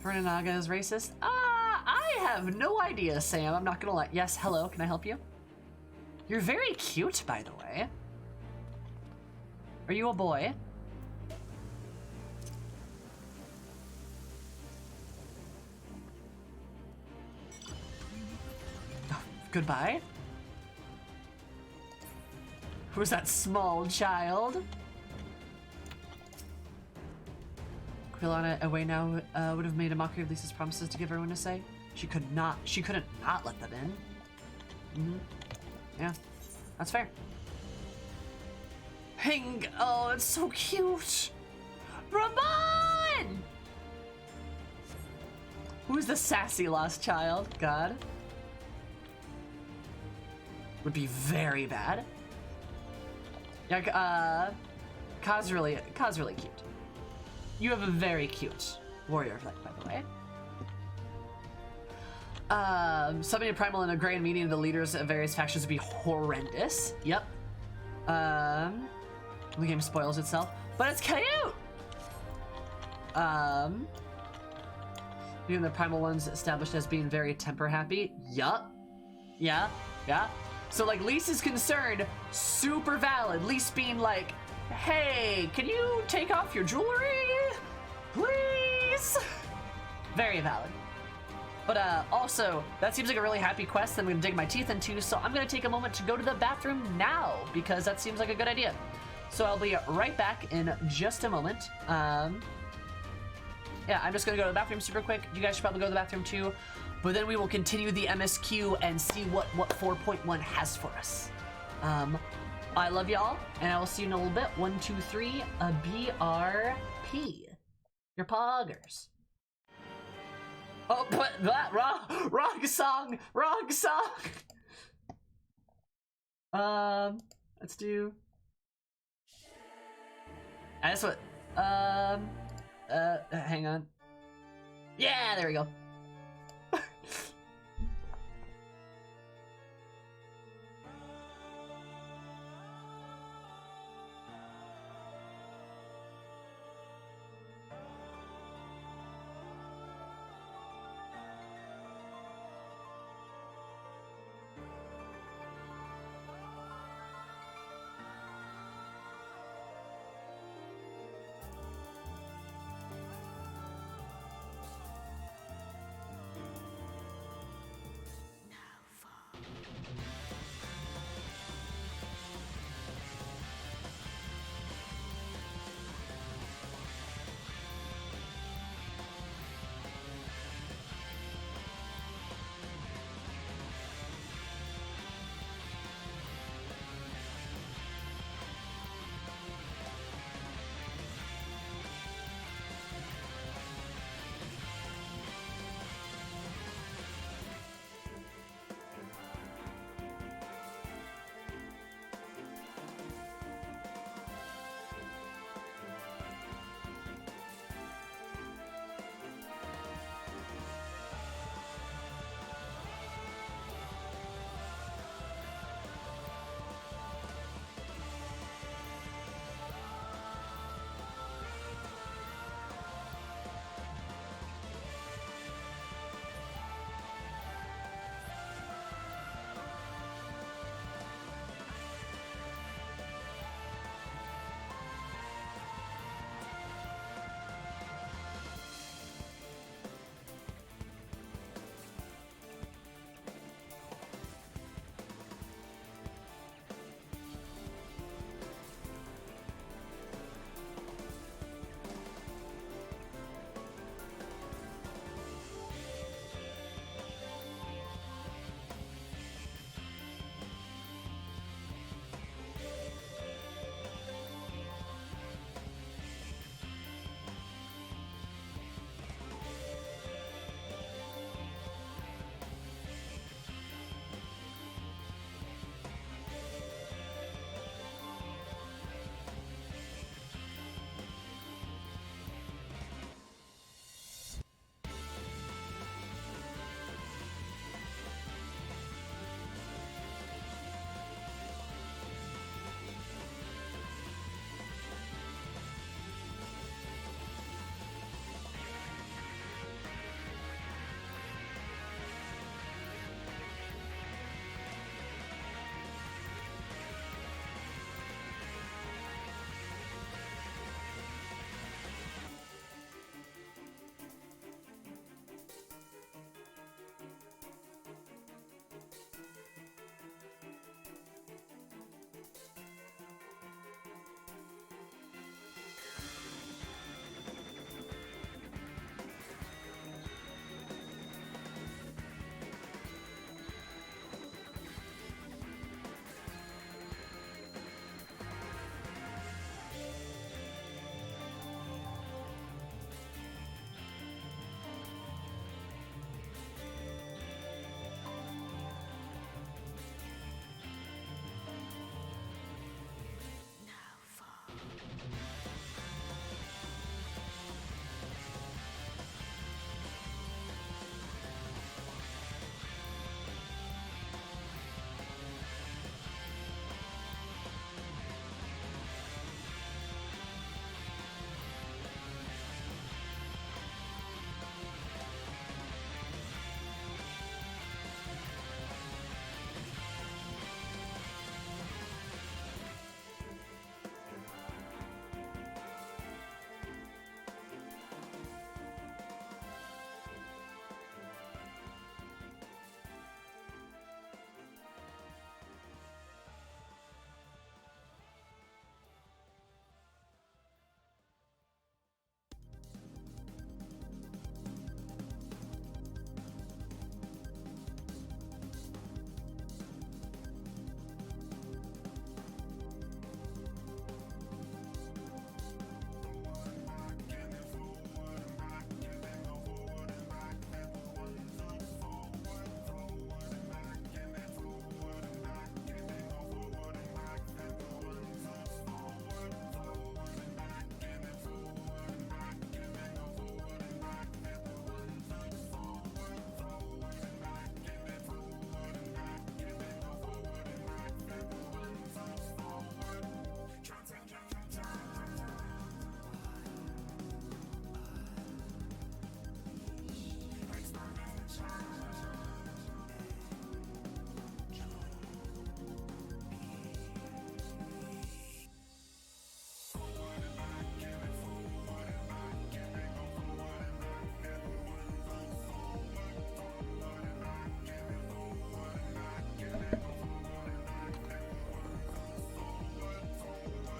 Fernanaga is racist? I have no idea, Sam. I'm not gonna lie. Yes, hello, can I help you? You're very cute, by the way. Are you a boy? Oh, goodbye. Who's that small child? Quilana away now would have made a mockery of Lisa's promises to give everyone a say. She couldn't not let them in. Yeah, that's fair. Hing, oh, it's so cute. Ramon! Who's the sassy lost child? God. Would be very bad. Yeah, Ka's really cute. You have a very cute warrior effect, by the way. Summoning a primal in a grand meeting of the leaders of various factions would be horrendous. Yep. The game spoils itself, but it's cute. Even the primal ones established as being very temper happy. Yup. Yeah. So like Lisa's concern, super valid. Lisa being like, hey, can you take off your jewelry? Please? Very valid. But also, that seems like a really happy quest that I'm gonna dig my teeth into, so I'm gonna take a moment to go to the bathroom now, because that seems like a good idea. So I'll be right back in just a moment. Yeah, I'm just gonna go to the bathroom super quick. You guys should probably go to the bathroom too. But then we will continue the MSQ and see what 4.1 has for us. I love y'all, and I will see you in a little bit. 1, 2, 3, BRP. Your poggers. Oh, but that wrong song. Let's do. That's what. Hang on. Yeah, there we go.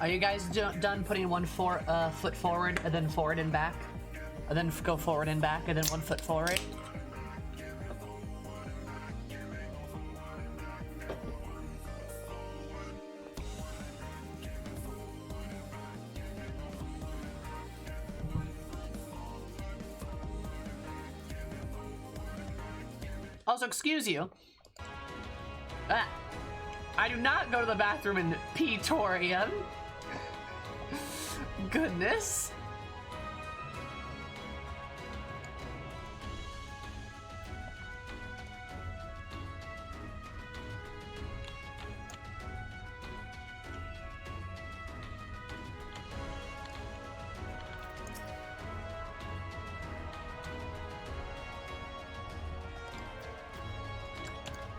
Are you guys done putting one foot forward and then forward and back? And then go forward and back and then 1 foot forward? Also, excuse you. I do not go to the bathroom in Petorium. Goodness.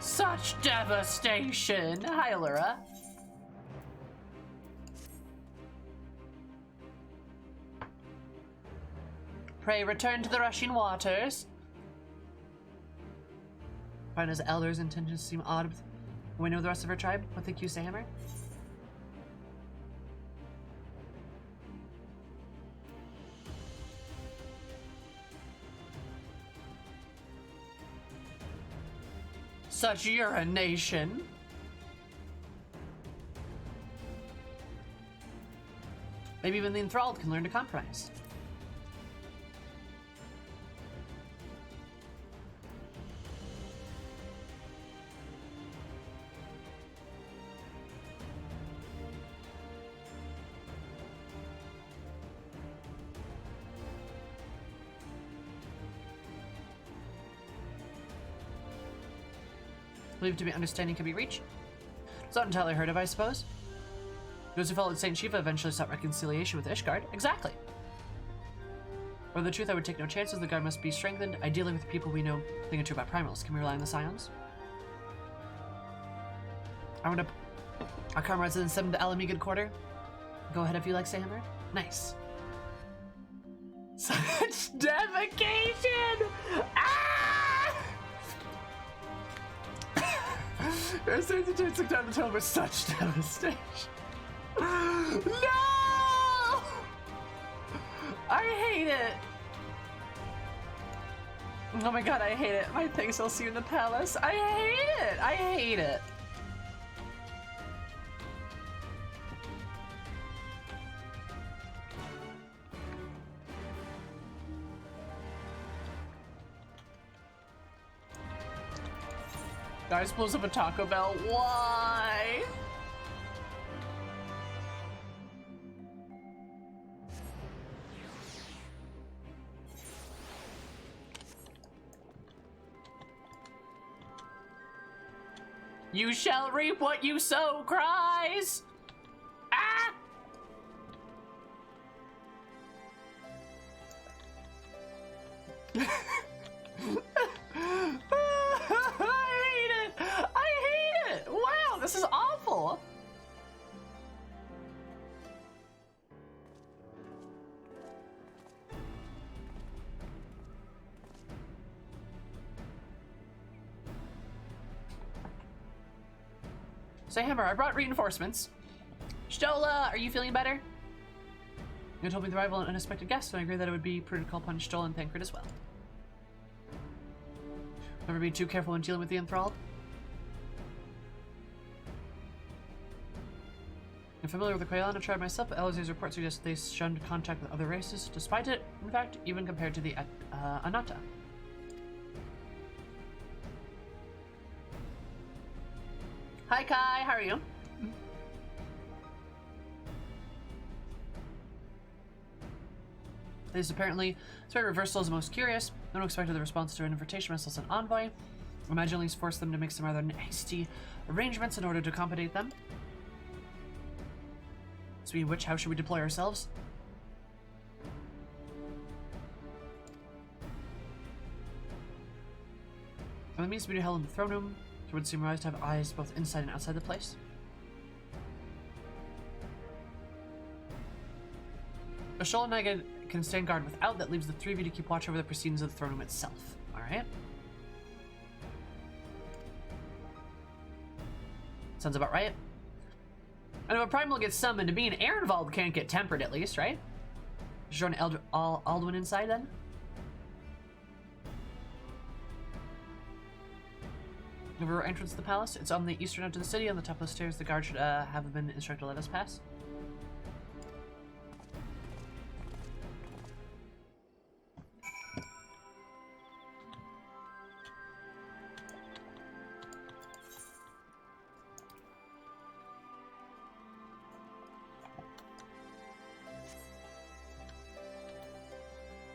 Such devastation. Hi, Allura. Pray return to the rushing waters. Rhina's elders' intentions seem odd. We know the rest of her tribe. What think you, Sammer? Such urination. Maybe even the enthralled can learn to compromise. Believed to be understanding can be reached. It's not entirely heard of, I suppose. Those who followed Saint Shiva eventually sought reconciliation with Ishgard. Exactly. For the truth, I would take no chances. The guard must be strengthened, ideally with people we know thinking true about primals. Can we rely on the Scions? I wound up our comrades in the 7th Alamegid quarter. Go ahead if you like, Sammer. Nice. Such defecation! Ah! Your safety chance took down the tunnel with such devastation. No! I hate it. Oh my god, I hate it. My thanks, I'll see you in the palace. I hate it. I hate it. Guys blows up a Taco Bell. Why? You shall reap what you sow, cries! Ah! I hate it! I hate it! Wow, this is awful! Say, Hammer, I brought reinforcements. Stola, are you feeling better? You told me the arrival of an unexpected guest, and I agree that it would be prudent to call upon Stola and Thancred as well. Never be too careful when dealing with the enthralled. I'm familiar with the Quailana tribe myself, but Elazir's report suggests they shunned contact with other races, despite it, in fact, even compared to the Anata. Hi Kai, how are you? This apparently, Spirit Reversal is the most curious. No one expected the response to an invitation wrestle an envoy. Imagine at least forced them to make some rather hasty arrangements in order to accommodate them. Speaking of which, how should we deploy ourselves? And the means to be held in the throne room, there would seem wise to have eyes both inside and outside the place. Ashol and I can stand guard without. That leaves the three of you to keep watch over the proceedings of the throne room itself. Alright. Sounds about right. And if a primal gets summoned, to be an Ehrenwald can't get tempered at least, right? Is there an Aldwin inside then? The river entrance to the palace. It's on the eastern edge of the city. On the top of the stairs, the guard should have been instructed to let us pass.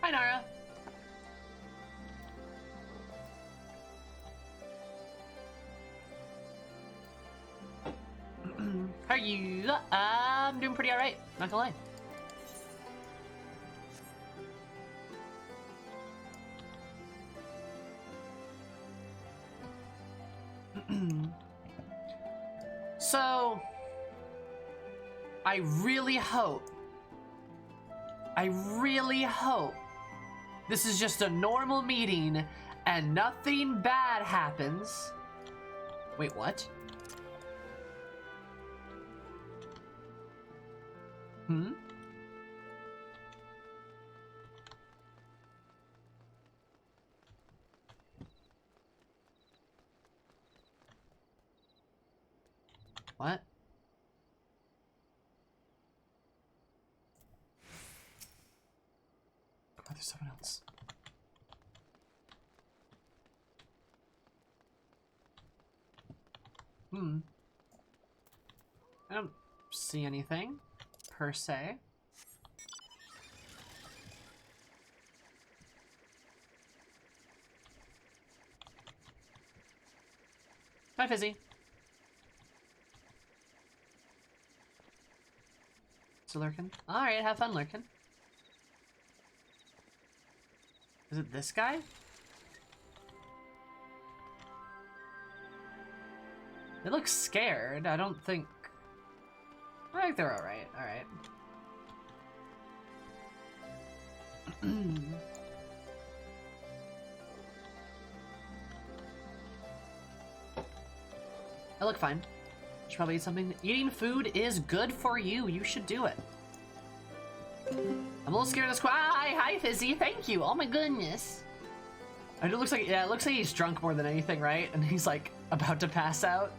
Hi, Nara. How are you? I'm doing pretty alright, not gonna lie. So, I really hope this is just a normal meeting and nothing bad happens. Wait, what? Hmm? What? Oh, there's someone else. I don't see anything, per se. Hi, Fizzy. Still lurking? Alright, have fun lurking. Is it this guy? They look scared. I think they're alright. Alright. I look fine. Should probably eat something. Eating food is good for you. You should do it. I'm a little scared of this. Hi, Fizzy. Thank you. Oh my goodness. It looks like, yeah, it looks like he's drunk more than anything, right? And he's like about to pass out.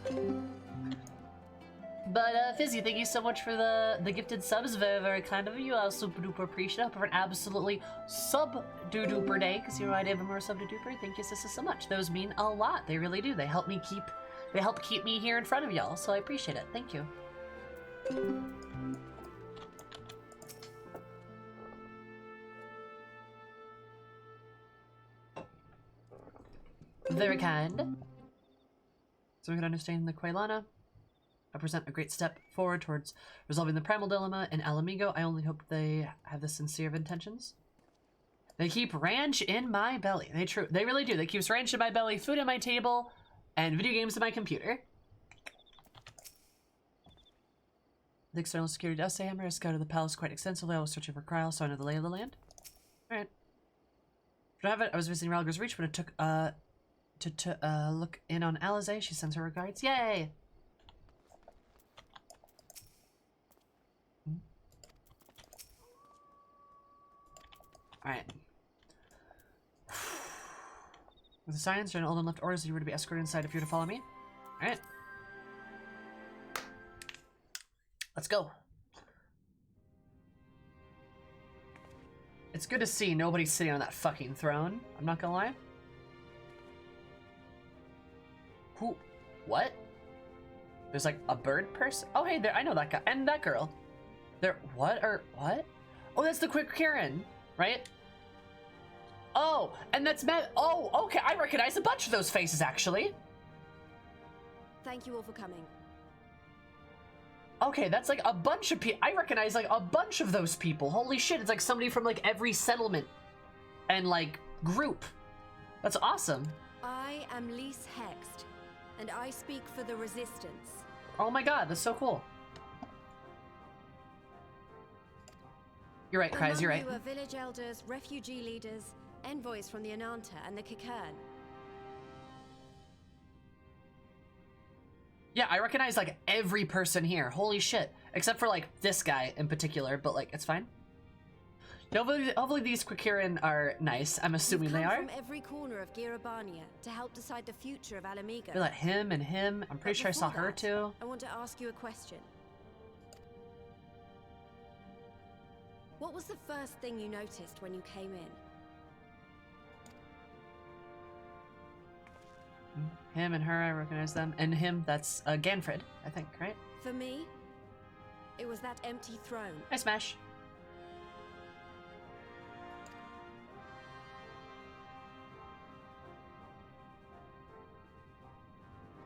But Fizzy, thank you so much for the gifted subs. Very, very kind of you. I super duper appreciate it. Hope you have an absolutely sub doo duper day, because you're right, even more sub doo duper. Thank you, sister, so much. Those mean a lot. They really do. They help keep me here in front of y'all, so I appreciate it. Thank you. Very kind. So we can understand the Quailana. I present a great step forward towards resolving the primal dilemma in Alamigo. I only hope they have the sincere of intentions. They keep ranch in my belly. They really do. They keep ranch in my belly, food on my table, and video games on my computer. The external security does say Hammer has scouted the palace quite extensively. I was searching for Kryl, so I know the lay of the land. Alright. I have it. I was visiting Ralgar's Reach when it took to look in on Alize. She sends her regards. Yay! Alright. With the science, General Alden left orders that you were to be escorted inside if you were to follow me. Alright. Let's go. It's good to see nobody sitting on that fucking throne. I'm not gonna lie. Who? What? There's like a bird person? Oh, hey, there. I know that guy. And that girl. There. What? Or what? Oh, that's the Quick Kieran, right? Oh, and that's Matt. Oh, okay. I recognize a bunch of those faces, actually. Thank you all for coming. Okay, that's like a bunch of people. I recognize like a bunch of those people. Holy shit, it's like somebody from like every settlement and like group. That's awesome. I am Lise Hext, and I speak for the Resistance. Oh my god, that's so cool. You're right, Kryz, you're right. Among you are village elders, refugee leaders, envoys from the Ananta and the Kikern. Yeah, I recognize like every person here. Holy shit. Except for like this guy in particular, but like it's fine. Hopefully these Quikiran are nice. I'm assuming they are. From every corner of Girabania to help decide the future of Alamigo. I feel like him and him. I'm pretty sure I saw her too. I want to ask you a question. What was the first thing you noticed when you came in? Him and her, I recognize them. And him, that's Ganfred, I think, right? For me, it was that empty throne. Hi, Smash.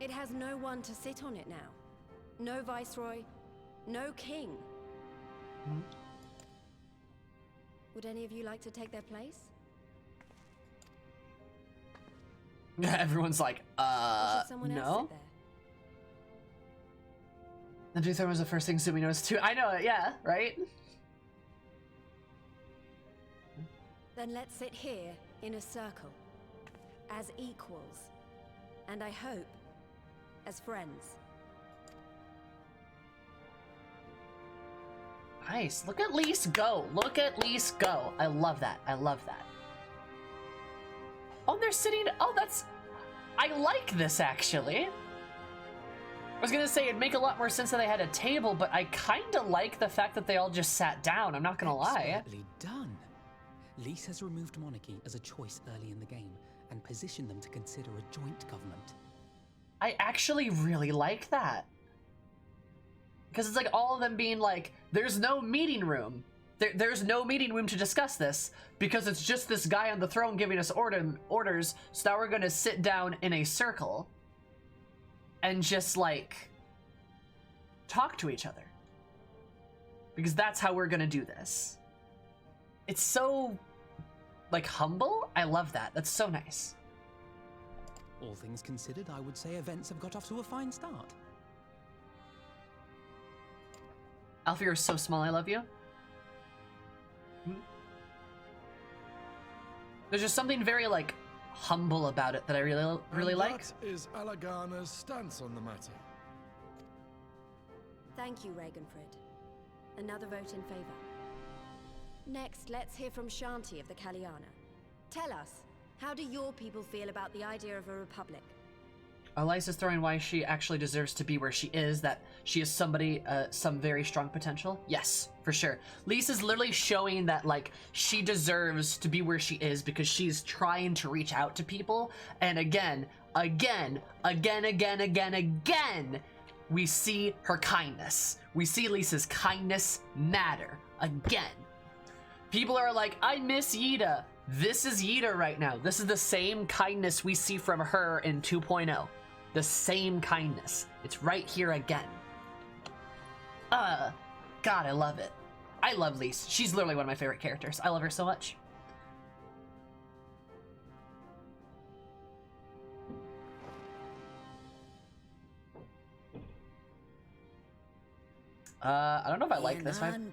It has no one to sit on it now. No viceroy, no king. Would any of you like to take their place? Everyone's like, Or should someone else no? sit there? The blue throne was the first thing Sumi noticed too. I know it, yeah, right? Then let's sit here in a circle, as equals, and I hope, as friends. Nice. Look at Lise go. Look at Lise go. I love that. I love that. Oh, they're sitting. Oh, that's. I like this actually. I was gonna say it'd make a lot more sense that they had a table, but I kind of like the fact that they all just sat down. I'm not gonna lie. Expertly done. Lise has removed monarchy as a choice early in the game and positioned them to consider a joint government. I actually really like that. Because it's like all of them being like, there's no meeting room. There's no meeting room to discuss this because it's just this guy on the throne giving us orders. So now we're going to sit down in a circle and just like talk to each other. Because that's how we're going to do this. It's so like humble. I love that. That's so nice. All things considered, I would say events have got off to a fine start. Alfie, you're so small. I love you. There's just something very like humble about it that I really like. That is Alagana's stance on the matter. Thank you, Ragenfrid. Another vote in favor. Next, let's hear from Shanti of the Kaliana. Tell us, how do your people feel about the idea of a republic? Elisa's throwing why she actually deserves to be where she is, that she is somebody, some very strong potential. Yes, for sure. Lisa's literally showing that, like, she deserves to be where she is because she's trying to reach out to people. And again, we see her kindness. We see Lisa's kindness matter. Again. People are like, I miss Yida. This is Yida right now. This is the same kindness we see from her in 2.0. The same kindness. It's right here again. God, I love it. I love Lise. She's literally one of my favorite characters. I love her so much. I don't know if I like this one.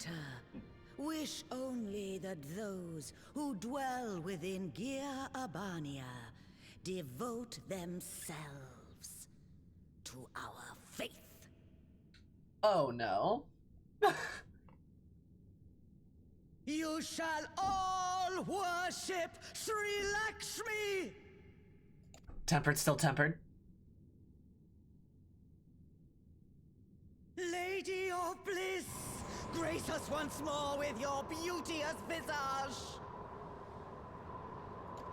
Wish only that those who dwell within Gir Abania devote themselves to our faith. Oh no. You shall all worship Sri Lakshmi! Tempered, still tempered. Lady of bliss, grace us once more with your beauteous visage.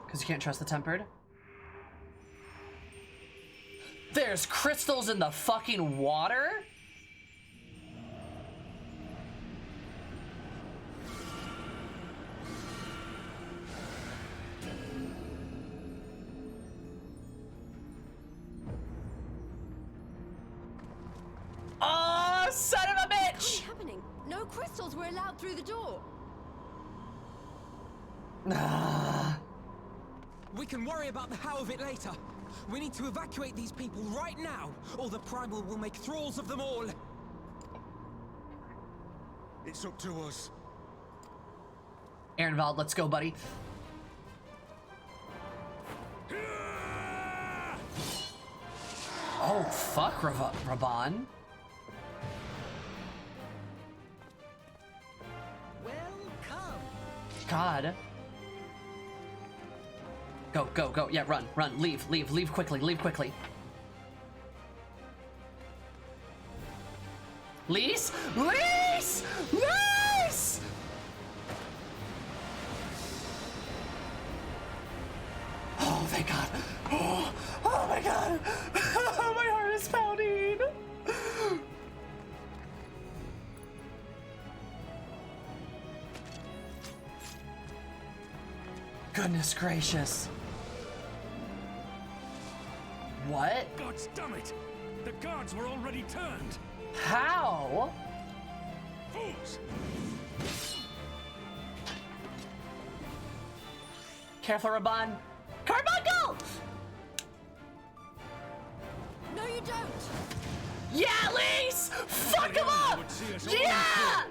Because you can't trust the tempered. There's crystals in the fucking water? Oh, son of a bitch! What's happening? No crystals were allowed through the door. We can worry about the how of it later. We need to evacuate these people right now, or the Primal will make thralls of them all. It's up to us. Ehrenwald, let's go, buddy. Oh, fuck, Raban. Welcome. God. Go, go, go. Yeah, run, run. Leave quickly, leave quickly. Lise? Lise! Lise! Oh, thank God. Oh my God. My heart is pounding. Goodness gracious. What? God damn it! The guards were already turned! How? Fools! Careful, Raban. Carbuncle! No, you don't. Yeah, Lise! Fuck him up! Yeah!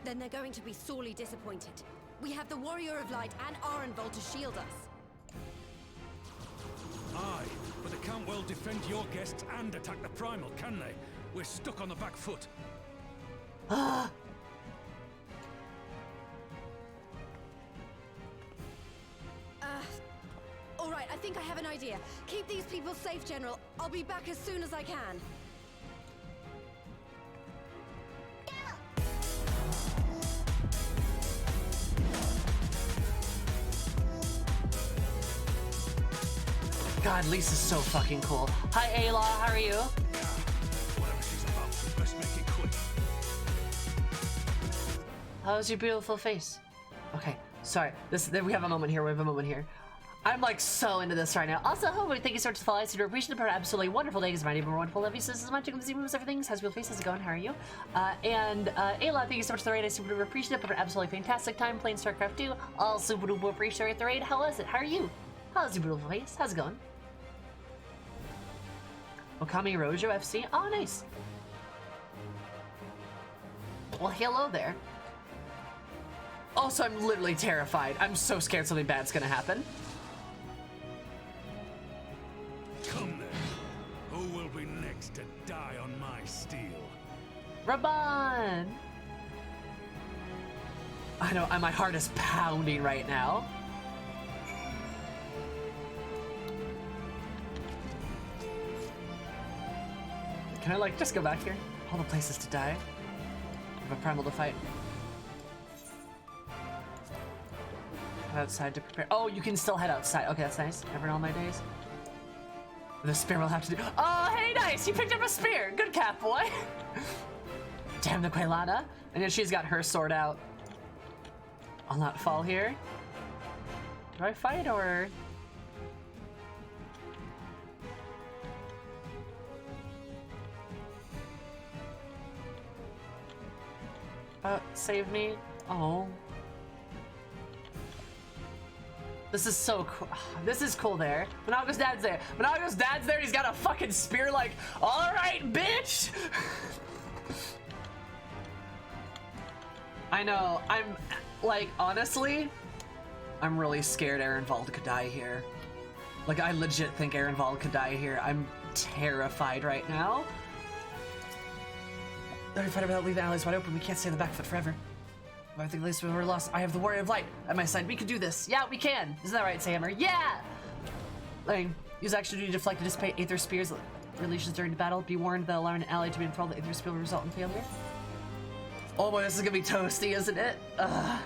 Then they're going to be sorely disappointed. We have the Warrior of Light and Arenvold to shield us. Aye, but they can't well defend your guests and attack the Primal, can they? We're stuck on the back foot. All right, I think I have an idea. Keep these people safe, General. I'll be back as soon as I can. God, Lisa's so fucking cool. Hi, Ayla, how are you? Whatever she's about to, best make it quick. How's your beautiful face? Okay, sorry. We have a moment here. I'm like so into this right now. Also, Homer, thank you so much for following. I super appreciate it. For an absolutely wonderful day. It's my neighbor, wonderful. Love you. So this is my chicken. The moves, everything. How's your face? How's it going? How are you? Ayla, thank you so much for the raid. I super duper appreciate it. For an absolutely fantastic time playing StarCraft 2. I'll super duper appreciate the raid. How was it? How are you? How's your beautiful face? How's it going? Okami Rojo FC. Oh, nice. Well, hello there. Also, I'm literally terrified. I'm so scared something bad's gonna happen. Come then. Who will be next to die on my steel? Raban! I know, my heart is pounding right now. Can I, like, just go back here? All the places to die. I have a primal to fight. Head outside to prepare. Oh, you can still head outside. Okay, that's nice. Never in all my days. The spear will have to do. Oh, hey, nice! You picked up a spear. Good cat, boy. Damn the Quailana. And then she's got her sword out. I'll not fall here. Do I fight or? Save me. Oh. This is so cool. This is cool there. Manago's dad's there. Manago's dad's there. He's got a fucking spear like, all right, bitch. I know. I'm like, honestly, I'm really scared Ehrenwald could die here. Like, I legit think Ehrenwald could die here. I'm terrified right now. They're fighting about leaving the alleys wide open. We can't stay on the back foot forever. I think at least we're lost. I have the Warrior of Light at my side. We can do this. Yeah, we can. Isn't that right, Sammer? Yeah! Lane, use action to deflect and dissipate Aether Spears releases during the battle. Be warned that allowing an ally to be enthralled, the Aether Spear will result in failure. Oh boy, this is gonna be toasty, isn't it? Ugh.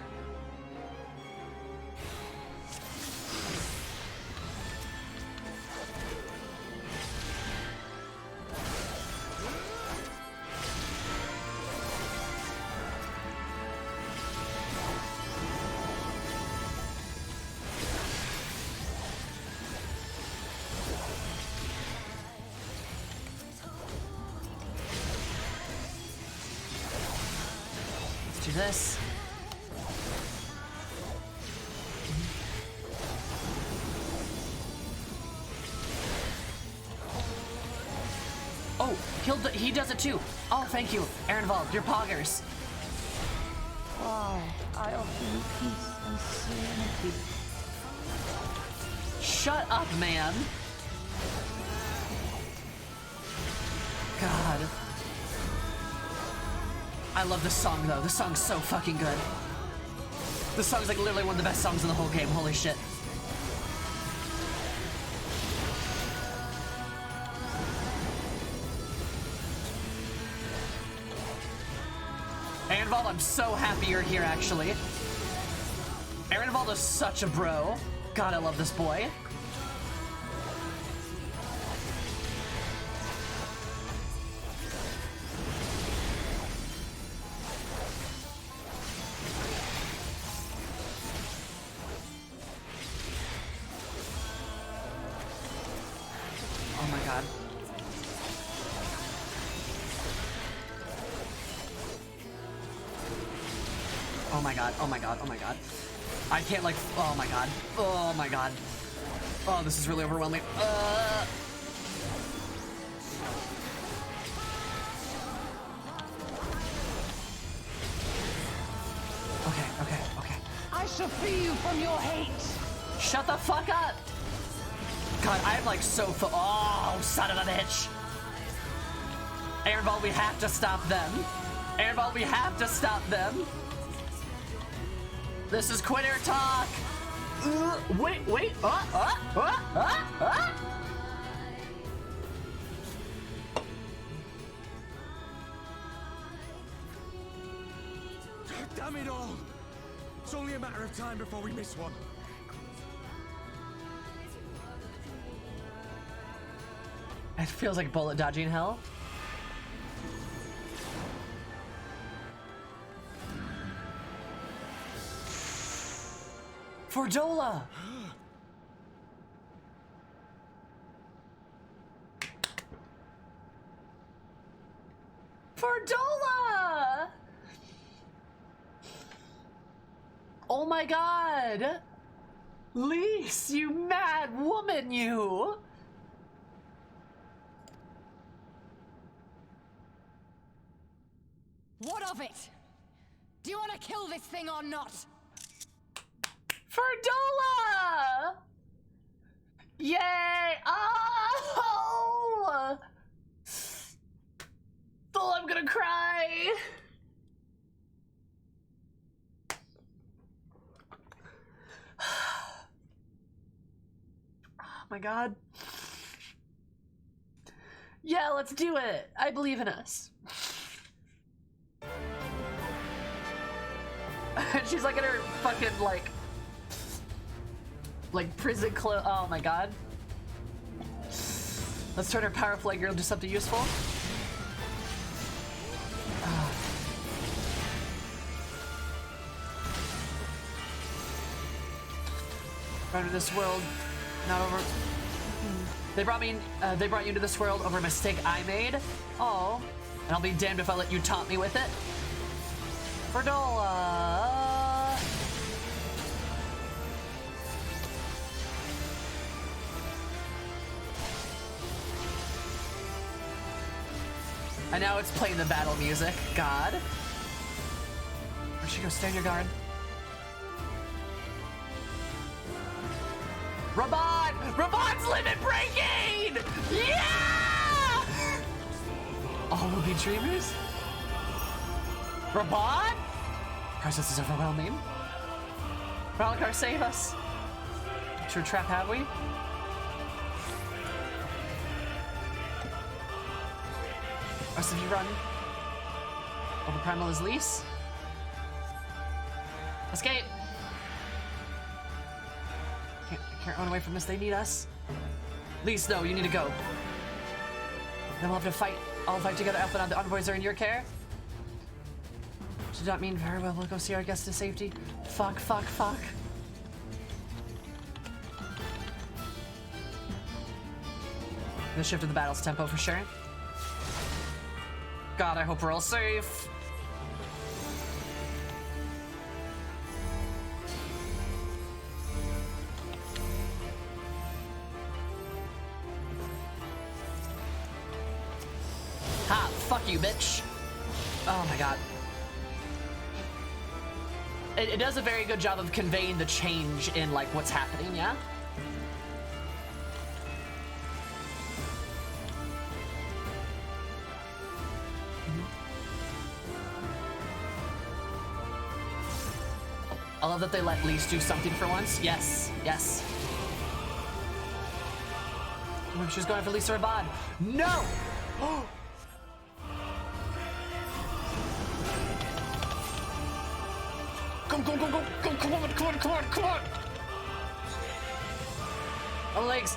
Do this. Oh, he does it too. Oh, thank you, Ehrenwald. You're poggers. Why, I offer you peace and serenity. Shut up, man. God. I love this song though. This song's so fucking good. This song's like literally one of the best songs in the whole game. Holy shit. Ehrenwald, I'm so happy you're here actually. Ehrenwald is such a bro. God, I love this boy. Oh my god. Oh my god, oh my god, oh my god. I can't like, oh my god. Oh my god. Oh, this is really overwhelming. Okay. I shall free you from your hate. Shut the fuck up. God, I'm like so oh, son of a bitch. Ehrenwald, we have to stop them. Ehrenwald, we have to stop them. This is quitter talk. Wait. Damn it all! It's only a matter of time before we miss one. It feels like bullet dodging hell. Fordola! Fordola! Oh my god! Lise, you mad woman, you! What of it? Do you want to kill this thing or not? Fordola! Yay! Oh! Oh, I'm gonna cry. Oh my god. Yeah, let's do it. I believe in us. She's like in her fucking like prison clothes. Oh my god. Let's turn her powerful girl into something useful. Right into this world, not over. They brought you into this world over a mistake I made. Oh, and I'll be damned if I let you taunt me with it. Ferdola! And now it's playing the battle music. God. Where'd she go? Stand your guard. Raban! Raban's limit breaking! Yeah! All will be dreamers? Raban? Presence is overwhelming. Ralakar, save us. True trap, have we? Rest of you run. Over primal is Lise. Escape! Can't run away from this, they need us. Lise, no, you need to go. Then we'll have to fight. All fight together. Elfin, the envoys are in your care. Does that mean very well we'll go see our guests to safety? Fuck, fuck, fuck. Gonna shift to the battle's tempo for sure. God, I hope we're all safe. Ha! Fuck you, bitch. Oh my god. It does a very good job of conveying the change in, like, what's happening, yeah? I love that they let Lise do something for once. Yes, yes. She's going for Lisa Rabad. No! Go, go, go, go, go, come on, come on, come on, come on! On legs.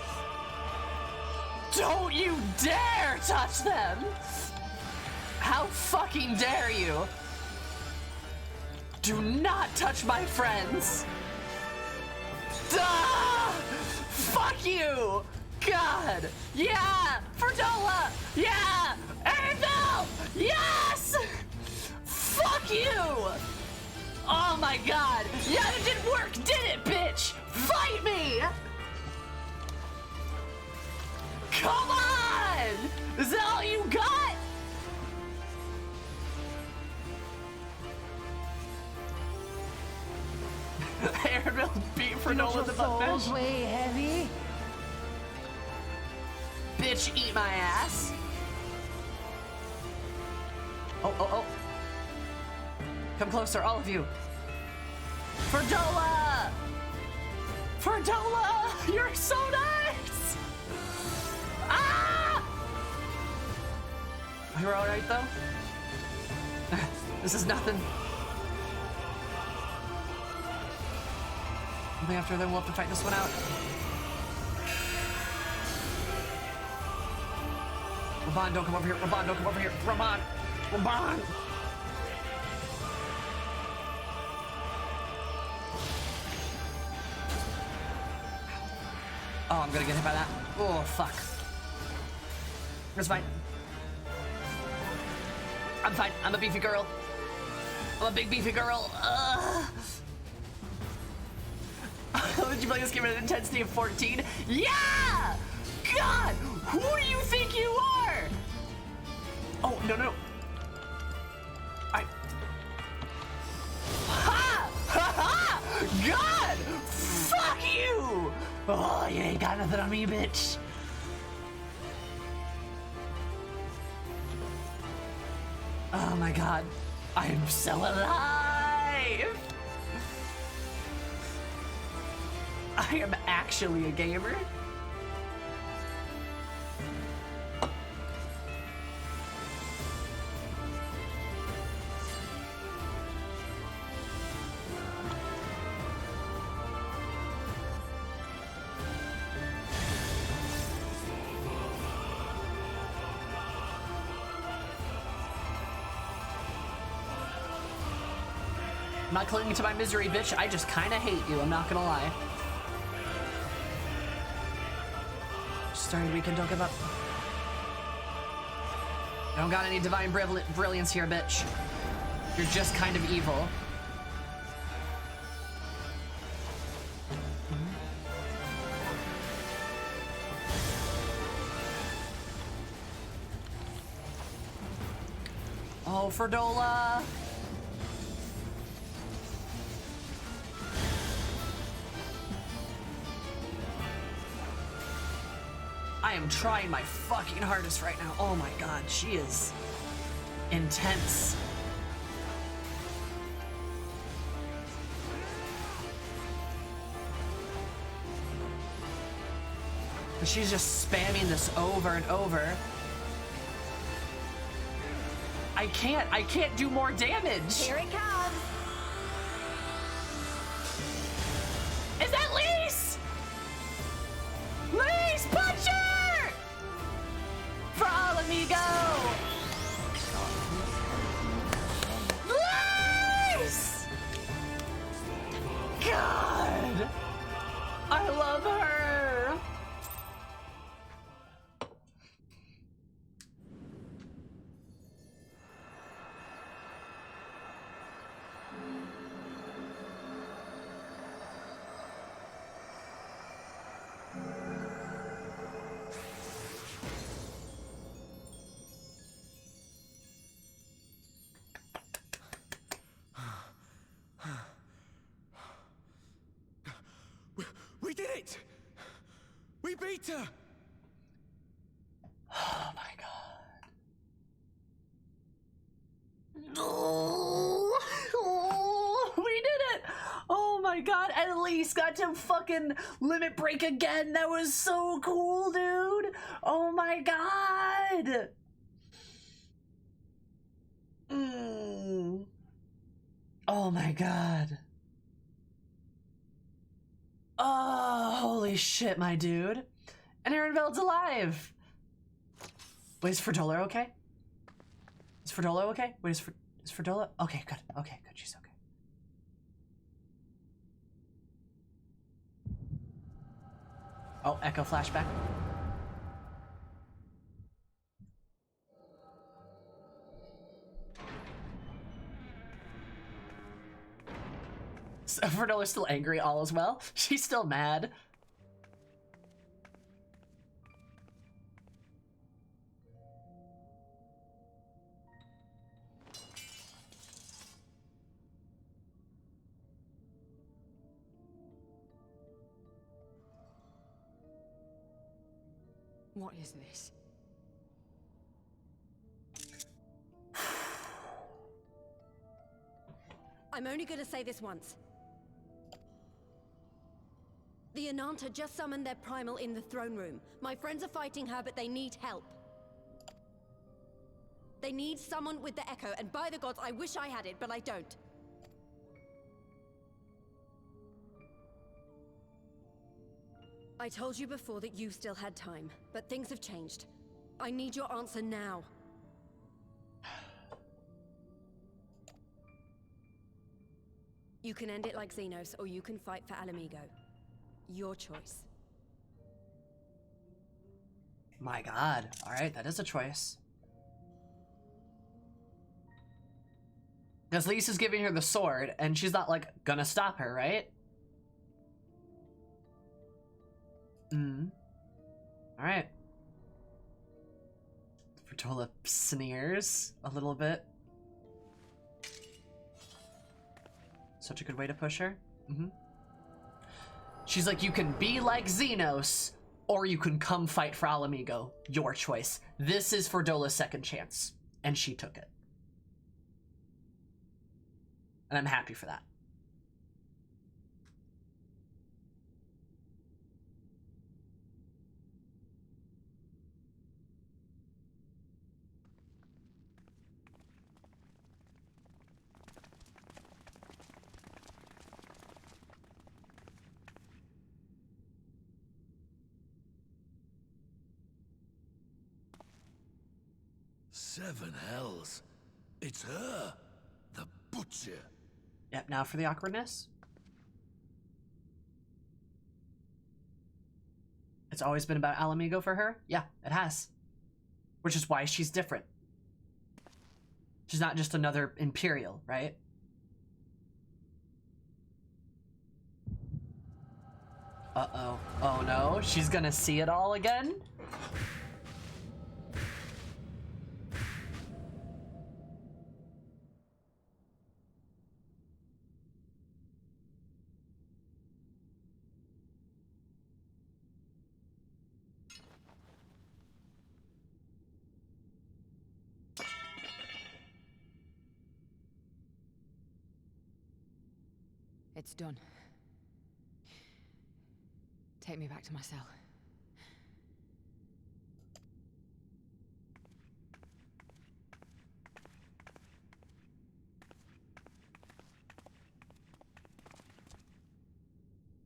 Don't you dare touch them! How fucking dare you! Do not touch my friends! Ah! Fuck you! God! Yeah! Ferdola! Yeah! Annabelle! Yes! Fuck you! Oh my god! Yeah, it didn't work, did it, bitch? Fight me! Come on! Is that all you got? Airbill beat Ferdola the butt bench. Play heavy. Bitch, eat my ass. Oh, oh, oh. Come closer, all of you. Ferdola! Ferdola! You're so nice! Ah! You're alright, though? This is nothing. Only after then we'll have to fight this one out. Raban, don't come over here. Raban, don't come over here. Raban! Raban! Oh, I'm gonna get hit by that. Oh, fuck. It's fine. I'm fine. I'm a beefy girl. I'm a big beefy girl. Would you play this game at an intensity of 14? Yeah! God! Who do you think you are? Oh, no, no. Ha! Ha ha! God! Fuck you! Oh, you ain't got nothing on me, bitch. Oh my god. I am so alive! I am actually a gamer. I'm not clinging to my misery, bitch. I just kind of hate you. I'm not gonna lie. Starting weekend, don't give up. I don't got any divine brilliance here, bitch. You're just kind of evil. Oh, Ferdola! I am trying my fucking hardest right now. Oh my god, she is intense. She's just spamming this over and over. I can't do more damage. Here it comes. Is that Lise? Lise, punch her! For all amigo! Lise! God! I love her! We did it! We beat her! Oh my god. Oh, we did it! Oh my god, at least got to fucking limit break again. That was so cool, dude. Oh my god. Oh my god. Oh, holy shit, my dude. And Aaronveld's alive. Wait, is Ferdola okay? Is Ferdola okay? Wait, is Ferdola? Okay, good. Okay, good. She's okay. Oh, echo flashback. So Ferdola's still angry, all is well. She's still mad. What is this? I'm only gonna say this once. The Ananta just summoned their primal in the throne room. My friends are fighting her, but they need help. They need someone with the echo, and by the gods, I wish I had it, but I don't. I told you before that you still had time, but things have changed. I need your answer now. You can end it like Xenos, or you can fight for Alamigo. Your choice. My god. Alright, that is a choice. Because Lisa's giving her the sword, and she's not, like, gonna stop her, right? Alright. Ferdola sneers a little bit. Such a good way to push her. She's like, you can be like Xenos, or you can come fight for Alamigo. Your choice. This is Ferdola's second chance, and she took it. And I'm happy for that. Seven hells. It's her. The Butcher. Yep, now for the awkwardness. It's always been about Alamigo for her? Yeah, it has. Which is why she's different. She's not just another Imperial, right? Uh-oh. Oh no, she's gonna see it all again? It's done. Take me back to my cell.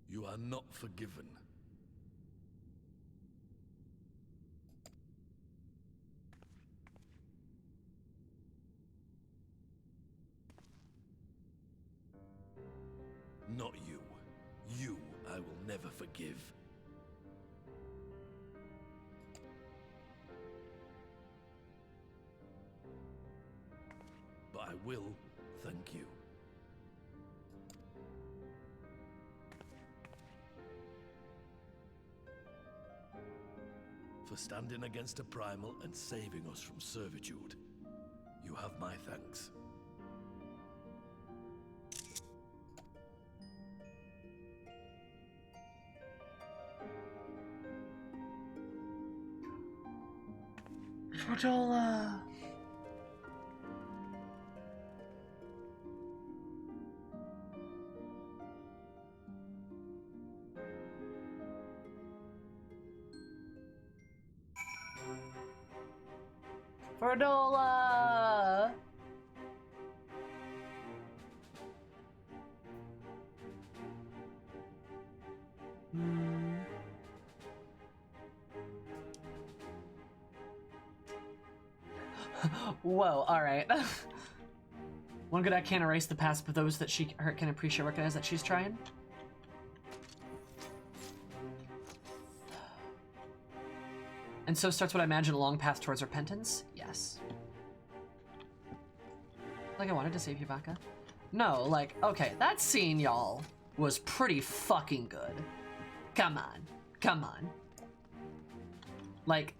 You are not forgiven. Not you. You I will never forgive. But I will thank you. For standing against a primal and saving us from servitude. You have my thanks. Fordola. Fordola. Whoa, alright. One good I can't erase the past, but those that she hurt can appreciate, recognize that she's trying. And so starts what I imagine a long path towards repentance? Yes. Like I wanted to save you, Baka. No, like, okay, that scene, y'all, was pretty fucking good. Come on. Come on. Like,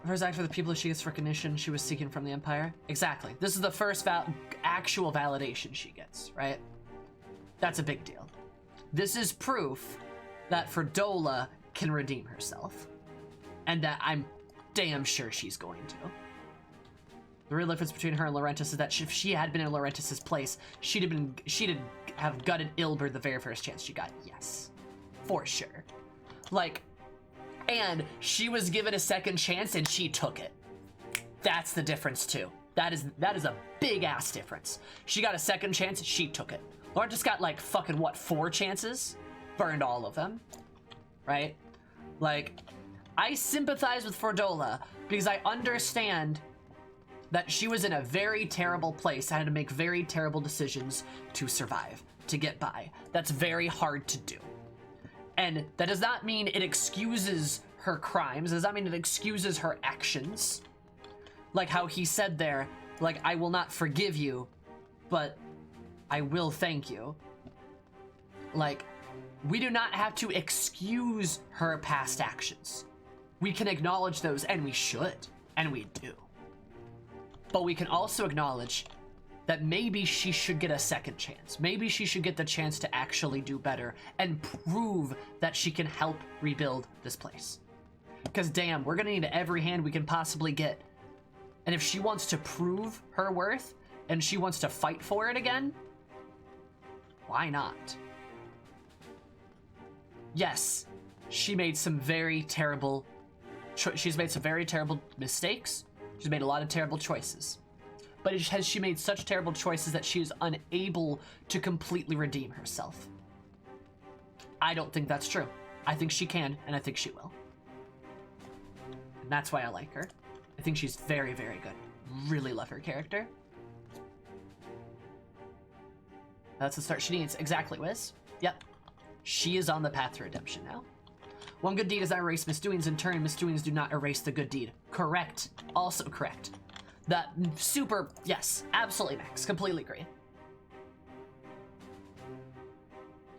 first act for the people she gets recognition she was seeking from the Empire. Exactly. This is the first actual validation she gets, right? That's a big deal. This is proof that Fordola can redeem herself. And that I'm damn sure she's going to. The real difference between her and Laurentis is that if she had been in Laurentis' place, she'd have gutted Ilberd the very first chance she got. Yes. For sure. Like, and she was given a second chance and she took it. That's the difference too. That is a big ass difference. She got a second chance, she took it. Lauren just got like fucking what, 4 chances? Burned all of them. Right? Like, I sympathize with Fordola because I understand that she was in a very terrible place, had to make very terrible decisions to survive, to get by. That's very hard to do. And that does not mean it excuses her crimes. It does not mean it excuses her actions. Like how he said there, like, I will not forgive you, but I will thank you. Like, we do not have to excuse her past actions. We can acknowledge those, and we should, and we do. But we can also acknowledge that maybe she should get a second chance. Maybe she should get the chance to actually do better and prove that she can help rebuild this place. Because damn, we're gonna need every hand we can possibly get. And if she wants to prove her worth and she wants to fight for it again, why not? Yes, she made some very terrible, she's made some very terrible mistakes. She's made a lot of terrible choices. But has she made such terrible choices that she is unable to completely redeem herself? I don't think that's true. I think she can, and I think she will. And that's why I like her. I think she's very, very good. Really love her character. That's the start she needs. Exactly, Wiz. Yep. She is on the path to redemption now. One good deed does not erase misdoings. In turn, misdoings do not erase the good deed. Correct. Also correct. That super, yes, absolutely, Max. Completely agree.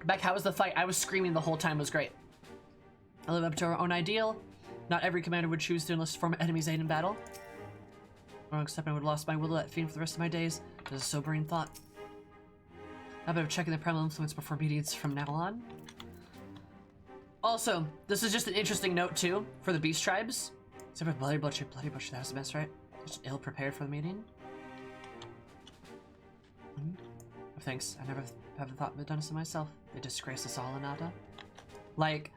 Beck, how was the fight? I was screaming the whole time. It was great. I live up to our own ideal. Not every commander would choose to enlist former enemies' aid in battle. Wrong step, I would have lost my will to that fiend for the rest of my days. It was a sobering thought. I better checking the primal influence before meetings from now on. Also, this is just an interesting note too for the beast tribes. Except for Bloody Butcher, that was the best, right? Just ill prepared for the meeting. Thanks. I never have thought of done this to myself. They disgrace us all, Anada. Like,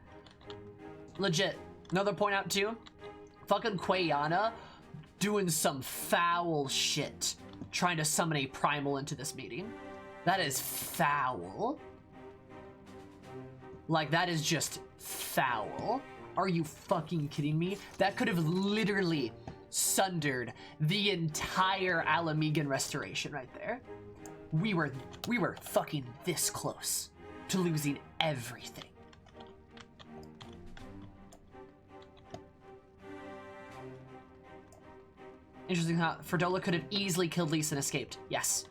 legit. Another point out too. Fucking Quayana doing some foul shit, trying to summon a primal into this meeting. That is foul. Like, that is just foul. Are you fucking kidding me? That could have literally sundered the entire Alamegan restoration right there. We were fucking this close to losing everything. Interesting how Fredola could have easily killed Lisa and escaped. Yes.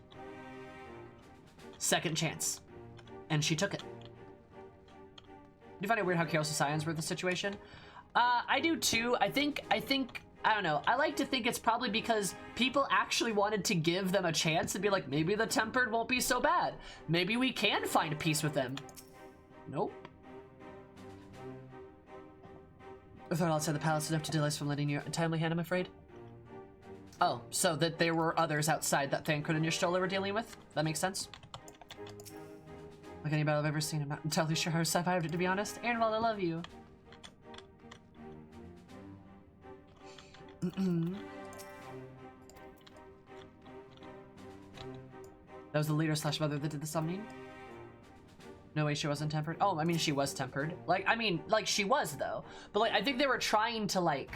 Second chance. And she took it. Do you find it weird how Chaos Scions were the situation? I do too. I think, I don't know. I like to think it's probably because people actually wanted to give them a chance and be like, maybe the Tempered won't be so bad. Maybe we can find peace with them. Nope. I thought outside the palace enough to delay us from letting you a timely hand, I'm afraid. Oh, so that there were others outside that Thancred and Y'shtola were dealing with? That makes sense. Like any battle I've ever seen, I'm not entirely sure how I survived it, to be honest. Aaronwald, I love you. That was the leader slash mother that did the summoning? No way she wasn't tempered. Oh, I mean, she was tempered. Like, I mean, like, she was, though. But, like, I think they were trying to, like...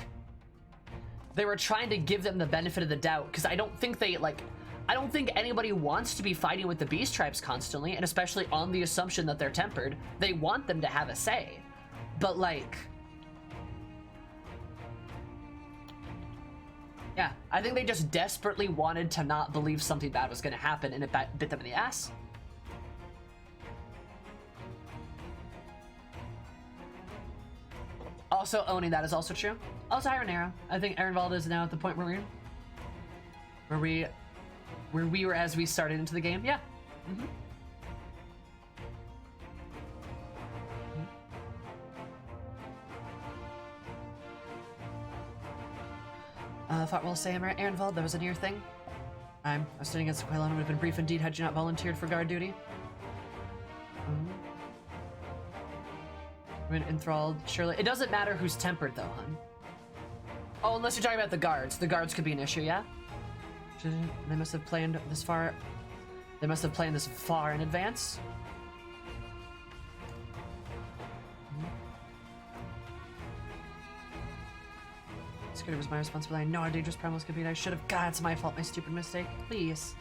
They were trying to give them the benefit of the doubt, because I don't think they, like... I don't think anybody wants to be fighting with the beast tribes constantly, and especially on the assumption that they're tempered. They want them to have a say. But, like... Yeah, I think they just desperately wanted to not believe something bad was going to happen, and it bit them in the ass. Also, owning that is also true. Also, Iron Arrow. I think Aaronwald is now at the point where we were as we started into the game. Yeah. Mm-hmm. Thought we'll say him right, Aaronwald. That was a near thing. I was sitting against Quaylon. Would have been brief indeed had you not volunteered for guard duty. Been enthralled, surely. It doesn't matter who's tempered, though, hun. Oh, unless you're talking about the guards. The guards could be an issue, yeah? They must have planned this far. They must have planned this far in advance. It was my responsibility. I know how dangerous primals could be. I should have. God, it's my fault. My stupid mistake. Please.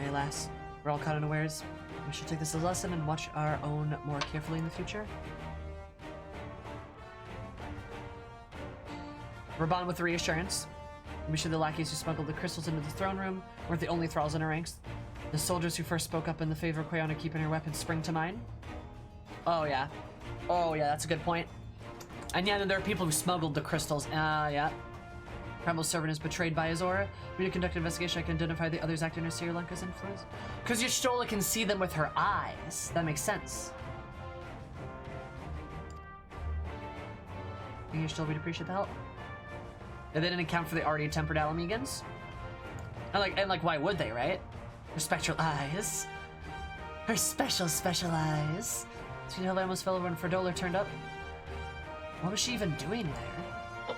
Alas, we're all caught unawares. We should take this as a lesson and watch our own more carefully in the future. We're bonded with the reassurance. We should the lackeys who smuggled the crystals into the throne room weren't the only thralls in our ranks. The soldiers who first spoke up in the favor of Quayana keeping her weapons spring to mind. Oh yeah. Oh yeah, that's a good point. And yeah, then there are people who smuggled the crystals. Yeah. Primal's servant is betrayed by his aura. We need to conduct an investigation. I can identify the others acting under Sri Lanka's influence. Because Y'shtola can see them with her eyes. That makes sense. I think Y'shtola would appreciate the help. And they didn't account for the already tempered Alamegans. And like, why would they, right? Her spectral eyes. Her special eyes. So you know, I almost fell over when Fredola turned up. What was she even doing there?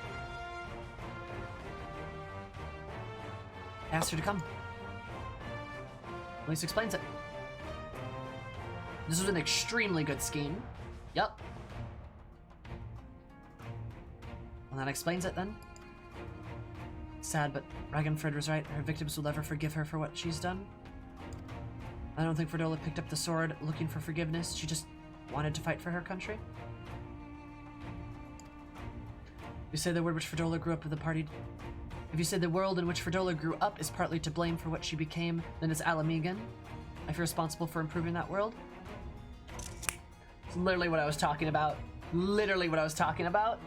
Asked her to come. At least explains it. This was an extremely good scheme. Yup. Well, that explains it then. Sad, but Ragnfred was right. Her victims will never forgive her for what she's done. I don't think Fredola picked up the sword looking for forgiveness. She just wanted to fight for her country. You say the word which Fredola grew up with the party. If you say the world in which Fredola grew up is partly to blame for what she became, then it's Alamegan. I feel responsible for improving that world. It's literally what I was talking about. Literally what I was talking about.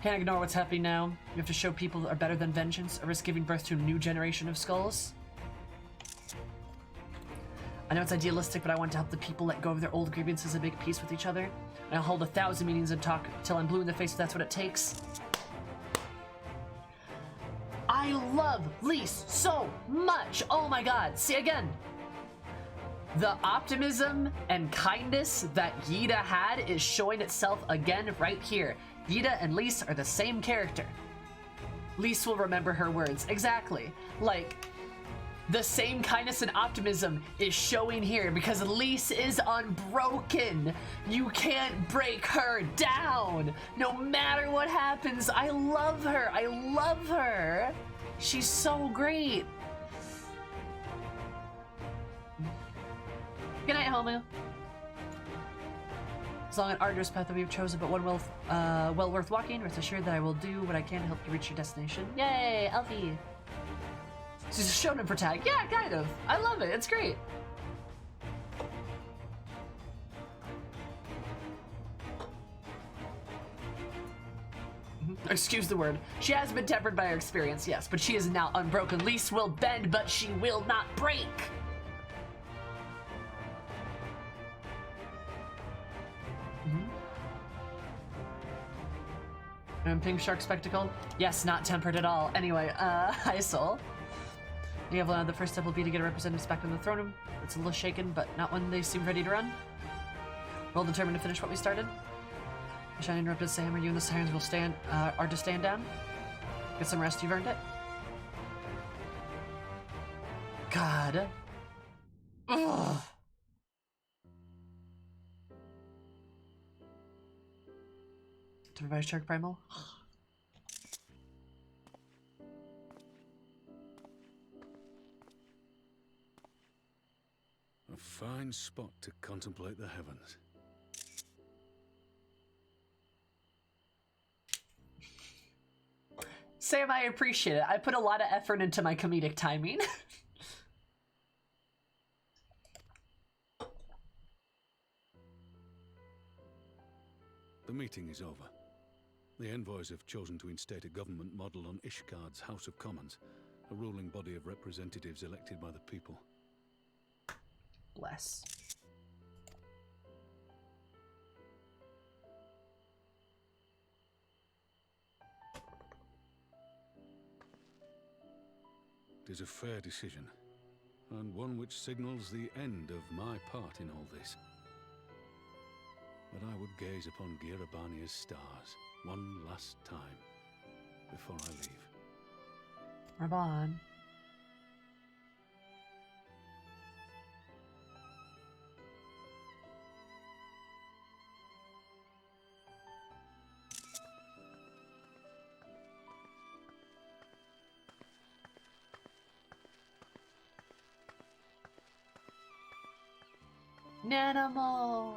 Can't ignore what's happening now. You have to show people are better than vengeance, or risk giving birth to a new generation of skulls. I know it's idealistic, but I want to help the people let go of their old grievances and make peace with each other. And I'll hold 1,000 meetings and talk till I'm blue in the face if that's what it takes. I love Lise so much. Oh my god. See, again, the optimism and kindness that Yida had is showing itself again right here. Yida and Lise are the same character. Lise will remember her words. Exactly. Like, the same kindness and optimism is showing here because Lise is unbroken. You can't break her down. No matter what happens, I love her. I love her. She's so great. Good night, Homu. It's long and arduous path that we've chosen, but one well worth walking. Rest assured that I will do what I can to help you reach your destination. Yay, Elfie. She's a shonen protag. Yeah, kind of. I love it. It's great. Excuse the word. She has been tempered by her experience, yes, but she is now unbroken. Lise will bend, but she will not break. And Pink Shark Spectacle? Yes, not tempered at all. Anyway, hi Soul. The first step will be to get a representative back on the throne room. It's a little shaken, but not when they seem ready to run. We're all determined to finish what we started. I shall interrupt us, Sam, or you and the Sirens will are to stand down. Get some rest, you've earned it. God. Ugh. To revise Shark Primal? A fine spot to contemplate the heavens. Sam, I appreciate it. I put a lot of effort into my comedic timing. The meeting is over. The envoys have chosen to instate a government model on Ishgard's House of Commons, a ruling body of representatives elected by the people. Bless. It is a fair decision, and one which signals the end of my part in all this. But I would gaze upon Girabania's stars one last time before I leave. Raban. Nanamo.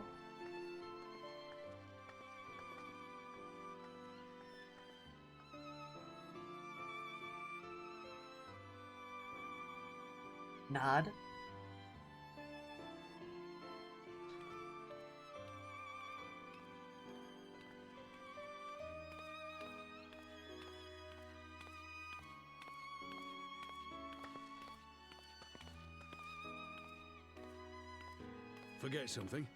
Nod. Forget something?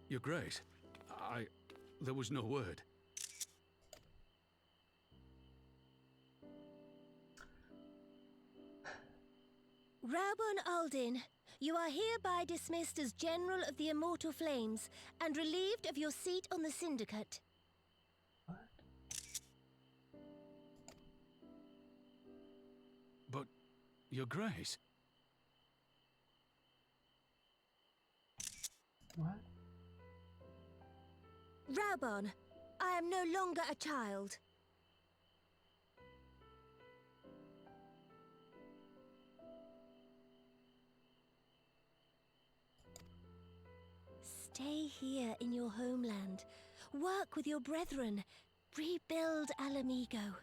Your Grace, there was no word. Raubon Aldin, you are hereby dismissed as General of the Immortal Flames and relieved of your seat on the Syndicate. But, Your Grace... What? Raubon, I am no longer a child. here in your homeland. Work with your brethren. Rebuild Alamigo.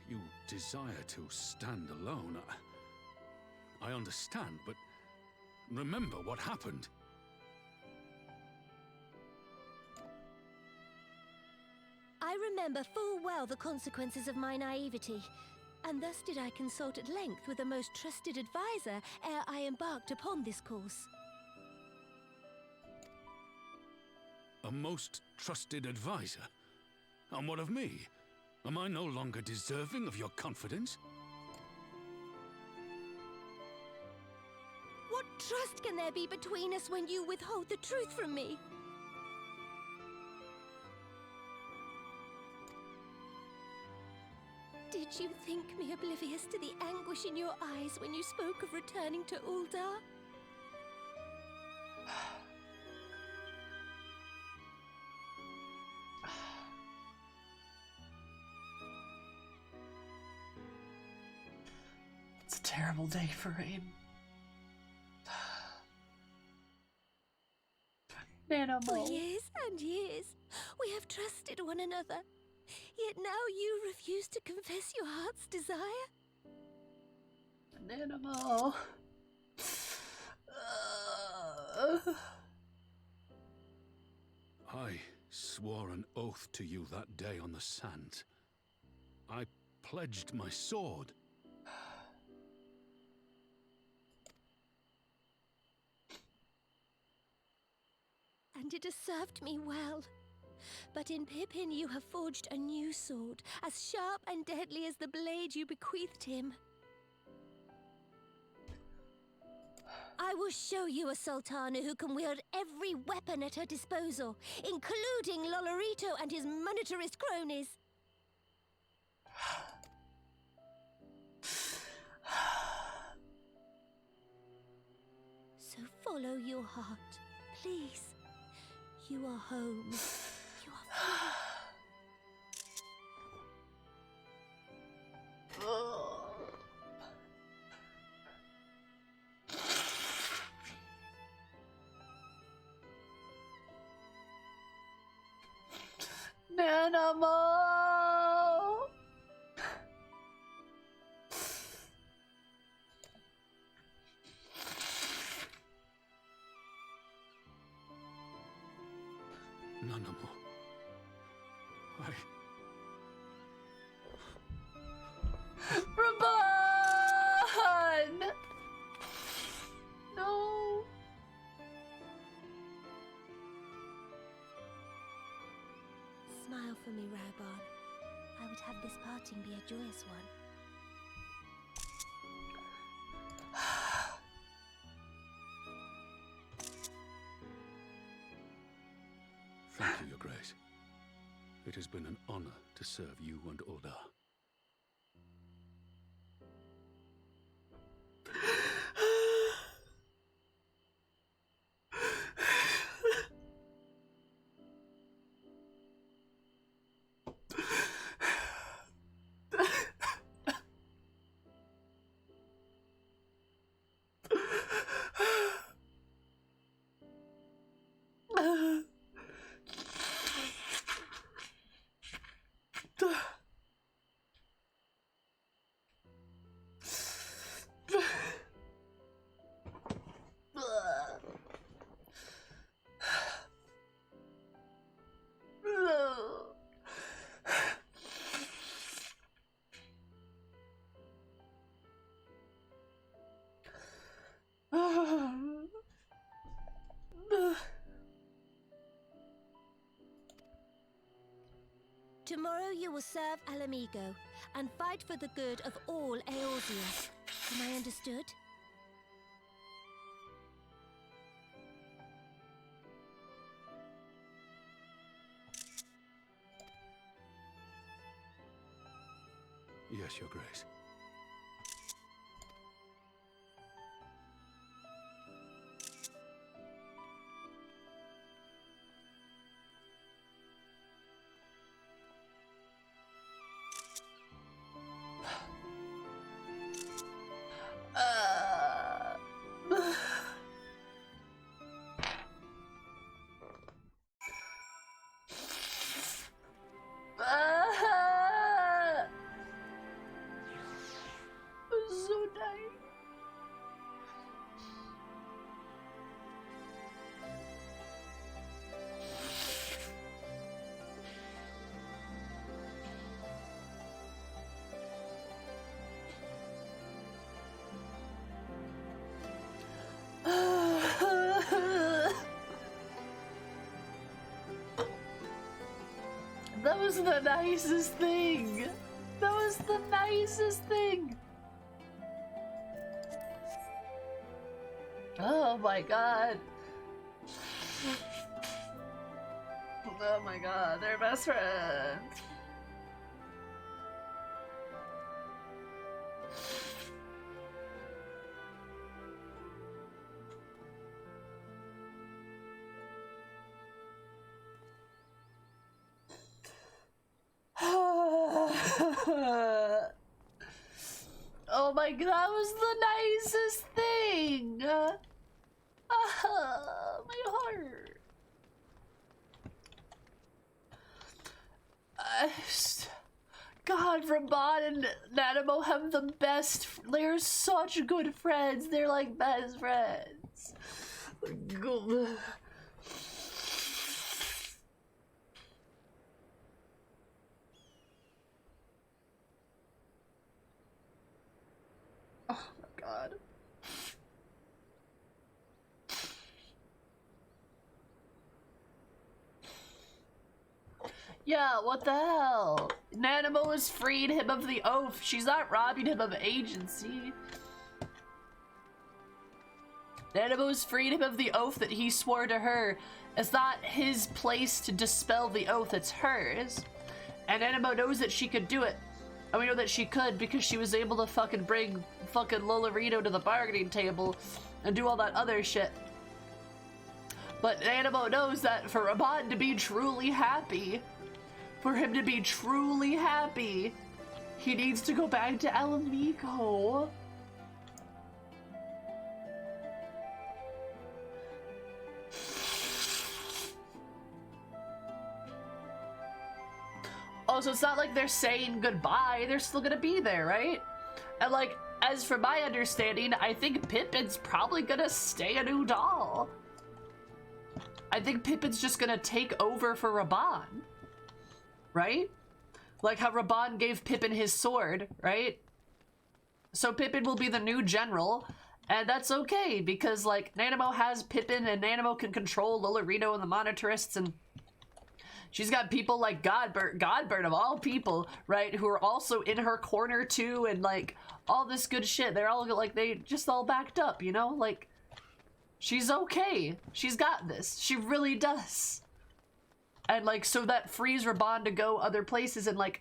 You desire to stand alone. I understand, but remember what happened. I remember full well the consequences of my naivety, and thus did I consult at length with the most trusted advisor ere I embarked upon this course. A most trusted advisor? And what of me? Am I no longer deserving of your confidence? What trust can there be between us when you withhold the truth from me? Did you think me oblivious to the anguish in your eyes when you spoke of returning to Uldar? It's a terrible day for Rain. For years and years, we have trusted one another. Yet now you refuse to confess your heart's desire? Animal. I swore an oath to you that day on the sands. I pledged my sword. And it has served me well. But in Pippin you have forged a new sword, as sharp and deadly as the blade you bequeathed him. I will show you a Sultana who can wield every weapon at her disposal, including Lolorito and his monetarist cronies. So follow your heart, please. You are home. You are free. Animal. Nanamo. Raban! No. Smile for me, Raban. I would have this parting be a joyous one. Thank you, Your Grace. It has been an honor to serve you and Uldar. Tomorrow you will serve Alamigo and fight for the good of all Eorzea. Am I understood? Yes, Your Grace. That was the nicest thing. That was the nicest thing. Oh my god. Oh my god, they're best friends. Oh my god, that was the nicest thing. My heart. God, Raban and Nanamo have the best. They're such good friends. They're like best friends. Oh my god. Yeah, what the hell? Nanamo has freed him of the oath. She's not robbing him of agency. Nanamo's freed him of the oath that he swore to her. It's not his place to dispel the oath, it's hers. And Nanamo knows that she could do it. And we know that she could because she was able to fucking bring fucking Lolorito to the bargaining table and do all that other shit. But Nanamo knows that for Raban to be truly happy, for him to be truly happy, he needs to go back to Alamico. Oh, so it's not like they're saying goodbye, they're still gonna be there, right? And like, as for my understanding, I think Pippin's probably gonna stay a new doll. I think Pippin's just gonna take over for Raban. Right? Like how Raban gave Pippin his sword, right? So Pippin will be the new general, and that's okay, because like Nanamo has Pippin and Nanamo can control Lolorito and the Monitarists, and she's got people like Godbert of all people, right, who are also in her corner too, and like all this good shit. They're all like, they just all backed up, you know? Like, she's okay. She's got this. She really does. And like, so that frees Raban to go other places, and like,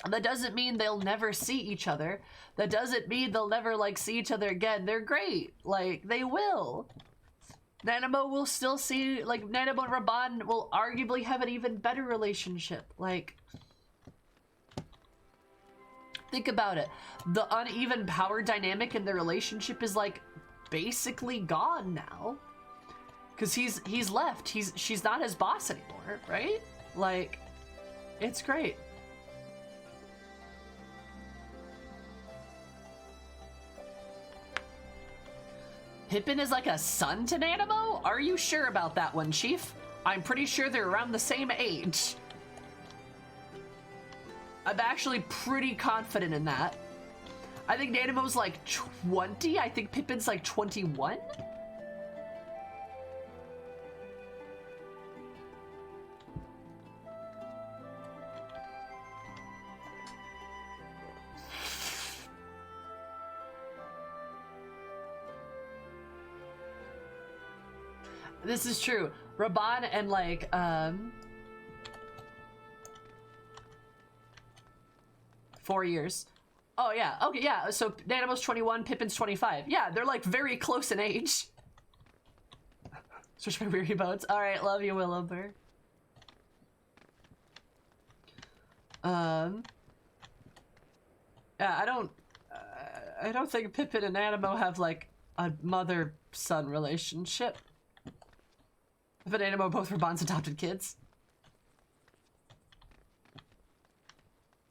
that doesn't mean they'll never see each other. That doesn't mean they'll never like see each other again. They're great. Like, they will. Nanamo will still see, like, Nanamo and Raban will arguably have an even better relationship. Like, think about it. The uneven power dynamic in their relationship is like basically gone now. Cause he's left. She's not his boss anymore, right? Like, it's great. Pippin is like a son to Nanamo? Are you sure about that one, Chief? I'm pretty sure they're around the same age. I'm actually pretty confident in that. I think Nanamo's like 20. I think Pippin's like 21. This is true. Raban and like, 4 years. Oh yeah, okay, yeah, so Nanamo's 21, Pippin's 25. Yeah, they're like very close in age. Switch my weary boats. Alright, love you, Willowbur. Yeah, I don't think Pippin and Nanamo have like a mother-son relationship. But Nanamo both were Raban's adopted kids.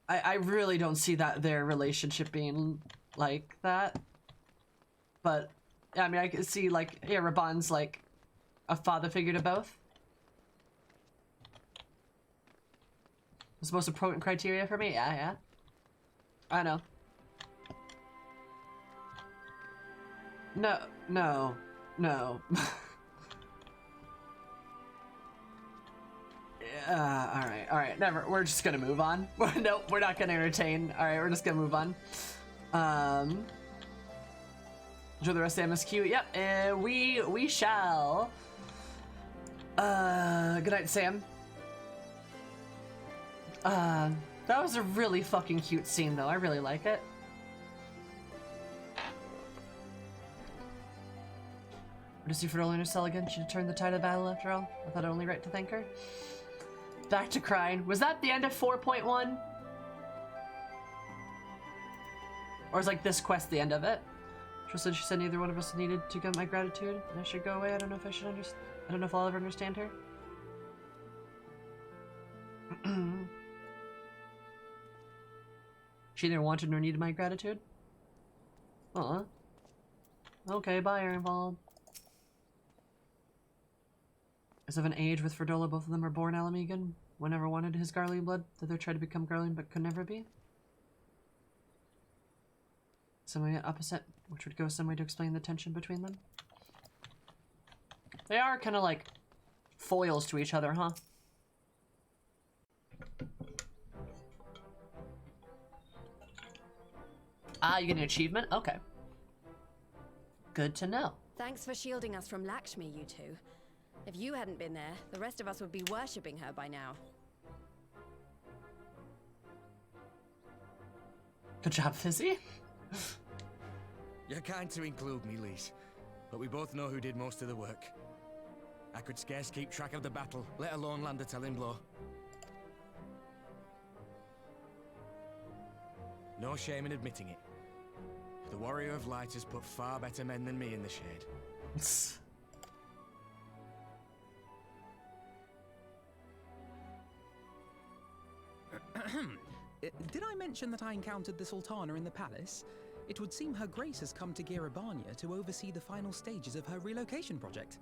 I really don't see that their relationship being like that. But yeah, I mean, I can see like, yeah, Raban's like a father figure to both. It's the most important criteria for me. Yeah. I know. No. all right. Never. We're just gonna move on. Nope, we're not gonna entertain. All right, we're just gonna move on. Enjoy the rest of the MSQ. Yep, we shall. Good night, Sam. That was a really fucking cute scene, though. I really like it. To see Ferdinand in her cell again, she'd turned the tide of the battle after all. I thought it only right to thank her. Back to crying. Was that the end of 4.1? Or is like this quest the end of it? She said neither one of us needed to get my gratitude, and I should go away. I don't know if I should understand. I don't know if I'll ever understand her. She neither wanted nor needed my gratitude. Okay, bye, Ironvold. As of an age with Ferdola, both of them were born Alamegan. One never wanted his Garlean blood, the other tried to become Garlean but could never be. Some way opposite, which would go some way to explain the tension between them. They are kind of like foils to each other, huh? Ah, you get an achievement? Okay. Good to know. Thanks for shielding us from Lakshmi, you two. If you hadn't been there, the rest of us would be worshipping her by now. Good job, Fizzy. You're kind to include me, Lise, but we both know who did most of the work. I could scarce keep track of the battle, let alone land a telling blow. No shame in admitting it. The Warrior of Light has put far better men than me in the shade. Did I mention that I encountered the Sultana in the palace? It would seem Her Grace has come to Girabania to oversee the final stages of her relocation project.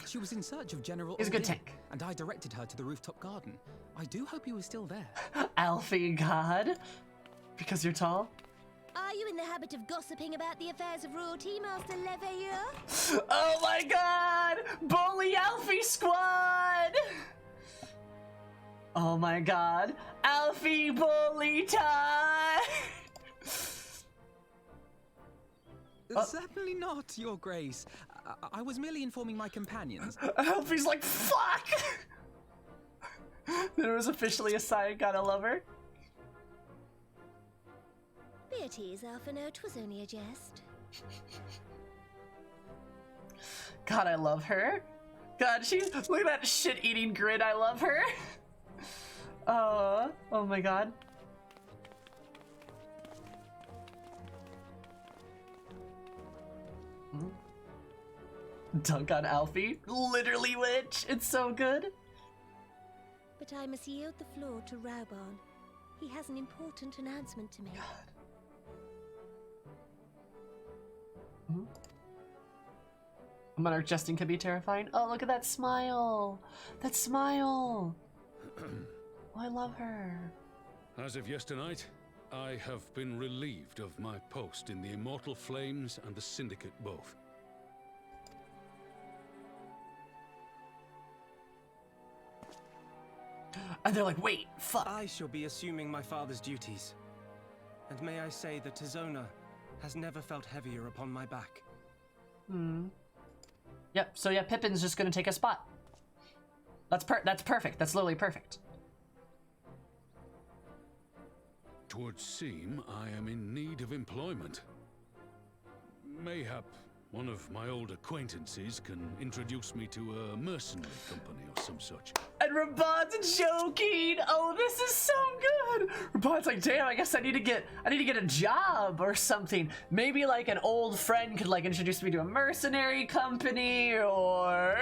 She was in search of General He's a good tank. and I directed her to the rooftop garden. I do hope he was still there. Alfie God? Because you're tall? Are you in the habit of gossiping about the affairs of royalty, Master Leveilleur? Oh my god! Bully Alfie Squad! Oh my god. Alfie Bully time! Certainly not, Your Grace. I was merely informing my companions. Alfie's like, fuck! There was officially a sign, gotta love her. Be at ease, Alphino, 'twas only a jest. God, I love her. God, she's, look at that shit-eating grin, I love her. Oh my god. Dunk on Alfie. Literally witch. It's so good. But I must yield the floor to Raubarn. He has an important announcement to make. Monarch jesting can be terrifying. Oh, look at that smile. That smile. Oh, I love her. As of yesternight, I have been relieved of my post in the Immortal Flames and the Syndicate both. And they're like, wait, fuck. I shall be assuming my father's duties. And may I say that Tizona has never felt heavier upon my back. Yep, so yeah, Pippin's just gonna take a spot. That's perfect. That's literally perfect. Twould seem I am in need of employment. Mayhap one of my old acquaintances can introduce me to a mercenary company or some such. And Raban's joking. Oh, this is so good. Raban's like, damn, I guess I need to get a job or something. Maybe like an old friend could like introduce me to a mercenary company or.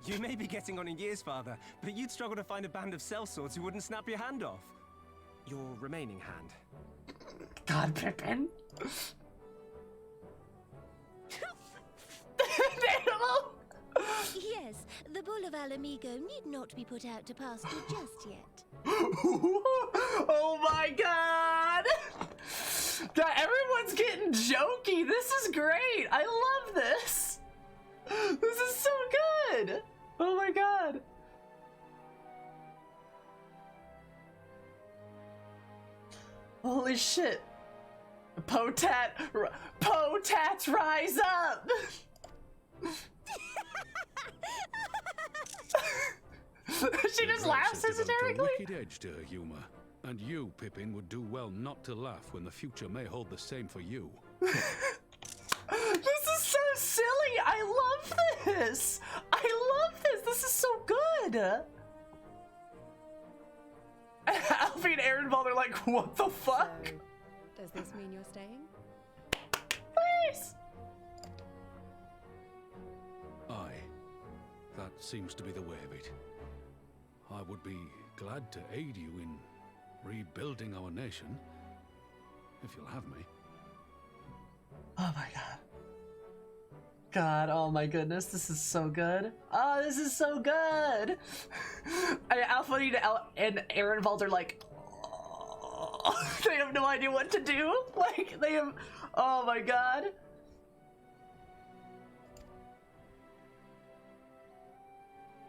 You may be getting on in years, Father, but you'd struggle to find a band of sellswords who wouldn't snap your hand off. Your remaining hand. God, Pippin. Yes, the Bull of Alamigo need not be put out to pasture just yet. Oh my god! God, everyone's getting jokey. This is great. I love this. god! Oh my god! Holy shit! Potats rise up! She just laughs hysterically. A wicked edge to her humor, and you, Pippin, would do well not to laugh when the future may hold the same for you. This is so silly. I love this. I love this. This is so good. Alfie and Ehrenwald are like, what the fuck? So, does this mean you're staying? Please. Aye, that seems to be the way of it. I would be glad to aid you in rebuilding our nation, if you'll have me. Oh my god. God, oh my goodness, this is so good. Oh, this is so good. And Alpha and Ehrenwald are like, oh, they have no idea what to do. Like, they have, oh my god.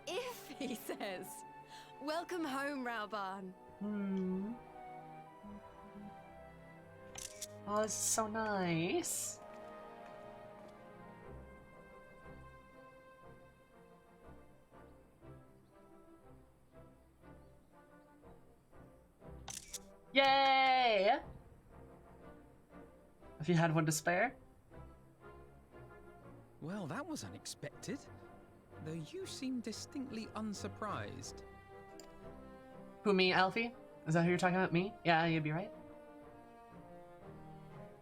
If he says, welcome home, Rauban. Oh, this is so nice. Yay! If you had one to spare? Well, that was unexpected. Though you seem distinctly unsurprised. Who, me, Alfie? Is that who you're talking about? Me? Yeah, you'd be right.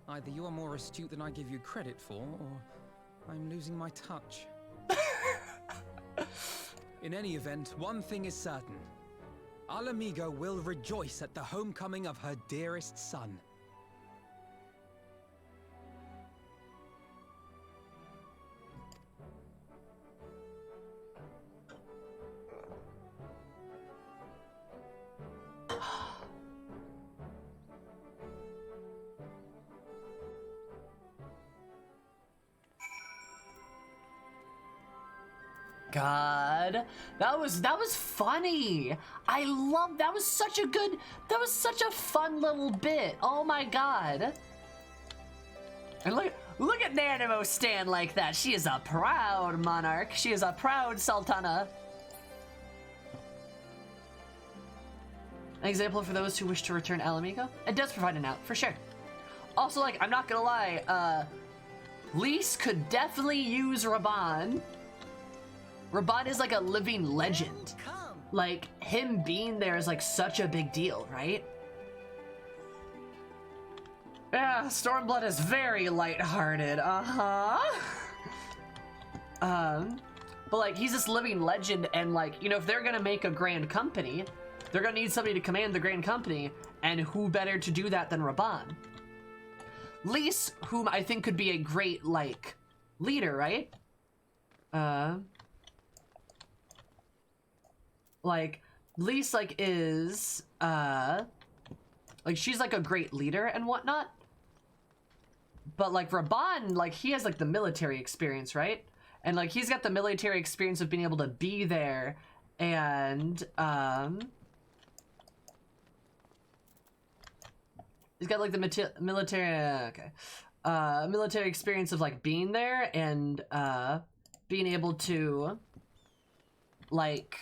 Either you are more astute than I give you credit for, or I'm losing my touch. In any event, one thing is certain. Alamigo will rejoice at the homecoming of her dearest son. God, that was funny. I love that. Was such a fun little bit. Oh my god. And look at Nanimo stand like that. She is a proud monarch. She is a proud sultana. An example for those who wish to return Alamigo. It does provide an out for sure. Also, like, I'm not gonna lie, Lys could definitely use Raban. Raban is like a living legend. Like, him being there is like such a big deal, right? Yeah, Stormblood is very lighthearted, but like, he's this living legend, and like, you know, if they're gonna make a grand company, they're gonna need somebody to command the grand company, and who better to do that than Raban? Lys, whom I think could be a great, like, leader, right? Like, Lys, like, is, like, she's, like, a great leader and whatnot. But, like, Raban, like, he has, like, the military experience, right? And, like, he's got the military experience of being able to be there and, he's got, like, the military experience of, like, being there and, being able to, like,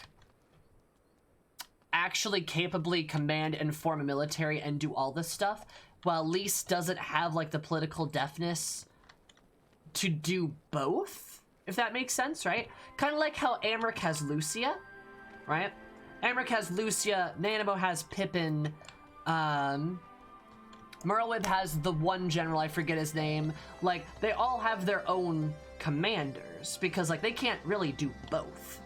actually capably command and form a military and do all this stuff, while Lys doesn't have, like, the political deftness to do both, if that makes sense, right? Kind of like how Amric has Lucia, right? Amric has Lucia, Nanimo has Pippin, Merlwyb has the one general, I forget his name. Like, they all have their own commanders, because, like, they can't really do both.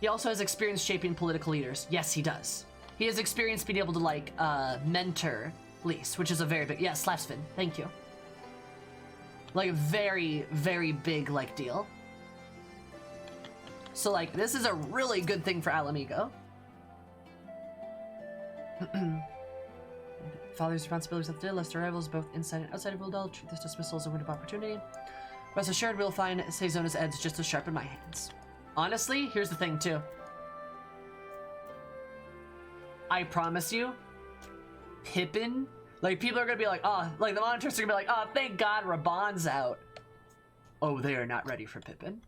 He also has experience shaping political leaders. Yes, he does. He has experience being able to, like, mentor Lys, which is a very big... Yeah, Slapsfin, thank you. Like, a very, very big, like, deal. So, like, this is a really good thing for Alamigo. Father's responsibilities of the day, lest arrivals both inside and outside of Uldal treat this dismissal as a window of opportunity. Rest assured we'll find Seizona's edge just as sharp in my hands. Honestly, here's the thing too. I promise you, Pippin, like people are gonna be like, oh, like the monitors are gonna be like, oh, thank God Raban's out. Oh, they are not ready for Pippin.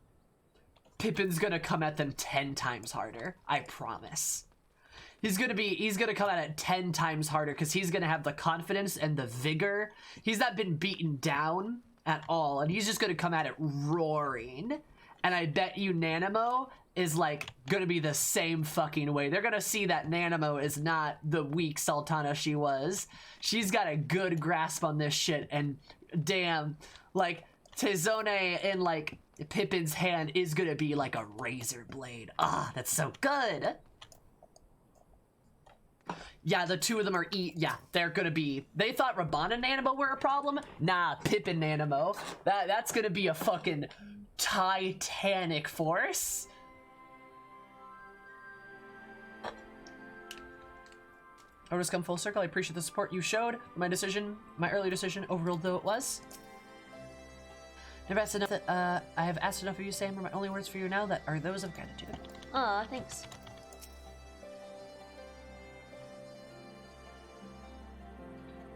Pippin's gonna come at them 10 times harder. I promise. He's gonna come at it 10 times harder because he's gonna have the confidence and the vigor. He's not been beaten down at all, and he's just gonna come at it roaring. And I bet you Nanamo is like gonna be the same fucking way. They're gonna see that Nanamo is not the weak Sultana she was. She's got a good grasp on this shit, and damn, like Tizone in like Pippin's hand is gonna be like a razor blade. Ah, that's so good. Yeah, the two of them are they're gonna be. They thought Raban and Nanamo were a problem. Nah, Pippin Nanamo. That's gonna be a fucking titanic force. I'll just come full circle. I appreciate the support you showed. My early decision, overruled though it was. Never asked enough that I have asked enough of you, Sam. My only words for you now that are those of gratitude. Aw, thanks.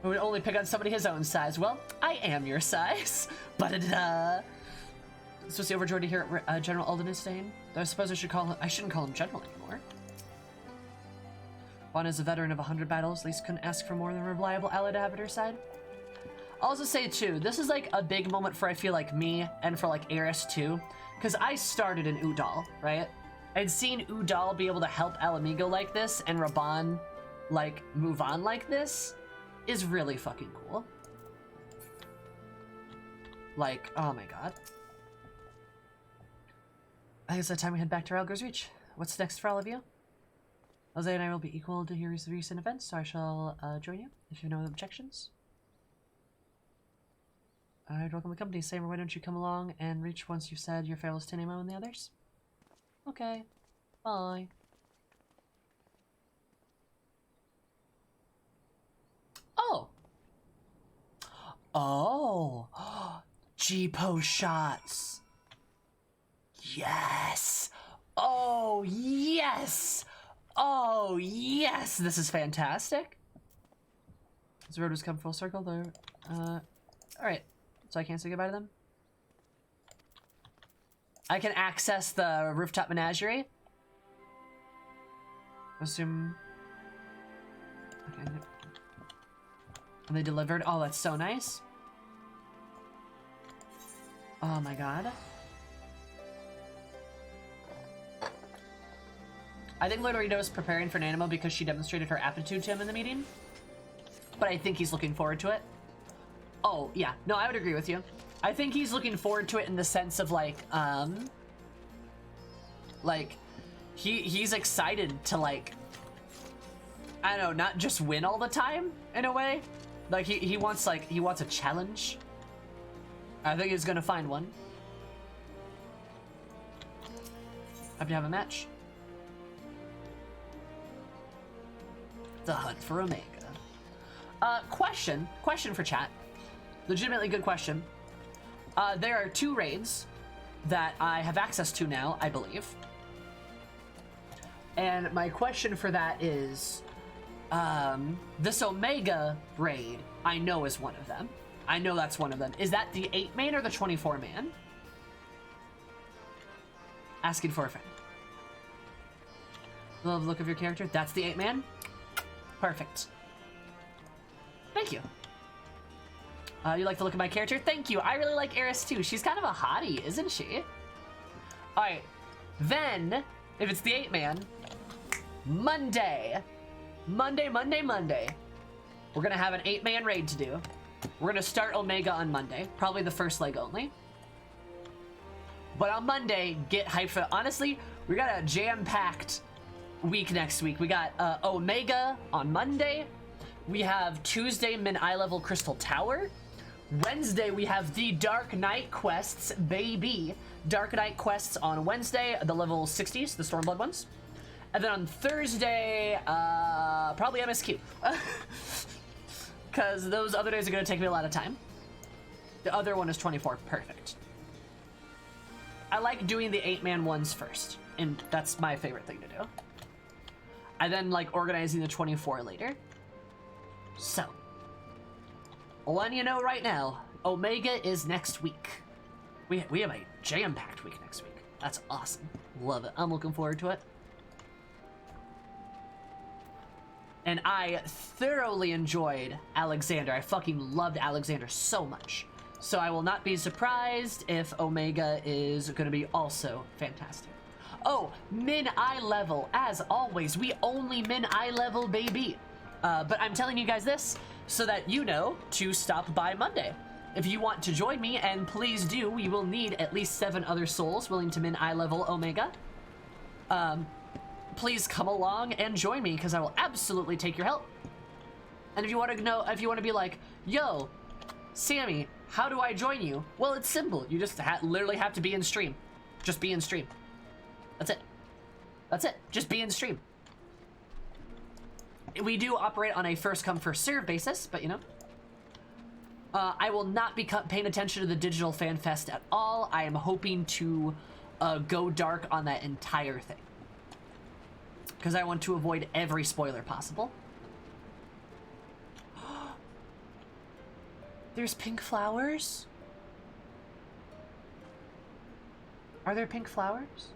I would only pick on somebody his own size. Well, I am your size. But supposed to be overjoyed to hear General Alden is staying. Though I suppose I shouldn't call him General anymore. Juan is a veteran of 100 battles. At least couldn't ask for more than a reliable ally to have at her side. I'll also say too, this is like a big moment for I feel like me and for like Eris too, because I started in Udal, right? I'd seen Udal be able to help Alamigo like this and Raban like move on like this is really fucking cool. Like, oh my god. I guess it's time we head back to Ralgor's Reach. What's next for all of you? Jose and I will be equal to your recent events, so I shall join you if you have no objections. I'd welcome the company. Samer, why don't you come along and reach once you've said your farewells to Nemo and the others? Okay. Bye. Oh. Oh. G-pose shots. Yes. Oh, yes. Oh, yes. This is fantastic. This road has come full circle, though. Alright. So I can't say goodbye to them? I can access the rooftop menagerie? Assume... Okay. And they delivered? Oh, that's so nice. Oh my god. I think Lorito is preparing for Nanamo because she demonstrated her aptitude to him in the meeting. But I think he's looking forward to it. Oh, yeah. No, I would agree with you. I think he's looking forward to it in the sense of like, he's excited to like, I don't know, not just win all the time in a way. Like he wants a challenge. I think he's gonna find one. Happy to have a match. The hunt for Omega. Question for chat. Legitimately good question. There are 2 raids that I have access to now, I believe. And my question for that is, this Omega raid, I know is one of them. I know that's one of them. Is that the 8-man or the 24-man? Asking for a friend. Love the look of your character. That's the 8-man? Perfect. Thank you. You like the look of my character? Thank you. I really like Eris too. She's kind of a hottie, isn't she? Alright. Then, if it's the 8-man, Monday. Monday. We're gonna have an 8-man raid to do. We're gonna start Omega on Monday. Probably the first leg only. But on Monday, get hyped for... Honestly, we got a jam-packed week next week. We got Omega on Monday. We have Tuesday Min-Eye level Crystal Tower. Wednesday we have the Dark Knight quests, baby. Dark Knight quests on Wednesday, the level 60s, the Stormblood ones. And then on Thursday, probably MSQ. Because those other days are going to take me a lot of time. The other one is 24, perfect. I like doing the 8-man ones first, and that's my favorite thing to do. I then like organizing the 24 later. So, letting you know right now, Omega is next week. We have a jam-packed week next week. That's awesome. Love it. I'm looking forward to it. And I thoroughly enjoyed Alexander. I fucking loved Alexander so much. So I will not be surprised if Omega is going to be also fantastic. Oh, min eye level, as always. We only min eye level, baby. But I'm telling you guys this so that you know to stop by Monday. If you want to join me, and please do, you will need at least 7 other souls willing to min eye level Omega. Please come along and join me because I will absolutely take your help. And if you want to know, if you want to be like, yo, Sammy, how do I join you? Well, it's simple. You just literally have to be in stream. Just be in stream. That's it. That's it. Just be in stream. We do operate on a first come, first serve basis, but you know. I will not be paying attention to the digital fan fest at all. I am hoping to go dark on that entire thing. Because I want to avoid every spoiler possible. There's pink flowers? Are there pink flowers?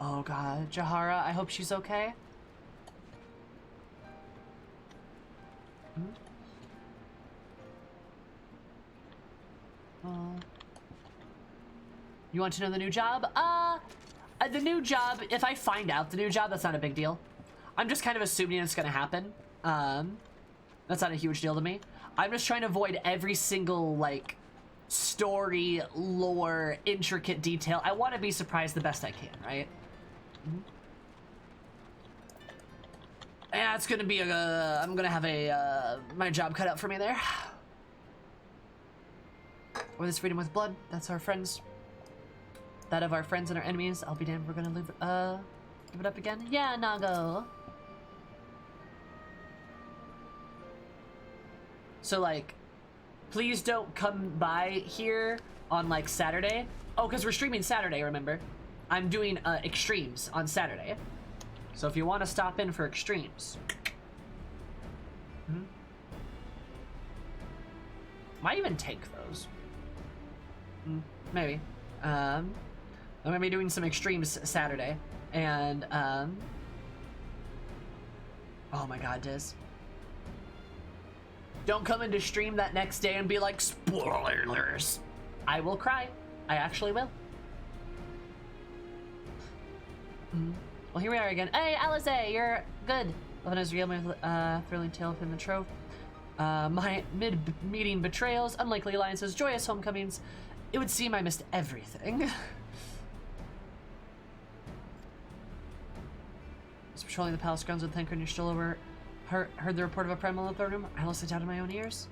Oh god, Jahara, I hope she's okay. You want to know the new job? The new job, if I find out the new job, that's not a big deal. I'm just kind of assuming it's gonna happen. That's not a huge deal to me. I'm just trying to avoid every single, like, story, lore, intricate detail. I want to be surprised the best I can, right? Yeah, it's gonna be I'm gonna have my job cut out for me there. Or this freedom with blood, that's our friends. That of our friends and our enemies, I'll be damned, we're gonna give it up again. Yeah, Nago. So, like, please don't come by here on, like, Saturday. Oh, because we're streaming Saturday, remember? I'm doing extremes on Saturday. So if you want to stop in for extremes. Might even take those. Maybe. I'm gonna be doing some extremes Saturday. And, oh my god, Diz. Don't come into stream that next day and be like, spoilers. I will cry. I actually will. Well, here we are again. Hey, Alize, you're good. Love as real, my thrilling tale from the trove. My mid-meeting betrayals, unlikely alliances, joyous homecomings. It would seem I missed everything. Was patrolling the palace grounds with Thanker and you're still over. Heard the report of a primal in the throne room. I lost it out of my own ears.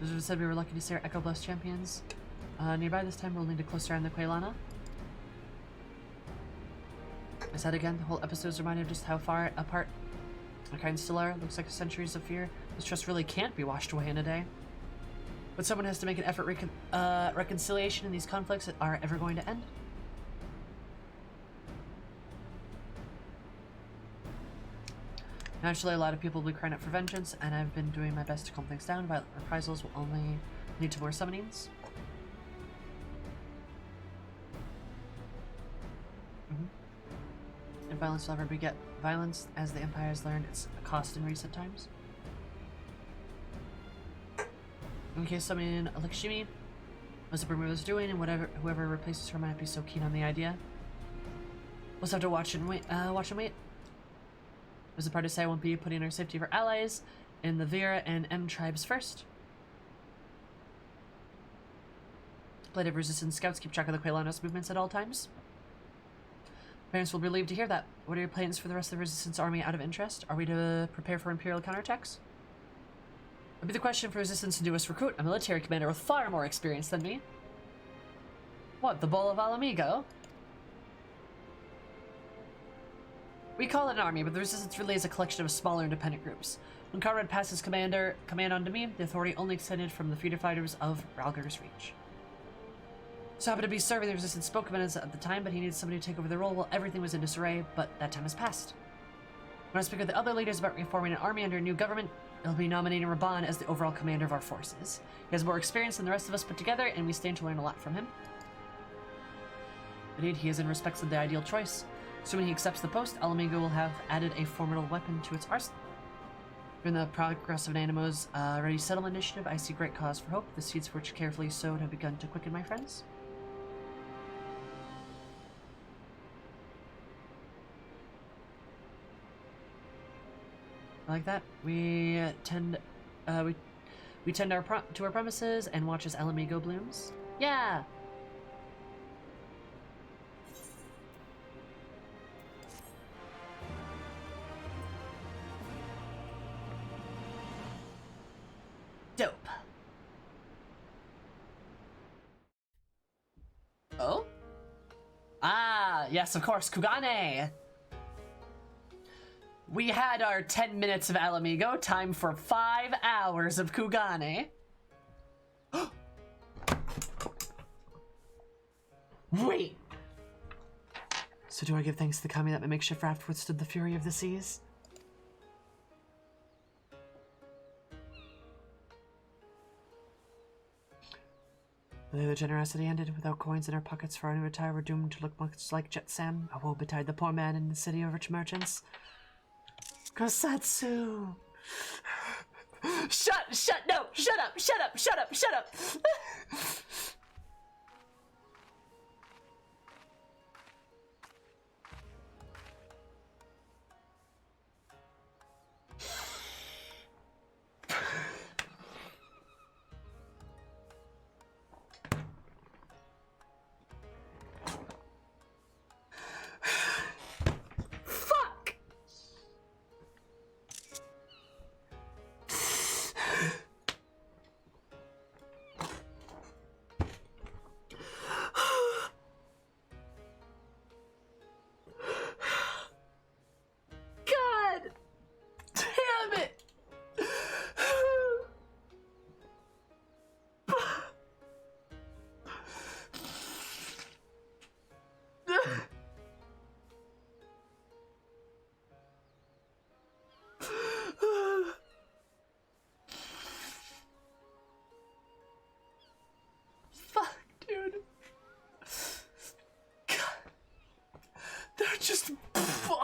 Wizards said we were lucky to see our Echo Blast champions nearby this time. We'll need to closer around the Quailana. I said again, the whole episode's a reminder of just how far apart our kind still are. Looks like centuries of fear. This trust really can't be washed away in a day. But someone has to make an effort. Reconciliation in these conflicts that aren't ever going to end. Naturally, a lot of people will be crying out for vengeance, and I've been doing my best to calm things down. Violent reprisals will only lead to more summonings. And violence will never beget violence, as the Empire has learned its cost in recent times. In case summoning Lakshmi, what the Burma is doing, and whoever replaces her might not be so keen on the idea. We'll just have to watch and wait. There's a part to say I won't be putting our safety of our allies in the Vera and M tribes first. Blade of Resistance scouts keep track of the Quailana's movements at all times. Parents will be relieved to hear that. What are your plans for the rest of the Resistance army out of interest? Are we to prepare for Imperial counterattacks? Would be the question for Resistance to do us recruit a military commander with far more experience than me. What, the Bowl of Alamigo? We call it an army, but the resistance really is a collection of smaller independent groups. When Conrad passed his command on to me, the authority only extended from the freedom fighters of Ralger's Reach. So happened to be serving the resistance spokesman at the time, but he needed somebody to take over the role while everything was in disarray, but that time has passed. When I speak with the other leaders about reforming an army under a new government, I'll be nominating Raban as the overall commander of our forces. He has more experience than the rest of us put together, and we stand to learn a lot from him. Indeed, he is in respects of the ideal choice. Assuming he accepts the post, Alamigo will have added a formidable weapon to its arsenal. During the progress of Animo's Ready Settlement Initiative, I see great cause for hope. The seeds which carefully sowed have begun to quicken, my friends. Like that, we tend to our promises and watch as Alamigo blooms. Yeah. Dope. Oh? Ah, yes, of course, Kugane. We had our 10 minutes of Alamigo, time for 5 hours of Kugane. Wait! So do I give thanks to the kami that my makeshift raft withstood the fury of the seas? The day the generosity ended, without coins in our pockets for our new attire, we're doomed to look much like Jet Sam. A woe betide the poor man in the city of rich merchants. Kosatsu! No! Shut up!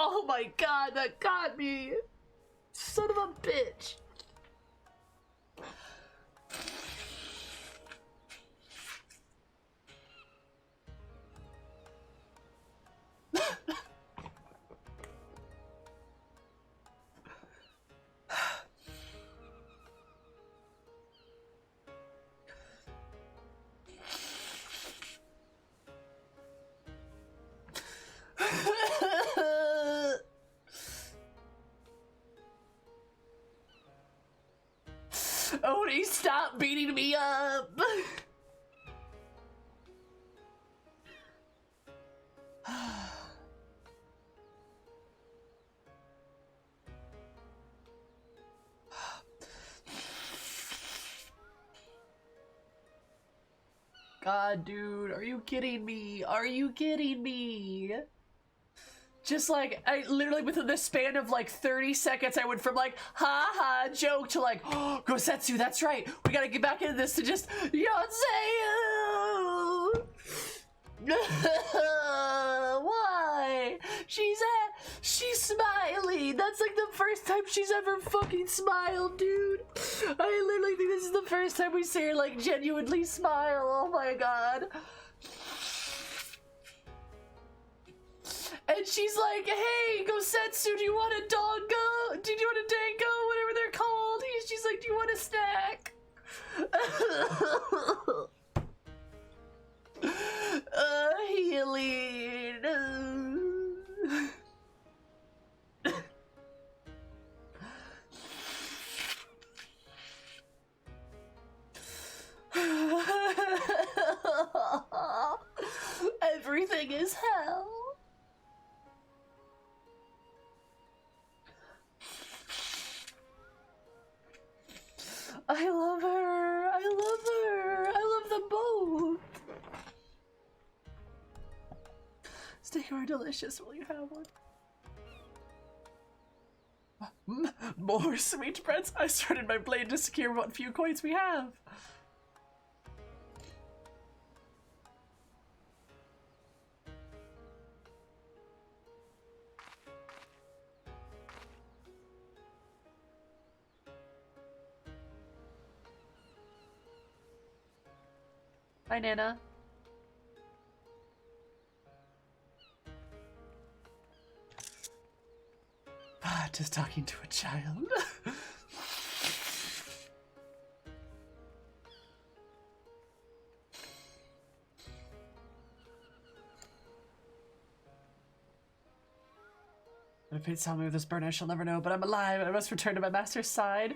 Oh my god, that got me! Son of a bitch! Odie, stop beating me up! God, dude, are you kidding me? Are you kidding me? Just like, I literally within the span of like 30 seconds, I went from like, ha ha, joke to like, oh, Gosetsu, that's right. We gotta get back into this to just, Yonsei! Why? She's smiling. That's like the first time she's ever fucking smiled, dude. I literally think this is the first time we see her like genuinely smile. Oh my god. And she's like, hey, Gosetsu, do you want a dongo? Do you want a dango? Whatever they're called. She's like, do you want a snack? Healing. Everything is hell. I love her. I love her. I love them both. Steak are delicious. Will you have one? More sweetbreads. I started my blade to secure what few coins we have. Bye, Nana. Ah, just talking to a child. If fates tell me with this burn, I shall never know, but I'm alive. I must return to my master's side.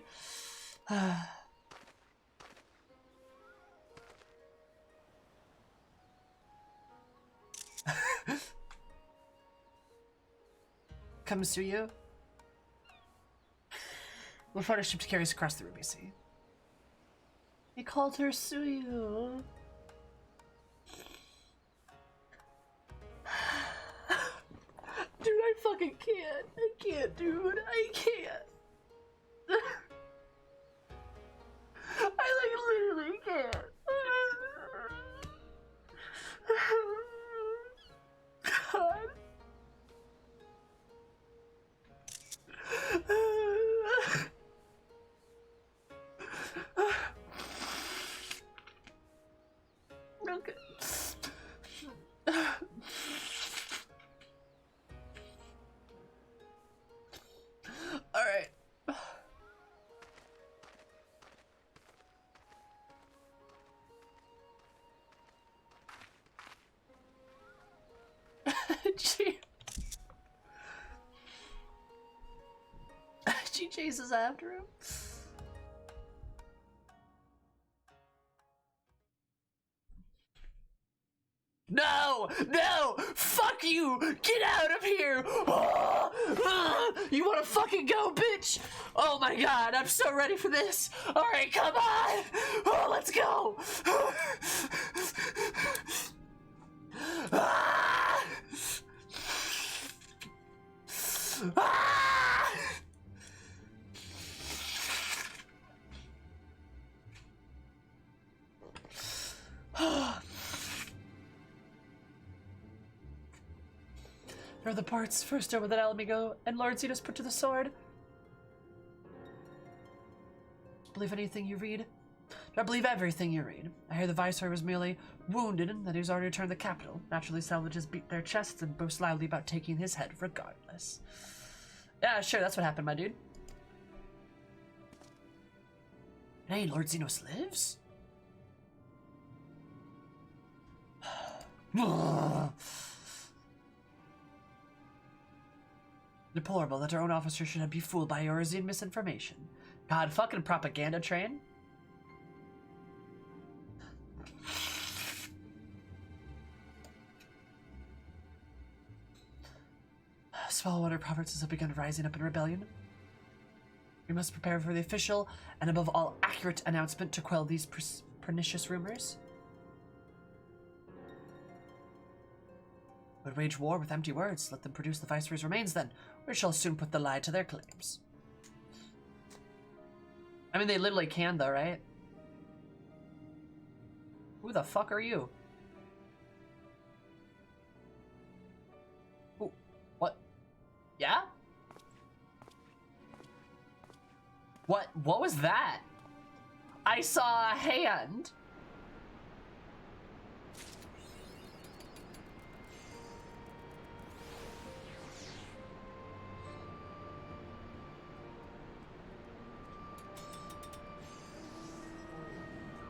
Comes to you. We'll find a ship to carry us across the Ruby Sea. He called her Suyu. Dude, I fucking can't. I can't, dude. I can't. I like literally can't. God. Okay. All right. She chases after him. No! No! Fuck you! Get out of here! You wanna fucking go, bitch? Oh my god, I'm so ready for this! Alright, come on! Oh, let's go! Ah! Ah! There are the parts first over that Alamigo and Lord Zenos put to the sword. Believe anything you read? I believe everything you read. I hear the Viceroy was merely wounded and that he's already returned to the capital. Naturally, salvages beat their chests and boast loudly about taking his head regardless. Yeah, sure, that's what happened, my dude. Hey, Lord Zenos lives? Deplorable that our own officer should be fooled by Eorzean misinformation. God, fucking propaganda train. Swallowwater provinces have begun rising up in rebellion. We must prepare for the official and above all accurate announcement to quell these pernicious rumors. We'll wage war with empty words. Let them produce the Viceroy's remains then. We shall soon put the lie to their claims. I mean, they literally can though, right? Who the fuck are you? Ooh, what? Yeah? What was that? I saw a hand.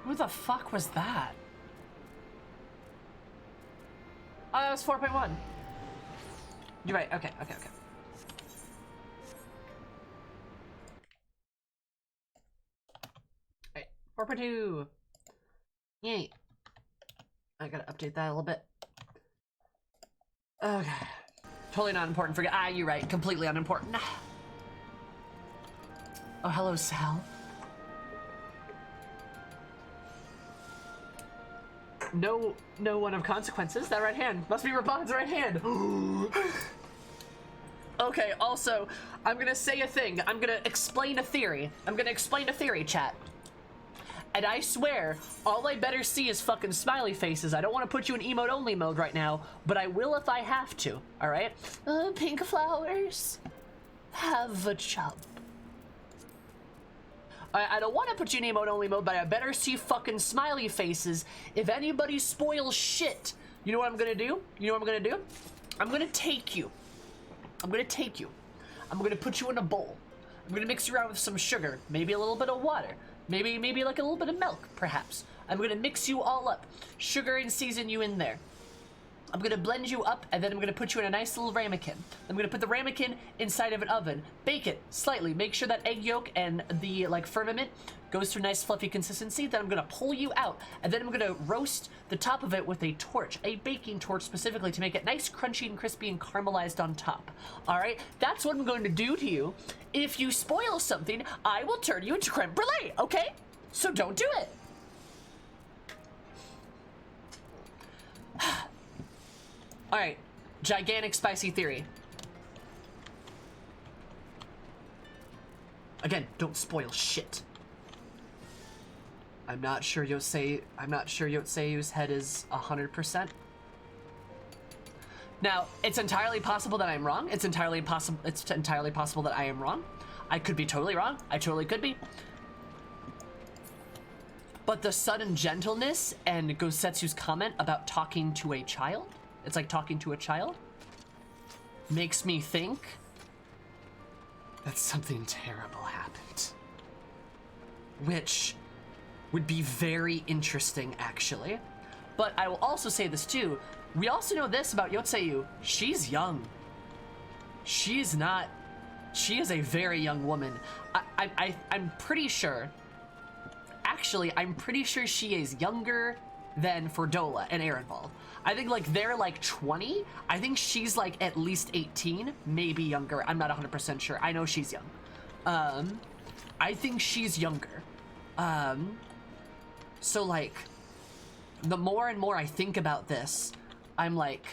Who the fuck was that? Oh, that was 4.1. You're right. Okay. Alright, 4.2. Yay. I gotta update that a little bit. Okay. Totally not important. Forget. Ah, you're right. Completely unimportant. Oh, hello, Sal. No one of consequences. That right hand must be Raban's right hand. Okay, also, I'm gonna say a thing. I'm gonna explain a theory. Chat. And I swear, all I better see is fucking smiley faces. I don't want to put you in emote only mode right now, but I will if I have to, alright? Pink flowers. Have a chub. I don't want to put you in emote only mode, but I better see fucking smiley faces. If anybody spoils shit, you know what I'm gonna do? I'm gonna take you. I'm gonna put you in a bowl. I'm gonna mix you around with some sugar, maybe a little bit of water, maybe like a little bit of milk, perhaps. I'm gonna mix you all up, sugar and season you in there. I'm gonna blend you up, and then I'm gonna put you in a nice little ramekin. I'm gonna put the ramekin inside of an oven, bake it slightly, make sure that egg yolk and the firmament goes to a nice fluffy consistency. Then I'm gonna pull you out, and then I'm gonna roast the top of it with a torch, a baking torch specifically, to make it nice, crunchy, and crispy, and caramelized on top. All right, that's what I'm going to do to you. If you spoil something, I will turn you into creme brulee. Okay, so don't do it. All right, gigantic spicy theory. Again, don't spoil shit. I'm not sure Yotseiu's head is 100%. Now, it's entirely possible that I'm wrong. It's entirely possible that I am wrong. I could be totally wrong. I totally could be. But the sudden gentleness and Gosetsu's comment about talking to a child, it's like talking to a child, makes me think that something terrible happened. Which would be very interesting, actually. But I will also say this too. We also know this about Yotseiu. She's young. She is a very young woman. I'm pretty sure. Actually, I'm pretty sure she is younger than Fordola and Erenvald. I think like they're like 20. I think she's like at least 18, maybe younger. I'm not 100% sure. I know she's young. I think she's younger. So like, the more and more I think about this, I'm like,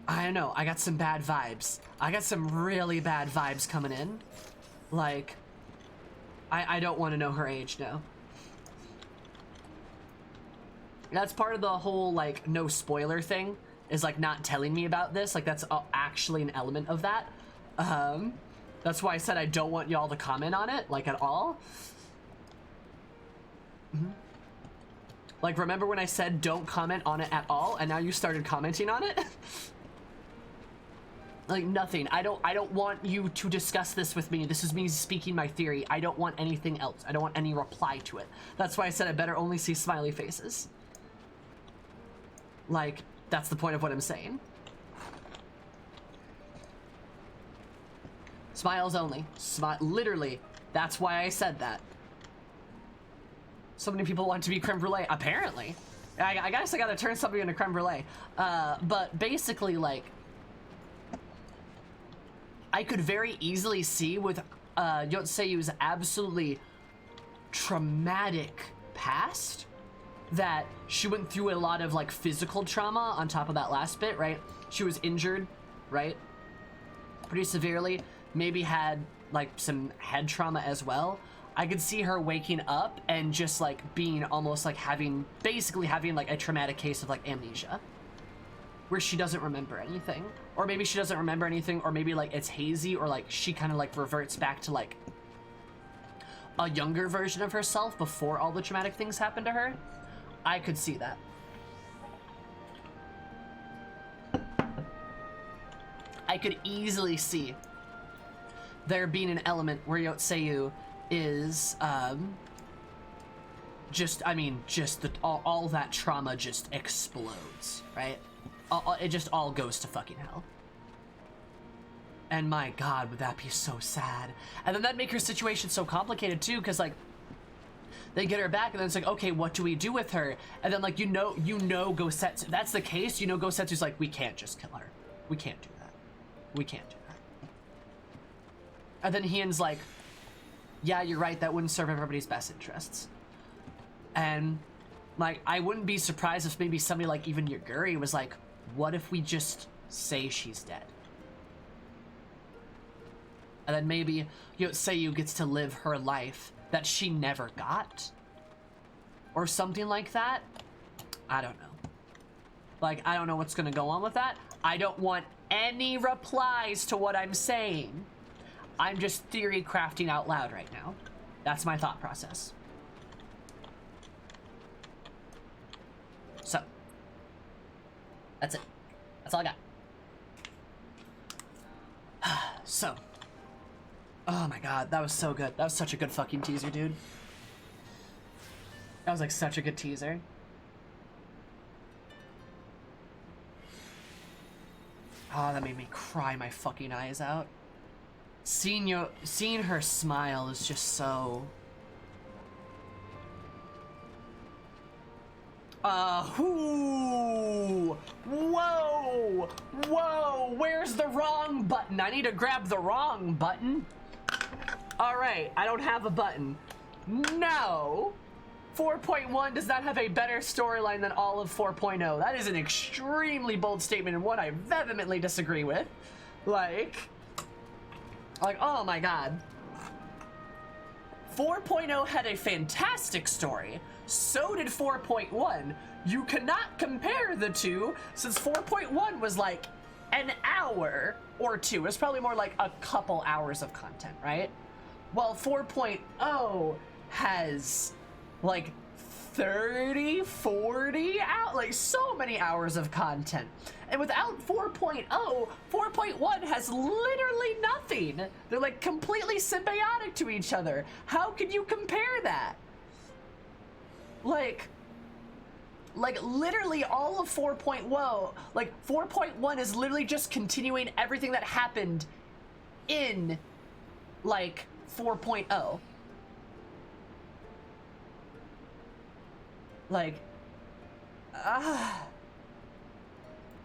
I don't know, I got some bad vibes. I got some really bad vibes coming in. Like, I don't want to know her age now. That's part of the whole, like, no spoiler thing, is, like, not telling me about this. Like, that's actually an element of that. That's why I said I don't want y'all to comment on it, like, at all. Like, remember when I said don't comment on it at all, and now you started commenting on it? Like, nothing. I don't want you to discuss this with me. This is me speaking my theory. I don't want anything else. I don't want any reply to it. That's why I said I better only see smiley faces. Like, that's the point of what I'm saying. Smiles only. Literally, that's why I said that. So many people want to be creme brulee, apparently. I guess I gotta turn somebody into creme brulee. But basically, like, I could very easily see with Yotseiu's absolutely traumatic past that she went through a lot of like physical trauma on top of that last bit, right? She was injured, right? Pretty severely. Maybe had like some head trauma as well. I could see her waking up and just like being almost like basically having like a traumatic case of like amnesia, where she doesn't remember anything. Or maybe she doesn't remember anything, or maybe like it's hazy, or like she kind of like reverts back to like a younger version of herself before all the traumatic things happened to her. I could see that. I could easily see there being an element where Yotseiu is all that trauma just explodes, right? It just all goes to fucking hell. And my god, would that be so sad. And then that'd make her situation so complicated too, because like they get her back and then it's like, okay, what do we do with her? And then like you know Gosetsu, that's the case, you know Gosetsu's like, we can't just kill her. We can't do that. We can't do that. And then Hien's like, yeah, you're right, that wouldn't serve everybody's best interests. And like, I wouldn't be surprised if maybe somebody like even Yaguri was like, what if we just say she's dead? And then maybe, you know, Seiyu gets to live her life that she never got. Or something like that. I don't know. Like, I don't know what's gonna go on with that. I don't want any replies to what I'm saying. I'm just theory crafting out loud right now. That's my thought process. So. That's it. That's all I got. So. Oh my god, that was so good. That was such a good fucking teaser, dude. That was like such a good teaser. Oh, that made me cry my fucking eyes out. Seeing her smile is just so... Whoa! Whoa! Where's the wrong button? I need to grab the wrong button. Alright, I don't have a button. No! 4.1 does not have a better storyline than all of 4.0. That is an extremely bold statement and one I vehemently disagree with. Like, oh my god. 4.0 had a fantastic story. So did 4.1. You cannot compare the two since 4.1 was like an hour or two. It's probably more like a couple hours of content, right? Well, 4.0 has like 30, 40 out, like so many hours of content. And without 4.0, 4.1 has literally nothing. They're like completely symbiotic to each other. How can you compare that? Like literally all of 4.1, like 4.1 is literally just continuing everything that happened in like 4.0. Like,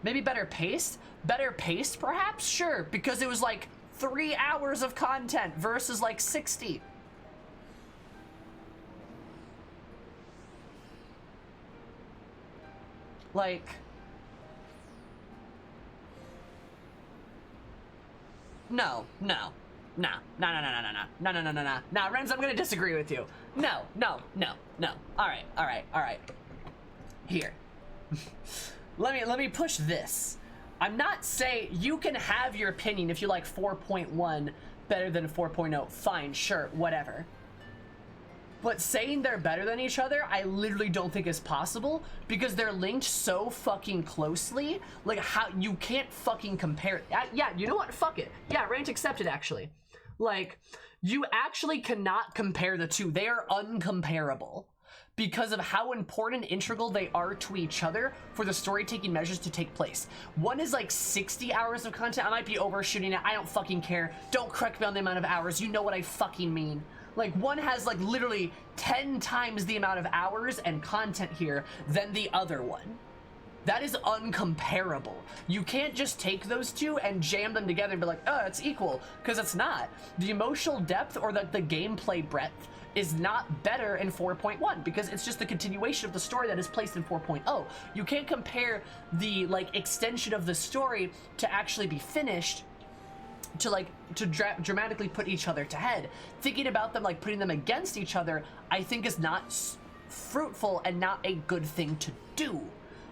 maybe better paced? Better paced, perhaps? Sure, because it was like 3 hours of content versus like 60. Like, no, Renz, I'm gonna disagree with you. No. All right. Here. let me push this. I'm not saying you can have your opinion if you like 4.1 better than 4.0. Fine, sure, whatever. But saying they're better than each other, I literally don't think is possible because they're linked so fucking closely. Like, how you can't fucking compare. Yeah, you know what? Fuck it. Yeah, rant accepted, actually. Like, you actually cannot compare the two. They are uncomparable because of how important and integral they are to each other for the story-taking measures to take place. One is like 60 hours of content. I might be overshooting it. I don't fucking care. Don't correct me on the amount of hours. You know what I fucking mean. Like, one has like literally 10 times the amount of hours and content here than the other one. That is uncomparable. You can't just take those two and jam them together and be like, oh, it's equal, because it's not. The emotional depth or the gameplay breadth is not better in 4.1 because it's just the continuation of the story that is placed in 4.0. You can't compare the like extension of the story to actually be finished to dramatically put each other to head. Thinking about them like putting them against each other, I think is not fruitful and not a good thing to do.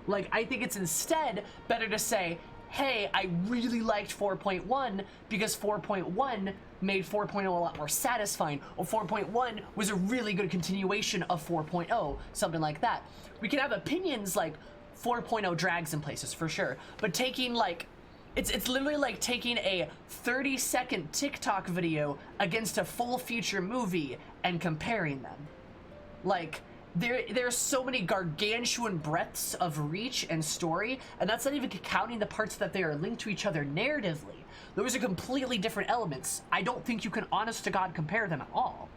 Like, I think it's instead better to say, hey, I really liked 4.1 because 4.1 made 4.0 a lot more satisfying, or 4.1 was a really good continuation of 4.0, something like that. We can have opinions like 4.0 drags in places for sure, but taking like, it's literally like taking a 30-second TikTok video against a full feature movie and comparing them. Like, there's so many gargantuan breadths of reach and story, and that's not even counting the parts that they are linked to each other narratively. Those are completely different elements. I don't think you can honest to God compare them at all.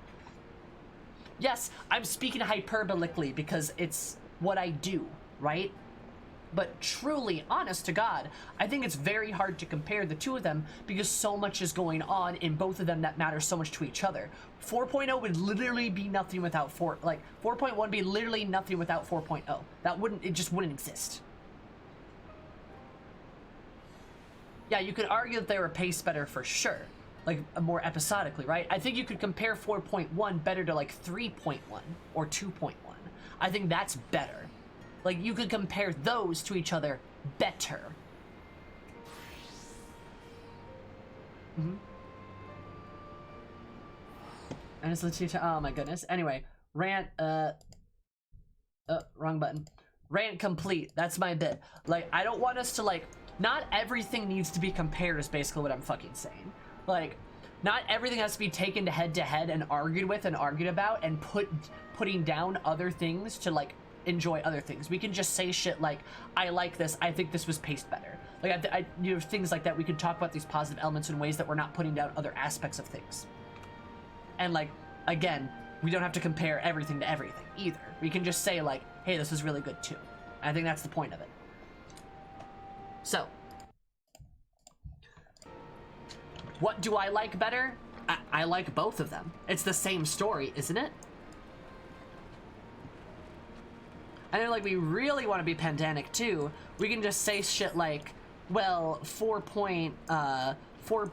Yes, I'm speaking hyperbolically because it's what I do, right? But truly, honest to God, I think it's very hard to compare the two of them because so much is going on in both of them that matters so much to each other. 4.0 would literally be nothing without 4.1 be literally nothing without 4.0. It just wouldn't exist. Yeah, you could argue that they were paced better for sure, like more episodically, right? I think you could compare 4.1 better to like 3.1 or 2.1. I think that's better. Like, you could compare those to each other better. And it's Letitia. Oh my goodness. Anyway, rant, wrong button. Rant complete. That's my bit. Like, I don't want us to, like, not everything needs to be compared is basically what I'm fucking saying. Like, not everything has to be taken to head and argued with and argued about and putting down other things to, like, enjoy other things. We can just say shit like, I like this, I think this was paced better. Like, you know, things like that. We could talk about these positive elements in ways that we're not putting down other aspects of things. And, like, again, we don't have to compare everything to everything either. We can just say, like, hey, this is really good too. I think that's the point of it. So, what do I like better? I like both of them. It's the same story, isn't it? And then, like, we really want to be pedantic too. We can just say shit like, well, 4.4,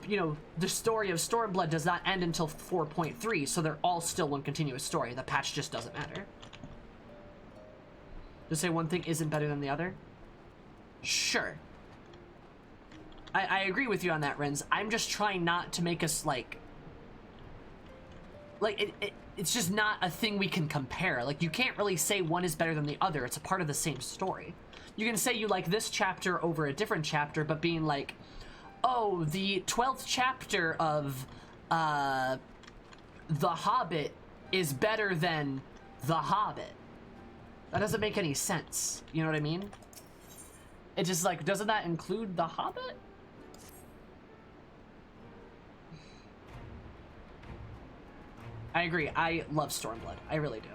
you know, the story of Stormblood does not end until 4.3, so they're all still one continuous story. The patch just doesn't matter. Just say one thing isn't better than the other? Sure. I agree with you on that, Renz. I'm just trying not to make us, like it's just not a thing we can compare. Like, you can't really say one is better than the other. It's a part of the same story. You can say you like this chapter over a different chapter, but being like, oh, the 12th chapter of The Hobbit is better than The Hobbit. That doesn't make any sense. You know what I mean? It just, like, doesn't that include The Hobbit? I agree. I love Stormblood. I really do.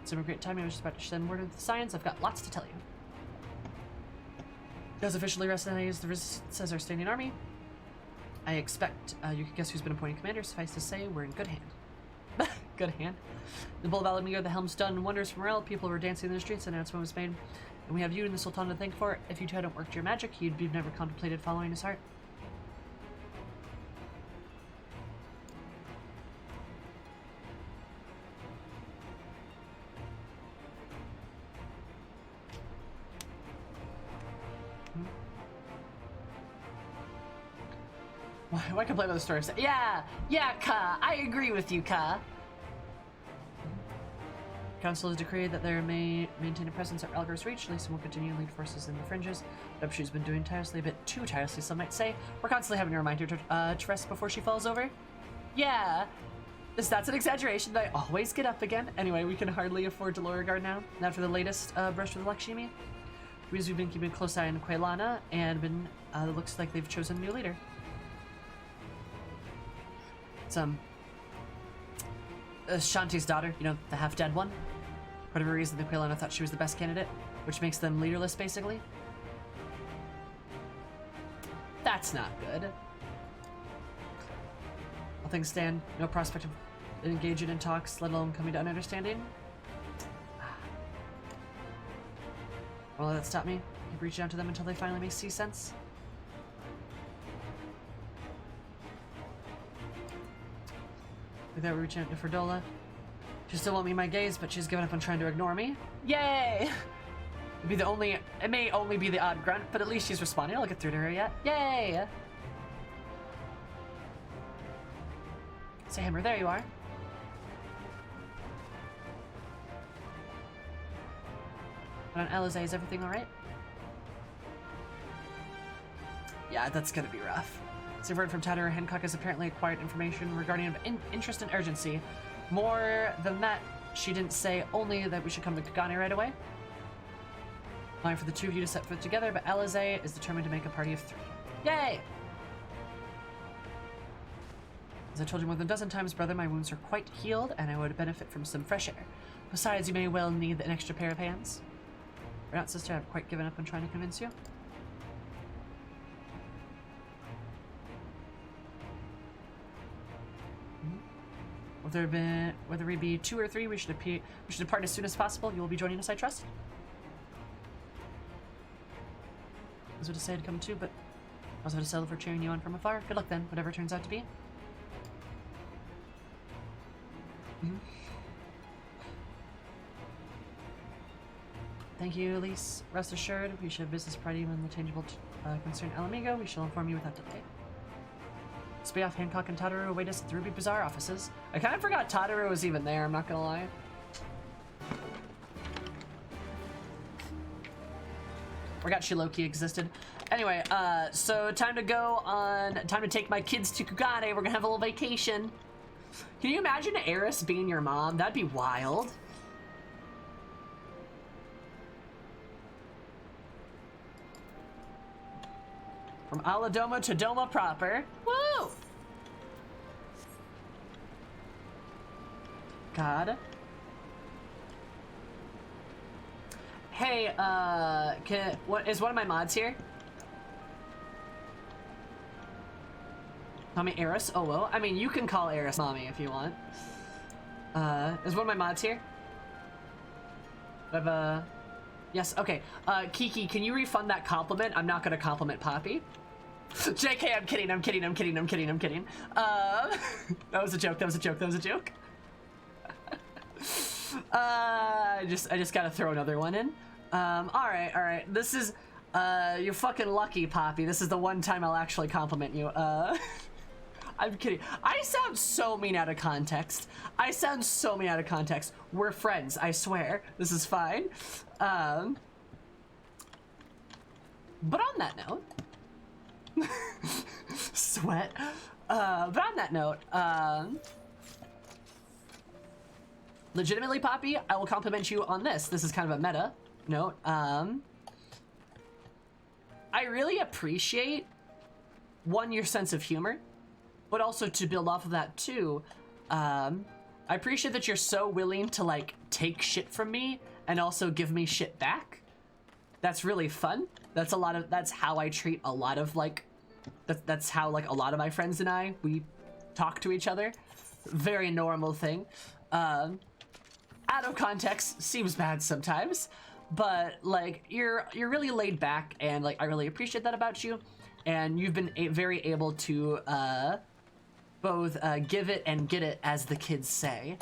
It's been a great time. I was just about to send word of the science. I've got lots to tell you. It was officially recognized the Resistance as our standing army. I expect you can guess who's been appointed commander. Suffice to say, we're in good hand. Good hand. The Bull of Alamir, the helm's done wonders for morale. People were dancing in the streets. An announcement was made. And we have you and the Sultan to thank for it. If you two hadn't worked your magic, you'd be never contemplated following his heart. Why complain about the story? Yeah, Ka. I agree with you, Ka. Council has decreed that there may maintain a presence at Algar's Reach. Lisa will continue to lead forces in the fringes. She's been doing tirelessly, a bit too tirelessly, some might say. We're constantly having to remind her to rest before she falls over. Yeah, that's an exaggeration. I always get up again. Anyway, we can hardly afford to lower guard now. After the latest brush with Lakshmi, we've been keeping a close eye on Quailana, and it looks like they've chosen a new leader. It's Shanti's daughter, you know, the half-dead one. For whatever reason, the Quailana thought she was the best candidate, which makes them leaderless, basically. That's not good. All things stand, no prospect of engaging in talks, let alone coming to an understanding. Won't let that stop me. Keep reaching out to them until they finally see sense. Like that, we're reaching out to Ferdola. She still won't meet my gaze, but she's given up on trying to ignore me. Yay! It may only be the odd grunt, but at least she's responding. I'll get through to her yet. Yay! Say, Hammer, there you are. But on Alizé, is everything alright? Yeah, that's gonna be rough. So word from Tatter, Hancock has apparently acquired information regarding an interest and urgency. More than that, she didn't say only that we should come to Kagane right away. Allowing for the two of you to set foot together, but Alizé is determined to make a party of 3. Yay! As I told you more than a dozen times, brother, my wounds are quite healed, and I would benefit from some fresh air. Besides, you may well need an extra pair of hands. Right not, sister, I've quite given up on trying to convince you. Whether we be 2 or 3, we should depart as soon as possible. You will be joining us, I trust. I was about to say I'd come too, but I was about to settle for cheering you on from afar. Good luck then, whatever it turns out to be. Thank you, Elise. Rest assured, we should have business priority when the tangible concern El Amigo. We shall inform you without delay. Spayoff, Hancock, and Tataru await us at the Ruby Bazaar offices. I kind of forgot Tataru was even there, I'm not gonna lie. Forgot she low-key existed. Anyway, so time to take my kids to Kugane. We're gonna have a little vacation. Can you imagine Eris being your mom? That'd be wild. From Aladoma to Doma proper. Woo! God. Hey, is one of my mods here? Mommy Eris? Oh, well. I mean, you can call Eris Mommy if you want. Is one of my mods here? Yes, okay. Kiki, can you refund that compliment? I'm not gonna compliment Poppy. JK, I'm kidding. That was a joke. I just gotta throw another one in. Alright. This is, you're fucking lucky, Poppy. This is the one time I'll actually compliment you. I'm kidding. I sound so mean out of context. We're friends, I swear. This is fine. But on that note, sweat. But on that note, legitimately, Poppy, I will compliment you on this. This is kind of a meta note. I really appreciate, one, your sense of humor, but also to build off of that too, I appreciate that you're so willing to like take shit from me and also give me shit back. That's really fun. That's how I treat a lot of like, that's how like a lot of my friends and we talk to each other. Very normal thing. Out of context, seems bad sometimes, but like you're really laid back, and like I really appreciate that about you, and you've been very able to both give it and get it, as the kids say,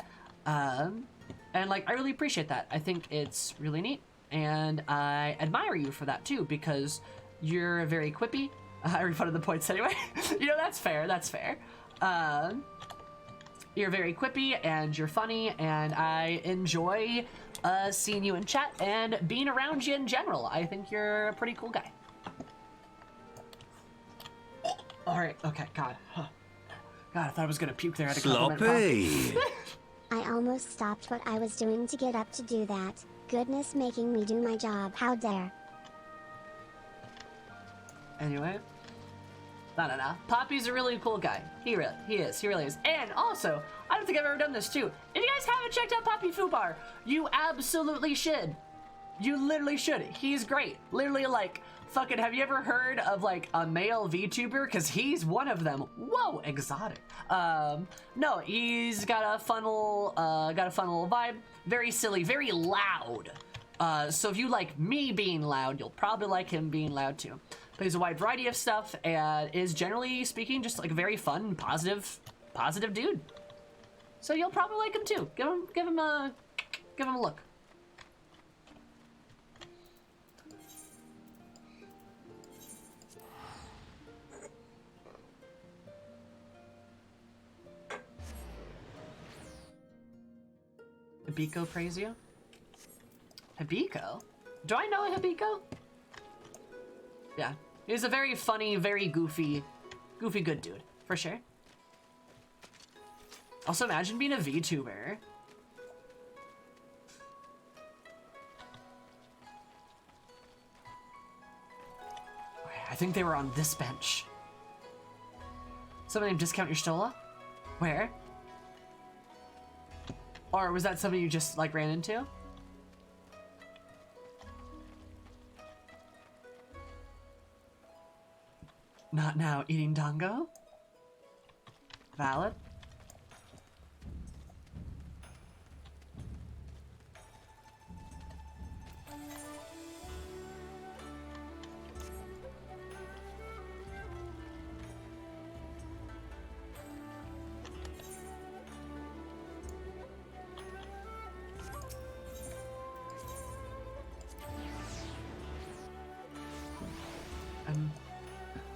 and like I really appreciate that. I think it's really neat, and I admire you for that too, because you're very quippy. I refunded the points anyway. You know, that's fair. You're very quippy and you're funny, and I enjoy seeing you in chat and being around you in general. I think you're a pretty cool guy. All right, okay, God. Huh. God, I thought I was gonna puke there at a Sloppy. I almost stopped what I was doing to get up to do that. Goodness making me do my job. How dare. Anyway. No. Poppy's a really cool guy. He really is. And also, I don't think I've ever done this too. If you guys haven't checked out Poppy Fubar, you absolutely should. You literally should. He's great. Literally, like, fucking, have you ever heard of like a male VTuber? Cause he's one of them. Whoa, exotic. No, he's got a fun little vibe. Very silly, very loud. So if you like me being loud, you'll probably like him being loud too. Plays a wide variety of stuff and is generally speaking just like a very fun, positive dude. So you'll probably like him too. Give him a look. Hibiko praise you? Hibiko? Do I know a Hibiko? Yeah, he's a very funny, very goofy good dude, for sure. Also, imagine being a VTuber. I think they were on this bench. Somebody named Discount Your Stola? Where? Or was that somebody you just, like, ran into? Not now. Eating dango? Valid.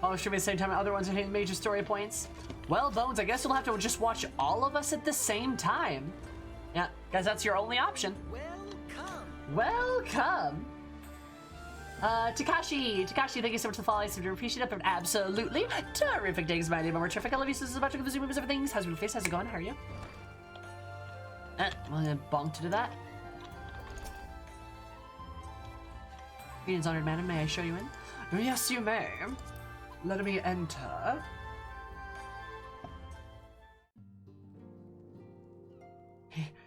Oh, should be the same time other ones are hitting major story points. Well, Bones, I guess you'll have to just watch all of us at the same time. Yeah, guys, that's your only option. Welcome! Takashi, thank you so much for the follow. I seem to appreciate it, but absolutely terrific days, my name. More terrific. I love you. This is about to go zoom movies, everything. How's your face? How's it going? How are you? Well, then bonk to do that. Greetings, honored madam. May I show you in? Yes, you may. Let me enter.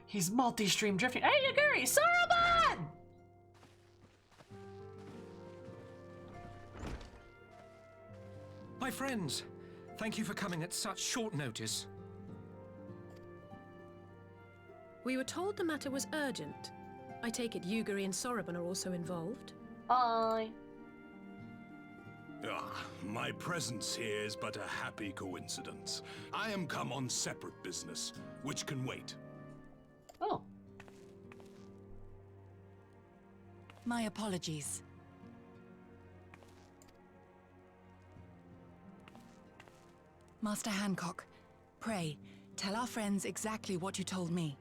He's multi-stream drifting. Hey, Yaguri! Saruman! My friends, thank you for coming at such short notice. We were told the matter was urgent. I take it Yuguri and Soroban are also involved? Bye. My presence here is but a happy coincidence. I am come on separate business, which can wait. Oh. My apologies. Master Hancock, pray, tell our friends exactly what you told me.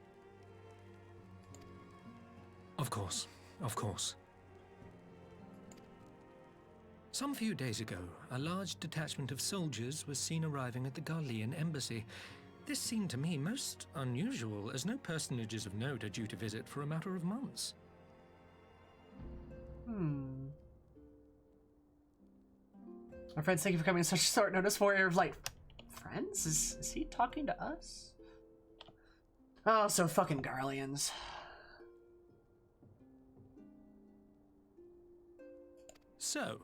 Of course, of course. Some few days ago, a large detachment of soldiers was seen arriving at the Garlean embassy. This seemed to me most unusual, as no personages of note are due to visit for a matter of months. My friends, thank you for coming at such short notice. Warrior of Light. Friends? Is he talking to us? Oh, so fucking Garleans. So,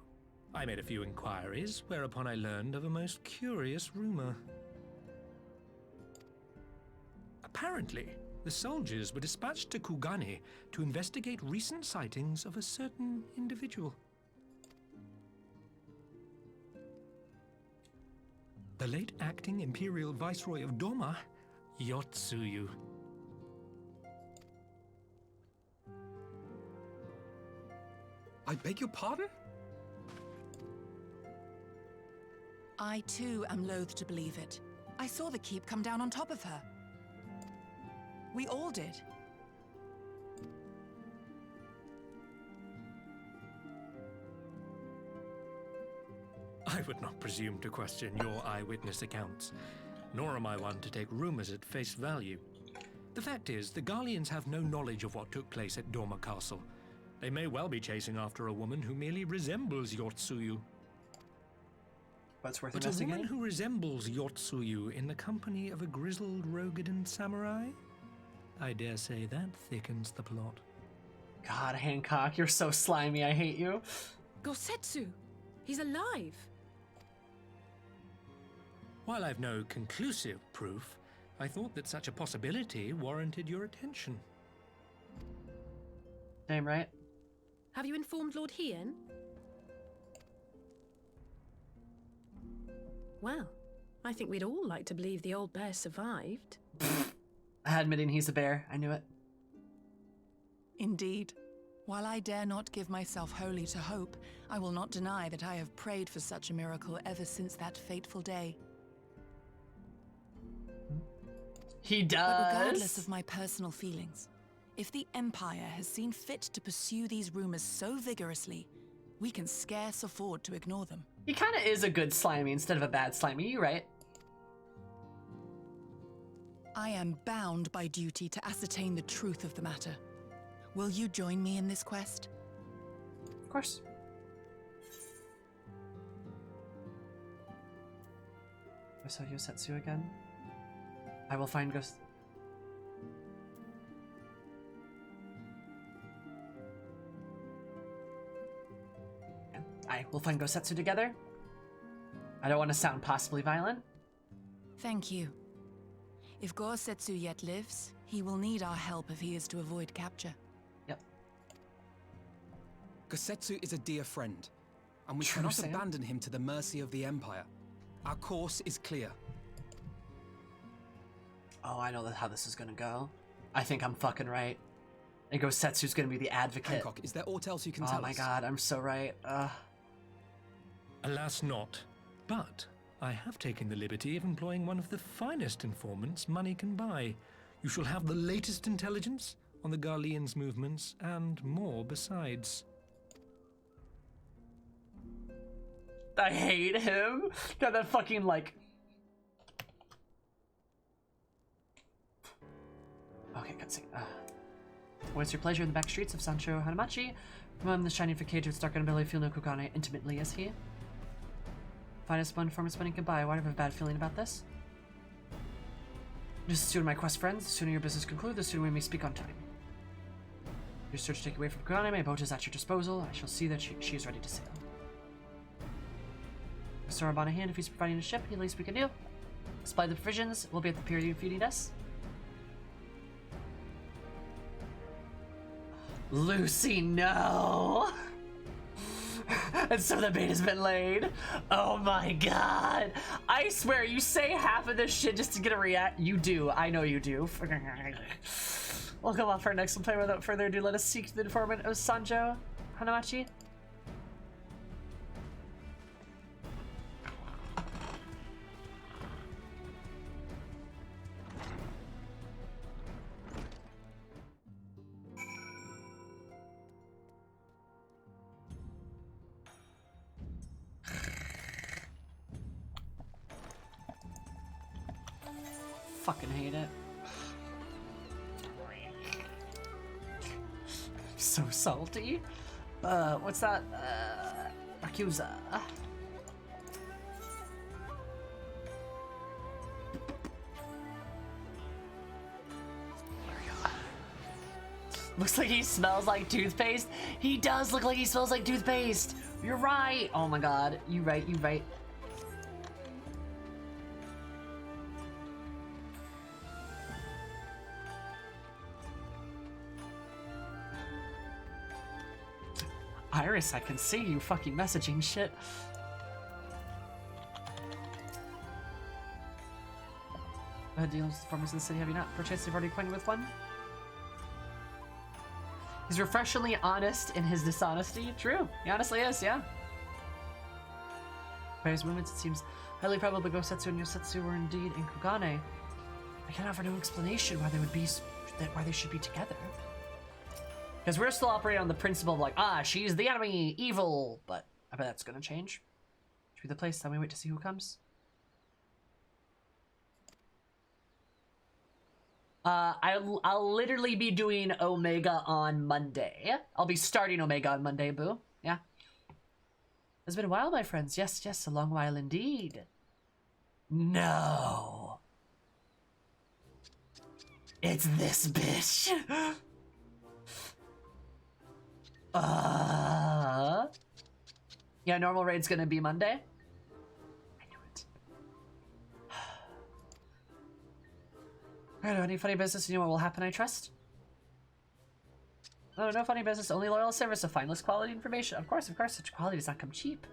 I made a few inquiries, whereupon I learned of a most curious rumor. Apparently, the soldiers were dispatched to Kugane to investigate recent sightings of a certain individual. The late acting Imperial Viceroy of Doma, Yotsuyu. I beg your pardon? I too am loath to believe it. I saw the keep come down on top of her. We all did. I would not presume to question your eyewitness accounts, nor am I one to take rumors at face value. The fact is, the Garleans have no knowledge of what took place at Doma Castle. They may well be chasing after a woman who merely resembles Yotsuyu. But a woman who resembles Yotsuyu in the company of a grizzled Rogadan samurai? I dare say that thickens the plot. God, Hancock, you're so slimy. I hate you. Gosetsu! He's alive! While I've no conclusive proof, I thought that such a possibility warranted your attention. Damn right. Have you informed Lord Hien? Well, I think we'd all like to believe the old bear survived. Admitting he's a bear. I knew it. Indeed. While I dare not give myself wholly to hope, I will not deny that I have prayed for such a miracle ever since that fateful day. He does. But regardless of my personal feelings, if the Empire has seen fit to pursue these rumors so vigorously, we can scarce afford to ignore them. He kind of is a good slimy instead of a bad slimy, you're right. I am bound by duty to ascertain the truth of the matter. Will you join me in this quest? Of course. I saw Yosetsu again. I will find Ghost. I will find Gosetsu together. I don't want to sound possibly violent. Thank you. If Gosetsu yet lives, he will need our help if he is to avoid capture. Yep. Gosetsu is a dear friend, and we True, cannot Sam. abandon him to the mercy of the Empire. Our course is clear. Oh, I know how this is gonna go. I think I'm fucking right. And Gosetsu's gonna be the advocate. Hancock, is there aught else you can tell us? Oh my god, I'm so right. Alas not. But I have taken the liberty of employing one of the finest informants money can buy. You shall have the latest intelligence on the Garlean's movements, and more besides. I hate him. Got that fucking, like... Okay, cutscene. What's your pleasure in the back streets of Sancho Hanamachi? Among the shining facade of dark and belly feel no Kugane intimately as he. Finest one performance money can buy. Why do I have a bad feeling about this? Just the sooner my quest friends, the sooner your business conclude, the sooner we may speak on time. Your search to take away from Kugane, my boat is at your disposal. I shall see that she is ready to sail. Sorab on a hand, if he's providing a ship, the least we can do. Supply the provisions, we'll be at the pier if you need us. Lucy, no! And so the bait has been laid. Oh my god. I swear, you say half of this shit just to get a react. You do. I know you do. We'll come off for our next play. Without further ado, let us seek the informant of Sanjo Hanamachi. Fucking hate it. So salty. What's that? Yakuza. Looks like he smells like toothpaste. He does look like he smells like toothpaste. You're right. Oh my god. You right, you right. Iris, I can see you fucking messaging shit. Deals with farmers in the city, have you not? Perchance you've already acquainted with one? He's refreshingly honest in his dishonesty. True. He honestly is, yeah. By his movements, it seems highly probable Gosetsu and Yosetsu were indeed in Kugane. I can offer no explanation why they would be why they should be together. Because we're still operating on the principle of like, she's the enemy, evil. But I bet that's gonna change. Should be the place. Then we wait to see who comes. I'll literally be doing Omega on Monday. I'll be starting Omega on Monday, boo. Yeah. It's been a while, my friends. Yes, yes, a long while indeed. No. It's this bitch. Yeah, normal raid's gonna be Monday. I knew it. I don't know, any funny business? You know what will happen, I trust? No, no funny business, only loyal service of fineless quality information. Of course, such quality does not come cheap.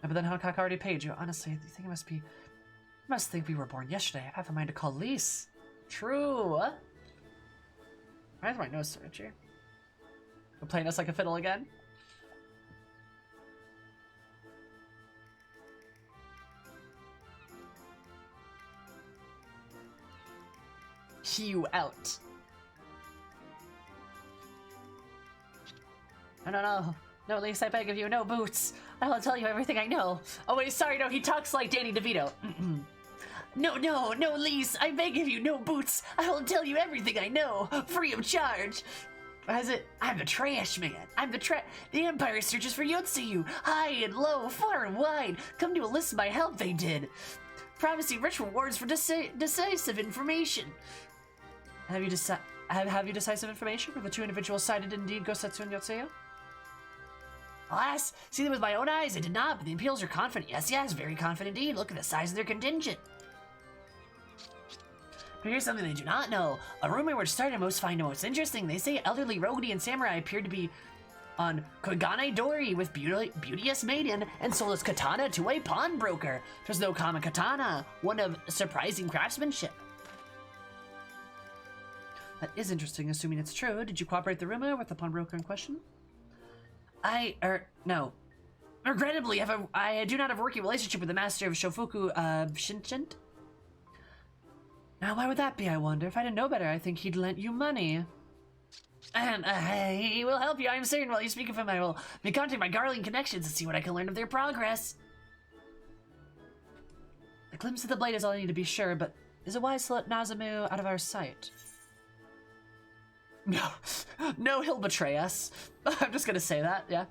But then Hancock already paid you. Honestly, I think it must be... You must think we were born yesterday. I have a mind to call Lise. True. Why is my nose so itchy? You're playing us like a fiddle again? You out. No, Lise, I beg of you, no boots. I will tell you everything I know. Oh wait, sorry, no, he talks like Danny DeVito. No, Lise, I beg of you, no boots. I will tell you everything I know, free of charge. As it, I'm the trash man. The Empire searches for Yotsuyu, high and low, far and wide. Come to enlist my help, they did. Promising rich rewards for decisive information. Have you decisive information? Were the two individuals cited indeed Gosetsu and Yotsuyu? Alas, see them with my own eyes, I did not, but the Imperials are confident. Yes, very confident indeed. Look at the size of their contingent. But here's something they do not know. A rumor which started most find most interesting. They say elderly Rogadi and Samurai appeared to be on Kogane Dori with Beauteous Maiden and sold his katana to a pawnbroker. There's no common katana, one of surprising craftsmanship. That is interesting, assuming it's true. Did you cooperate the rumor with the pawnbroker in question? No. Regrettably, I do not have a working relationship with the master of Shofuku, Shinchent. Now, why would that be, I wonder? If I didn't know better, I think he'd lent you money. He will help you, I am certain. While you speak of him, I will be contacting my Garland connections and see what I can learn of their progress. A glimpse of the blade is all I need to be sure, but is it wise to let Nazumu out of our sight? No, he'll betray us. I'm just gonna say that, yeah.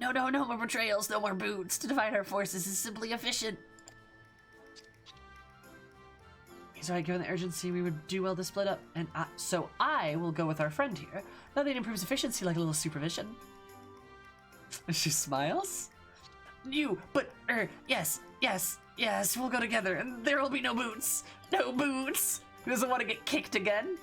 No more betrayals, no more boots. To divide our forces is simply efficient. He's right, given the urgency, we would do well to split up, and so I will go with our friend here. Nothing improves efficiency like a little supervision. She smiles. Yes, we'll go together, and there will be no boots. No boots! Who doesn't want to get kicked again?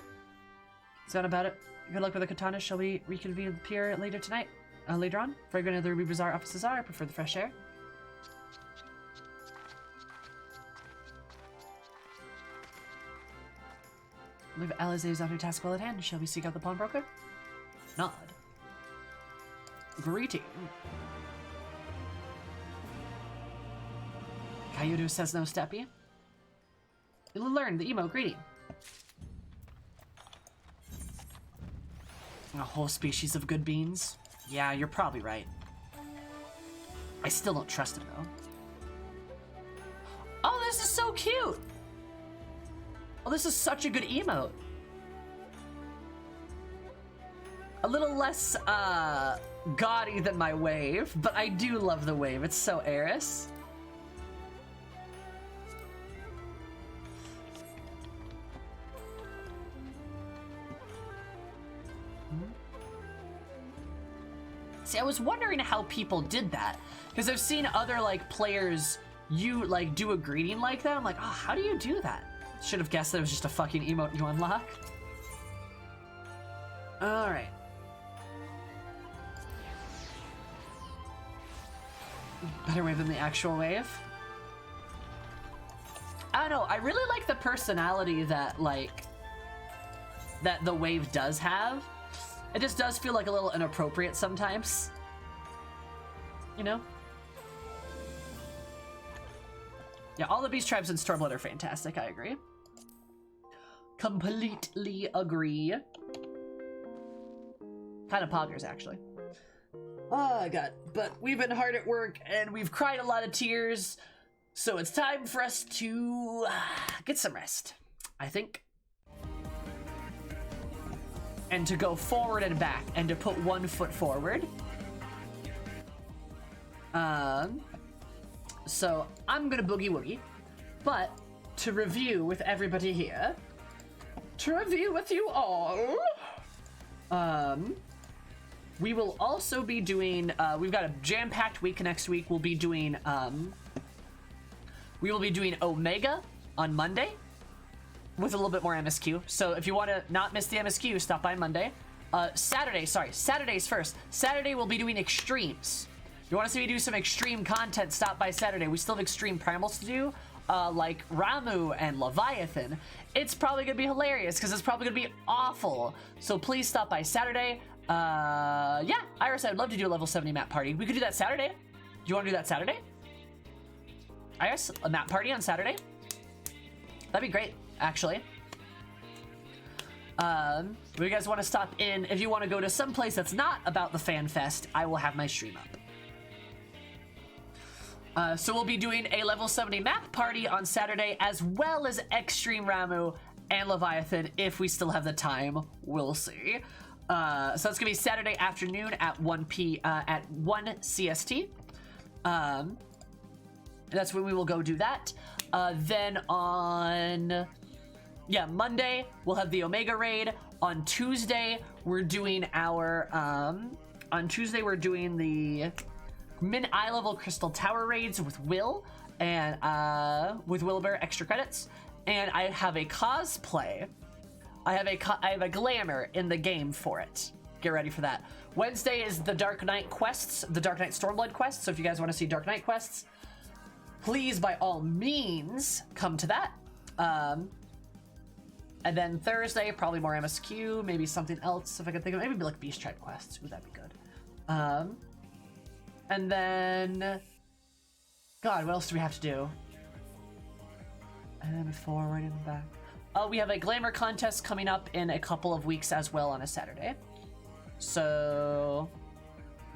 Is that about it? Good luck with the katana. Shall we reconvene at the pier later tonight? Later on? Fragrant of the Ruby Bazaar offices are. I prefer the fresh air. Leave Alize's on her task well at hand. Shall we seek out the pawnbroker? Nod. Greeting. Kayudu says no steppy. You'll learn the emo greeting. A whole species of good beans? Yeah, you're probably right. I still don't trust him, though. Oh, this is so cute! Oh, this is such a good emote. A little less, gaudy than my wave, but I do love the wave. It's so Eris. See, I was wondering how people did that, because I've seen other like players do a greeting like that. I'm like, oh, how do you do that? Should have guessed that it was just a fucking emote you unlock. All right. Better wave than the actual wave. I don't know. I really like the personality that the wave does have. It just does feel like a little inappropriate sometimes. You know? Yeah, all the beast tribes in Stormblood are fantastic, I agree. Completely agree. Kind of poggers, actually. Oh, God. But we've been hard at work, and we've cried a lot of tears, so it's time for us to get some rest, I think. And to go forward and back, and to put one foot forward. So I'm gonna boogie woogie, but to review with everybody here, to review with you all, we will also be doing, we've got a jam-packed week next week. We will be doing Omega on Monday with a little bit more MSQ. So if you want to not miss the MSQ, stop by Monday. Saturday's first. Saturday we'll be doing extremes. If you want to see me do some extreme content, stop by Saturday. We still have extreme primals to do, like Ramu and Leviathan. It's probably gonna be hilarious because it's probably gonna be awful. So please stop by Saturday. Yeah, Iris, I'd love to do a level 70 map party. We could do that Saturday. Do you want to do that Saturday? Iris, a map party on Saturday? That'd be great, actually. If you guys want to stop in, if you want to go to some place that's not about the Fan Fest, I will have my stream up. So we'll be doing a level 70 map party on Saturday, as well as Extreme Ramu and Leviathan, if we still have the time. We'll see. So it's gonna be Saturday afternoon at 1 CST. That's when we will go do that. Then on Monday we'll have the Omega raid. On Tuesday, we're doing our the eye level crystal tower raids with Will and with Wilbur, extra credits. And I have a cosplay. I have a glamour in the game for it. Get ready for that. Wednesday is the Dark Knight quests, the Dark Knight Stormblood quests. So if you guys want to see Dark Knight quests, please by all means come to that. And then Thursday, probably more MSQ, maybe something else if I can think of it. Maybe like Beast Tribe quests. Ooh, that'd be good. And then, God, what else do we have to do? And then forward and back. Oh, we have a glamour contest coming up in a couple of weeks as well on a Saturday. So,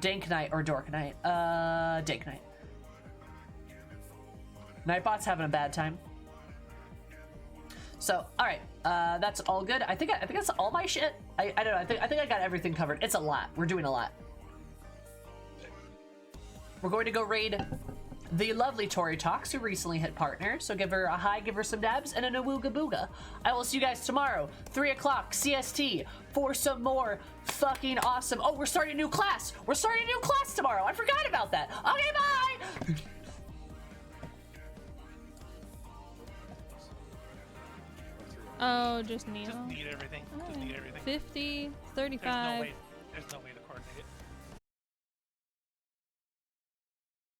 Dank Night or Dork Night? Dank Night. Nightbot's having a bad time. So, all right, that's all good. I think that's all my shit. I don't know. I think I got everything covered. It's a lot. We're doing a lot. We're going to go raid the lovely Tori Talks, who recently hit partner. So give her a hi, give her some dabs, and an awooga booga. I will see you guys tomorrow, 3 o'clock CST, for some more fucking awesome. Oh, we're starting a new class. We're starting a new class tomorrow. I forgot about that. Okay, bye. Oh, just Neo. Just need everything. Just need everything. 50, 35. There's no way to coordinate it.